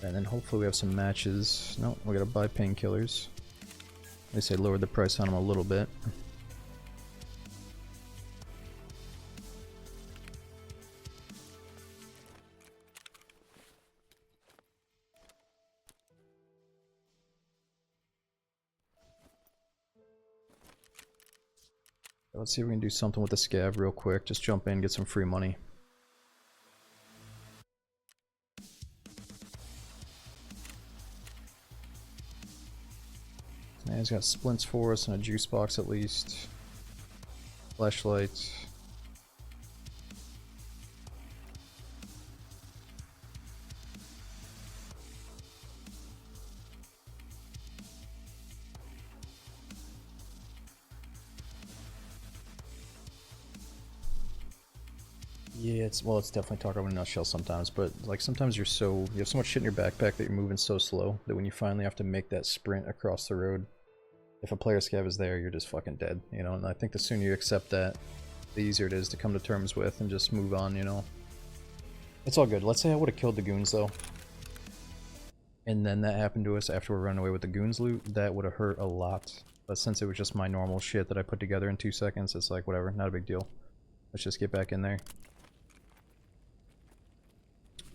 And then hopefully we have some matches. No, we gotta buy painkillers. At least I lowered the price on them a little bit. Let's see if we can do something with the scav real quick. Just jump in, get some free money. Man, he's got splints for us and a juice box at least. Flashlight. Yeah, it's definitely Tarkov in a nutshell sometimes, but like sometimes you have so much shit in your backpack that you're moving so slow that when you finally have to make that sprint across the road, if a player scav is there, you're just fucking dead, you know, and I think the sooner you accept that, the easier it is to come to terms with and just move on, you know. It's all good. Let's say I would have killed the goons though, and then that happened to us after we ran away with the goons loot, that would have hurt a lot. But since it was just my normal shit that I put together in 2 seconds, it's like whatever, not a big deal. Let's just get back in there.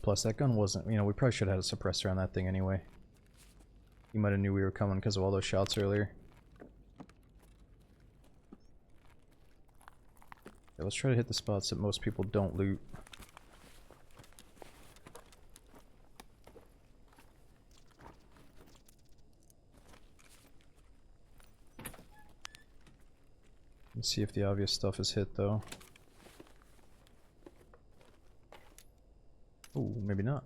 Plus, that gun wasn't, we probably should have had a suppressor on that thing anyway. He might have knew we were coming because of all those shots earlier. Yeah, let's try to hit the spots that most people don't loot. Let's see if the obvious stuff is hit though. Ooh, maybe not.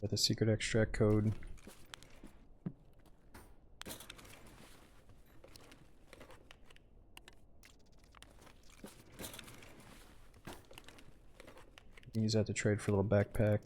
Got the secret extract code. Use that to trade for a little backpack.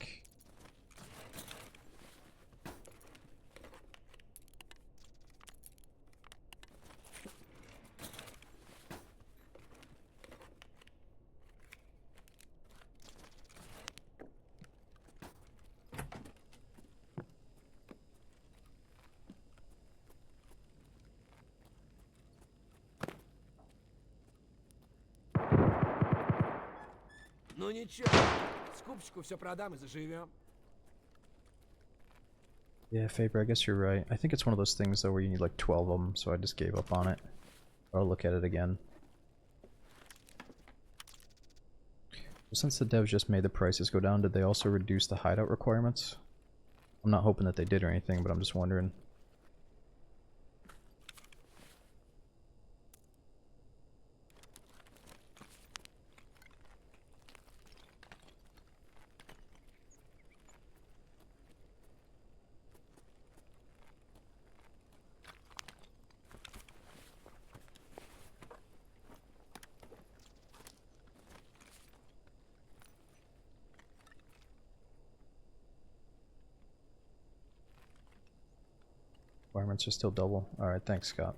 Ну ничего, скупщику все продам и заживем. Yeah, Faber, I guess you're right. I think it's one of those things though where you need like 12 of them, so I just gave up on it. I'll look at it again. Since the devs just made the prices go down, did they also reduce the hideout requirements? I'm not hoping that they did or anything, but I'm just wondering. Requirements are still double. Alright, thanks, Scott.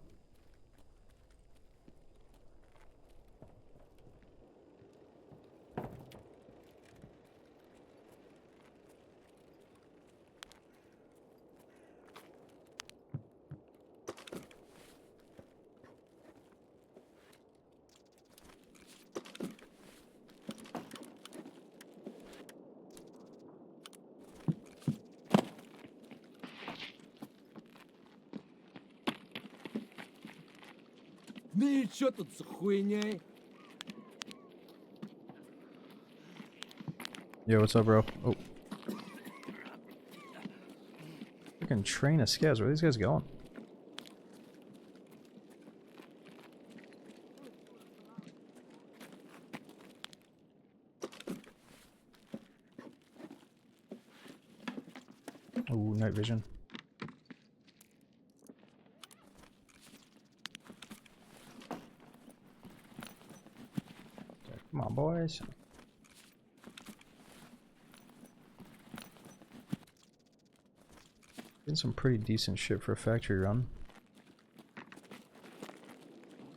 Ну и чё тут за хуйней? Yo, what's up, bro? Oh. Freaking train of scavs. Where are these guys going? Ooh, night vision. Come on, boys. Getting some pretty decent shit for a factory run.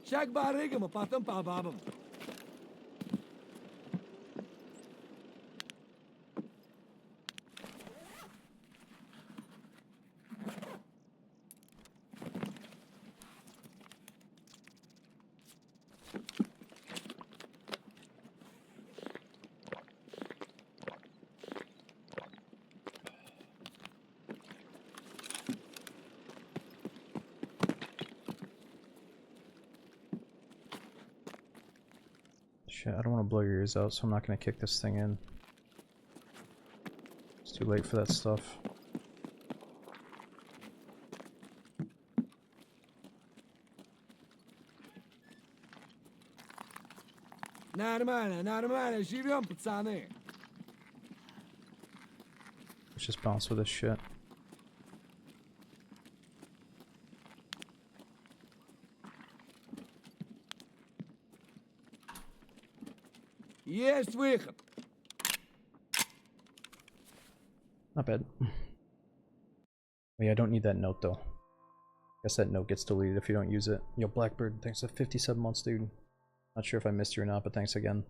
Ща к барыгам, а потом по бабам. Shit, I don't want to blow your ears out, so I'm not going to kick this thing in. It's too late for that stuff. Нормально, нормально, живем, пацаны. Let's just bounce with this shit. Есть выход. Not bad. Wait, I don't need that note though. Guess that note gets deleted if you don't use it. Yo, Blackbird, thanks for 57 months, dude. Not sure if I missed you or not, but thanks again.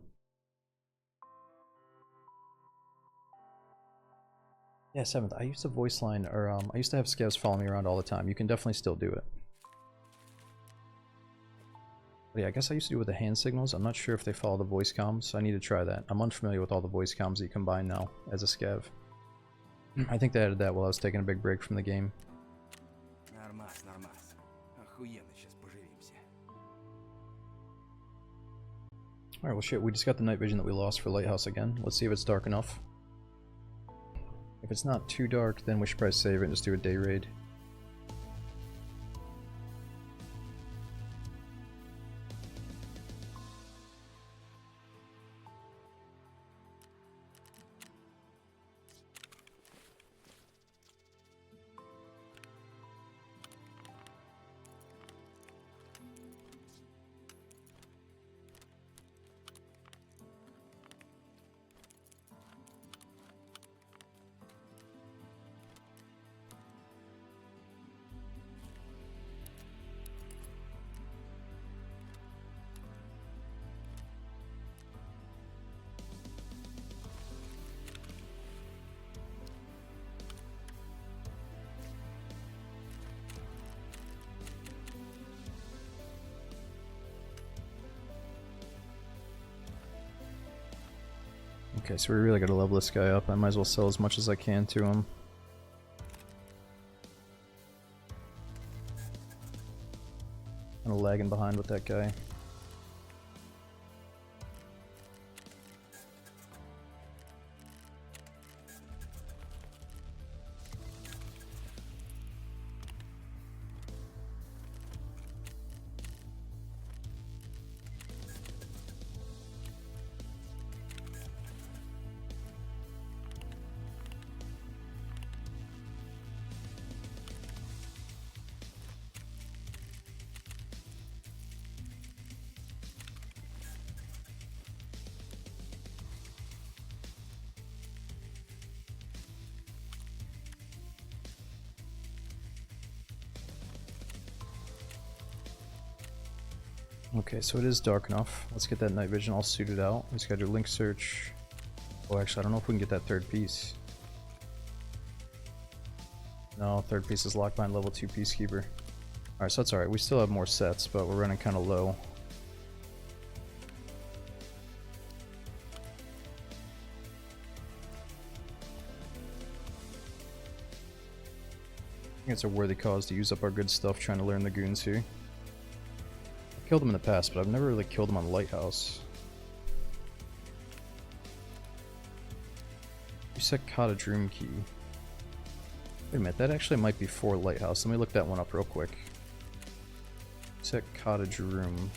Yeah, 7th. I used to voice line, or I used to have scavs follow me around all the time. You can definitely still do it. But yeah, I guess I used to do it with the hand signals. I'm not sure if they follow the voice comms, so I need to try that. I'm unfamiliar with all the voice comms that you combine now as a scav. I think they added that while I was taking a big break from the game. Нормас, нормас. Охуенно сейчас поживимся. Alright, well shit, we just got the night vision that we lost for Lighthouse again. Let's see if it's dark enough. If it's not too dark, then we should probably save it and just do a day raid. Okay, so we really gotta level this guy up. I might as well sell as much as I can to him. Kinda lagging behind with that guy. Okay, so it is dark enough. Let's get that night vision all suited out. We just gotta do link search. Oh, actually, I don't know if we can get that third piece. No, third piece is locked behind level 2 Peacekeeper. Alright, so that's alright. We still have more sets, but we're running kind of low. I think it's a worthy cause to use up our good stuff trying to learn the goons here. Killed them in the past, but I've never really killed them on Lighthouse. You said cottage room key. Wait a minute, that actually might be for Lighthouse. Let me look that one up real quick. Set cottage room.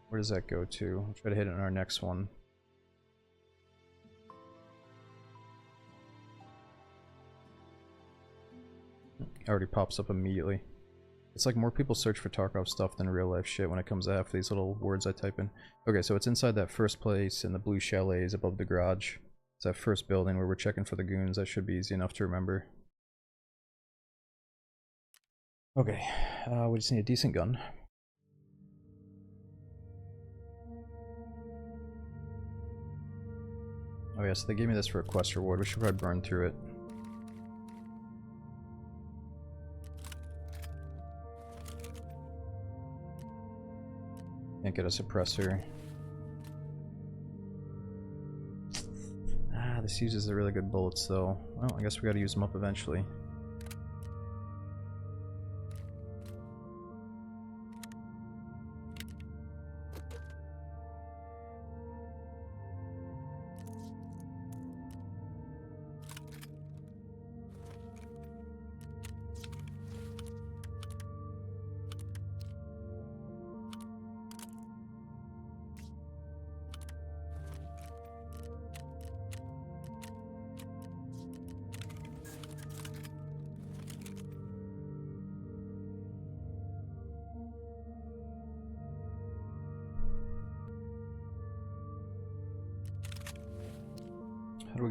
Where does that go to? I'll try to hit it in our next one. Already pops up immediately. It's like more people search for Tarkov stuff than real life shit when it comes to half these little words I type in. Okay, so it's inside that first place in the blue chalets above the garage. It's that first building where we're checking for the goons. That should be easy enough to remember. Okay, we just need a decent gun. Oh yeah, so they gave me this for a quest reward. We should probably burn through it. Can't get a suppressor. Ah, this uses the really good bullets though. Well, I guess we gotta use them up eventually.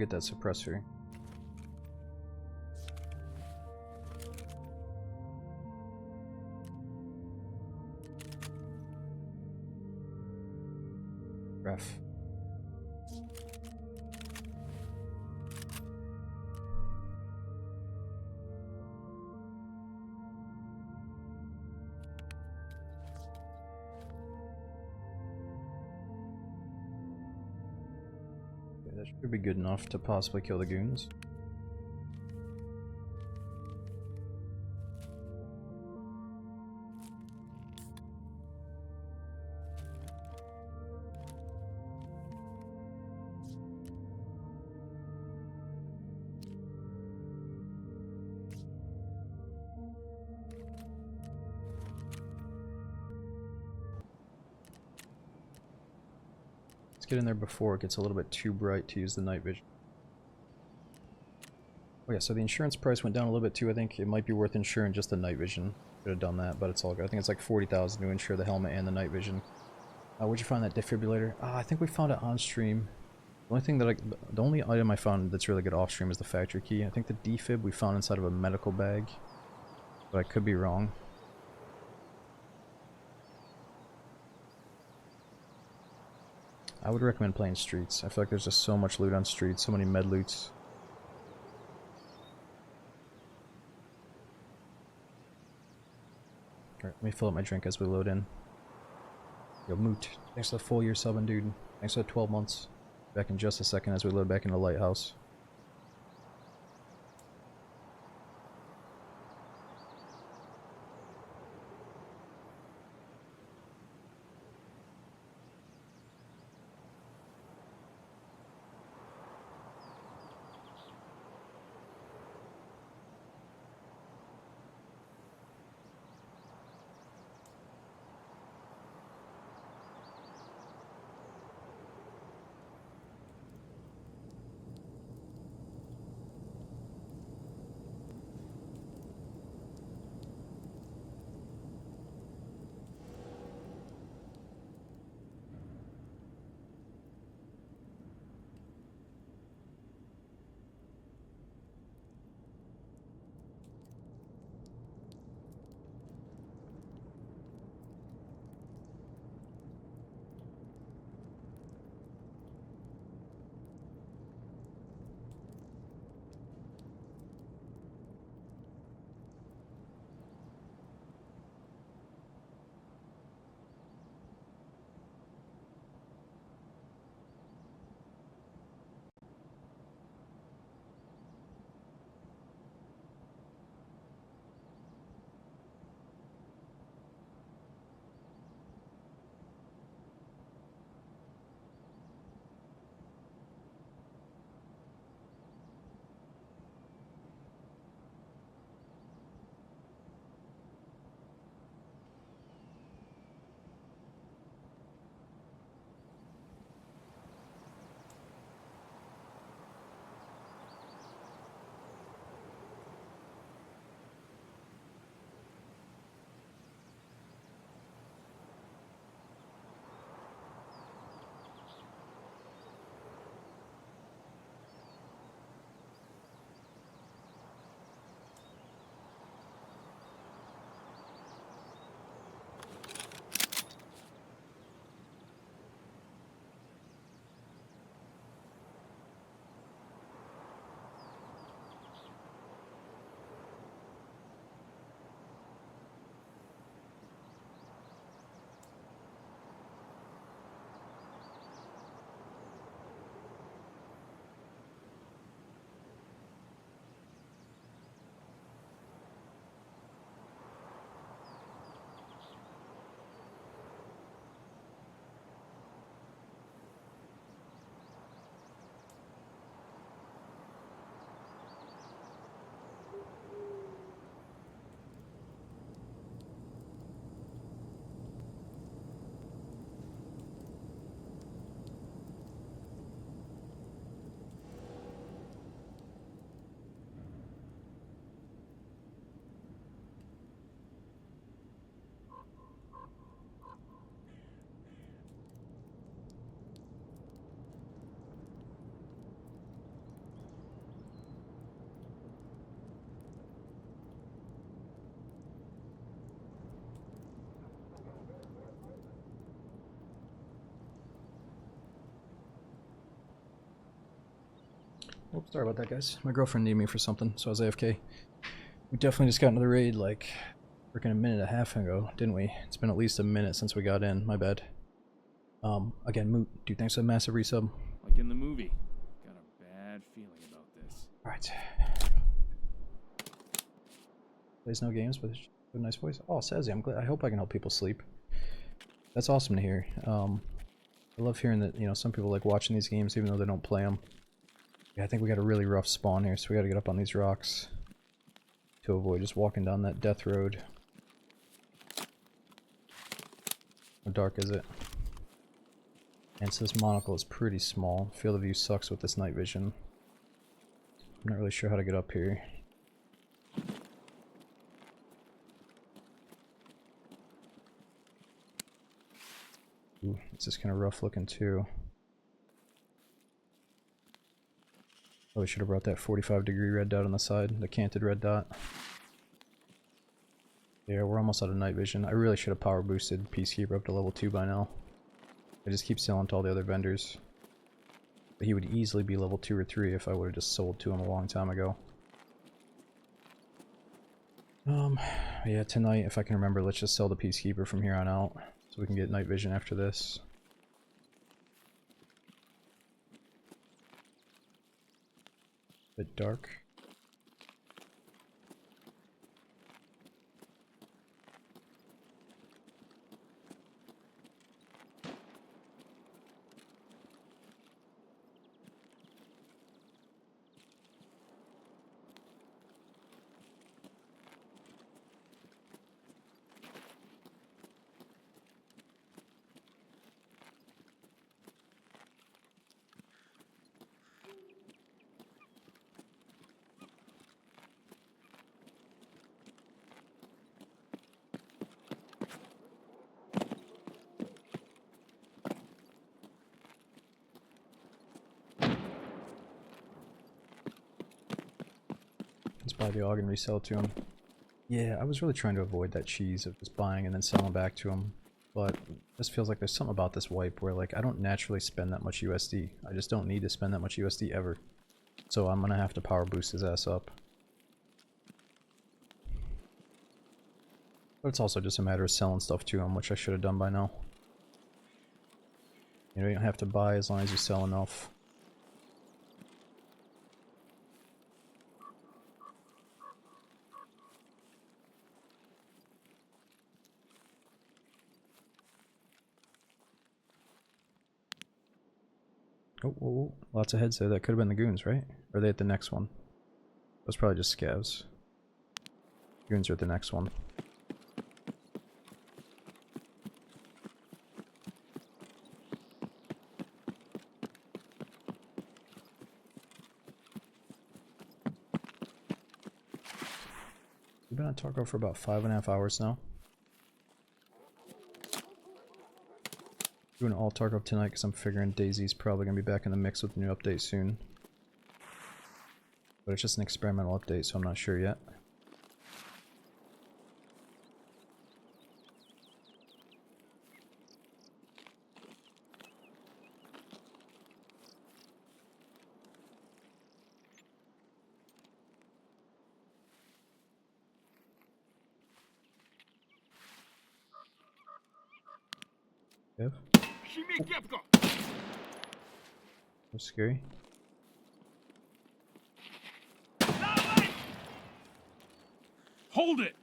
get that suppressor. Ref. Okay, that should be good enough to possibly kill the goons. Let's get in there before it gets a little bit too bright to use the night vision. Oh yeah, so the insurance price went down a little bit too. I think it might be worth insuring just the night vision. Could have done that, but it's all good. I think it's like 40,000 to insure the helmet and the night vision. Where'd you find that defibrillator? I think we found it on stream. The only thing that the only item I found that's really good off stream is the factory key. I think the defib we found inside of a medical bag, but I could be wrong. I would recommend playing streets. I feel like there's just so much loot on streets, so many med loots. Alright, let me fill up my drink as we load in. Yo, Moot, thanks for the full year subbing, dude. Thanks for the 12 months. Back in just a second as we load back into Lighthouse. Oops, sorry about that, guys. My girlfriend needed me for something, so I was AFK. We definitely just got into the raid like freaking a minute and a half ago, didn't we? It's been at least a minute since we got in. My bad. Again, Moot, dude, thanks for the massive resub. Like in the movie. Got a bad feeling about this. Alright. Plays no games, but it's a nice voice. Oh, Sazzy, I'm glad. I hope I can help people sleep. That's awesome to hear. I love hearing that, you know, some people like watching these games even though they don't play them. Yeah, I think we got a really rough spawn here, so we gotta get up on these rocks to avoid just walking down that death road. How dark is it? And so this monocle is pretty small. Field of view sucks with this night vision. I'm not really sure how to get up here. Ooh, it's just kind of rough looking too. Probably should have brought that 45-degree red dot on the side, the canted red dot. Yeah, we're almost out of night vision. I really should have power boosted Peacekeeper up to level 2 by now. I just keep selling to all the other vendors. But he would easily be level 2 or 3 if I would have just sold to him a long time ago. Yeah, tonight, if I can remember, let's just sell the Peacekeeper from here on out. So we can get night vision after this. Bit dark. Let's buy the AUG and resell it to him. Yeah, I was really trying to avoid that cheese of just buying and then selling back to him. But this feels like there's something about this wipe where like I don't naturally spend that much USD. I just don't need to spend that much USD ever. So I'm gonna have to power boost his ass up. But it's also just a matter of selling stuff to him, which I should have done by now. You know, you don't have to buy as long as you sell enough. Oh, oh, oh, lots of heads there. That could have been the goons, right? Or are they at the next one? That was probably just scavs. Goons are at the next one. We've been on Tarkov for about 5.5 hours now. Doing all Tarkov tonight because I'm figuring Daisy's probably going to be back in the mix with the new update soon. But it's just an experimental update, so I'm not sure yet. Kev? That's scary. Hold it!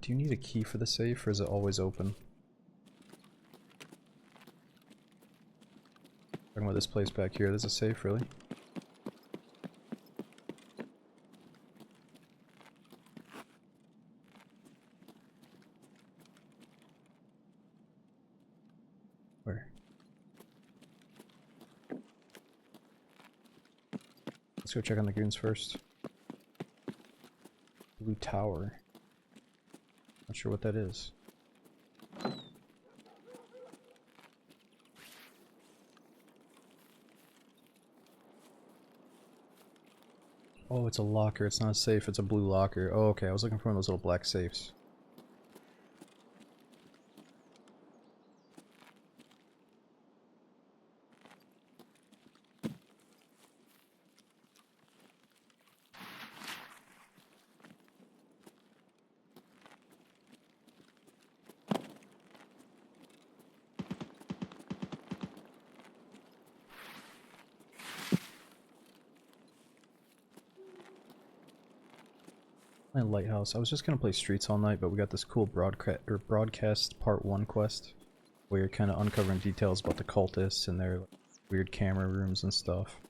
Do you need a key for the safe, or is it always open? Talking about this place back here, there's a safe, really? Let's go check on the goons first. Blue tower. Not sure what that is. Oh, it's a locker. It's not a safe. It's a blue locker. Oh, okay. I was looking for one of those little black safes. My lighthouse. I was just gonna play streets all night, but we got this cool broadcast part 1 quest where you're kind of uncovering details about the cultists and their weird camera rooms and stuff.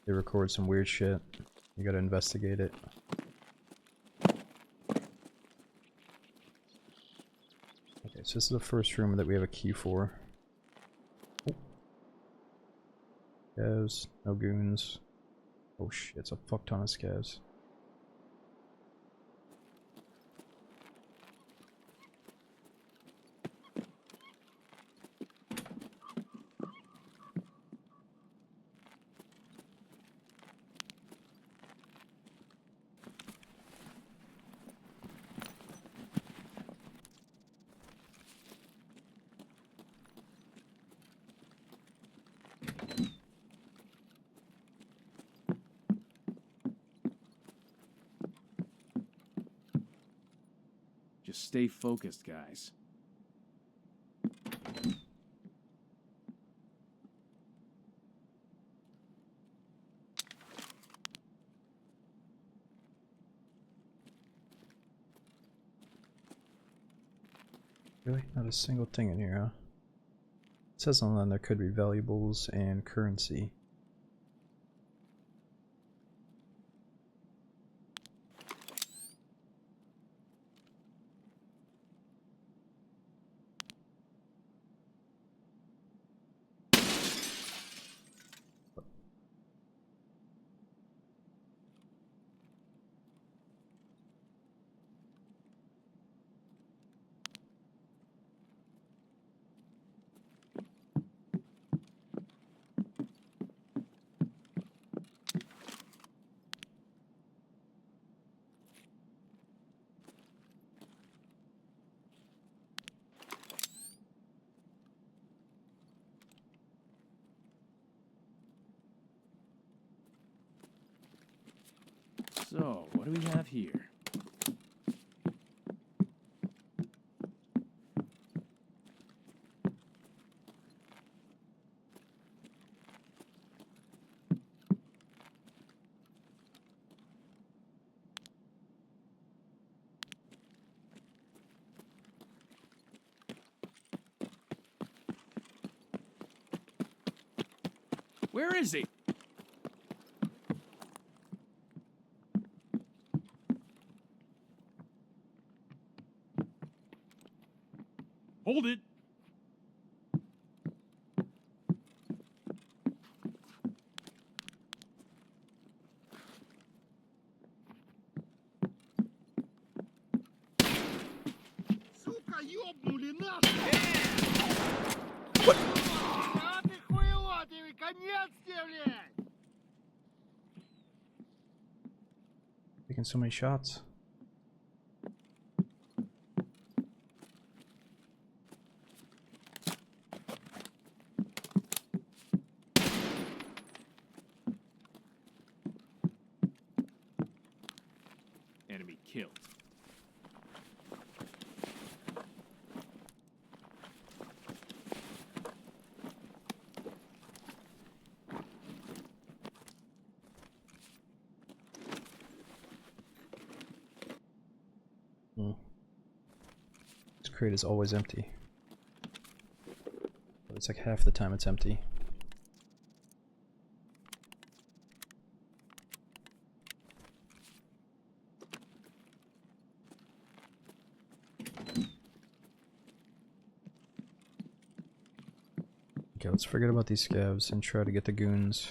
They record some weird shit. You gotta investigate it. Okay, so this is the first room that we have a key for. Oh. Scavs, no goons. Oh shit, it's a fuck ton of scavs. Just stay focused, guys. Really? Not a single thing in here, huh? It says online there could be valuables and currency. So, what do we have here? Where is he? Hold it! Сука, ёбнули нахуй! What? А ты хуйло, тебе конец тебе, блядь! Taking so many shots. Enemy killed. This crate is always empty. But it's like half the time it's empty. Okay, let's forget about these scavs and try to get the goons.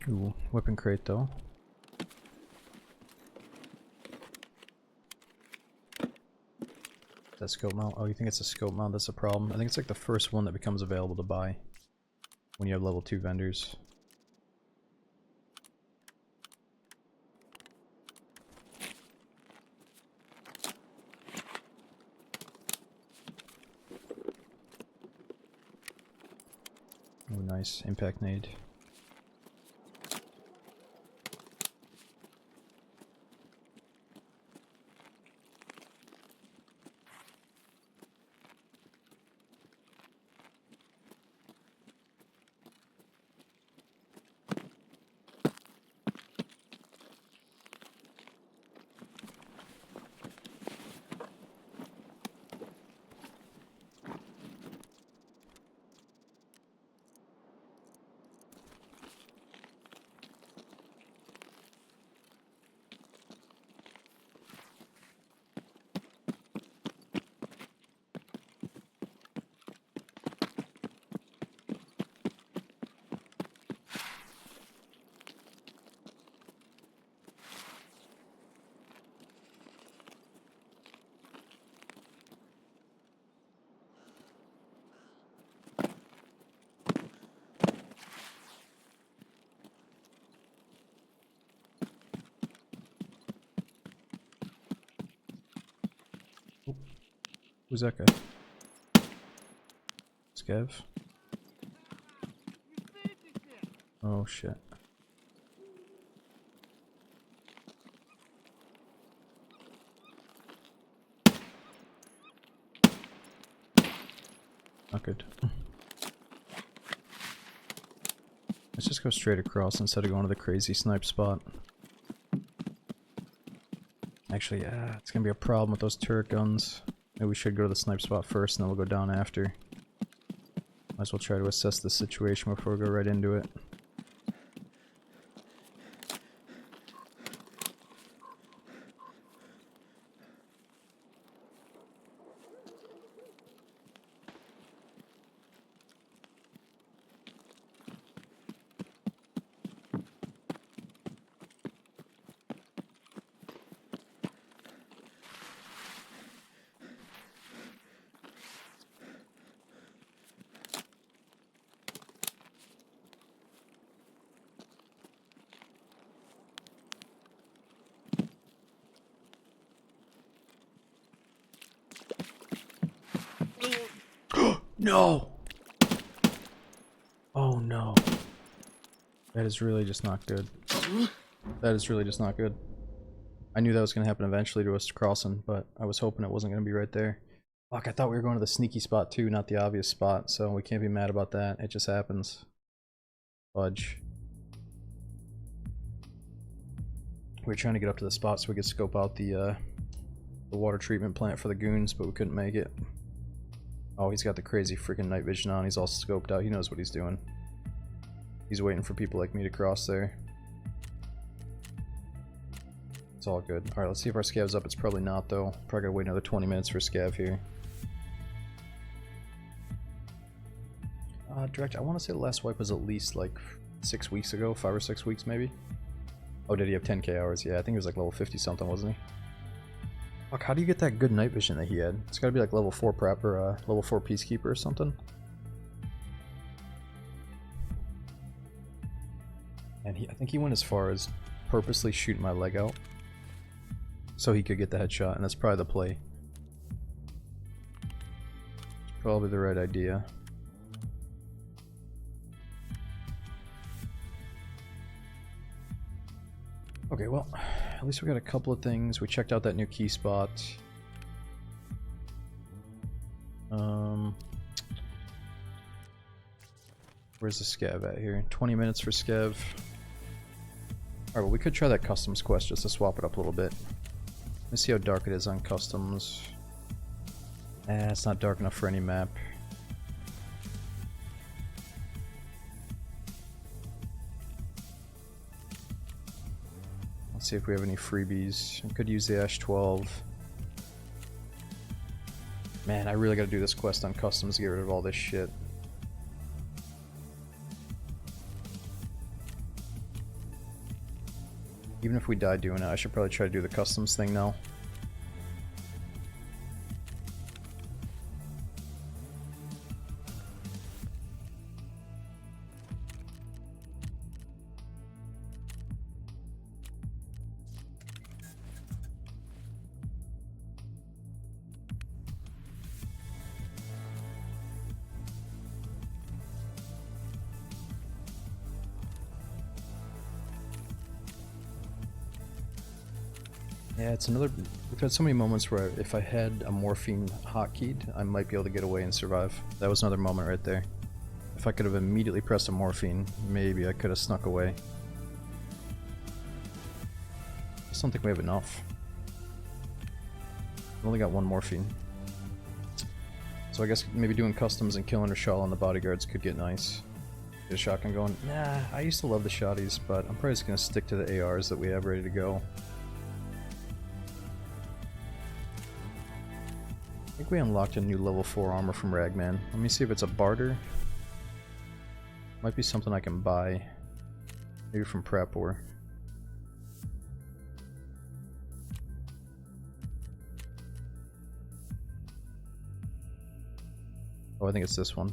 Ooh, weapon crate though. Is that scope mount? Oh, you think it's a scope mount? That's a problem. I think it's like the first one that becomes available to buy when you have level 2 vendors. Oh, nice. Impact nade. Who's that guy? Skev? Oh shit. Not good. Let's just go straight across instead of going to the crazy snipe spot. Actually, yeah, it's gonna be a problem with those turret guns. Maybe we should go to the snipe spot first and then we'll go down after. Might as well try to assess the situation before we go right into it. No! Oh no. That is really just not good. That is really just not good. I knew that was going to happen eventually to us crossing, but I was hoping it wasn't going to be right there. Fuck, I thought we were going to the sneaky spot too, not the obvious spot, so we can't be mad about that. It just happens. Fudge. We were trying to get up to the spot so we could scope out the water treatment plant for the goons, but we couldn't make it. Oh, he's got the crazy freaking night vision on. He's all scoped out. He knows what he's doing. He's waiting for people like me to cross there. It's all good. Alright, let's see if our scav's up. It's probably not, though. Probably gotta wait another 20 minutes for scav here. Direct, I want to say the last wipe was at least like 6 weeks ago. 5 or 6 weeks, maybe? Oh, did he have 10k hours? Yeah, I think he was like level 50 something, wasn't he? Fuck, how do you get that good night vision that he had? It's gotta be like level 4 prep or level 4 peacekeeper or something. And I think he went as far as purposely shooting my leg out so he could get the headshot, and that's probably the play. It's probably the right idea. Okay, well, at least we got a couple of things. We checked out that new key spot. Where's the scav at here? 20 minutes for scav. Alright, well, we could try that customs quest just to swap it up a little bit. Let's see how dark it is on customs. It's not dark enough for any map. Let's see if we have any freebies. We could use the Ash 12. Man, I really gotta do this quest on customs to get rid of all this shit. Even if we die doing it, I should probably try to do the customs thing now. Yeah, it's another. We've had so many moments where if I had a morphine hotkeyed, I might be able to get away and survive. That was another moment right there. If I could have immediately pressed a morphine, maybe I could have snuck away. I just don't think we have enough. We've only got one morphine. So I guess maybe doing customs and killing Rashal on the bodyguards could get nice. Get a shotgun going. Nah, I used to love the shotties, but I'm probably just going to stick to the ARs that we have ready to go. I think we unlocked a new level 4 armor from Ragman. Let me see if it's a barter. Might be something I can buy. Maybe from Prep or... Oh, I think it's this one.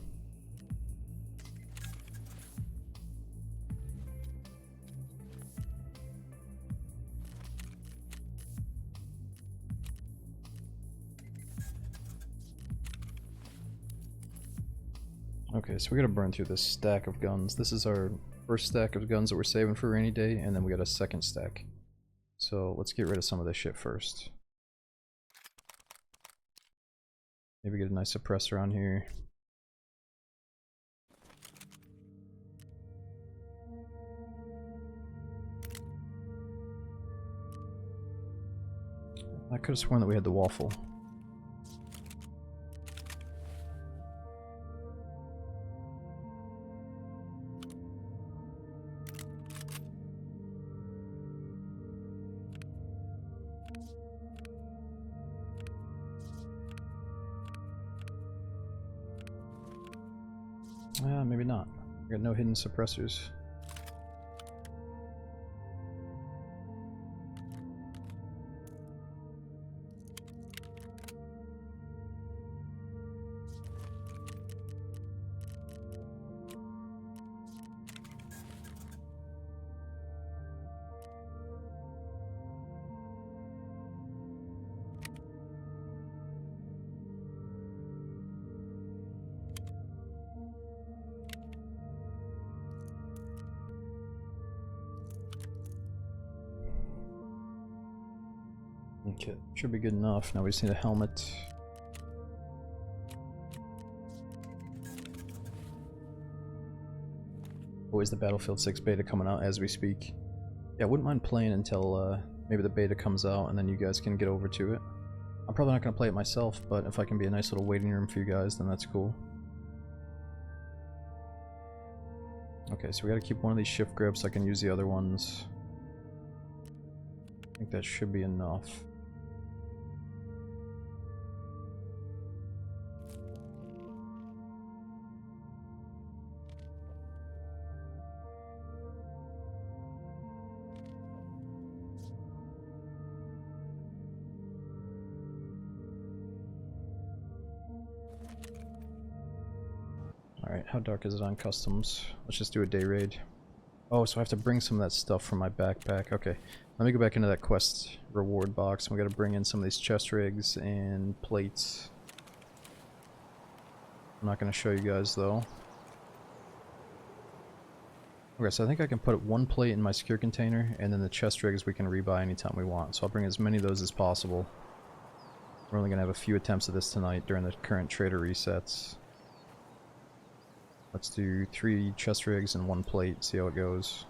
Okay, so we gotta burn through this stack of guns. This is our first stack of guns that we're saving for a rainy day, and then we got a second stack. So let's get rid of some of this shit first. Maybe get a nice suppressor on here. I could have sworn that we had the waffle. Maybe not. We got no hidden suppressors. Okay, should be good enough. Now we just need a helmet. Always the Battlefield 6 beta coming out as we speak. Yeah, I wouldn't mind playing until maybe the beta comes out and then you guys can get over to it. I'm probably not going to play it myself, but if I can be a nice little waiting room for you guys, then that's cool. Okay, so we got to keep one of these shift grips. I can use the other ones. I think that should be enough. Alright, how dark is it on customs? Let's just do a day raid. Oh, so I have to bring some of that stuff from my backpack. Okay, let me go back into that quest reward box. We gotta bring in some of these chest rigs and plates. I'm not gonna show you guys though. Okay, so I think I can put one plate in my secure container, and then the chest rigs we can rebuy anytime we want. So I'll bring as many of those as possible. We're only gonna have a few attempts at this tonight during the current trader resets. Let's do 3 chest rigs and 1 plate, see how it goes.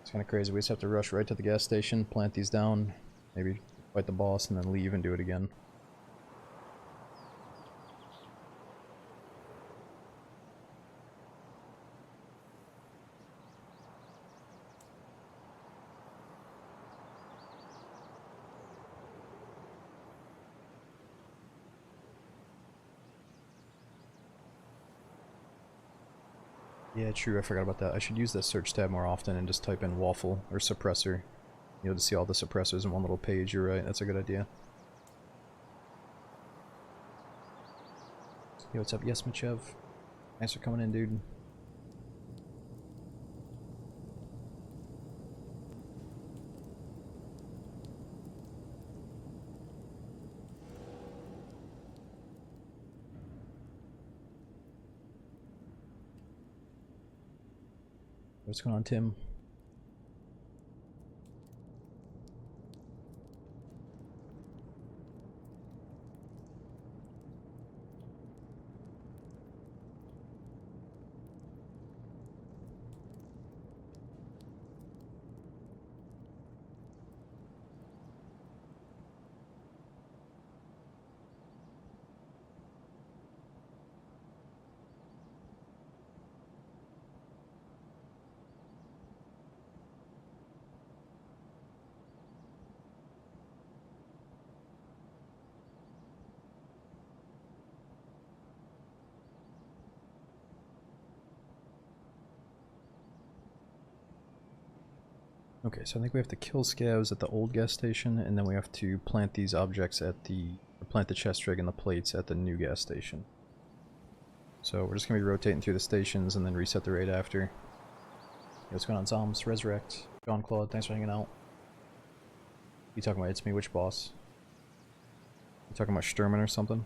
It's kind of crazy, we just have to rush right to the gas station, plant these down, maybe fight the boss, and then leave and do it again. Yeah, true, I forgot about that. I should use that search tab more often and just type in waffle or suppressor. You know, to see all the suppressors in one little page. You're right, that's a good idea. Yo, what's up? Yes, Michev. Thanks for coming in, dude. What's going on, Tim? Okay, so I think we have to kill scavs at the old gas station, and then we have to plant these objects at the... plant the chest rig and the plates at the new gas station. So we're just gonna be rotating through the stations and then reset the raid after. Yo, what's going on, Zoms? Resurrect. John Claude, thanks for hanging out. You talking about It's Me, which boss? You talking about Sturman or something?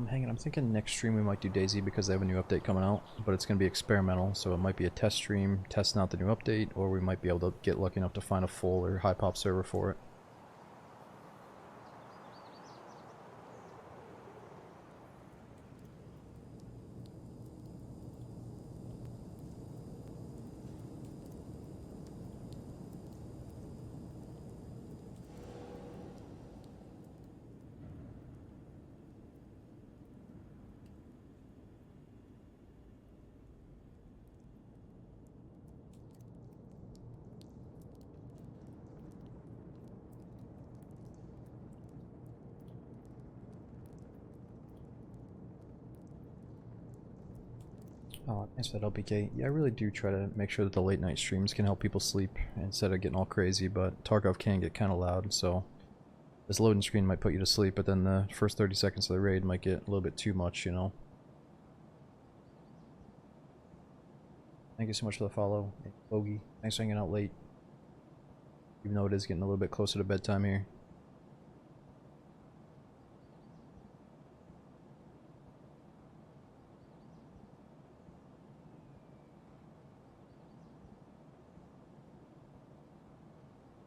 Hang on, I'm thinking next stream we might do Daisy because they have a new update coming out, but it's going to be experimental, so it might be a test stream, testing out the new update, or we might be able to get lucky enough to find a full or high pop server for it. Oh, thanks for that LPK. Yeah, I really do try to make sure that the late night streams can help people sleep instead of getting all crazy, but Tarkov can get kind of loud, so this loading screen might put you to sleep, but then the first 30 seconds of the raid might get a little bit too much, you know? Thank you so much for the follow. Hey, Bogey, thanks for hanging out late. Even though it is getting a little bit closer to bedtime here.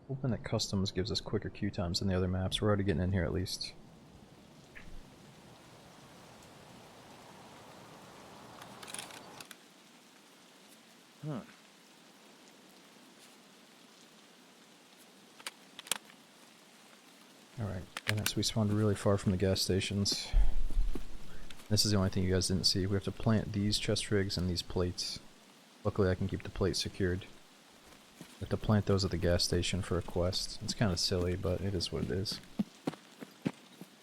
Hoping that customs gives us quicker queue times than the other maps. We're already getting in here at least. Huh. Alright, and so we spawned really far from the gas stations. This is the only thing you guys didn't see. We have to plant these chest rigs and these plates. Luckily I can keep the plate secured. We have to plant those at the gas station for a quest. It's kind of silly, but it is what it is.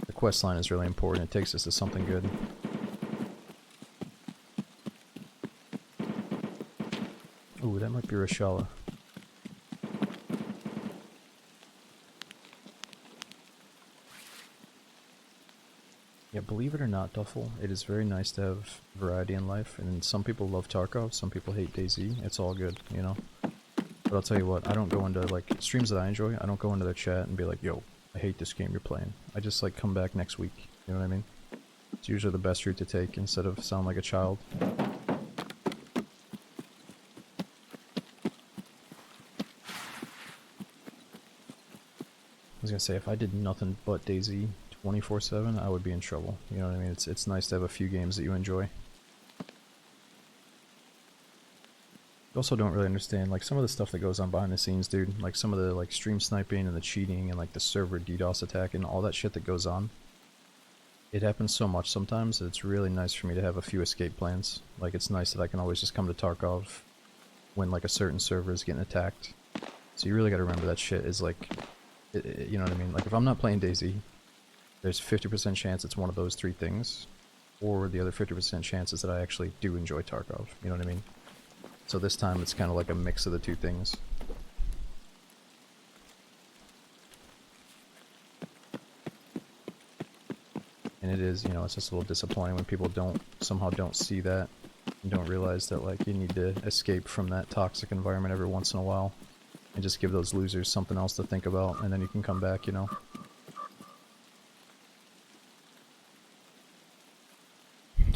The quest line is really important. It takes us to something good. Ooh, that might be Rashala. Yeah, believe it or not, Duffel, it is very nice to have variety in life, and some people love Tarkov, some people hate DayZ. It's all good, you know? But I'll tell you what, I don't go into, like, streams that I enjoy, I don't go into their chat and be like, yo, I hate this game you're playing. I just, like, come back next week, you know what I mean? It's usually the best route to take instead of sound like a child. was gonna say, if I did nothing but DayZ 24/7, I would be in trouble. You know what I mean? It's nice to have a few games that you enjoy. You also don't really understand, like, some of the stuff that goes on behind the scenes, dude. Like, some of the, like, stream sniping and the cheating and, like, the server DDoS attack and all that shit that goes on. It happens so much sometimes that it's really nice for me to have a few escape plans. Like, it's nice that I can always just come to Tarkov when, like, a certain server is getting attacked. So you really gotta remember that shit is, like, you know what I mean? Like, if I'm not playing DayZ, there's 50% chance it's one of those three things, or the other 50% chance is that I actually do enjoy Tarkov. You know what I mean? So this time it's kind of like a mix of the two things. And it is, you know, it's just a little disappointing when people somehow don't see that and don't realize that, like, you need to escape from that toxic environment every once in a while and just give those losers something else to think about, and then you can come back, you know.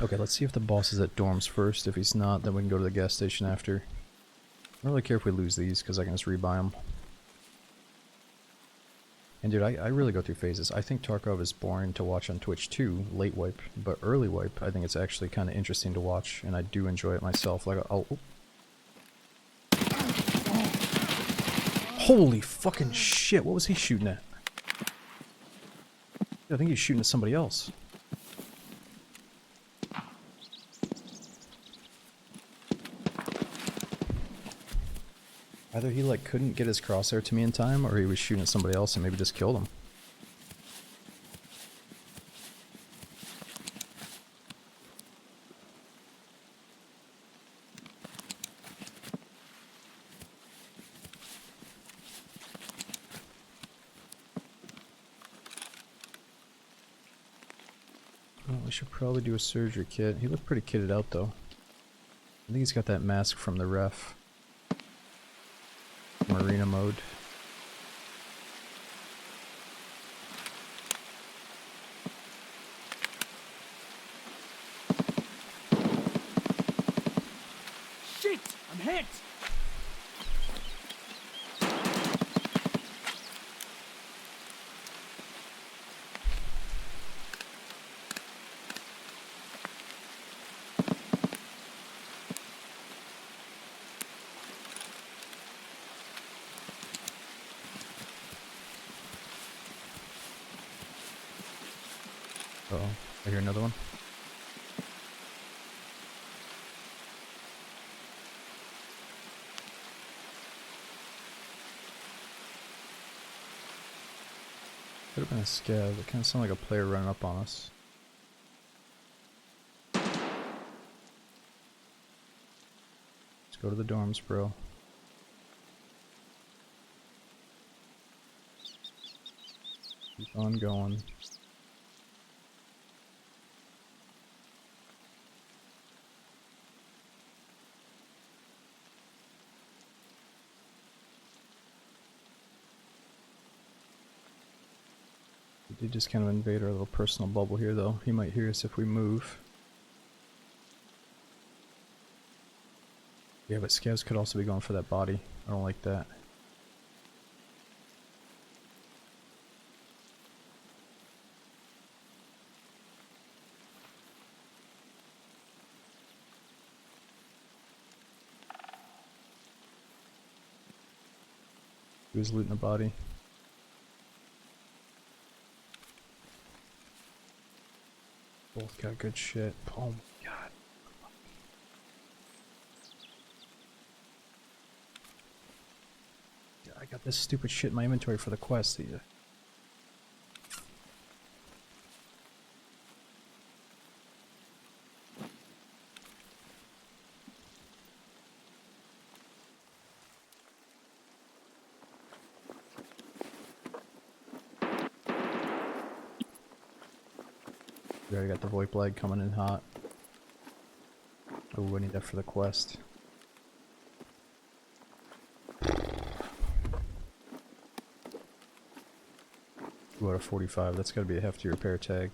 Okay, let's see if the boss is at dorms first. If he's not, then we can go to the gas station after. I don't really care if we lose these, because I can just rebuy them. And dude, I really go through phases. I think Tarkov is boring to watch on Twitch too, late wipe, but early wipe, I think it's actually kind of interesting to watch, and I do enjoy it myself. Like, I'll... Holy fucking shit, what was he shooting at? I think he's shooting at somebody else. Either he, like, couldn't get his crosshair to me in time, or he was shooting at somebody else and maybe just killed him. Well, we should probably do a surgery kit. He looked pretty kitted out, though. I think he's got that mask from the ref. Marina mode. Shit! I'm hit! Uh oh, I hear another one. Could have been a scav. It kind of sounded like a player running up on us. Let's go to the dorms, bro. Keep on going. We did just kind of invade our little personal bubble here, though. He might hear us if we move. Yeah, but scavs could also be going for that body. I don't like that. He was looting a body. Both got good shit. Oh my god. Yeah, I got this stupid shit in my inventory for the quest. Yeah. We already got the VoIP lag coming in hot. Oh, I need that for the quest. 2 out of 45, that's gotta be a hefty repair tag.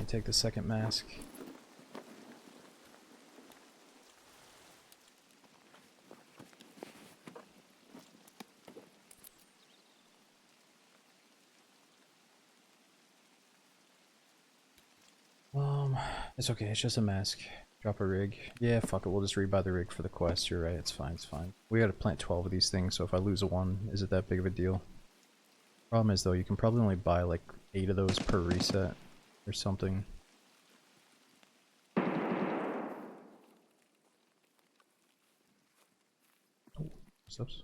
take the second mask. It's okay, it's just a mask. Drop a rig. Yeah, fuck it, we'll just rebuy the rig for the quest. You're right, it's fine, it's fine. We gotta plant 12 of these things, so if I lose a one, is it that big of a deal? Problem is though, you can probably only buy like 8 of those per reset or something. Oh, steps.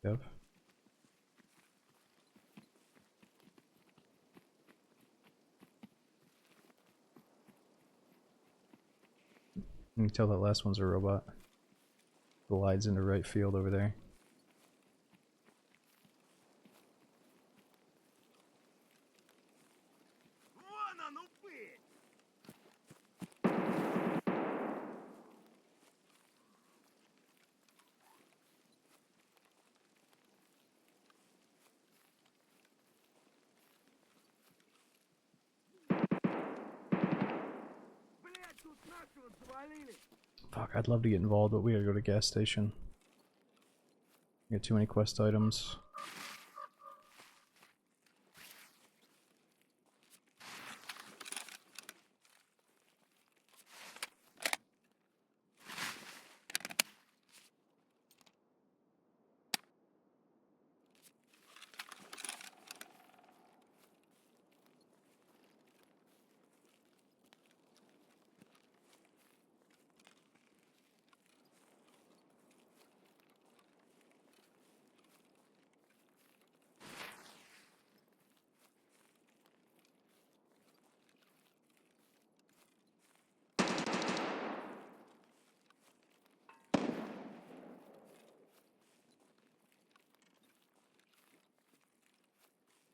Yep. You can tell that last one's a robot. Glides into right field over there. Вон оно быть! Блять, тут нашего завалили! Fuck, I'd love to get involved, but we gotta go to gas station. We got too many quest items.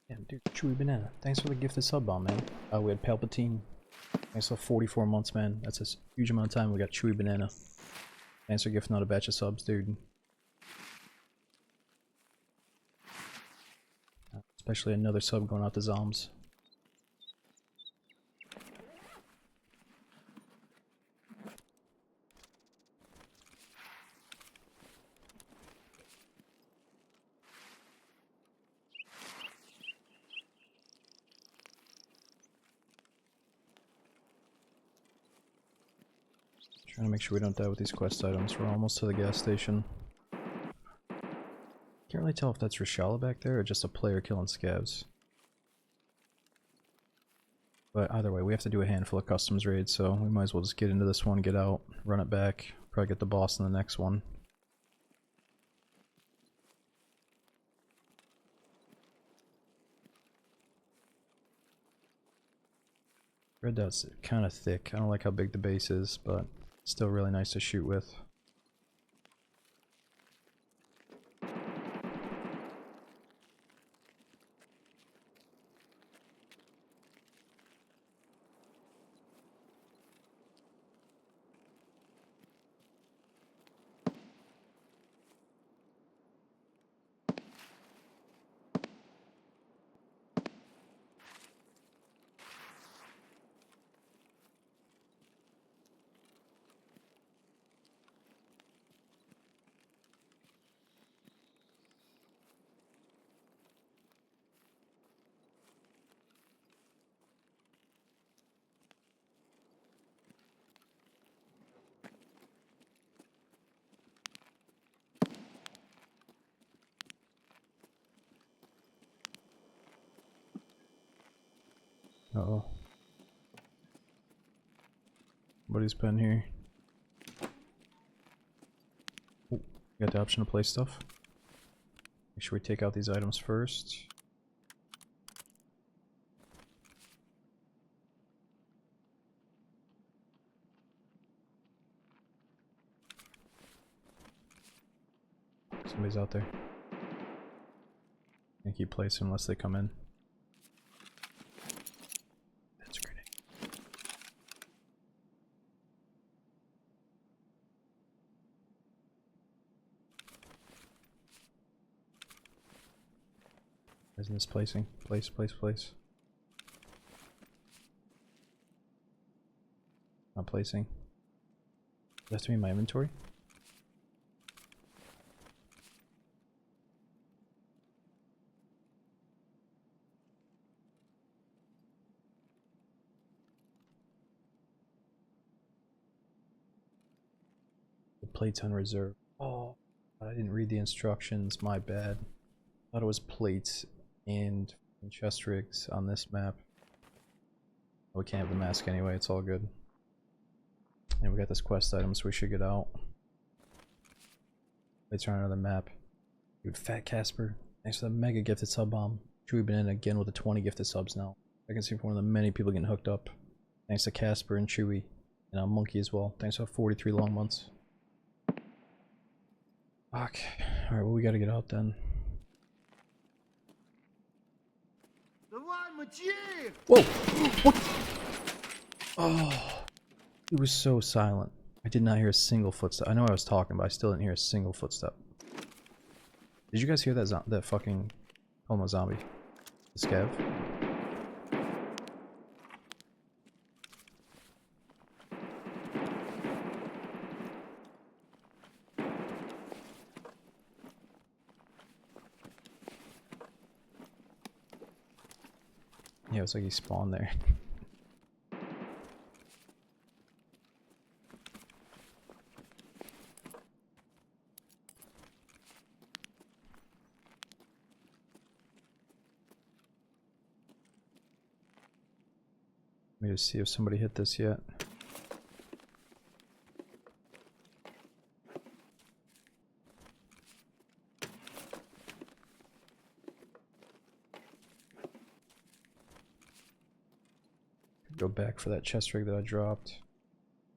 Damn, dude, Chewy Banana. Thanks for the gifted sub bomb, man. We had Palpatine. Thanks for 44 months, man. That's a huge amount of time. We got Chewy Banana. Thanks for gifting out a batch of subs, dude. Especially another sub going out to Zoms. Trying to make sure we don't die with these quest items. We're almost to the gas station. Can't really tell if that's Rashala back there or just a player killing scavs. But either way, we have to do a handful of customs raids, so we might as well just get into this one, get out, run it back, probably get the boss in the next one. Red dot's kind of thick. I don't like how big the base is, but still really nice to shoot with. Uh-oh. Somebody's been here. Ooh, got the option to play stuff. Make sure we take out these items first. Somebody's out there. Can't keep placing unless they come in. That's a grenade. Isn't this placing? Place. Not placing. That's to be in my inventory? The plates on reserve. Oh, I didn't read the instructions. My bad. Thought it was plates and chest rigs on this map. We can't have the mask anyway. It's all good. And we got this quest item, so we should get out. Let's run another map. Dude, Fat Casper. Thanks for the mega gifted sub bomb. Chewy been in again with the 20 gifted subs now. I can see one of the many people getting hooked up. Thanks to Casper and Chewy. And Monkey as well. Thanks for 43 long months. Fuck. Alright, well we gotta get out then. Whoa! What? Oh. It was so silent. I did not hear a single footstep. I know I was talking, but I still didn't hear a single footstep. Did you guys hear that that fucking homo zombie? The scav? Yeah, it's like he spawned there. Let me just see if somebody hit this yet. Go back for that chest rig that I dropped.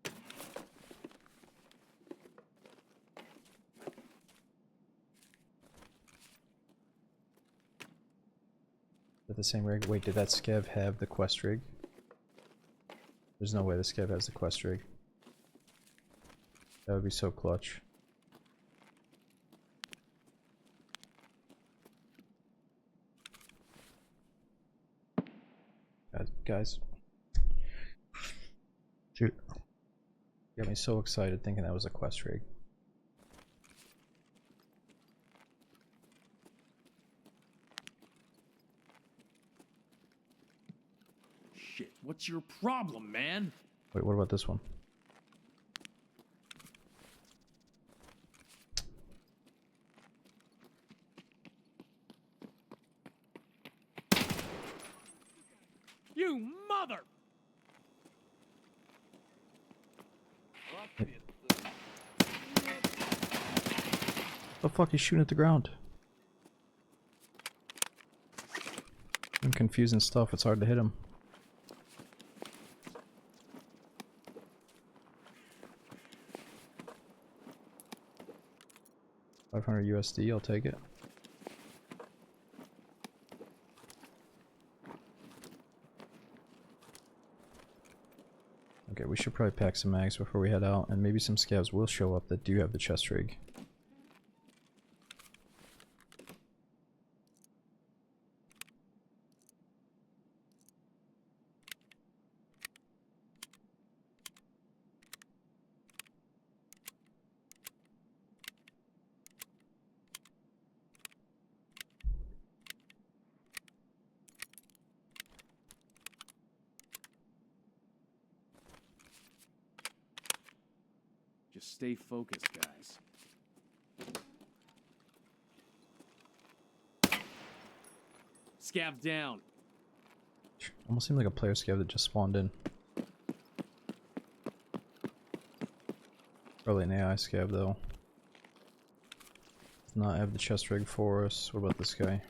Is that the same rig? Wait, did that scav have the quest rig? There's no way the scav has the quest rig. That would be so clutch. Guys. Dude. Got me so excited thinking that was a quest rig. Shit, what's your problem, man? Wait, what about this one? You mother! The fuck is shooting at the ground? I'm confusing stuff, it's hard to hit him. 500 USD, I'll take it. Okay, we should probably pack some mags before we head out, and maybe some scavs will show up that do have the chest rig. Just stay focused, guys. Scav down. Almost seemed like a player scav that just spawned in. Probably an AI scav though. Does not have the chest rig for us. What about this guy?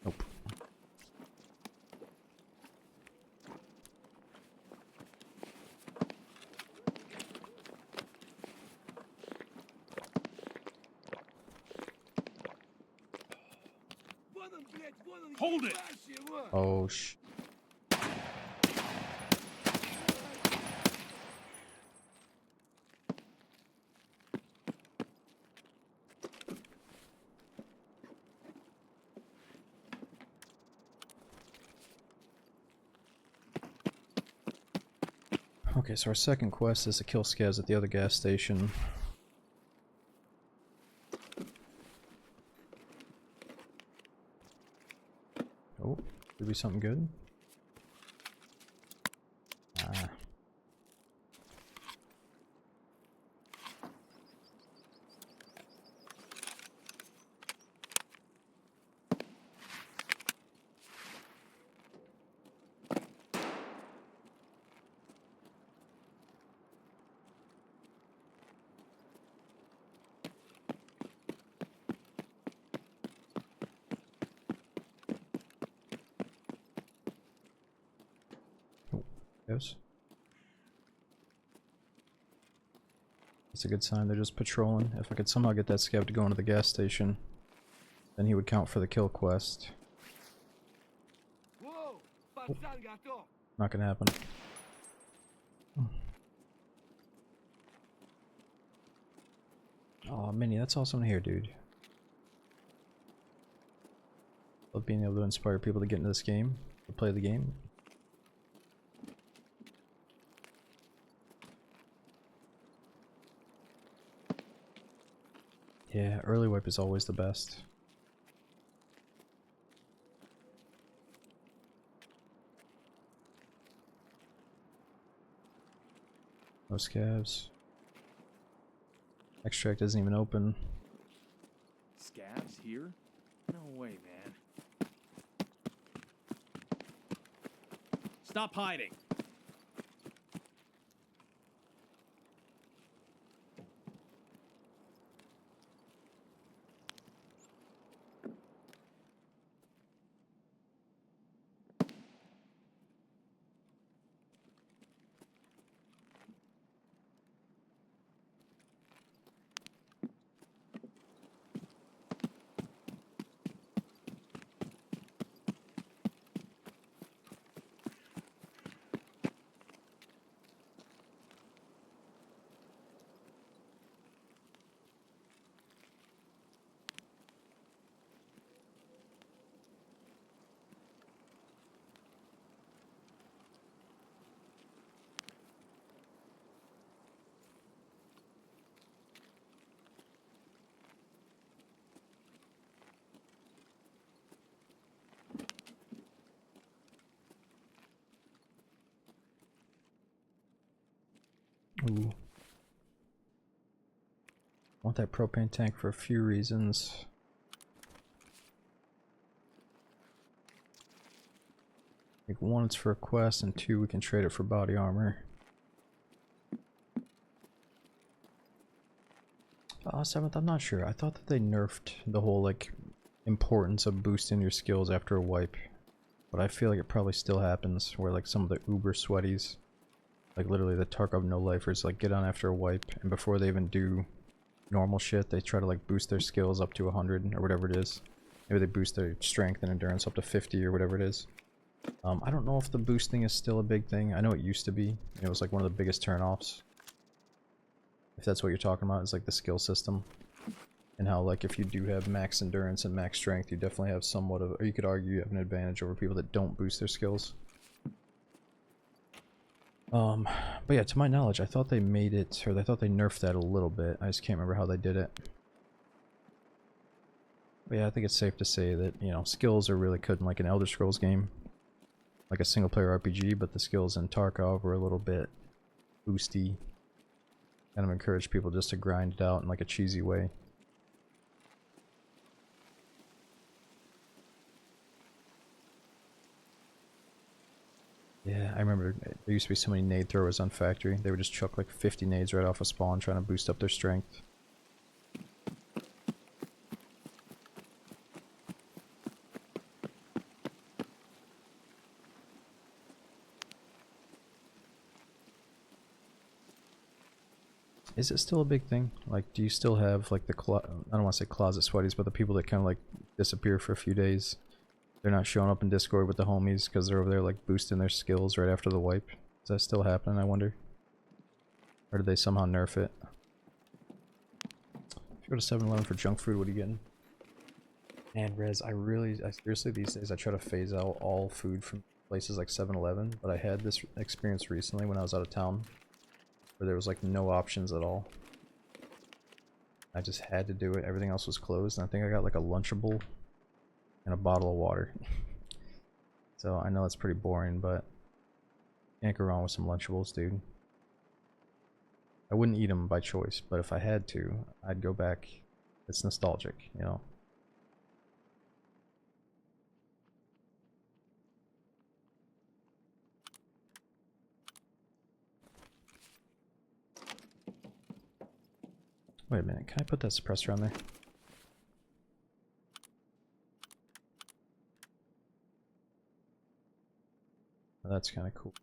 Nope. Hold it! Oh sh. Okay, so our second quest is to kill scavs at the other gas station. Oh, could be something good. Ah. Oh, yes. That's a good sign, they're just patrolling. If I could somehow get that scav to go into the gas station, then he would count for the kill quest. Воу, пацан готов. Not gonna happen. Oh, Minnie, that's awesome to hear, dude. Love being able to inspire people to get into this game, to play the game. Yeah, early wipe is always the best. No scavs. Extract isn't even open. Scavs here? No way, man. Stop hiding. Ooh. Want that propane tank for a few reasons. Like, one, it's for a quest, and two, we can trade it for body armor. 7th, I'm not sure. I thought that they nerfed the whole, like, importance of boosting your skills after a wipe. But I feel like it probably still happens, where, like, some of the uber sweaties, like, literally the Tarkov no-lifers, like, get on after a wipe, and before they even do normal shit, they try to, like, boost their skills up to 100, or whatever it is. Maybe they boost their strength and endurance up to 50, or whatever it is. I don't know if the boosting is still a big thing. I know it used to be. It was like one of the biggest turnoffs. If that's what you're talking about, is like the skill system. And how, like, if you do have max endurance and max strength, you definitely have somewhat of, or you could argue you have an advantage over people that don't boost their skills. But yeah, to my knowledge, I thought they made it, or I thought they nerfed that a little bit. I just can't remember how they did it. But yeah, I think it's safe to say that, you know, skills are really good in like an Elder Scrolls game. Like a single player RPG, but the skills in Tarkov were a little bit boosty. Kind of encourage people just to grind it out in like a cheesy way. Yeah, I remember there used to be so many nade throwers on Factory. They would just chuck like 50 nades right off a spawn trying to boost up their strength. Is it still a big thing? Like, do you still have like the I don't want to say closet sweaties, but the people that kind of like disappear for a few days? They're not showing up in Discord with the homies because they're over there like boosting their skills right after the wipe. Is that still happening, I wonder? Or did they somehow nerf it? If you go to 7-Eleven for junk food, what are you getting? Man, Rez, I seriously these days I try to phase out all food from places like 7-Eleven, but I had this experience recently when I was out of town where there was like no options at all. I just had to do it. Everything else was closed, and I think I got like a Lunchable and a bottle of water. So I know it's pretty boring, but can't go wrong with some Lunchables, dude. I wouldn't eat them by choice, but if I had to, I'd go back. It's nostalgic, you know. Wait a minute, can I put that suppressor on there? Oh, that's kind of cool.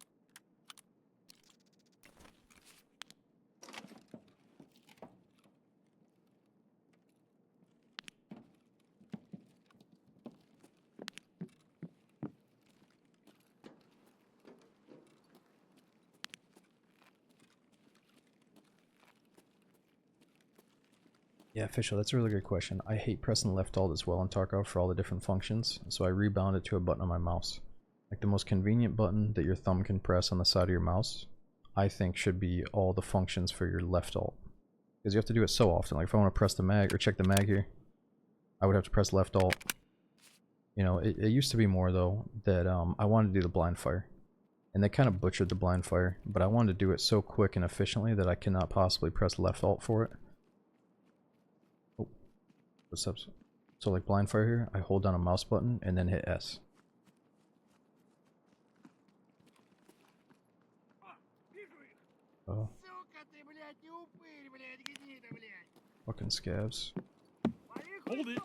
Yeah, official, that's a really good question. I hate pressing left alt as well in Tarkov for all the different functions, so I rebound it to a button on my mouse. Like the most convenient button that your thumb can press on the side of your mouse, I think should be all the functions for your left alt. Because you have to do it so often. Like if I want to press the mag or check the mag here, I would have to press left alt. You know, it used to be more though that I wanted to do the blind fire. And they kind of butchered the blind fire, but I wanted to do it so quick and efficiently that I cannot possibly press left alt for it. Oh, what's up? So like blind fire here, I hold down a mouse button and then hit S. Oh. Сука ты, блядь, и упырь, блядь, гнида, блядь. Fucking scabs. Hold it.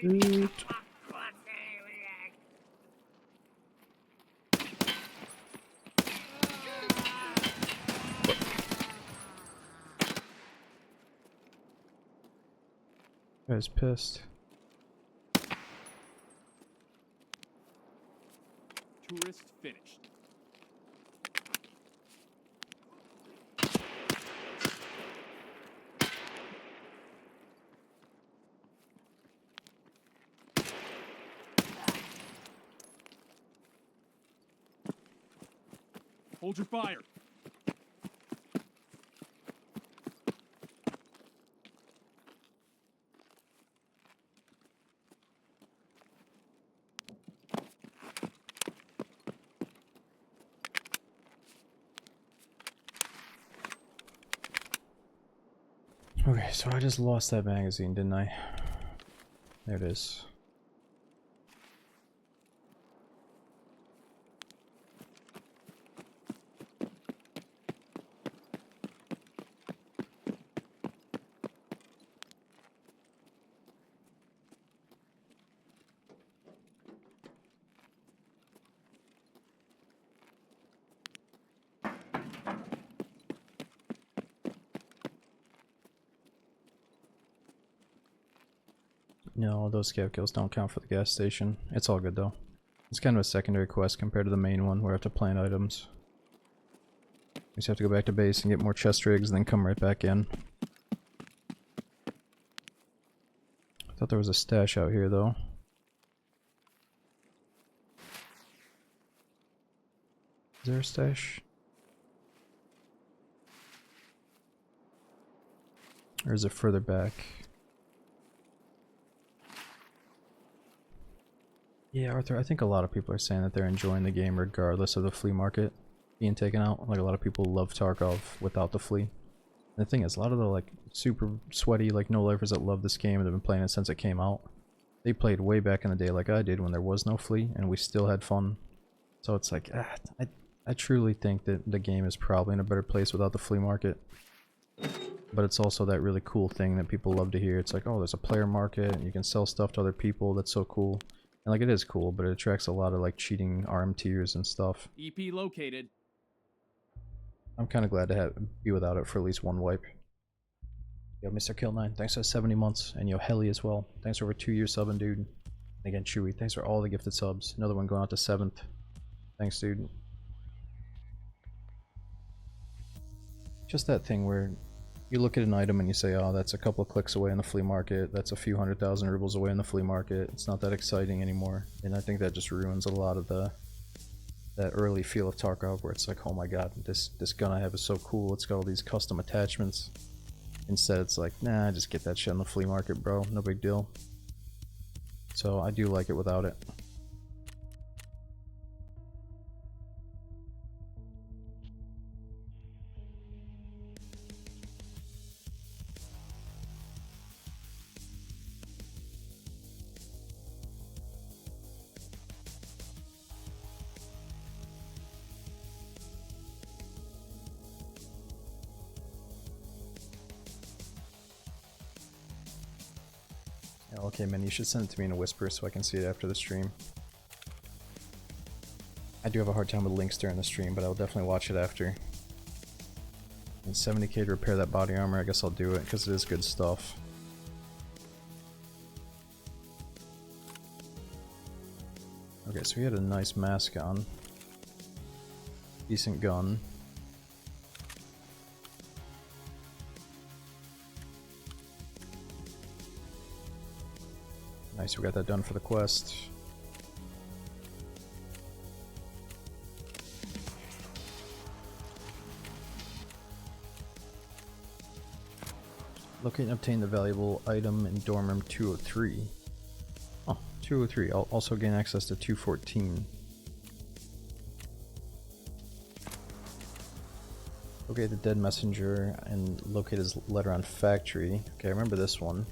Я вижу, выходи. Guy's pissed. Tourist finished. Hold your fire. Okay, so I just lost that magazine, didn't I? There it is. No, those scav kills don't count for the gas station. It's all good though. It's kind of a secondary quest compared to the main one where I have to plant items. We just have to go back to base and get more chest rigs and then come right back in. I thought there was a stash out here though. Is there a stash? Or is it further back? Yeah, Arthur, I think a lot of people are saying that they're enjoying the game regardless of the flea market being taken out. Like a lot of people love Tarkov without the flea. And the thing is, a lot of the like super sweaty like no-lifers that love this game and have been playing it since it came out, they played way back in the day like I did when there was no flea and we still had fun. So it's like, I truly think that the game is probably in a better place without the flea market. But it's also that really cool thing that people love to hear. It's like, oh, there's a player market and you can sell stuff to other people. That's so cool. And like it is cool, but it attracts a lot of like cheating RM tiers and stuff. EP located. I'm kind of glad to be without it for at least one wipe. Yo, Mr. Kill9, thanks for 70 months. And yo, Helly as well. Thanks for over 2 years subbing, dude. And again, Chewy, thanks for all the gifted subs. Another one going out to 7th. Thanks, dude. Just that thing where you look at an item and you say, oh, that's a couple of clicks away in the flea market, that's a few 100,000 rubles away in the flea market, it's not that exciting anymore. And I think that just ruins a lot of that early feel of Tarkov, where it's like, oh my god, this gun I have is so cool, it's got all these custom attachments. Instead it's like, nah, just get that shit on the flea market, bro, no big deal. So I do like it without it. Okay, man, you should send it to me in a whisper so I can see it after the stream. I do have a hard time with links during the stream, but I'll definitely watch it after. And 70k to repair that body armor, I guess I'll do it, because it is good stuff. Okay, so we had a nice mask on. Decent gun. Nice, we got that done for the quest. Locate and obtain the valuable item in dorm room 203. Oh, 203. I'll also gain access to 214. Locate the dead messenger and locate his letter on factory. Okay, I remember this one.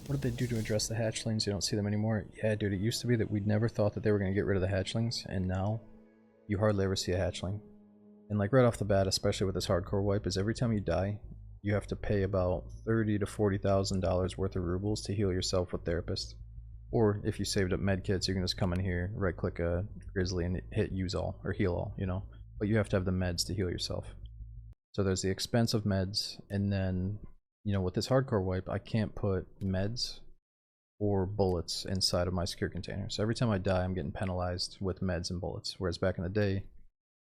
What did they do to address the hatchlings? You don't see them anymore. Yeah, dude, it used to be that we'd never thought that they were going to get rid of the hatchlings, and now you hardly ever see a hatchling. And like right off the bat, especially with this hardcore wipe, is every time you die, you have to pay about $30,000 to $40,000 worth of rubles to heal yourself with therapist. Or if you saved up medkits, you can just come in here, right click a grizzly and hit use all, or heal all, you know. But you have to have the meds to heal yourself. So there's the expense of meds, and then, you know, with this hardcore wipe, I can't put meds or bullets inside of my secure container. So every time I die, I'm getting penalized with meds and bullets. Whereas back in the day,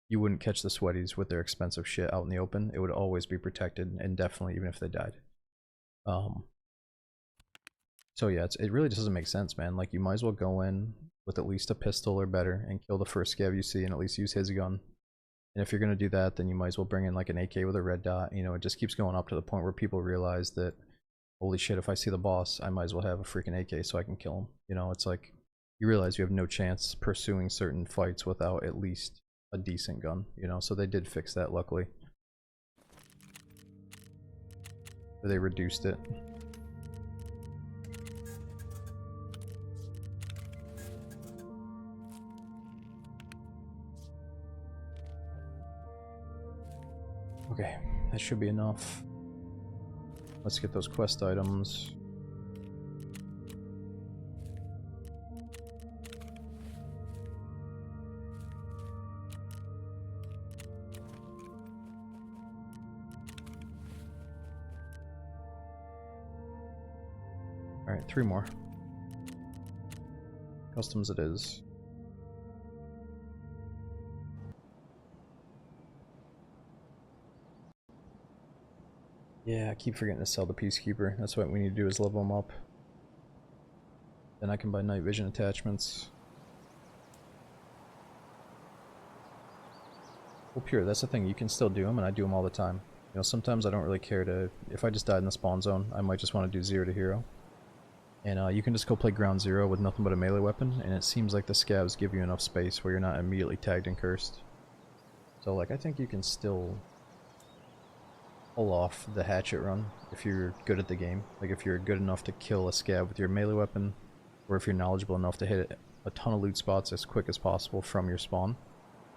you wouldn't catch the sweaties with their expensive shit out in the open. It would always be protected, indefinitely, even if they died. So yeah, it really just doesn't make sense, man. Like, you might as well go in with at least a pistol or better and kill the first scav you see and at least use his gun. And if you're going to do that, then you might as well bring in like an AK with a red dot. You know, it just keeps going up to the point where people realize that, holy shit, if I see the boss, I might as well have a freaking AK so I can kill him. You know, it's like, you realize you have no chance pursuing certain fights without at least a decent gun, you know, so they did fix that, luckily. They reduced it. Okay, that should be enough. Let's get those quest items. Alright, 3 more. Customs it is. Yeah, I keep forgetting to sell the Peacekeeper. That's what we need to do, is level them up. Then I can buy night vision attachments. Well, pure, that's the thing. You can still do them, and I do them all the time. You know, sometimes I don't really care to... If I just died in the spawn zone, I might just want to do 0 to hero. And you can just go play ground zero with nothing but a melee weapon, and it seems like the scavs give you enough space where you're not immediately tagged and cursed. So like I think you can still pull off the hatchet run if you're good at the game. Like if you're good enough to kill a scav with your melee weapon, or if you're knowledgeable enough to hit a ton of loot spots as quick as possible from your spawn,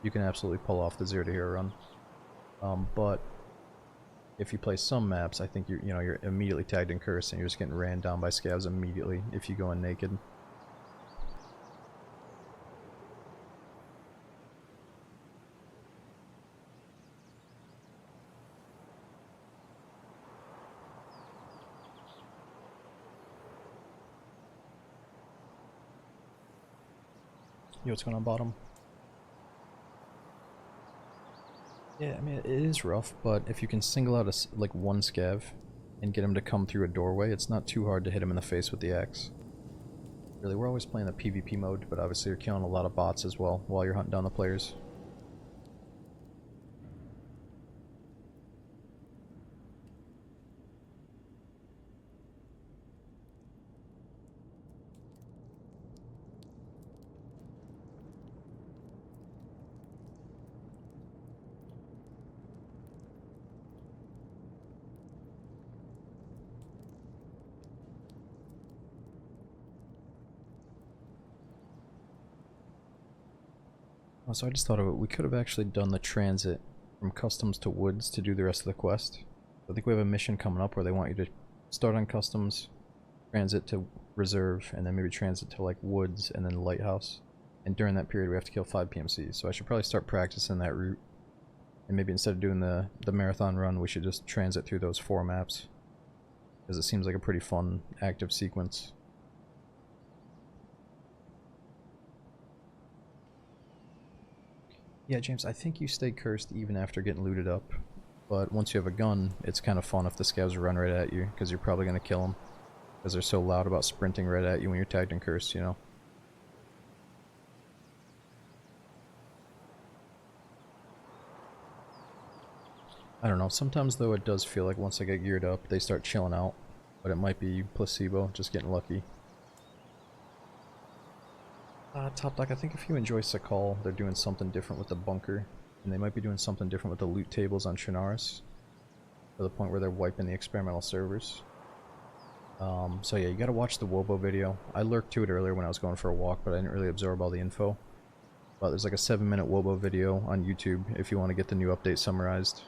you can absolutely pull off the 0 to hero run. But if you play some maps, I think you're immediately tagged and cursed, and you're just getting ran down by scavs immediately if you go in naked. Yo, what's going on, bottom? Yeah, I mean, it is rough, but if you can single out like one scav and get him to come through a doorway, it's not too hard to hit him in the face with the axe. Really, we're always playing the PvP mode, but obviously you're killing a lot of bots as well while you're hunting down the players. Oh, so I just thought of it. We could have actually done the transit from customs to woods to do the rest of the quest. I think we have a mission coming up where they want you to start on customs, transit to reserve, and then maybe transit to like woods and then lighthouse. And during that period we have to kill 5 PMCs, so I should probably start practicing that route. And maybe instead of doing the marathon run, we should just transit through those 4 maps. Because it seems like a pretty fun, active sequence. Yeah, James, I think you stay cursed even after getting looted up. But once you have a gun, it's kind of fun if the scavs run right at you, because you're probably going to kill them. Because they're so loud about sprinting right at you when you're tagged and cursed, you know? I don't know, sometimes though it does feel like once they get geared up, they start chilling out. But it might be placebo, just getting lucky. Top Doc, I think if you enjoy Sakal, they're doing something different with the bunker. And they might be doing something different with the loot tables on Chernarus. To the point where they're wiping the experimental servers. So yeah, you gotta watch the Wobo video. I lurked to it earlier when I was going for a walk, but I didn't really absorb all the info. But there's like a 7-minute Wobo video on YouTube if you want to get the new update summarized.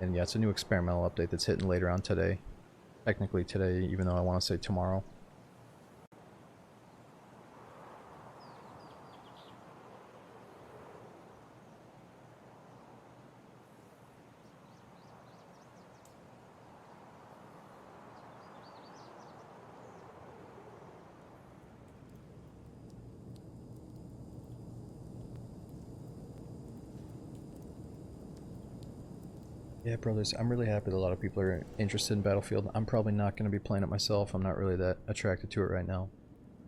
And yeah, it's a new experimental update that's hitting later on today. Technically today, even though I want to say tomorrow. Yeah, brothers, I'm really happy that a lot of people are interested in Battlefield. I'm probably not going to be playing it myself. I'm not really that attracted to it right now.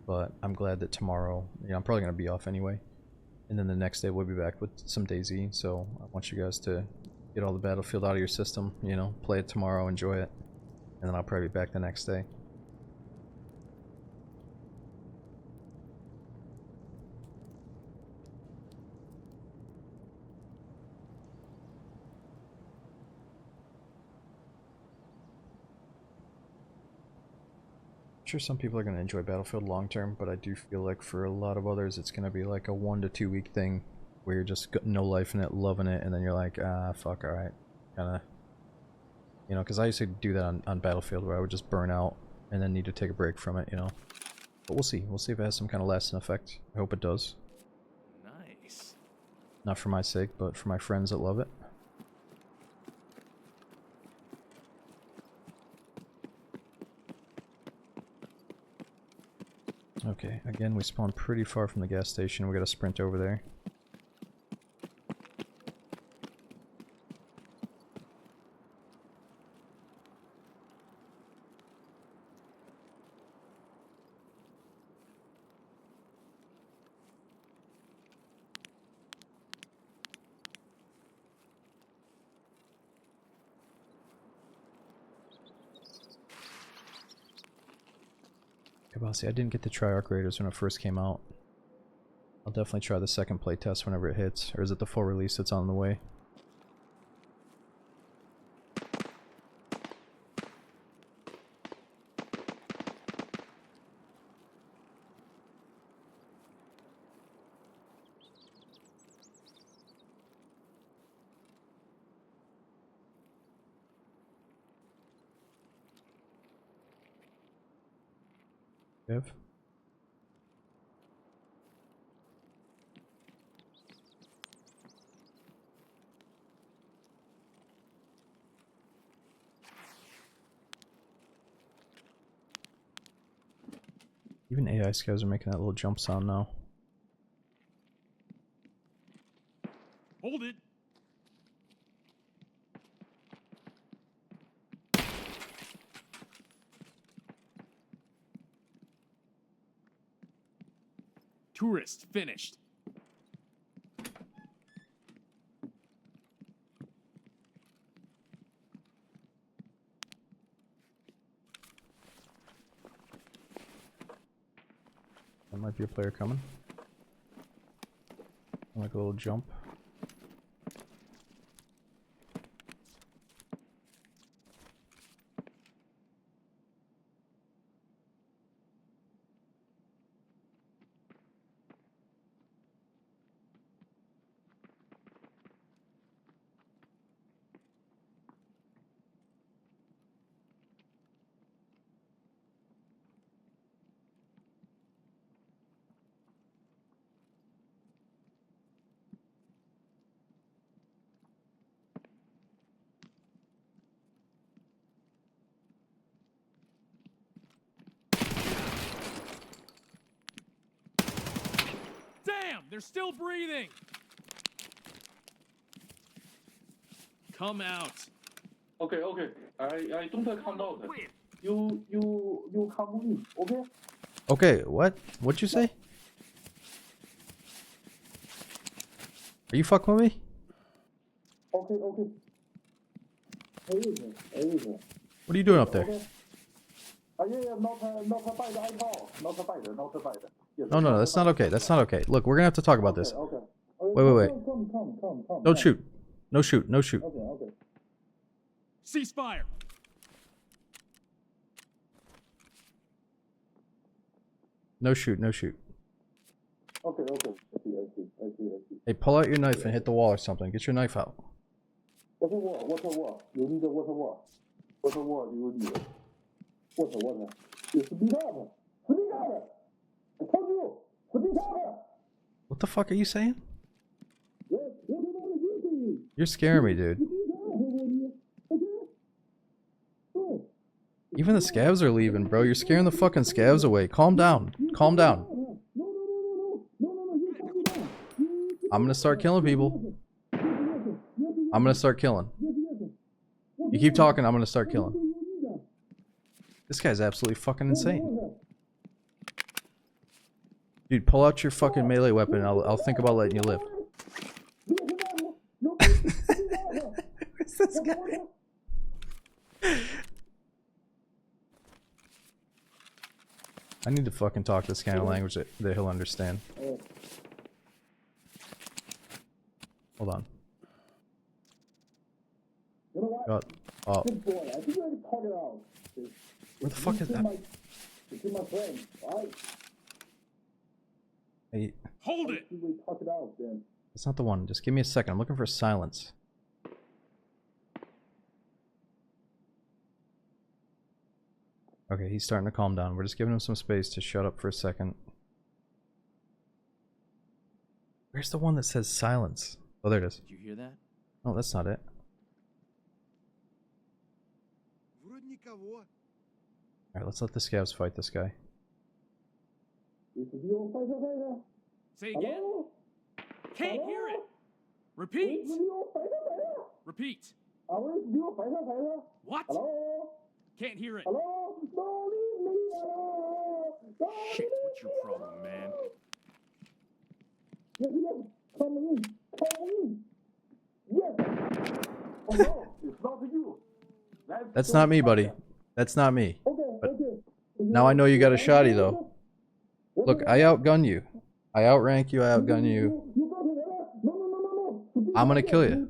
But I'm glad that tomorrow, I'm probably going to be off anyway. And then the next day we'll be back with some DayZ. So I want you guys to get all the Battlefield out of your system, play it tomorrow, enjoy it. And then I'll probably be back the next day. Sure, some people are going to enjoy Battlefield long term, but I do feel like for a lot of others it's going to be like a 1 to 2 week thing where you're just got no life in it, loving it, and then you're like, fuck, alright. Kind of, because I used to do that on Battlefield where I would just burn out and then need to take a break from it, But we'll see. We'll see if it has some kind of lasting effect. I hope it does. Nice. Not for my sake, but for my friends that love it. Okay, again, we spawned pretty far from the gas station. We gotta sprint over there. Okay, bossy, I didn't get to try Arc Raiders when it first came out. I'll definitely try the second playtest whenever it hits. Or is it the full release that's on the way? Kev? Even AI scavs are making that little jump sound now. Hold it. Tourist finished. That might be a player coming. Like a little jump. Damn, they're still breathing. Come out. Okay, okay. I don't come out. You come in, okay? Okay, what? What'd you say? Are you fucking with me? Okay, okay. Everything. What are you doing up there? Okay. Yeah, not bad at all. Not bad. Yes, No, no, that's not okay. That's not okay. Look, we're gonna have to talk about this. Okay. Wait. Come. Don't shoot. No shoot. No shoot. Okay. Ceasefire. No shoot. No shoot. Okay. I see. Hey, pull out your knife and hit the wall or something. Get your knife out. What a war. You need a what a war. What a war you need. What? You speak up. I told you. Speak up. What the fuck are you saying? Yes, what did I do to you? You're scaring me, dude. Even the scavs are leaving, bro. You're scaring the fucking scavs away. Calm down. Calm down. I'm gonna start killing people. I'm gonna start killing. You keep talking, I'm gonna start killing. This guy's absolutely fucking insane. Dude, pull out your fucking melee weapon and I'll think about letting you live. Who's this guy? I need to fucking talk this kind of language that he'll understand. Hold on. You know what? God. Oh, Good boy. I think I can talk it out. where the fuck is that? It's in my friend, right? Hey, Hold it. We talk it out then. that's not the one. Just give me a second. I'm looking for silence. Okay, he's starting to calm down. We're just giving him some space to shut up for a second. Where's the one that says silence? Oh, there it is. Did you hear that? Oh, that's not it. Вроде никого. Alright, let's let the scavs fight this guy. Say again. Can't hear it. Repeat. Repeat. What? Can't hear it. Shit, what's your problem, man? Come in. Yes. Oh no, it's not you. That's not me, buddy. That's not me. Okay. Now I know you got a shotty though. Look, I outgun you. I outrank you, I outgun you. I'm gonna kill you.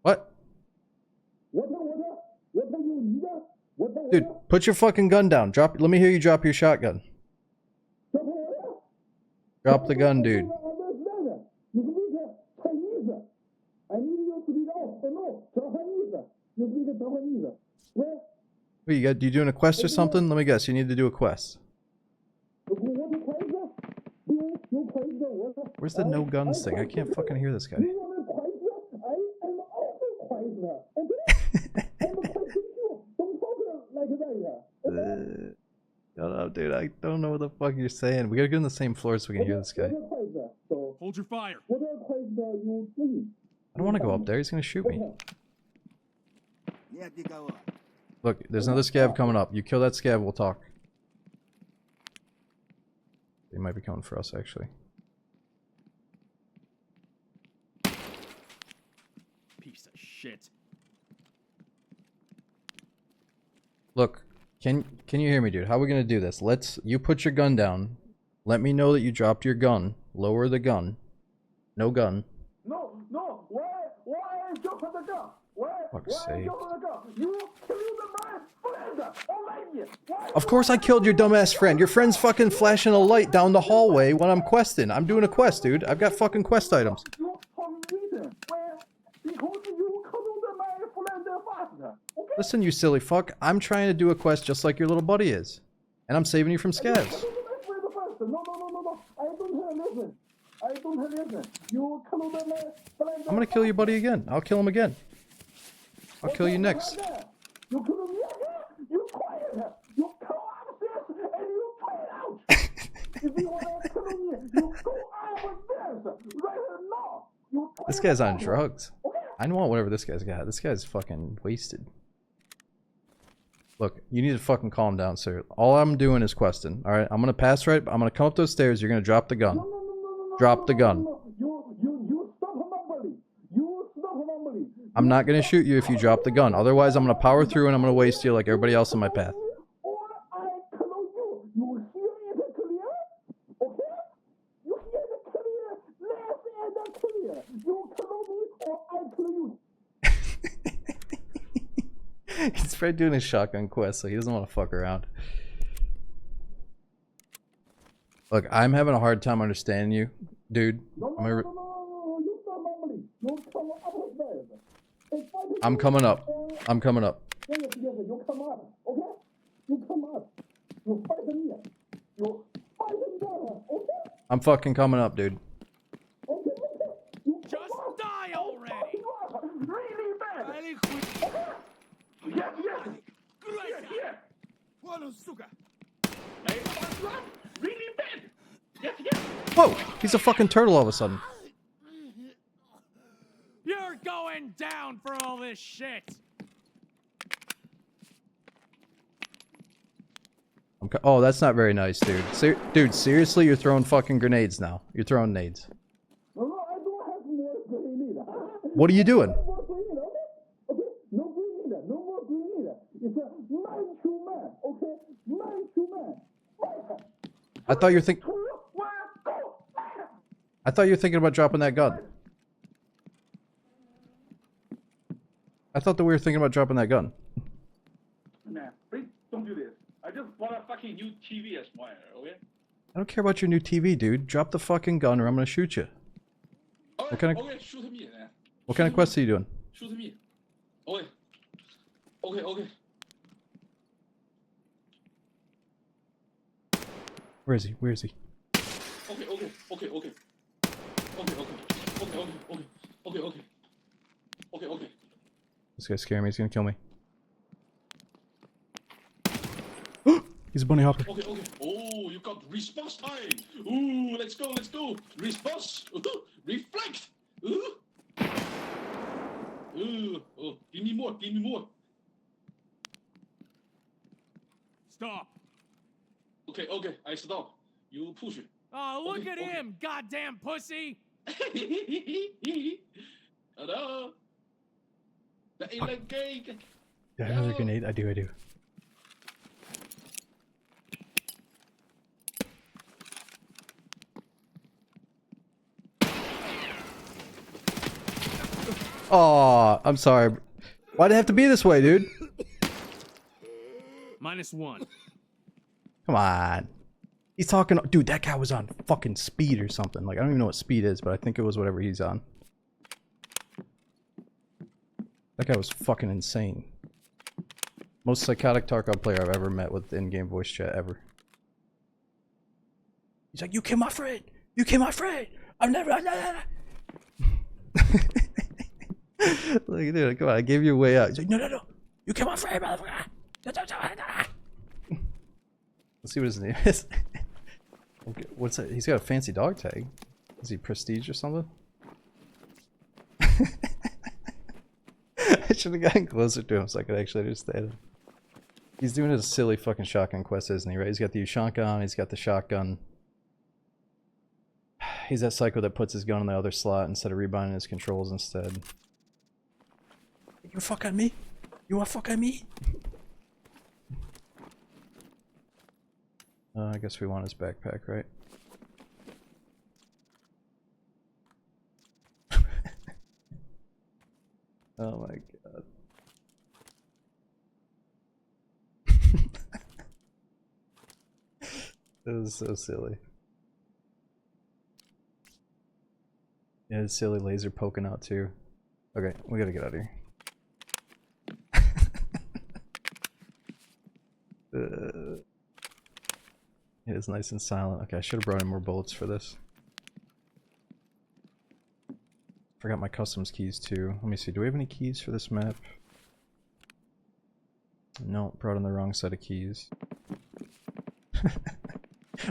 What? Dude, put your fucking gun down. Drop. Let me hear you drop your shotgun. Drop the gun, dude. Wait, you doing a quest or something? Let me guess. You need to do a quest. Where's the no guns thing? I can't fucking hear this guy. Shut up, dude. I don't know what the fuck you're saying. We gotta get on the same floor so we can hear this guy. Hold your fire. I don't want to go up there. He's gonna shoot me. Look, there's another scav coming up. You kill that scav, we'll talk. They might be coming for us, actually. Piece of shit. Look, can you hear me, dude? How are we gonna do this? You put your gun down. Let me know that you dropped your gun. Lower the gun. No gun. No, why jump on the gun? Fuck's sake. You killed my friend already. Of course I killed your dumbass friend. Your friend's fucking flashing a light down the hallway when I'm questing. I'm doing a quest, dude. I've got fucking quest items. Listen, you silly fuck. I'm trying to do a quest just like your little buddy is. And I'm saving you from scavs. I don't listen. I'm gonna kill your buddy again. I'll kill him again. I'll kill you next. You kill me again. You quiet. You come upstairs and you play it out. If you want to kill me, you go upstairs right now. This guy's on drugs. I want whatever this guy's got. This guy's fucking wasted. Look, you need to fucking calm down, sir. All I'm doing is questing. Alright, I'm gonna pass right. I'm gonna come up those stairs. You're gonna drop the gun. Drop the gun. You stop mumbling. You stop mumbling. I'm not gonna shoot you if you drop the gun. Otherwise, I'm gonna power through and I'm gonna waste you like everybody else in my path. Or I kill you. You hear it clear? Okay? You hear it clear? Left and clear. You kill me or I kill you. He's probably doing a shotgun quest, so he doesn't want to fuck around. Look, I'm having a hard time understanding you, dude. I'm coming up. I'm coming up. You come up, okay? You come up. You fight me. You fight me, okay? I'm fucking coming up, dude. Just die already. Really bad. Yes. Really bad. Yes. Whoa! He's a fucking turtle all of a sudden. You're going down for all this shit. Oh, that's not very nice, dude. Dude, seriously, you're throwing fucking grenades now. You're throwing nades. No, I don't have more grenade. What are you doing? Okay? No grenade. No more grenade. It's a man to man. Okay? Man to man. I thought you were thinking about dropping that gun. I thought that we were thinking about dropping that gun. Man, please don't do this. I just bought a fucking new TV as well, okay? I don't care about your new TV, dude. Drop the fucking gun or I'm gonna shoot you. Okay, Okay, shoot me, man. What kind of quest are you doing? Shoot me. Okay. Where is he? Okay. This guy's scaring me. He's gonna kill me. He's a bunny hopper. Okay. Oh, you got response time. Ooh, let's go. Response. Reflect. Ooh, give me more. Stop. Okay, I stop. You push it. Oh, look at him, goddamn pussy. Hello. The electric. Do I have another grenade? I do. Oh, I'm sorry. Why'd it have to be this way, dude? -1. Come on. He's talking. Dude, that guy was on fucking speed or something. Like, I don't even know what speed is, but I think it was whatever he's on. That guy was fucking insane. Most psychotic Tarkov player I've ever met with in-game voice chat ever. He's like, you killed my friend! You killed my friend! I'm never... Like, dude, come on, I gave you a way out. He's like, no, no, no! You killed my friend, motherfucker! Let's see what his name is. Okay, what's that? He's got a fancy dog tag. Is he prestige or something? I should have gotten closer to him so I could actually understand him. He's doing a silly fucking shotgun quest, isn't he, right? He's got the Ushanka on, he's got the shotgun. He's that psycho that puts his gun in the other slot instead of rebinding his controls instead. You fuck on me? You wanna fuck on me? I guess we want his backpack, right? Oh my god. It was so silly. Yeah, his silly laser poking out too. Okay, we gotta get out of here. It is nice and silent. Okay, I should have brought in more bullets for this. Forgot my customs keys too. Let me see, do we have any keys for this map? No, brought in the wrong set of keys.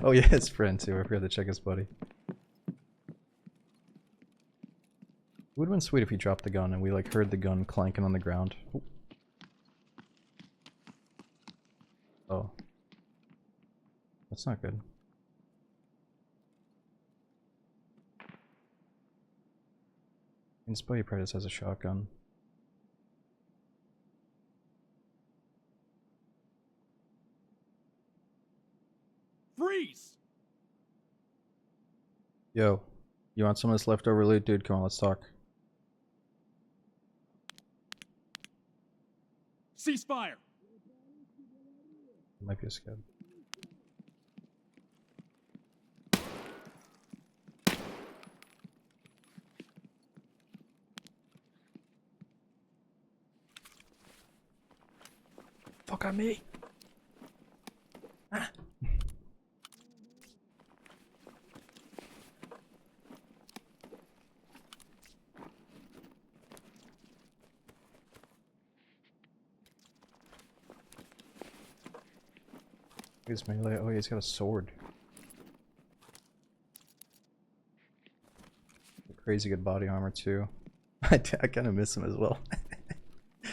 Oh yeah, his friend too. I forgot to check his buddy. It would have been sweet if he dropped the gun and we like heard the gun clanking on the ground. Oh. That's not good. His buddy probably just has a shotgun. Freeze! Yo, you want some of this leftover loot, dude? Come on, let's talk. Ceasefire! Might be a scab. Fuck on me! Ah. Here's melee. Oh, yeah, he's got a sword. Crazy good body armor too. I kind of miss him as well.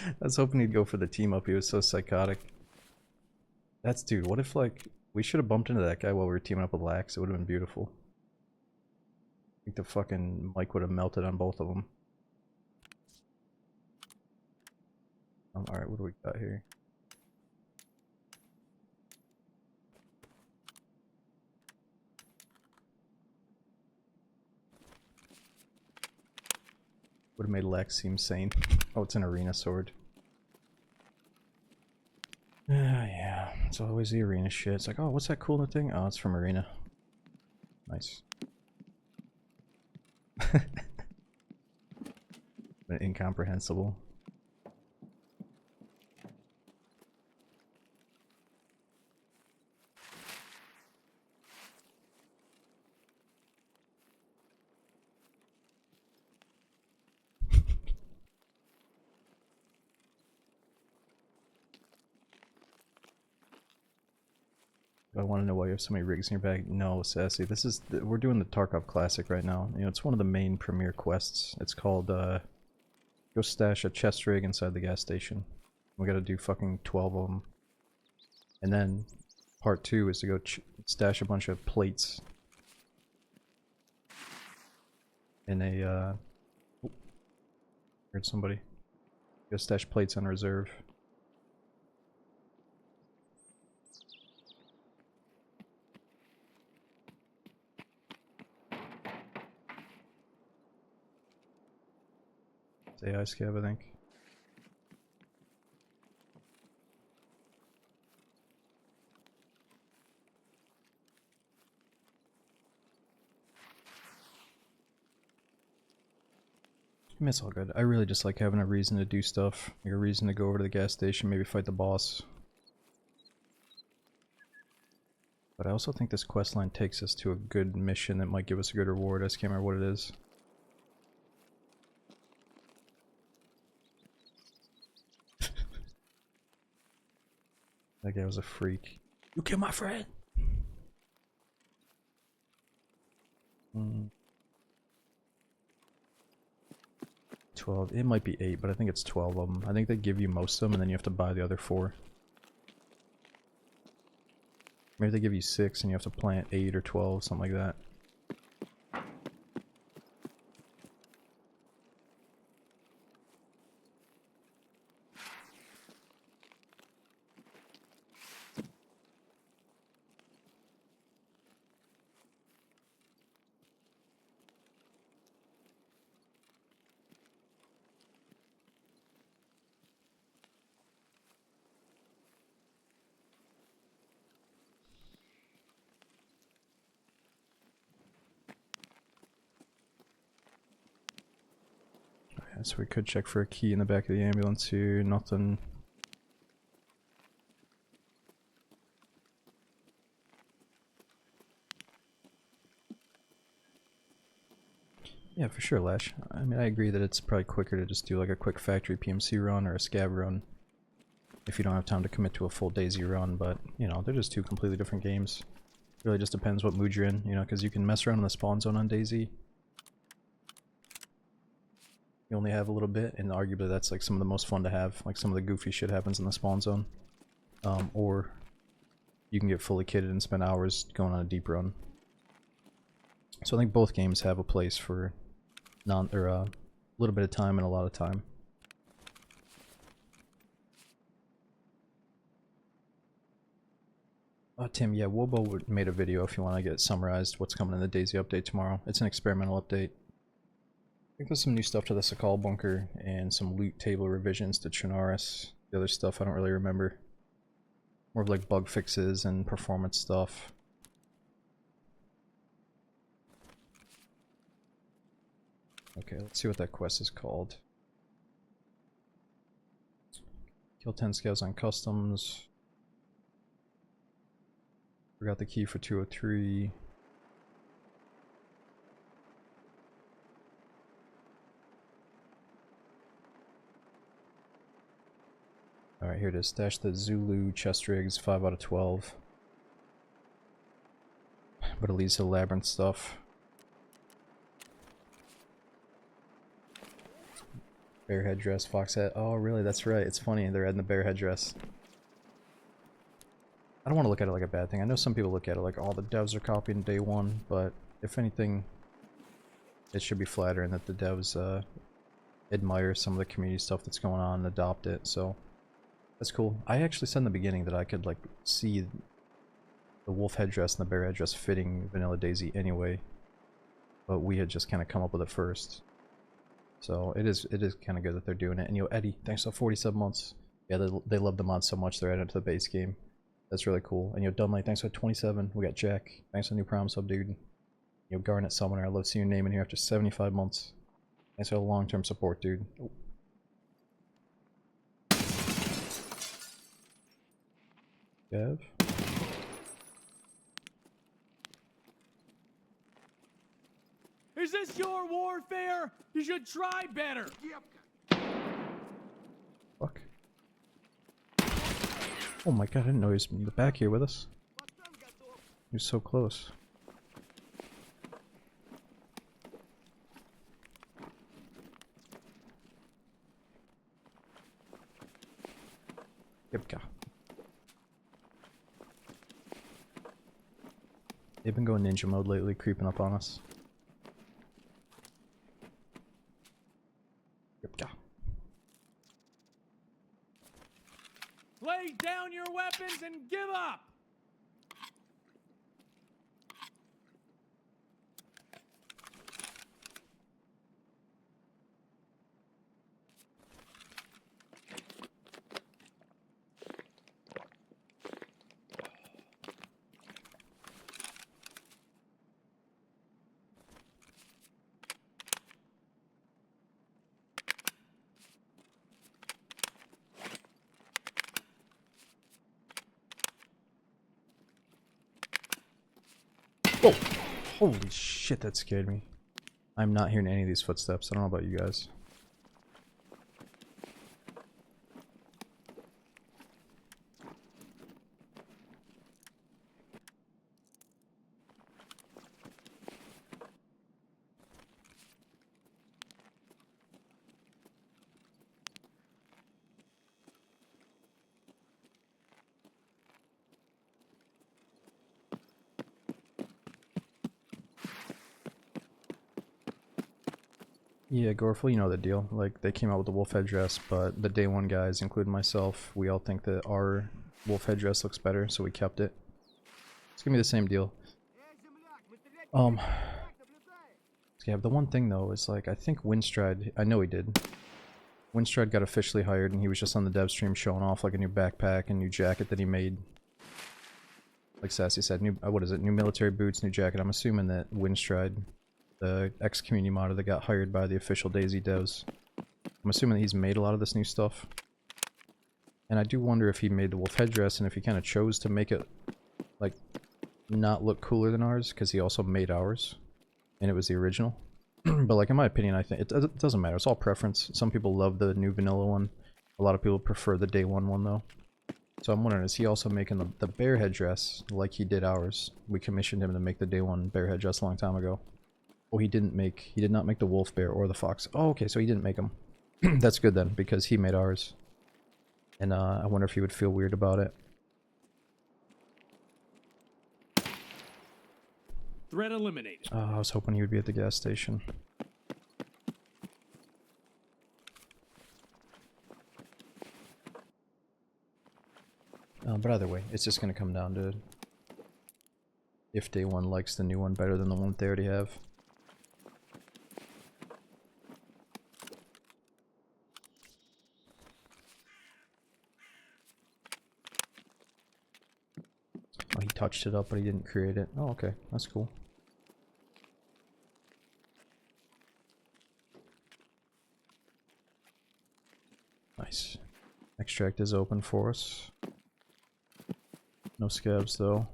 I was hoping he'd go for the team up. He was so psychotic. That's dude. What if like we should have bumped into that guy while we were teaming up with Lax? It would have been beautiful. I think the fucking mic would have melted on both of them. All right, what do we got here? Would have made Lex seem sane. Oh, it's an arena sword. Yeah, it's always the arena shit. It's like, oh, what's that cool new thing? Oh, it's from arena. Nice. Incomprehensible. I want to know why you have so many rigs in your bag. No, Sassy, this is we're doing the Tarkov Classic right now. You know, it's one of the main premier quests. It's called go stash a chest rig inside the gas station. We got to do fucking 12 of them. And then part 2 is to go stash a bunch of plates in a heard somebody. Go stash plates on reserve. It's AI scav, I think. I mean, it's all good. I really just like having a reason to do stuff. Like a reason to go over to the gas station, maybe fight the boss. But I also think this quest line takes us to a good mission that might give us a good reward. I just can't remember what it is. That guy was a freak. You killed my friend! 12. It might be 8, but I think it's 12 of them. I think they give you most of them, and then you have to buy the other 4. Maybe they give you 6, and you have to plant 8 or 12, something like that. Okay, so we could check for a key in the back of the ambulance here. Nothing. Yeah, for sure, Lash. I mean, I agree that it's probably quicker to just do like a quick factory PMC run or a scav run if you don't have time to commit to a full DayZ run, but, you know, they're just two completely different games. It really just depends what mood you're in, you know, because you can mess around in the spawn zone on DayZ. You only have a little bit, and arguably that's like some of the most fun to have. Like some of the goofy shit happens in the spawn zone. Or you can get fully kitted and spend hours going on a deep run. So I think both games have a place for a little bit of time and a lot of time. Tim, yeah, Wobo made a video if you want to get summarized what's coming in the DayZ update tomorrow. It's an experimental update. I think there's some new stuff to the Sakal bunker and some loot table revisions to Trinaris. The other stuff I don't really remember. More of like bug fixes and performance stuff. Okay, let's see what that quest is called. Kill 10 scouts on customs. Forgot the key for 203. Alright, here it is. Stash the Zulu chest rigs, 5 out of 12. But it leads to labyrinth stuff. Bear headdress, fox hat. Oh, really? That's right. It's funny. They're adding the bear headdress. I don't want to look at it like a bad thing. I know some people look at it like all the devs are copying day one, but if anything, it should be flattering that the devs admire some of the community stuff that's going on and adopt it, so that's cool. I actually said in the beginning that I could like see the wolf headdress and the bear headdress fitting Vanilla DayZ anyway, but we had just kind of come up with it first. So it is kind of good that they're doing it. And yo, Eddie, thanks for 47 months. Yeah, they love the mod so much they're adding it to the base game. That's really cool. And yo, Dunley, thanks for 27. We got Jack. Thanks for the new prom sub, dude. Yo, Garnet Summoner, I love seeing your name in here after 75 months. Thanks for the long-term support, dude. Oh. Dev? Is this your warfare? You should try better. Fuck. Oh my god, I didn't know he was in the back here with us. He was so close. Yep. They've been going ninja mode lately, creeping up on us. Yep. Lay down your weapons and give up. Whoa! Holy shit, that scared me. I'm not hearing any of these footsteps. I don't know about you guys. Yeah, Gorful, you know the deal. Like, they came out with the wolf headdress, but the day one guys, including myself, we all think that our wolf headdress looks better, so we kept it. It's gonna be the same deal. Yeah, the one thing though is, like, I think Windstride, I know he did. Windstride got officially hired, and he was just on the dev stream showing off like a new backpack and new jacket that he made. Like Sassy said, new, what is it? New military boots, new jacket. I'm assuming that Windstride, the ex-community modder that got hired by the official DayZ devs, I'm assuming that he's made a lot of this new stuff. And I do wonder if he made the wolf headdress and if he kind of chose to make it, like, not look cooler than ours, because he also made ours, and it was the original. But, like, in my opinion, I think it doesn't matter. It's all preference. Some people love the new vanilla one. A lot of people prefer the day one though. So I'm wondering, is he also making the bear headdress like he did ours? We commissioned him to make the day one bear headdress a long time ago. Oh, he did not make the wolf bear or the fox. Oh, okay, so he didn't make them. That's good then, because he made ours. And I wonder if he would feel weird about it. Threat eliminated. I was hoping he would be at the gas station. But either way, it's just going to come down to if day one likes the new one better than the one they already have. Oh, he touched it up, but he didn't create it. Oh, okay. That's cool. Nice. Extract is open for us. No scabs, though.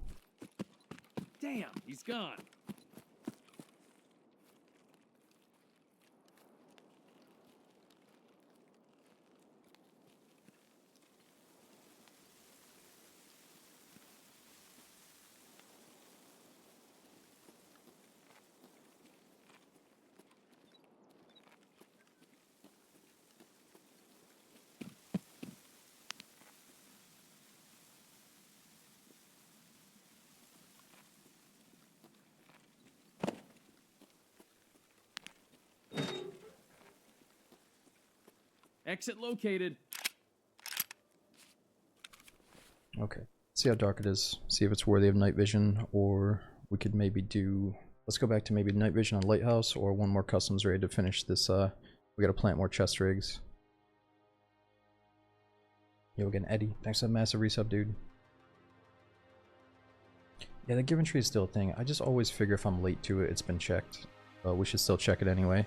Damn, he's gone. Exit located. Okay. See how dark it is. See if it's worthy of night vision, or we could maybe do... Let's go back to maybe night vision on Lighthouse, or one more customs raid to finish this. We gotta plant more chest rigs. Yo, again, Eddie. Thanks for that massive resub, dude. Yeah, the given tree is still a thing. I just always figure if I'm late to it, it's been checked. But we should still check it anyway.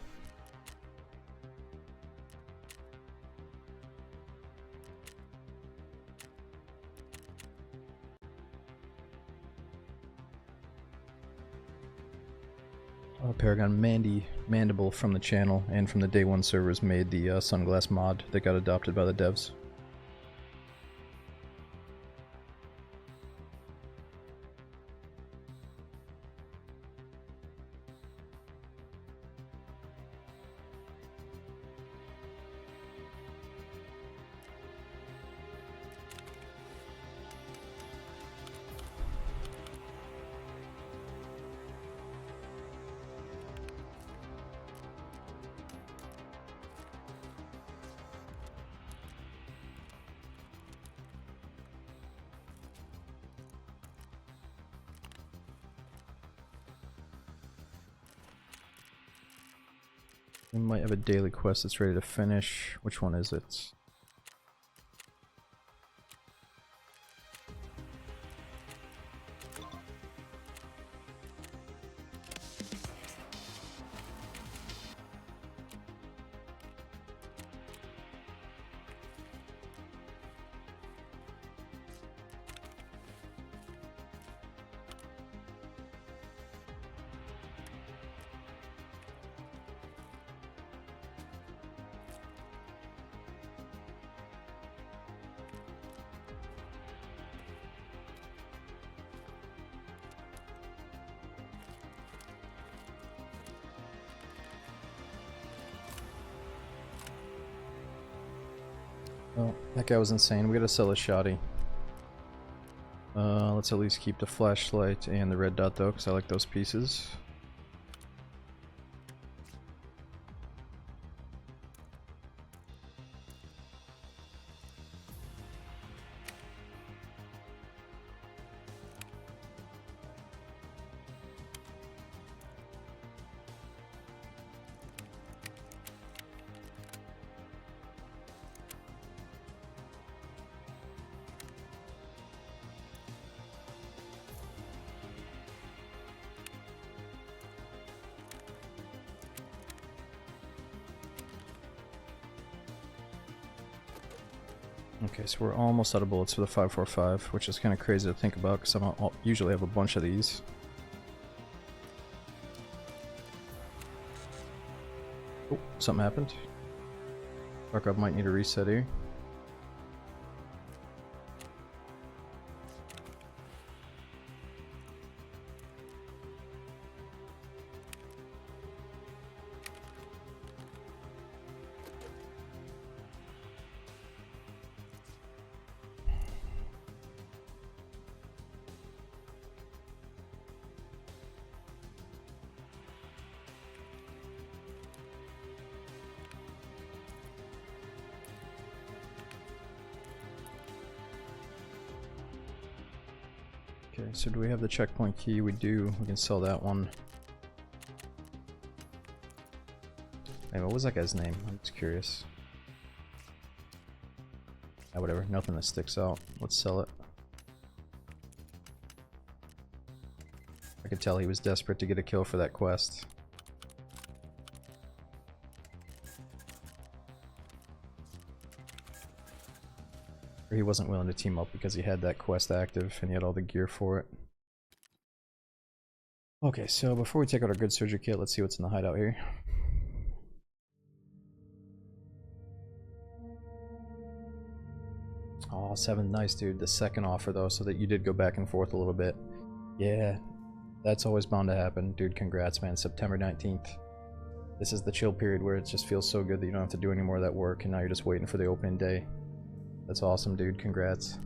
Paragon Mandible from the channel and from the day one servers made the sunglass mod that got adopted by the devs. We might have a daily quest that's ready to finish. Which one is it? Oh, that guy was insane. We gotta sell a shoddy. Let's at least keep the flashlight and the red dot though, because I like those pieces. Okay, so we're almost out of bullets for the 5.45, which is kind of crazy to think about because I don't usually have a bunch of these. Oh, something happened. Tarkov might need a reset here. Okay, so do we have the checkpoint key? We do. We can sell that one. Hey, what was that guy's name? I'm just curious. Ah, whatever. Nothing that sticks out. Let's sell it. I could tell he was desperate to get a kill for that quest. Or he wasn't willing to team up because he had that quest active and he had all the gear for it. Okay, so before we take out our good surgery kit, let's see what's in the hideout here. Oh, 7, nice dude. The second offer though, so that you did go back and forth a little bit. Yeah, that's always bound to happen. Dude, congrats man, September 19th. This is the chill period where it just feels so good that you don't have to do any more of that work and now you're just waiting for the opening day. That's awesome, dude. Congrats.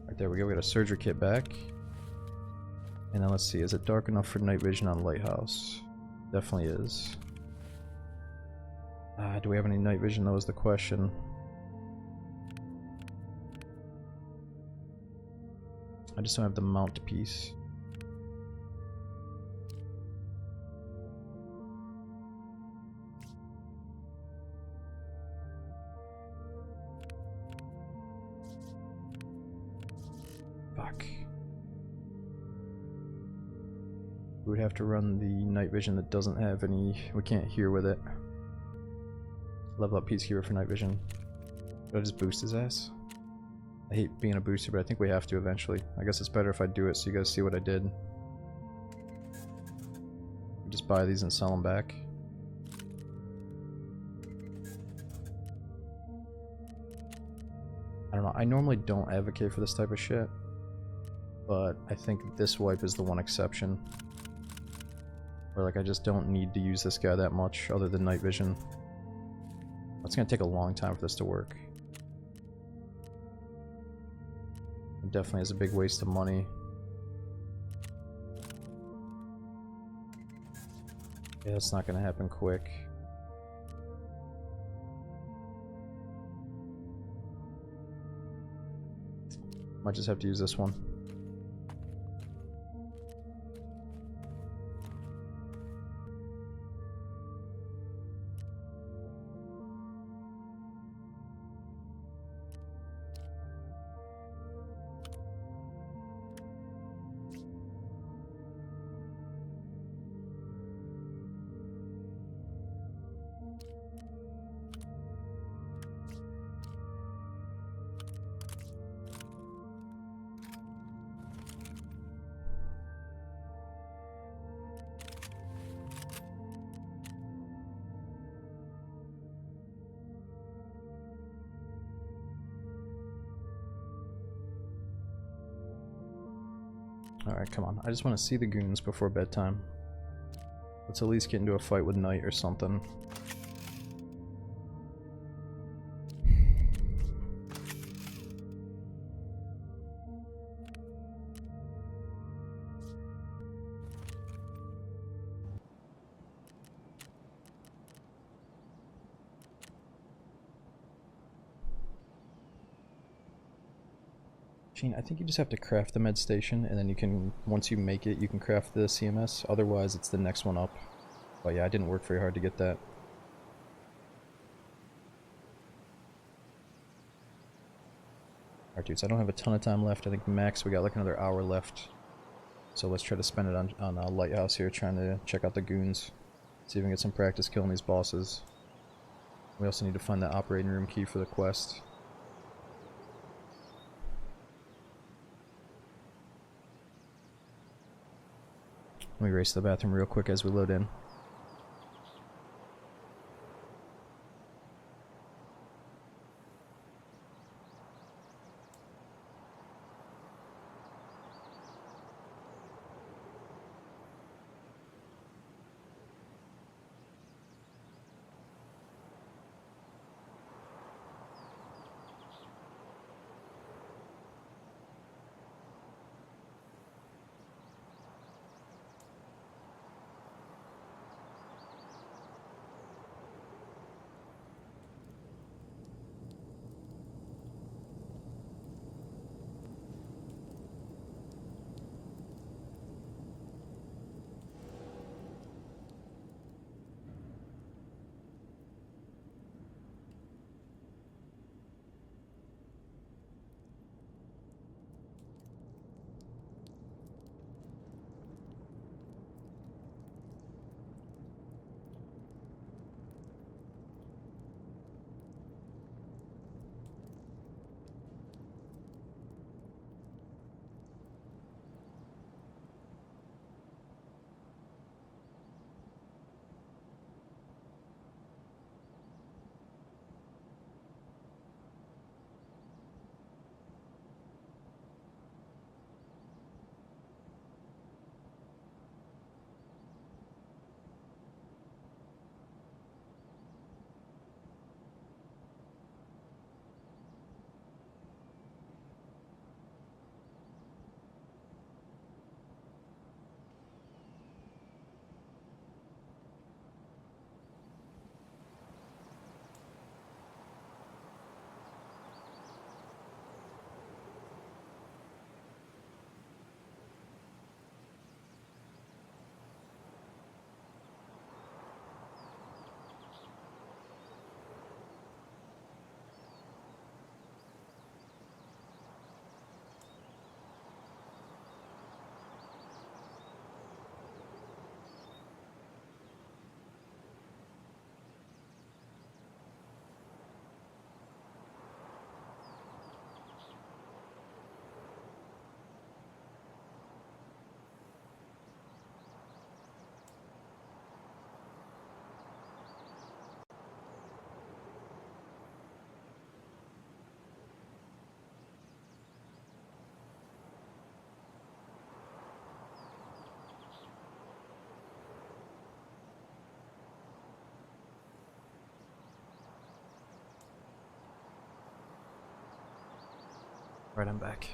Right there we go. We got a surgery kit back. And then let's see. Is it dark enough for night vision on Lighthouse? Definitely is. Do we have any night vision? That was the question. I just don't have the mount piece. Fuck. We would have to run the night vision that doesn't have any. We can't hear with it. Level up peacekeeper for night vision. Did I just boost his ass? I hate being a booster, but I think we have to eventually. I guess it's better if I do it so you guys see what I did. Just buy these and sell them back. I don't know. I normally don't advocate for this type of shit, but I think this wipe is the one exception. Where like I just don't need to use this guy that much other than night vision. It's gonna take a long time for this to work. It definitely is a big waste of money. Yeah, it's not gonna happen quick. Might just have to use this one. Alright, come on. I just want to see the goons before bedtime. Let's at least get into a fight with Knight or something. Gene, I think you just have to craft the med station, and then you can, once you make it, you can craft the CMS. Otherwise, it's the next one up. But yeah, I didn't work very hard to get that. Alright, dudes, I don't have a ton of time left. I think max we got like another hour left. So let's try to spend it on a lighthouse here, trying to check out the goons. See if we can get some practice killing these bosses. We also need to find that operating room key for the quest. Let me race to the bathroom real quick as we load in. Right, I'm back.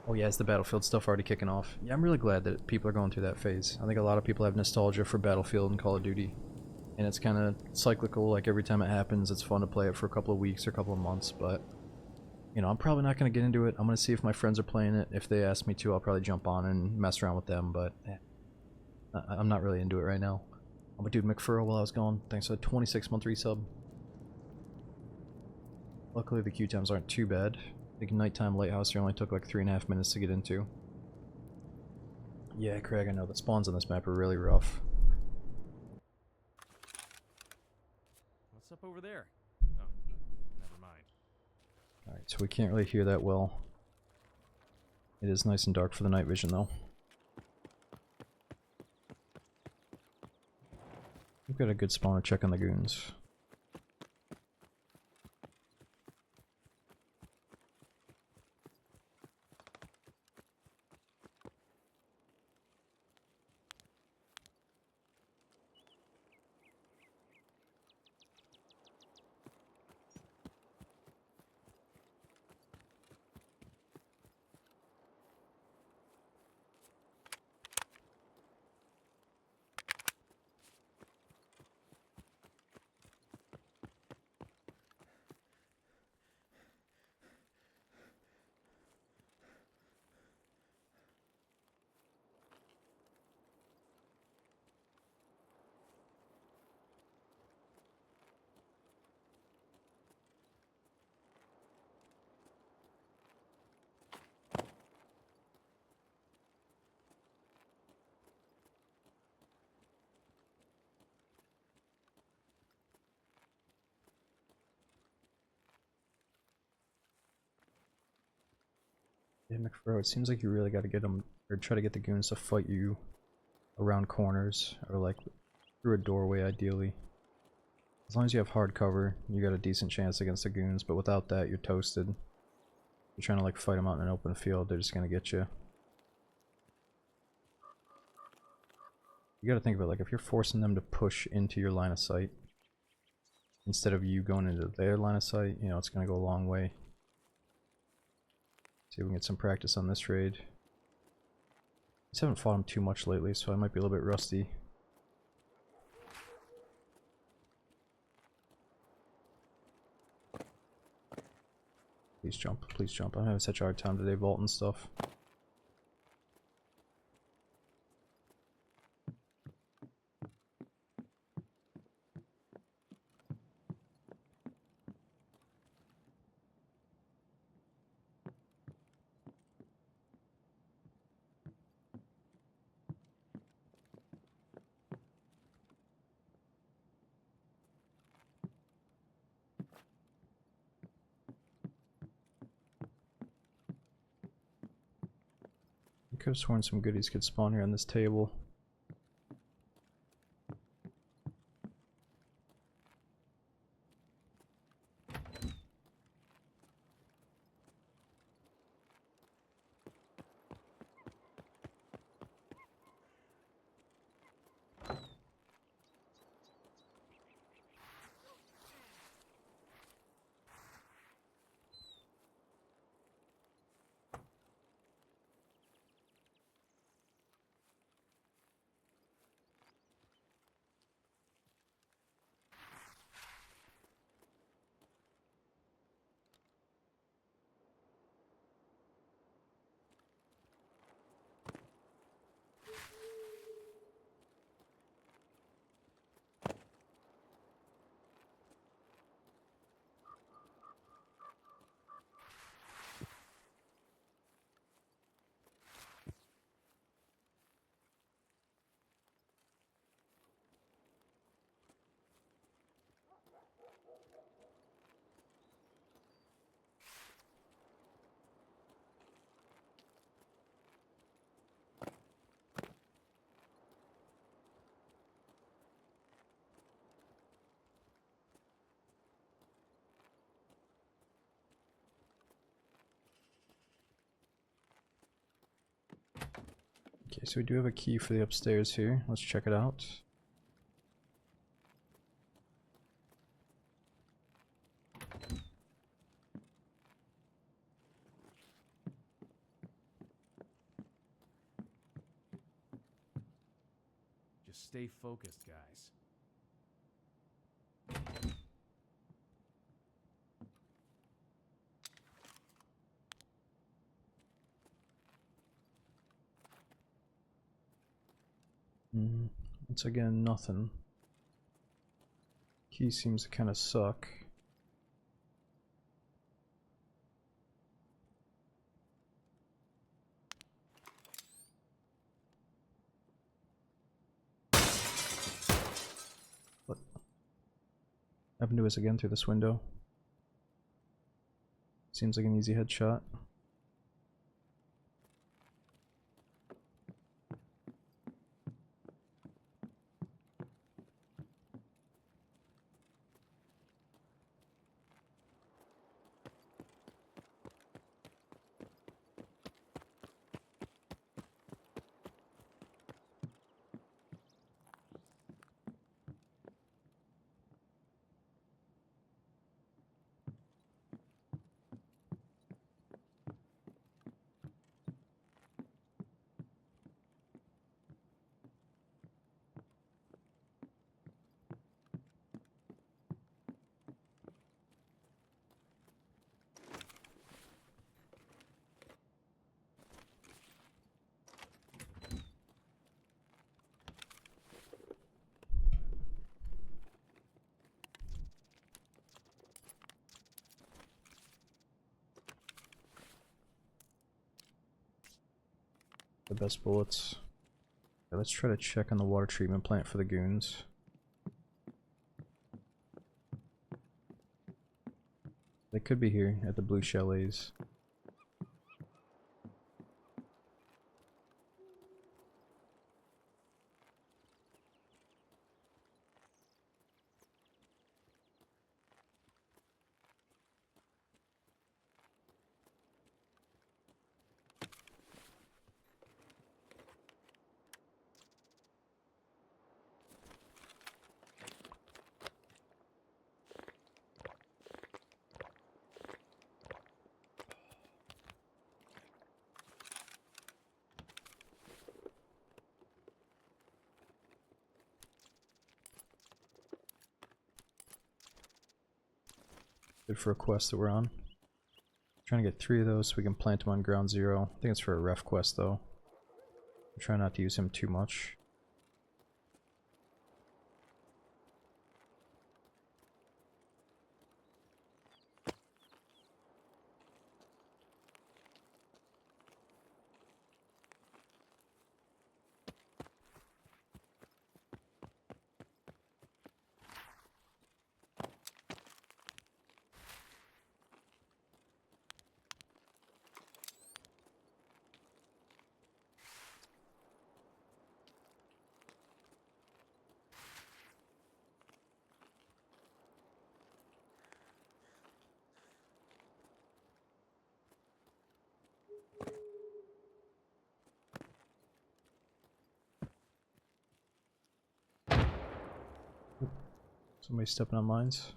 Oh yeah, is the Battlefield stuff already kicking off? Yeah, I'm really glad that people are going through that phase. I think a lot of people have nostalgia for Battlefield and Call of Duty. And it's kind of cyclical, like every time it happens, it's fun to play it for a couple of weeks or a couple of months, but... You know, I'm probably not going to get into it. I'm going to see if my friends are playing it. If they ask me to, I'll probably jump on and mess around with them, but... I'm not really into it right now. I'm a dude McFurl while I was gone. Thanks for the 26-month resub. Luckily the queue times aren't too bad. I think nighttime lighthouse here only took like 3.5 minutes to get into. Yeah, Craig, I know the spawns on this map are really rough. What's up over there? Oh, never mind. Alright, so we can't really hear that well. It is nice and dark for the night vision though. We've got a good spawner check on the goons. Yeah, McFurrow, it seems like you really got to get them, or try to get the goons to fight you around corners, or like through a doorway ideally. As long as you have hard cover, you got a decent chance against the goons, but without that, you're toasted. You're trying to like fight them out in an open field, they're just gonna get you. You gotta think about, like, if you're forcing them to push into your line of sight, instead of you going into their line of sight, you know, it's gonna go a long way. See if we can get some practice on this raid. I just haven't fought him too much lately, so I might be a little bit rusty. Please jump, please jump. I'm having such a hard time today vaulting stuff. I could have sworn some goodies could spawn here on this table. Okay, so we do have a key for the upstairs here. Let's check it out. Just stay focused, guys. Once again, nothing. Key seems to kind of suck. What happened to us again through this window? Seems like an easy headshot. The best bullets. Okay, let's try to check on the water treatment plant for the goons. They could be here at the blue chalets. Good for a quest that we're on. Trying to get 3 of those so we can plant them on ground 0. I think it's for a ref quest though. I'm trying not to use him too much. Somebody stepping on mines.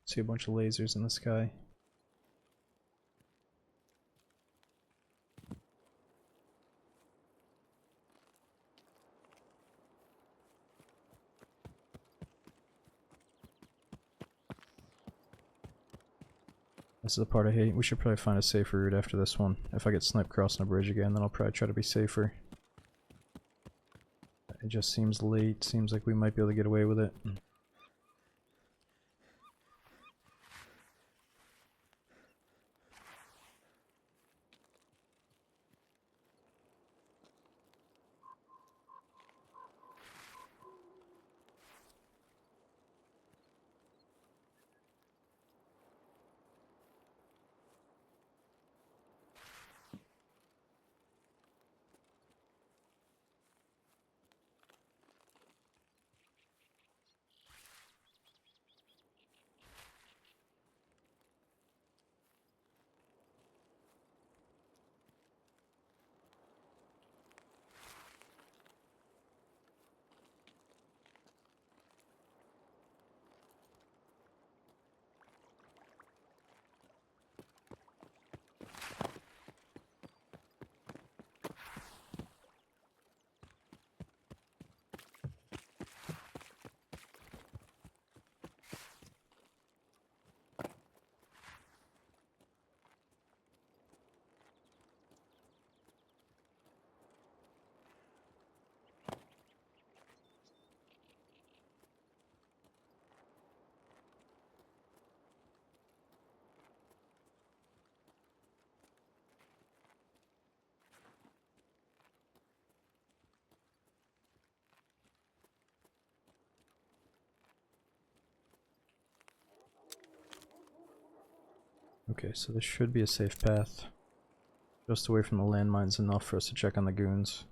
See a bunch of lasers in the sky. This is the part I hate. We should probably find a safer route after this one. If I get sniped crossing a bridge again, then I'll probably try to be safer. It just seems late. Seems like we might be able to get away with it. Okay, so this should be a safe path. Just away from the landmines enough for us to check on the goons.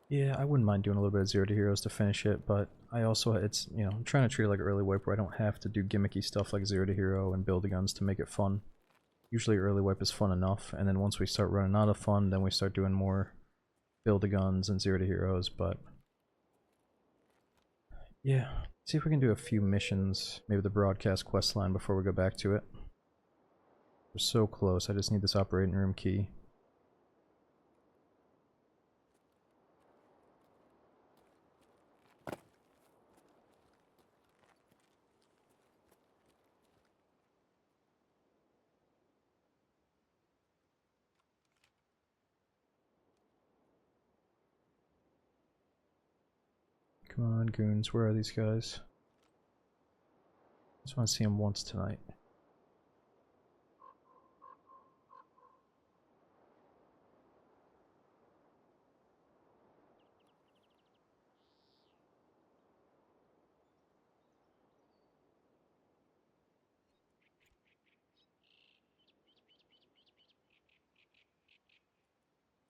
Yeah, I wouldn't mind doing a little bit of 0 to heroes to finish it, but I also, it's, you know, I'm trying to treat it like early wipe where I don't have to do gimmicky stuff like 0 to hero and build the guns to make it fun. Usually early wipe is fun enough, and then once we start running out of fun, then we start doing more build the guns and 0 to heroes, but yeah, see if we can do a few missions, maybe the broadcast quest line before we go back to it. We're so close, I just need this operating room key. Come on, goons, where are these guys? Just want to see them once tonight.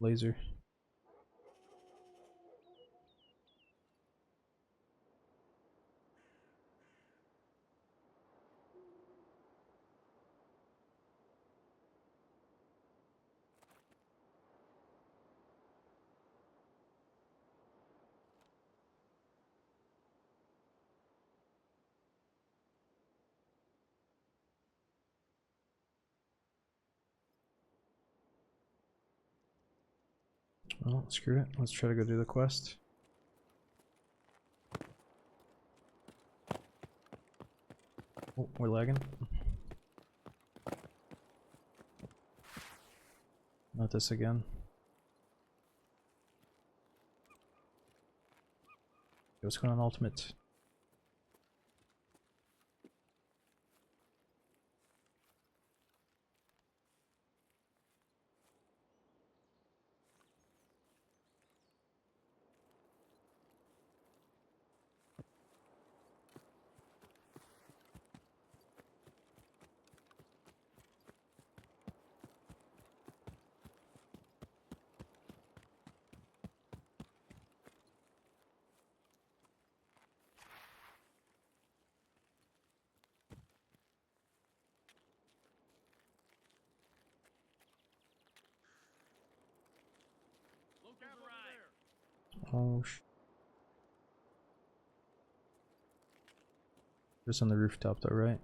Laser. Oh, screw it. Let's try to go do the quest. Oh, we're lagging. Not this again. What's going on, Ultimate? Oh, just on the rooftop though, right?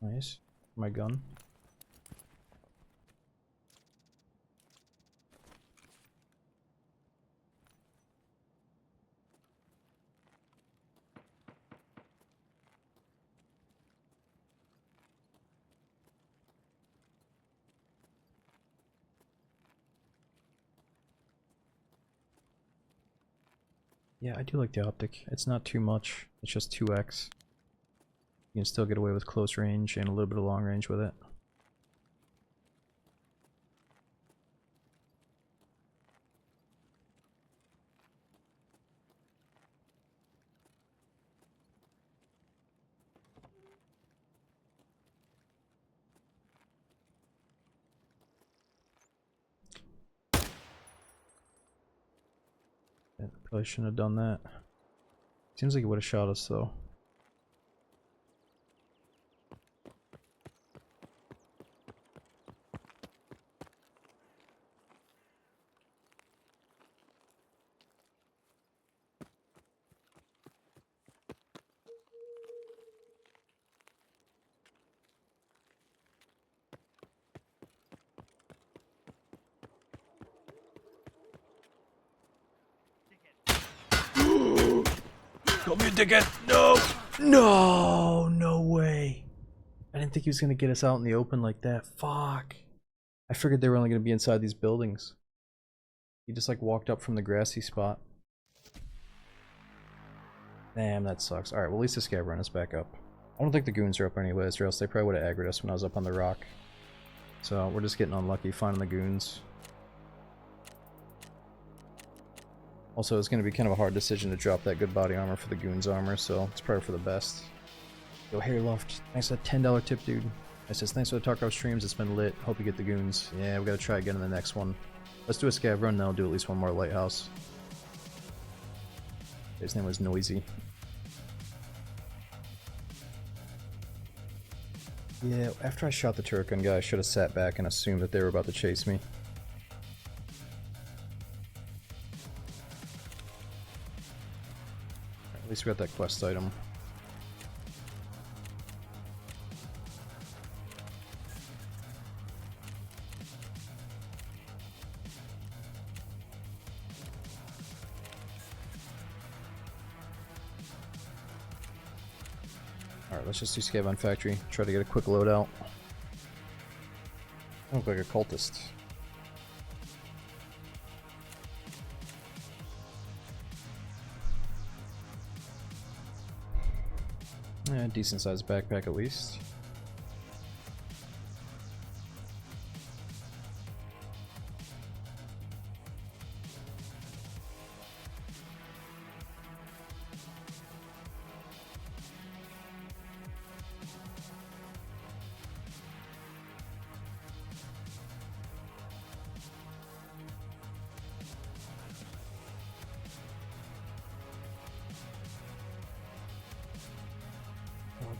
Nice. My gun. Yeah, I do like the optic. It's not too much. It's just 2x. You can still get away with close range and a little bit of long range with it. Yeah, probably shouldn't have done that. Seems like it would have shot us though. Come here, dickhead! No! No! No way! I didn't think he was gonna get us out in the open like that. Fuck! I figured they were only gonna be inside these buildings. He just like walked up from the grassy spot. Damn, that sucks. Alright, well at least this guy ran us back up. I don't think the goons are up anyways, or else they probably would have aggroed us when I was up on the rock. So we're just getting unlucky finding the goons. Also, it's going to be kind of a hard decision to drop that good body armor for the goons armor, so it's probably for the best. Yo, Harry Loft, thanks for that $10 tip, dude. I says, thanks for the Tarkov streams, it's been lit. Hope you get the goons. Yeah, we gotta try again in the next one. Let's do a scav run, then I'll do at least one more lighthouse. His name was Noisy. Yeah, after I shot the turret gun guy, I should have sat back and assumed that they were about to chase me. At least we got that quest item. Alright, let's just do scav on factory. Try to get a quick loadout. I look like a cultist. Yeah, decent sized backpack at least.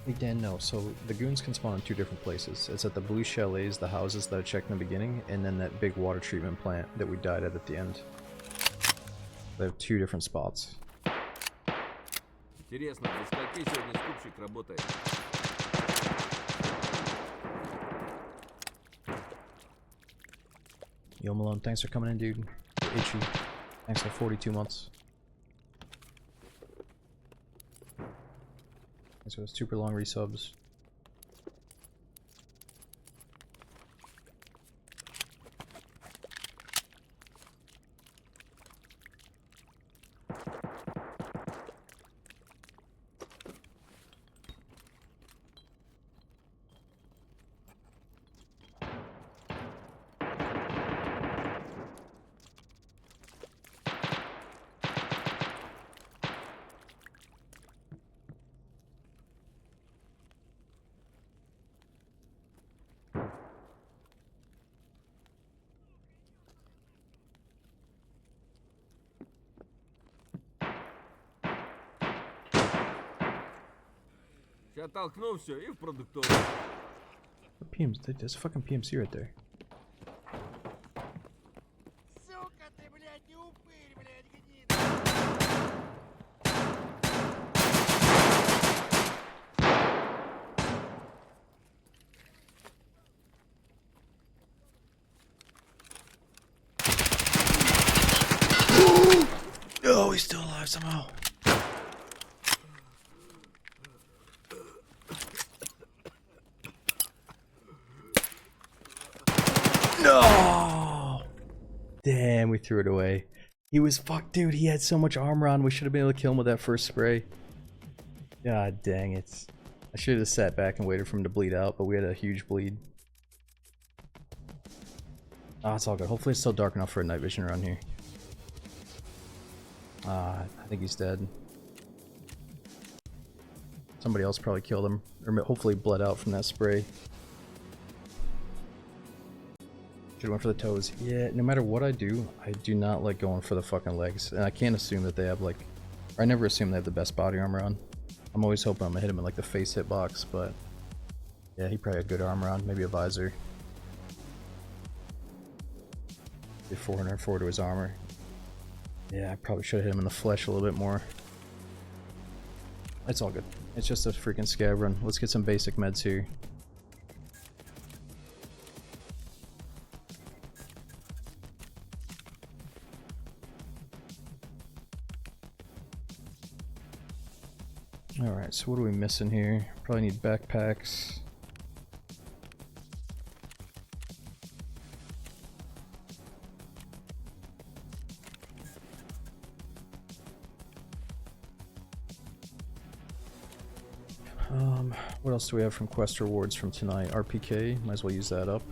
Hey Dan, no. So the goons can spawn in two different places. It's at the blue chalets, the houses that I checked in the beginning, and then that big water treatment plant that we died at the end. They have two different spots. Интересно, до скольки сегодня скупщик работает? Yo Malone, thanks for coming in, dude. Itchy. Thanks for 42 months. Thanks for those super long resubs. Сейчас толкну все и в продуктовый. PMC, there's a fucking PMC right there. Сука ты, блядь, не упырь, блядь, гнида. Oh, he's still alive somehow. No! Damn, we threw it away. He was fucked, dude. He had so much armor on. We should have been able to kill him with that first spray. God dang it. I should have sat back and waited for him to bleed out, but we had a huge bleed. Ah, it's all good. Hopefully it's still dark enough for a night vision around here. I think he's dead. Somebody else probably killed him, or hopefully bled out from that spray. Should've went for the toes. Yeah, no matter what I do not like going for the fucking legs. And I can't assume that they have like, or I never assume they have the best body armor on. I'm always hoping I'm gonna hit him in like the face hitbox, but yeah, he probably had good armor on, maybe a visor. Did 404 to his armor. Yeah, I probably should have hit him in the flesh a little bit more. It's all good. It's just a freaking scab run. Let's get some basic meds here. Alright, so what are we missing here? Probably need backpacks. What else do we have from quest rewards from tonight? RPK, might as well use that up.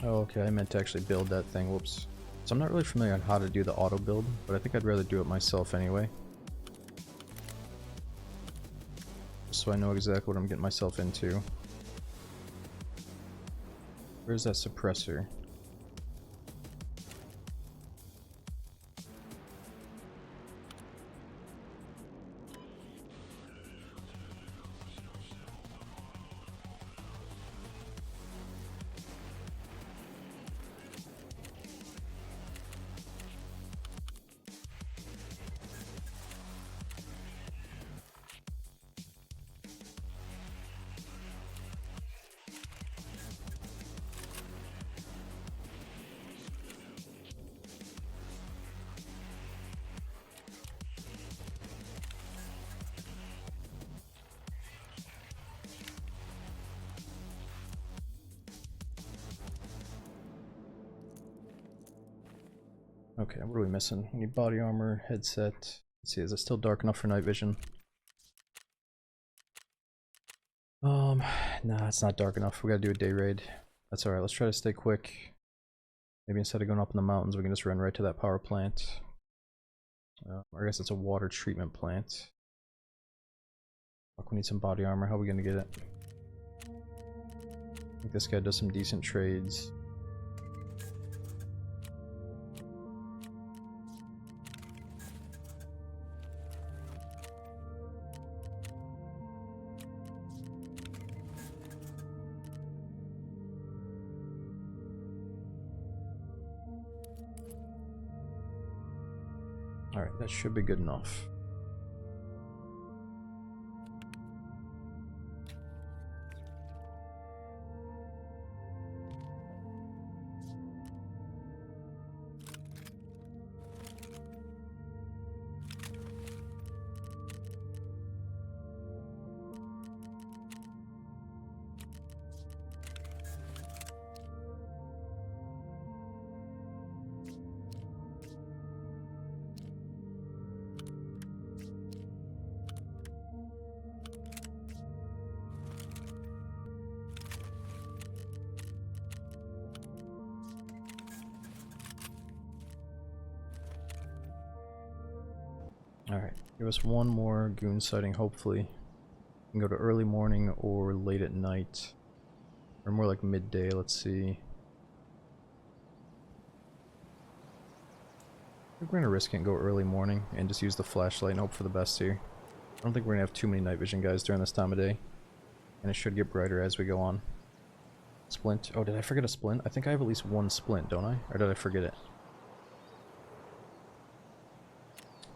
Oh, okay, I meant to actually build that thing, whoops. So I'm not really familiar on how to do the auto build, but I think I'd rather do it myself anyway. So I know exactly what I'm getting myself into. Where's that suppressor? Okay, what are we missing? We need body armor, headset. Let's see, is it still dark enough for night vision? Nah, it's not dark enough. We gotta do a day raid. That's alright, let's try to stay quick. Maybe instead of going up in the mountains, we can just run right to that power plant. I guess it's a water treatment plant. Fuck, we need some body armor. How are we gonna get it? I think this guy does some decent trades. Alright, that should be good enough. Alright, give us one more goon sighting, hopefully. We can go to early morning or late at night. Or more like midday, let's see. I think we're gonna risk it and go early morning and just use the flashlight and hope for the best here. I don't think we're gonna have too many night vision guys during this time of day. And it should get brighter as we go on. Splint. Oh, did I forget a splint? I think I have at least one splint, don't I? Or did I forget it?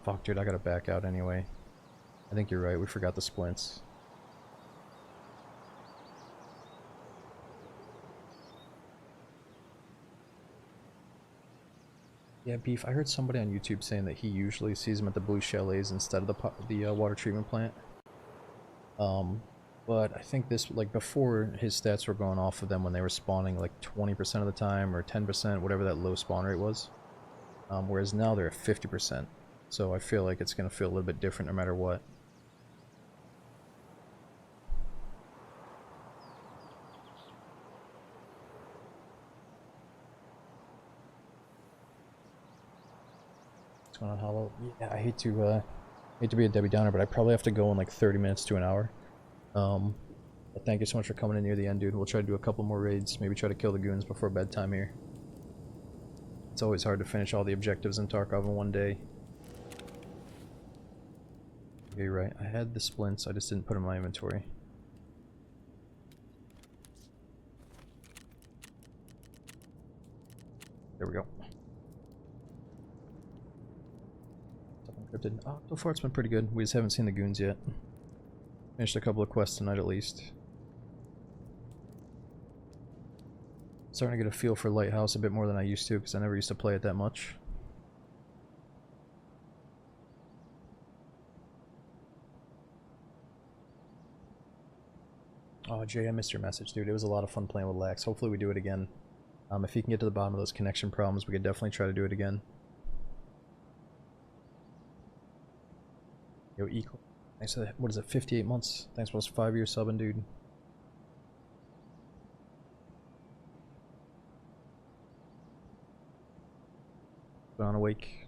Fuck, dude, I gotta back out anyway. I think you're right, we forgot the splints. Yeah, Beef, I heard somebody on YouTube saying that he usually sees them at the Blue Chalets instead of the water treatment plant. But I think this, like, before his stats were going off of them when they were spawning like 20% of the time or 10%, whatever that low spawn rate was. Whereas now they're at 50%. So I feel like it's going to feel a little bit different no matter what. What's going on, Hollow? Yeah, I hate to be a Debbie Downer, but I probably have to go in like 30 minutes to an hour. But thank you so much for coming in near the end, dude. We'll try to do a couple more raids, maybe try to kill the goons before bedtime here. It's always hard to finish all the objectives in Tarkov in one day. Okay, right. I had the splints, I just didn't put them in my inventory. There we go. Oh, so far it's been pretty good. We just haven't seen the goons yet. Finished a couple of quests tonight at least. Starting to get a feel for Lighthouse a bit more than I used to, because I never used to play it that much. Oh, Jay, I missed your message, dude. It was a lot of fun playing with Lax. Hopefully we do it again. If you can get to the bottom of those connection problems, we could definitely try to do it again. Yo, equal. Thanks for that. What is it, 58 months? Thanks for those 5-year subbing, dude. Put on awake.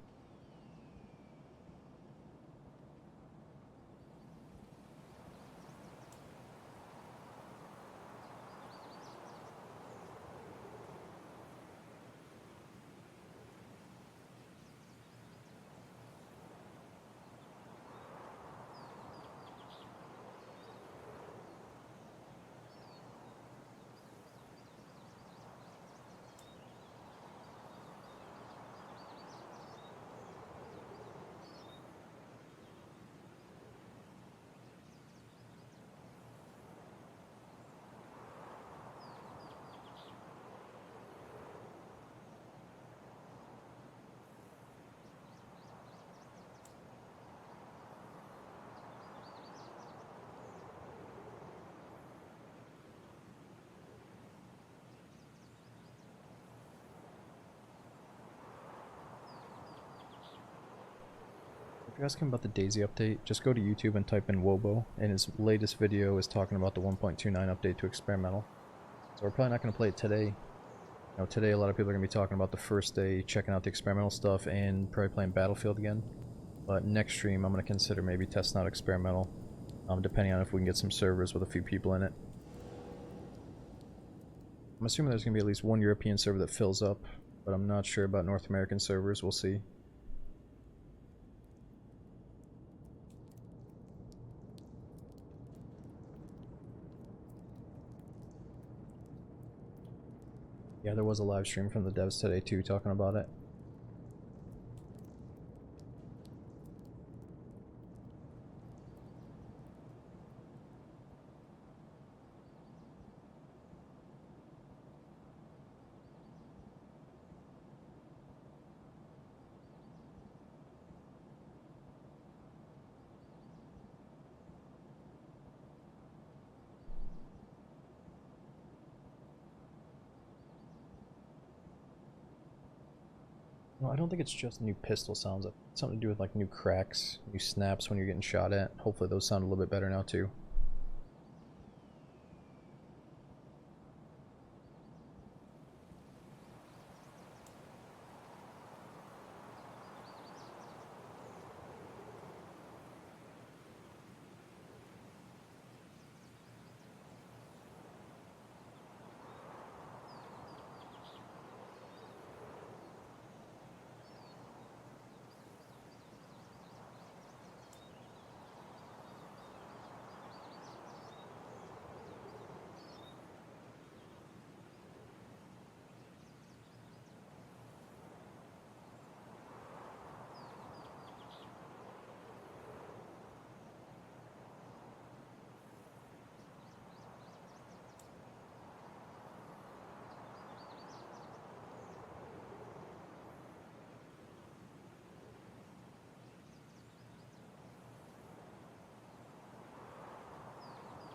If you're asking about the Daisy update, just go to YouTube and type in Wobo, and his latest video is talking about the 1.29 update to experimental. So we're probably not going to play it today. You know, today a lot of people are going to be talking about the first day, checking out the experimental stuff, and probably playing Battlefield again. But next stream I'm going to consider maybe testing out experimental, depending on if we can get some servers with a few people in it. I'm assuming there's going to be at least one European server that fills up, but I'm not sure about North American servers, we'll see. Yeah, there was a live stream from the devs today too, talking about it. No, I don't think it's just new pistol sounds. It's something to do with like new cracks, new snaps when you're getting shot at. Hopefully those sound a little bit better now too.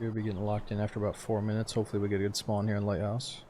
We'll be getting locked in after about 4 minutes. Hopefully we get a good spawn here in Lighthouse.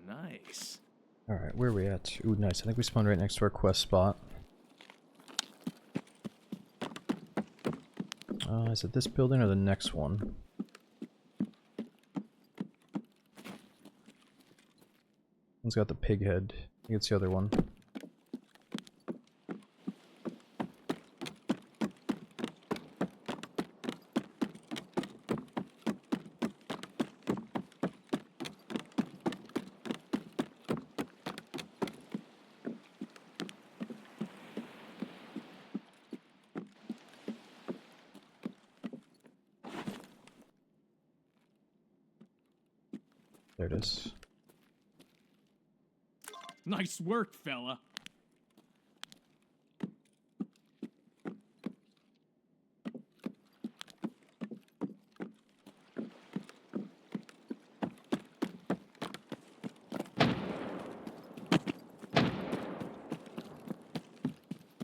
Nice. Alright, where are we at? Ooh, nice. I think we spawned right next to our quest spot. Is it this building or the next one? One's got the pig head. I think it's the other one. There it is. Nice work, fella.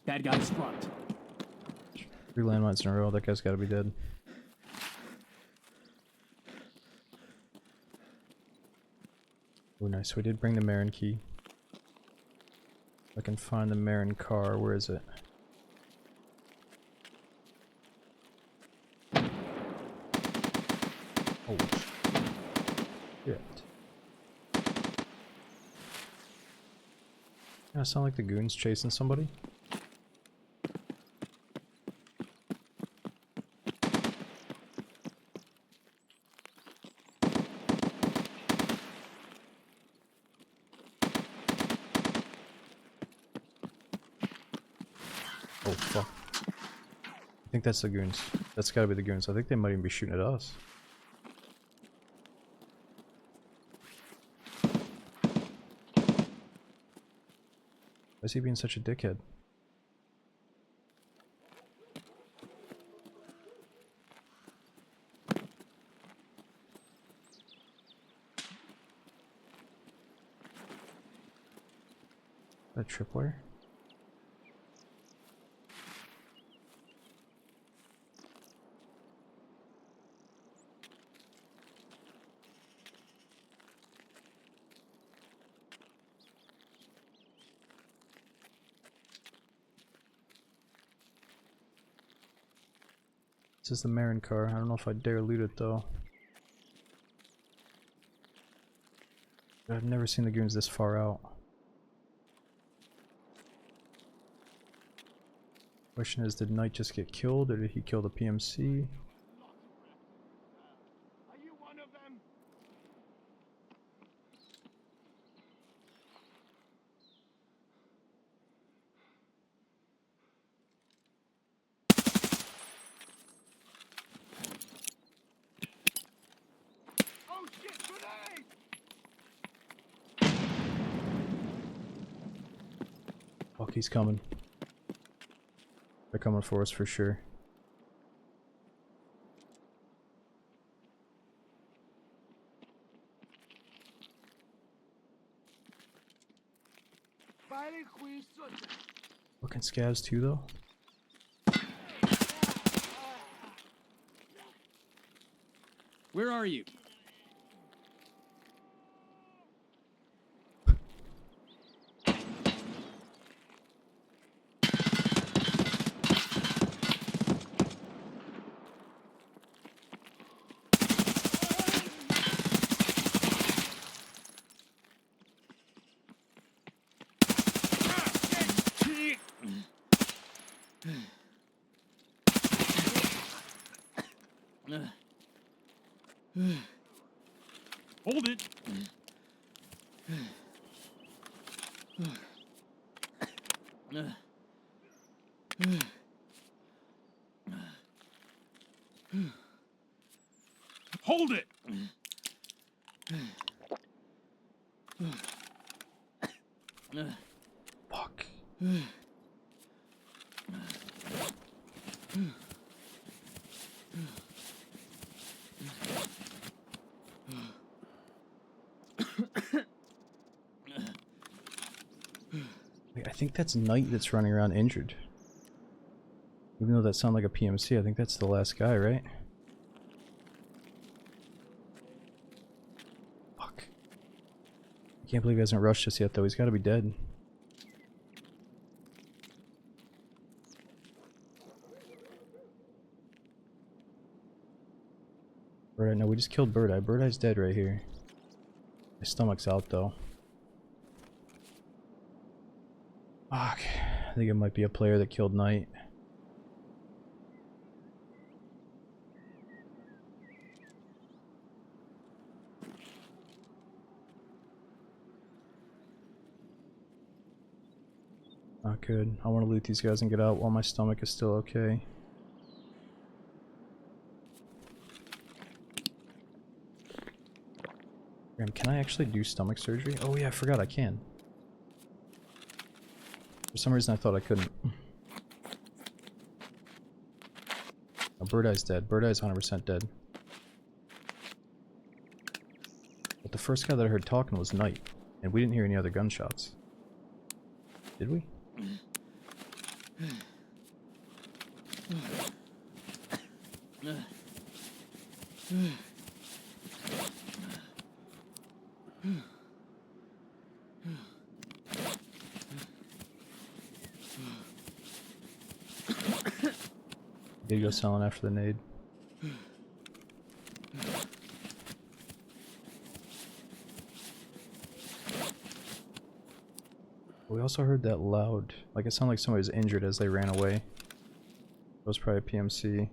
Bad guy's front. 3 landmines in a row. That guy's gotta be dead. Oh, nice. We did bring the Marin key. I can find the Marin car. Where is it? Oh, shit. Yeah, it sound like the goons chasing somebody. Oh fuck. I think that's the goons. That's gotta be the goons. I think they might even be shooting at us. Why is he being such a dickhead? That tripwire? This is the Marin car. I don't know if I dare loot it though. I've never seen the goons this far out. Question is, did Knight just get killed or did he kill the PMC? Are you one of them? Oh shit, grenade! Fuck, he's coming. They're coming for us for sure. Вали хуесоса! Fucking scavs too though. Where are you? Hold it. Hold it. Fuck. Wait, I think that's Knight that's running around injured. Even though that sounded like a PMC, I think that's the last guy, right? Fuck. I can't believe he hasn't rushed us yet though, he's gotta be dead. Alright, no, we just killed Bird Eye. Bird Eye's dead right here. My stomach's out though. Fuck. I think it might be a player that killed Knight. Not good. I want to loot these guys and get out while my stomach is still okay. Graham, can I actually do stomach surgery? Oh yeah, I forgot I can. For some reason I thought I couldn't. Oh, Bird Eye's dead. Bird Eye's 100% dead. But the first guy that I heard talking was Knight, and we didn't hear any other gunshots. Did we? Did go selling after the nade. We also heard that loud, like it sounded like somebody was injured as they ran away. It was probably a PMC.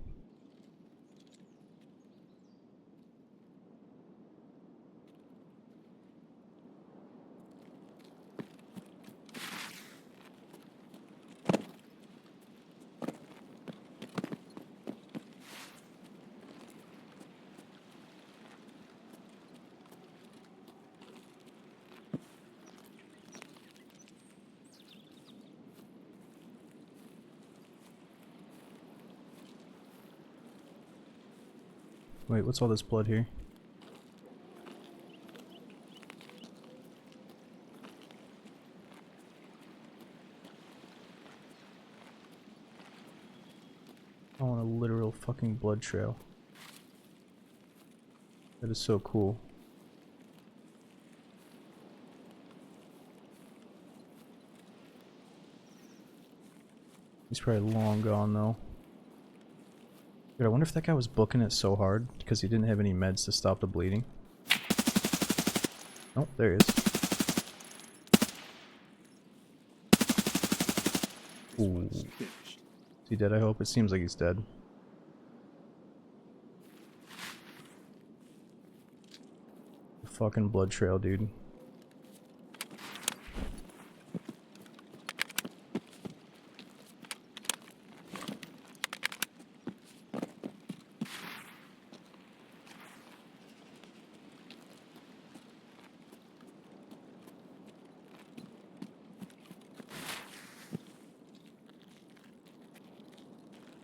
Wait, what's all this blood here? I want a literal fucking blood trail. That is so cool. He's probably long gone though. Dude, I wonder if that guy was booking it so hard because he didn't have any meds to stop the bleeding. Oh, there he is. Ooh. Is he dead, I hope? It seems like he's dead. The fucking blood trail, dude.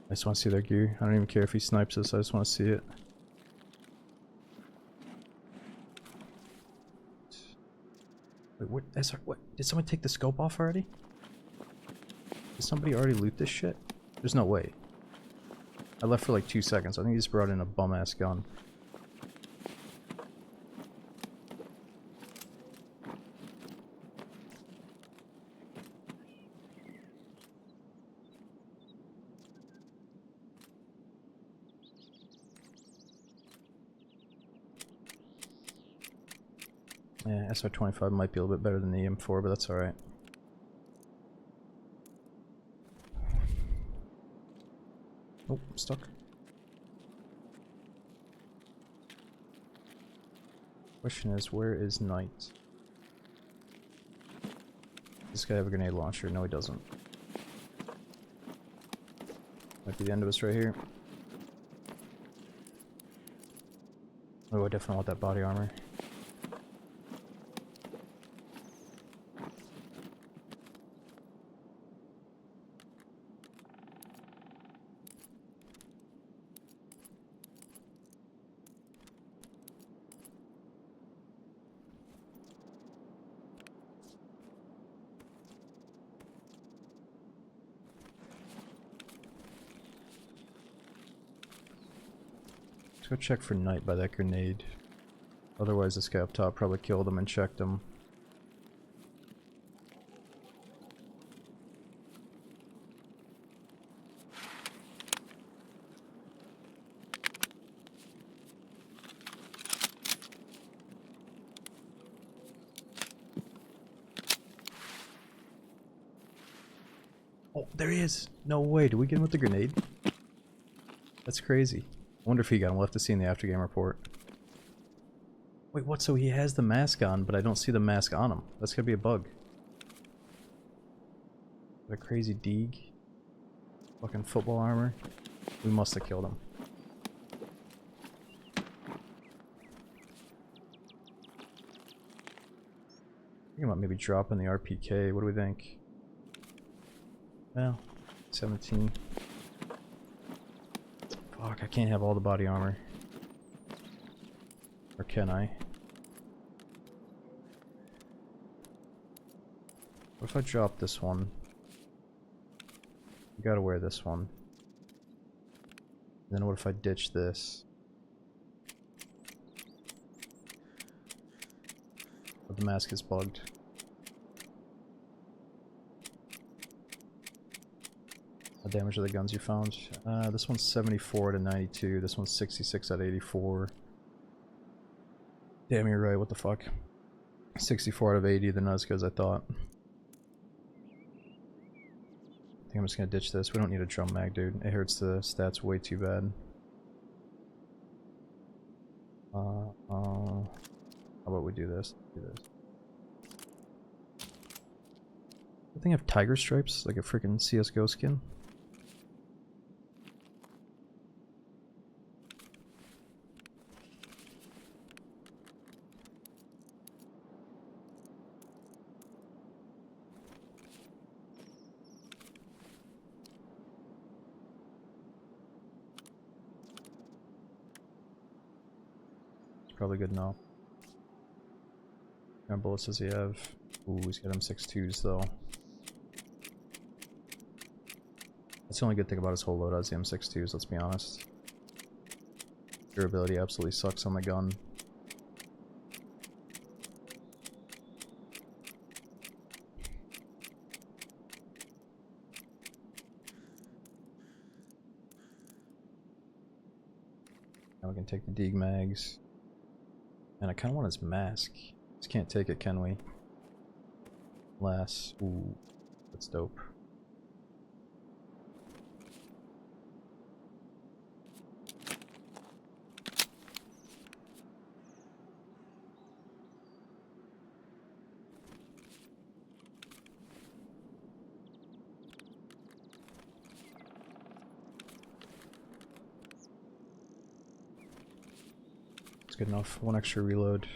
I just want to see their gear. I don't even care if he snipes us, I just want to see it. Wait, what? What? Did someone take the scope off already? Did somebody already loot this shit? There's no way. I left for like 2 seconds. I think he just brought in a bum-ass gun. Yeah, SR-25 might be a little bit better than the EM4, but that's alright. Oh, I'm stuck. Question is, where is Knight? Does this guy have a grenade launcher? No, he doesn't. Might be the end of us right here. Oh, I definitely want that body armor. Let's go check for Knight by that grenade. Otherwise this guy up top probably killed him and checked him. Oh, there he is! No way, did we get him with the grenade? That's crazy. I wonder if he got him. We'll have to see in the after-game report. Wait, what? So he has the mask on, but I don't see the mask on him. That's gotta be a bug. What a crazy Deeg. Fucking football armor. We must have killed him. I think about maybe dropping the RPK. What do we think? Well, 17. Fuck, I can't have all the body armor. Or can I? What if I drop this one? You gotta wear this one. Then what if I ditch this? But the mask is bugged. How damage are the guns you found? This one's 74 out of 92, this one's 66 out of 84. Damn, you're right, what the fuck. 64 out of 80, they're not as good as I thought. I think I'm just gonna ditch this. We don't need a drum mag, dude. It hurts the stats way too bad. How about we do this? I think I have tiger stripes, like a freaking CSGO skin. probably good enough. How many bullets does he have? Ooh, he's got M62s though. That's the only good thing about his whole loadout is the M62s, let's be honest. Durability absolutely sucks on the gun. Now we can take the Deeg mags. And I kind of want his mask. Just can't take it, can we? Last. Ooh, that's dope. It's good enough. One extra reload.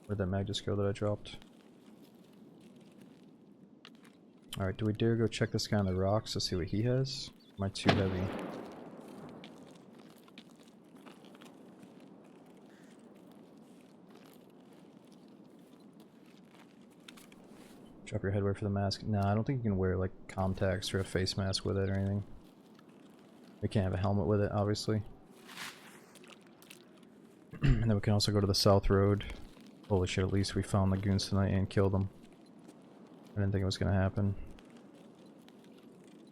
Where'd that mag just go that I dropped? Alright, do we dare go check this guy on the rocks to see what he has? Am I too heavy? Drop your head, wait for the mask. Nah, I don't think you can wear like contacts or a face mask with it or anything. We can't have a helmet with it, obviously. And then we can also go to the south road. Holy shit, at least we found the goons tonight and killed them. I didn't think it was gonna happen.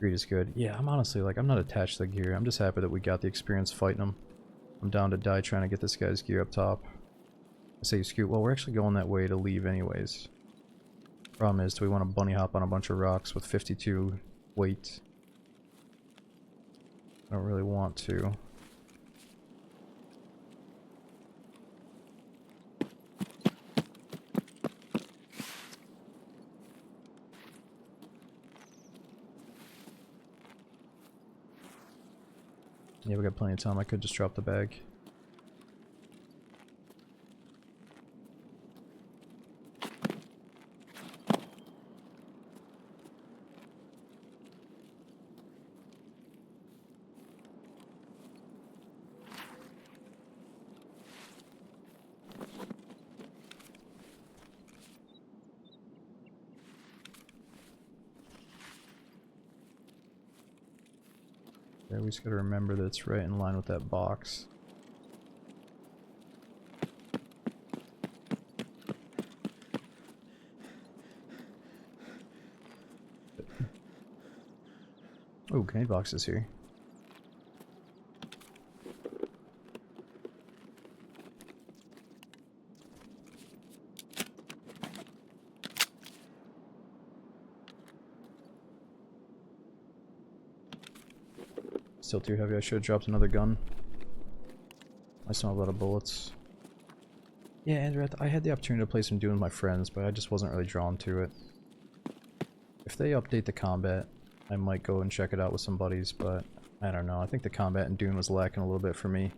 Greed is good. Yeah, I'm honestly like, I'm not attached to the gear. I'm just happy that we got the experience fighting them. I'm down to die trying to get this guy's gear up top. I say you scoot. Well, we're actually going that way to leave anyways. Problem is, do we want to bunny hop on a bunch of rocks with 52 weight? I don't really want to. Yeah, we got plenty of time. I could just drop the bag. Yeah, we just gotta remember that it's right in line with that box. Oh, grenade box is here. Still too heavy. I should have dropped another gun. I still have a lot of bullets. Yeah, Andrew, I had the opportunity to play some Dune with my friends, but I just wasn't really drawn to it. If they update the combat, I might go and check it out with some buddies, but I don't know. I think the combat in Dune was lacking a little bit for me.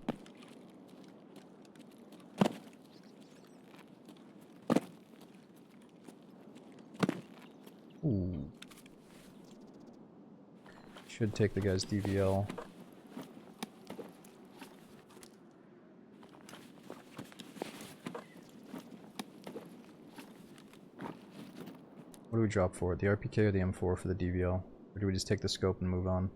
Ooh. Should take the guy's DVL. What do we drop for it? The RPK or the M4 for the DVL? Or do we just take the scope and move on?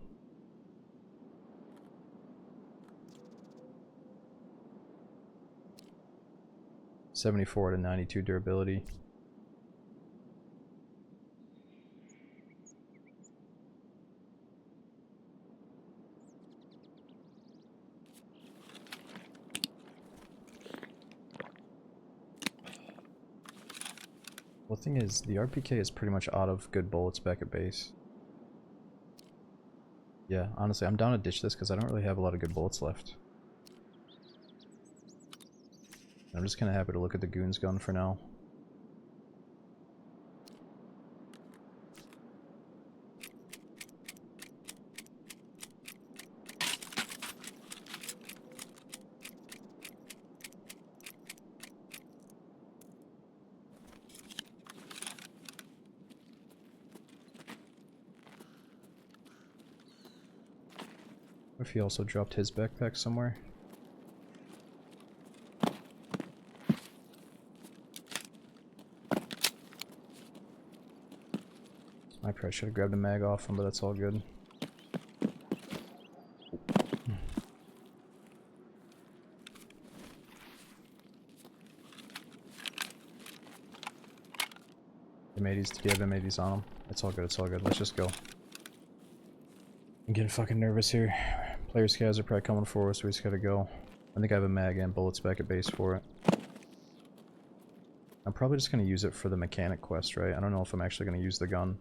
$74 to $92 durability. Well, the thing is, the RPK is pretty much out of good bullets back at base. Yeah, honestly, I'm down to ditch this because I don't really have a lot of good bullets left. I'm just kind of happy to look at the goon's gun for now. If he also dropped his backpack somewhere. I probably should have grabbed a mag off him, but that's all good. M80s to give M80s on him. It's all good, it's all good. Let's just go. I'm getting fucking nervous here. Player scavs are probably coming for us, so we just gotta go. I think I have a mag and bullets back at base for it. I'm probably just gonna use it for the mechanic quest, right? I don't know if I'm actually gonna use the gun.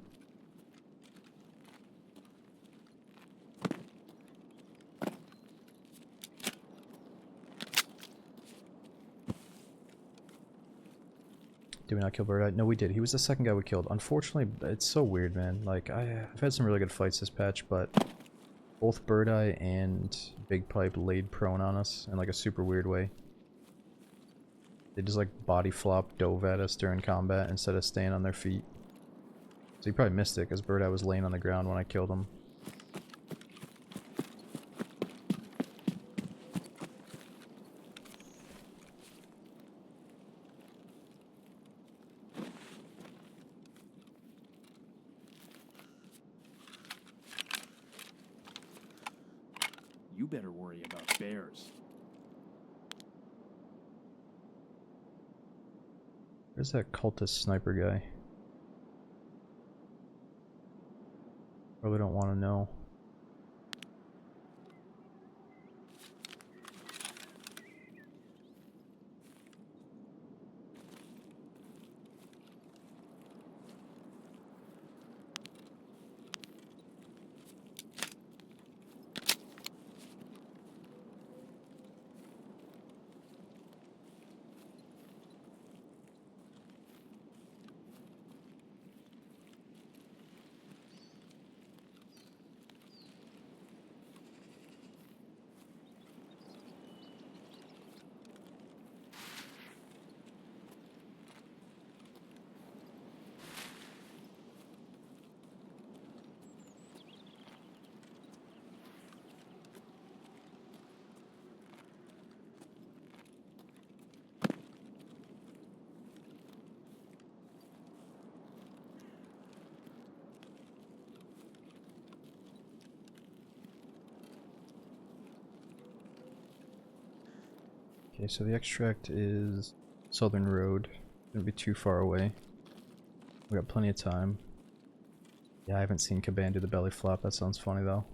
Did we not kill Bird Eye? No, we did. He was the second guy we killed. Unfortunately, it's so weird, man. Like, I've had some really good fights this patch, but both Bird Eye and Big Pipe laid prone on us in like a super weird way. They just like body flop dove at us during combat instead of staying on their feet. So he probably missed it because Bird Eye was laying on the ground when I killed him. You better worry about bears. Where's that cultist sniper guy? Probably don't want to know. Okay, so the extract is Southern Road. Shouldn't be too far away. We got plenty of time. Yeah, I haven't seen Caban do the belly flop. That sounds funny though.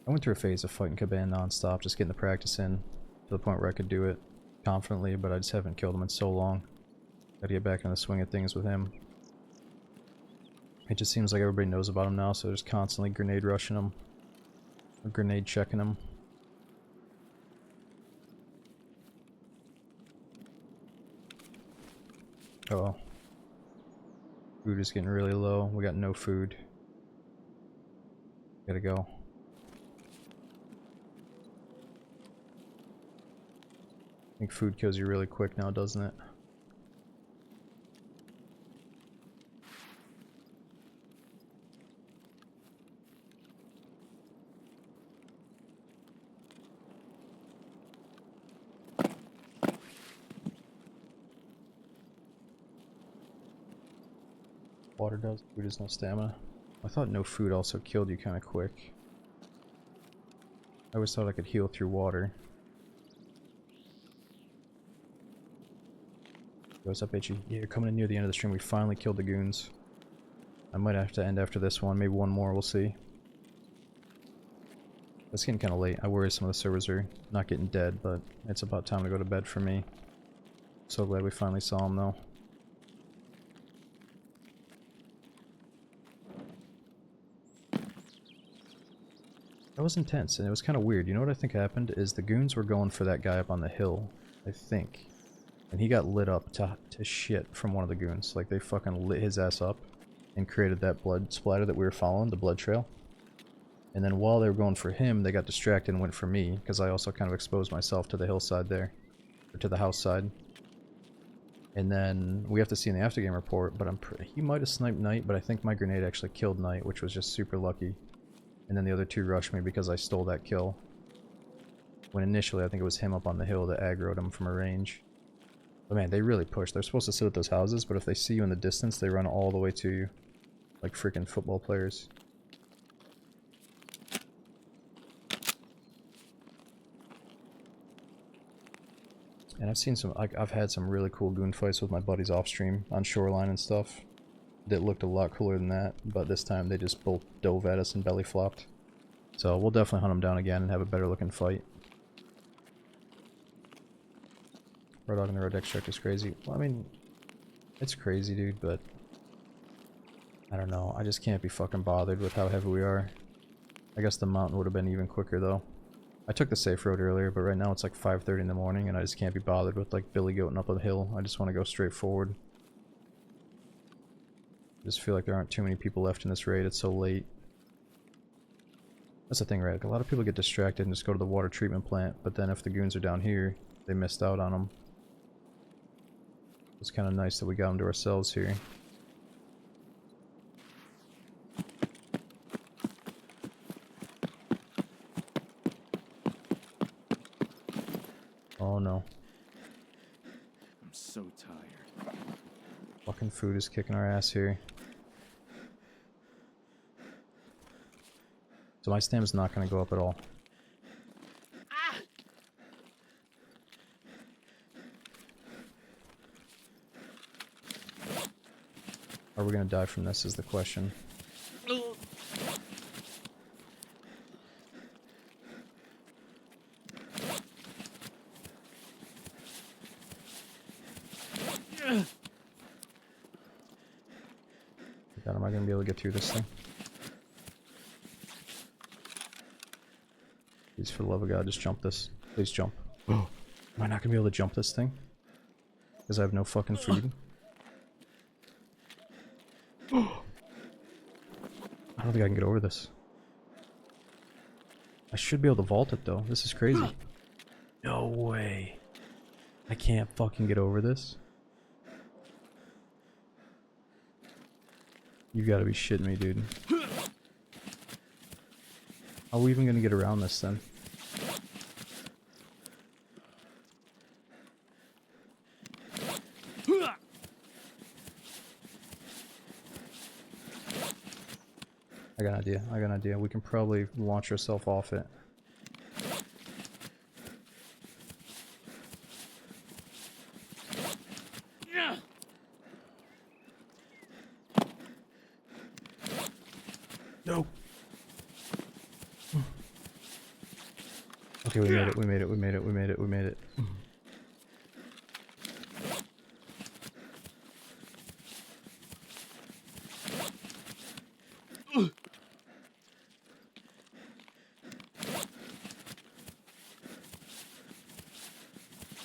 I went through a phase of fighting Caban non-stop, just getting the practice in to the point where I could do it confidently, but I just haven't killed him in so long. Gotta get back in the swing of things with him. It just seems like everybody knows about him now, so they're just constantly grenade rushing him. Or grenade checking him. Uh oh. Food is getting really low. We got no food. Gotta go. I think food kills you really quick now, doesn't it? Water does. Food is no stamina. I thought no food also killed you kind of quick. I always thought I could heal through water. What's up, Itchy? Yeah, you're coming in near the end of the stream. We finally killed the goons. I might have to end after this one. Maybe one more. We'll see. It's getting kind of late. I worry some of the servers are not getting dead, but it's about time to go to bed for me. So glad we finally saw him, though. That was intense, and it was kind of weird. You know what I think happened? Is the goons were going for that guy up on the hill, I think. And he got lit up to shit from one of the goons. Like, they fucking lit his ass up and created that blood splatter that we were following, the blood trail. And then while they were going for him, they got distracted and went for me, because I also kind of exposed myself to the hillside there. Or to the house side. And then, we have to see in the aftergame report, but he might have sniped Knight, but I think my grenade actually killed Knight, which was just super lucky. And then the other two rushed me because I stole that kill. When initially I think it was him up on the hill that aggroed him from a range. But man, they really push. They're supposed to sit at those houses, but if they see you in the distance, they run all the way to you. Like freaking football players. And I've seen some, like, I've had some really cool goon fights with my buddies off stream on Shoreline and stuff. That looked a lot cooler than that, but this time they just both dove at us and belly flopped. So we'll definitely hunt them down again and have a better looking fight. Red Dog in the Red Extract is crazy. Well, I mean, it's crazy, dude, but I don't know. I just can't be fucking bothered with how heavy we are. I guess the mountain would have been even quicker, though. I took the safe road earlier, but right now it's like 5:30 in the morning, and I just can't be bothered with, like, billy goating up a hill. I just want to go straight forward. I just feel like there aren't too many people left in this raid. It's so late. That's the thing, right? Like, a lot of people get distracted and just go to the water treatment plant, but then if the goons are down here, they missed out on them. It's kind of nice that we got them to ourselves here. Oh no. I'm so tired. Fucking food is kicking our ass here. So my stamina's not going to go up at all. Are we going to die from this is the question. God, am I going to be able to get through this thing? Please, for the love of God, just jump this. Please jump. Am I not going to be able to jump this thing? Because I have no fucking food? I don't think I can get over this. I should be able to vault it though. This is crazy. No way. I can't fucking get over this. You gotta be shitting me, dude. How are we even gonna get around this then? I got an idea. I got an idea. We can probably launch ourselves off it. No. Okay, we made it. We made it. We made it. We made it. We made it.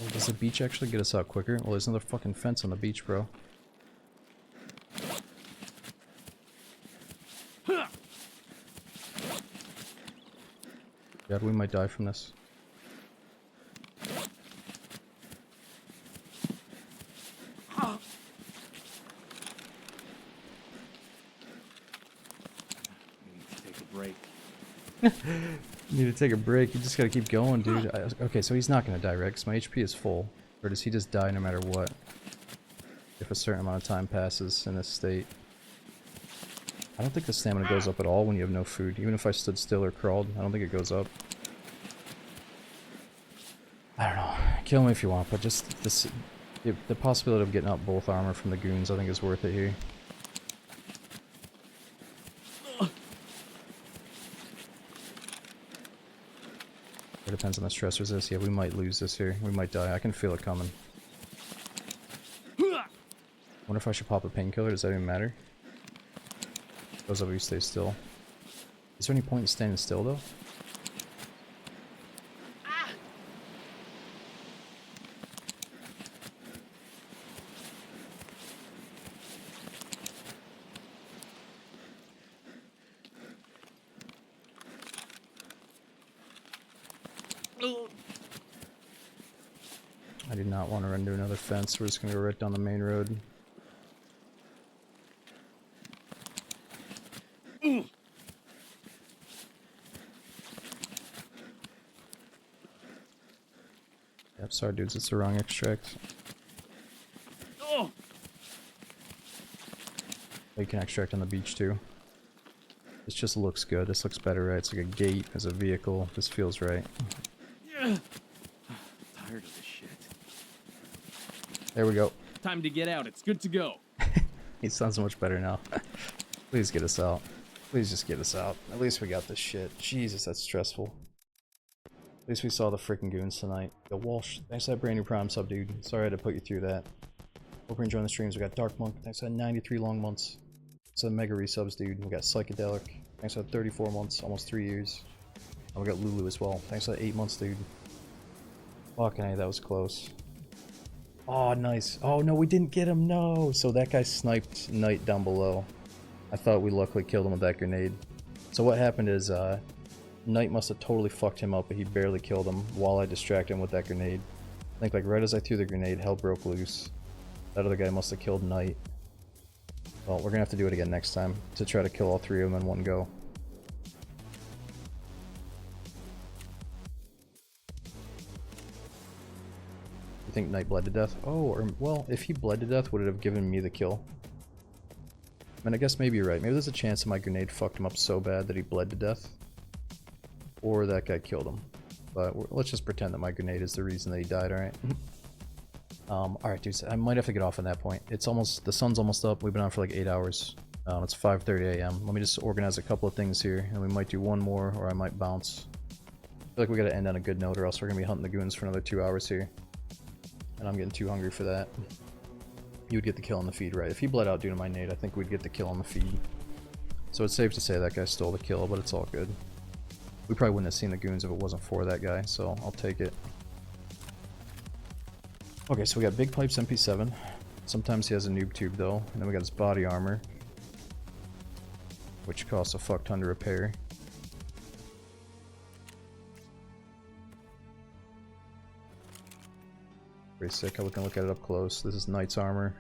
Oh, does the beach actually get us out quicker? Well, there's another fucking fence on the beach, bro. God, we might die from this. Need to take a break. You just gotta keep going, dude. Okay, so he's not gonna die, right? Because my HP is full. Or does he just die no matter what? If a certain amount of time passes in this state. I don't think the stamina goes up at all when you have no food. Even if I stood still or crawled, I don't think it goes up. I don't know. Kill me if you want, but just this, the possibility of getting out both armor from the goons, I think is worth it here. It depends on the stress resist. Yeah, we might lose this here. We might die. I can feel it coming. Wonder if I should pop a painkiller. Does that even matter? Goes up if you stay still. Is there any point in standing still though? I do not want to run into another fence. We're just gonna go right down the main road. sorry dudes, it's the wrong extract. Oh! You can extract on the beach too. This just looks good. This looks better, right? It's like a gate as a vehicle. This feels right. Yeah. Tired of this shit. There we go. Time to get out. It's good to go. He sounds much better now. Please get us out. Please just get us out. At least we got this shit. Jesus, that's stressful. At least we saw the freaking goons tonight. Yo, Walsh, thanks for that brand new Prime sub, dude. Sorry I had to put you through that. Hope you're enjoying the streams. We got Dark Monk. Thanks for that 93 long months. It's a mega resubs, dude. We got Psychedelic. Thanks for that 34 months, almost 3 years. And we got Lulu as well. Thanks for that 8 months, dude. Fucking A, that was close. Oh, nice. Oh, no, we didn't get him. No. So that guy sniped Knight down below. I thought we luckily killed him with that grenade. So what happened is, Knight must have totally fucked him up, but he barely killed him while I distracted him with that grenade. I think like right as I threw the grenade, hell broke loose. That other guy must have killed Knight. Well, we're gonna have to do it again next time to try to kill all 3 of them in one go. You think Knight bled to death? Oh, or, well, if he bled to death, would it have given me the kill? I mean, I guess maybe you're right. Maybe there's a chance that my grenade fucked him up so bad that he bled to death. Or that guy killed him. But let's just pretend that my grenade is the reason that he died, alright? Alright dudes, I might have to get off on that point. It's almost, the sun's almost up. We've been on for like 8 hours. It's 5:30 a.m. Let me just organize a couple of things here, and we might do one more, or I might bounce. I feel like we gotta end on a good note, or else we're gonna be hunting the goons for another 2 hours here. And I'm getting too hungry for that. You would get the kill on the feed, right? If he bled out due to my nade, I think we'd get the kill on the feed. So it's safe to say that guy stole the kill, but it's all good. We probably wouldn't have seen the goons if it wasn't for that guy, so I'll take it. Okay, so we got Big Pipes MP7. Sometimes he has a noob tube though, and then we got his body armor, which costs a fuck ton to repair. Pretty sick. I can look at it up close. This is Knight's armor.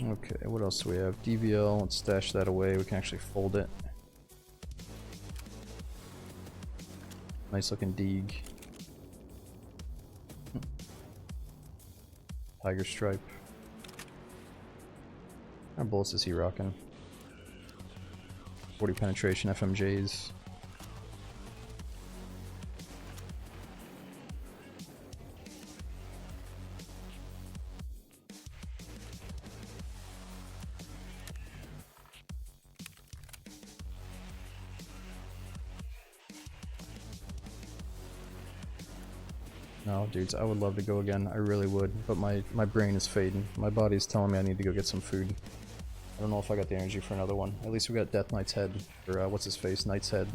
Okay, what else do we have? DVL, let's stash that away. We can actually fold it. Nice looking Deeg. Tiger Stripe. What kind of bullets is he rocking? 40 penetration FMJs. No, dudes, I would love to go again. I really would, but my brain is fading. My body's telling me I need to go get some food. I don't know if I got the energy for another one. At least we got Death Knight's head, or what's his face, Knight's head.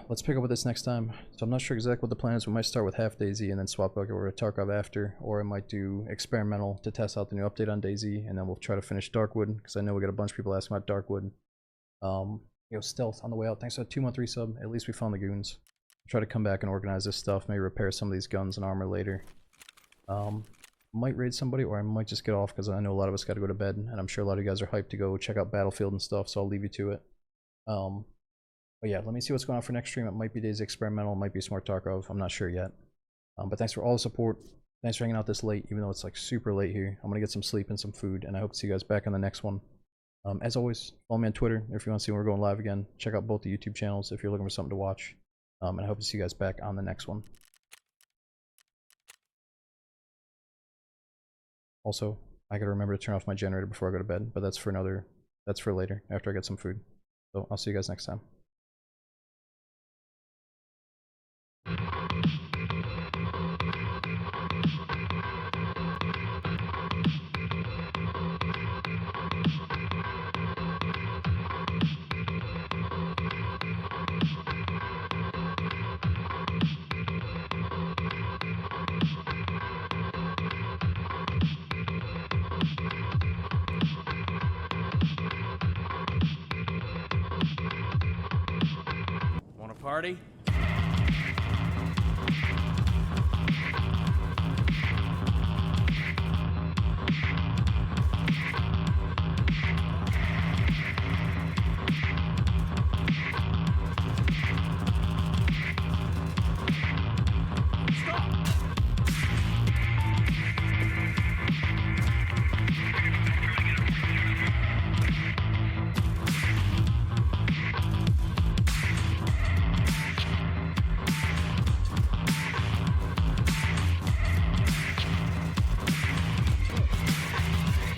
Let's pick up with this next time. So I'm not sure exactly what the plan is. We might start with half DayZ and then swap back over to Tarkov after, or I might do experimental to test out the new update on DayZ, and then we'll try to finish Darkwood, because I know we got a bunch of people asking about Darkwood. Yo, Stealth on the way out. Thanks for that 2-month resub. At least we found the goons. Try to come back and organize this stuff. Maybe repair some of these guns and armor later. Might raid somebody, or I might just get off because I know a lot of us got to go to bed, and I'm sure a lot of you guys are hyped to go check out Battlefield and stuff. So I'll leave you to it. But yeah, let me see what's going on for next stream. It might be DayZ Experimental. It might be Smart Tarkov. I'm not sure yet. But thanks for all the support. Thanks for hanging out this late, even though it's like super late here. I'm gonna get some sleep and some food, and I hope to see you guys back on the next one. As always, follow me on Twitter if you want to see when we're going live again. Check out both the YouTube channels if you're looking for something to watch. And I hope to see you guys back on the next one. Also, I gotta remember to turn off my generator before I go to bed, but that's for later, after I get some food. So I'll see you guys next time. party?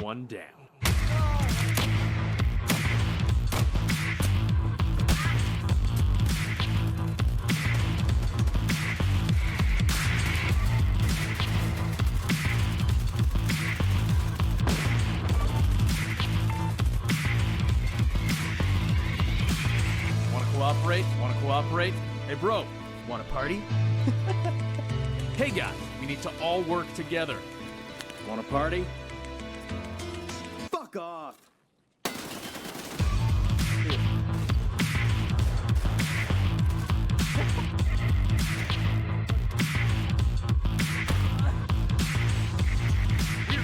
One down. Wanna cooperate? Wanna cooperate? Hey, bro, wanna party? Hey, guys, we need to all work together. Wanna party? Fuck off! We're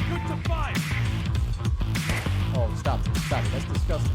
good to fire! Oh, stop it. Stop it. That's disgusting.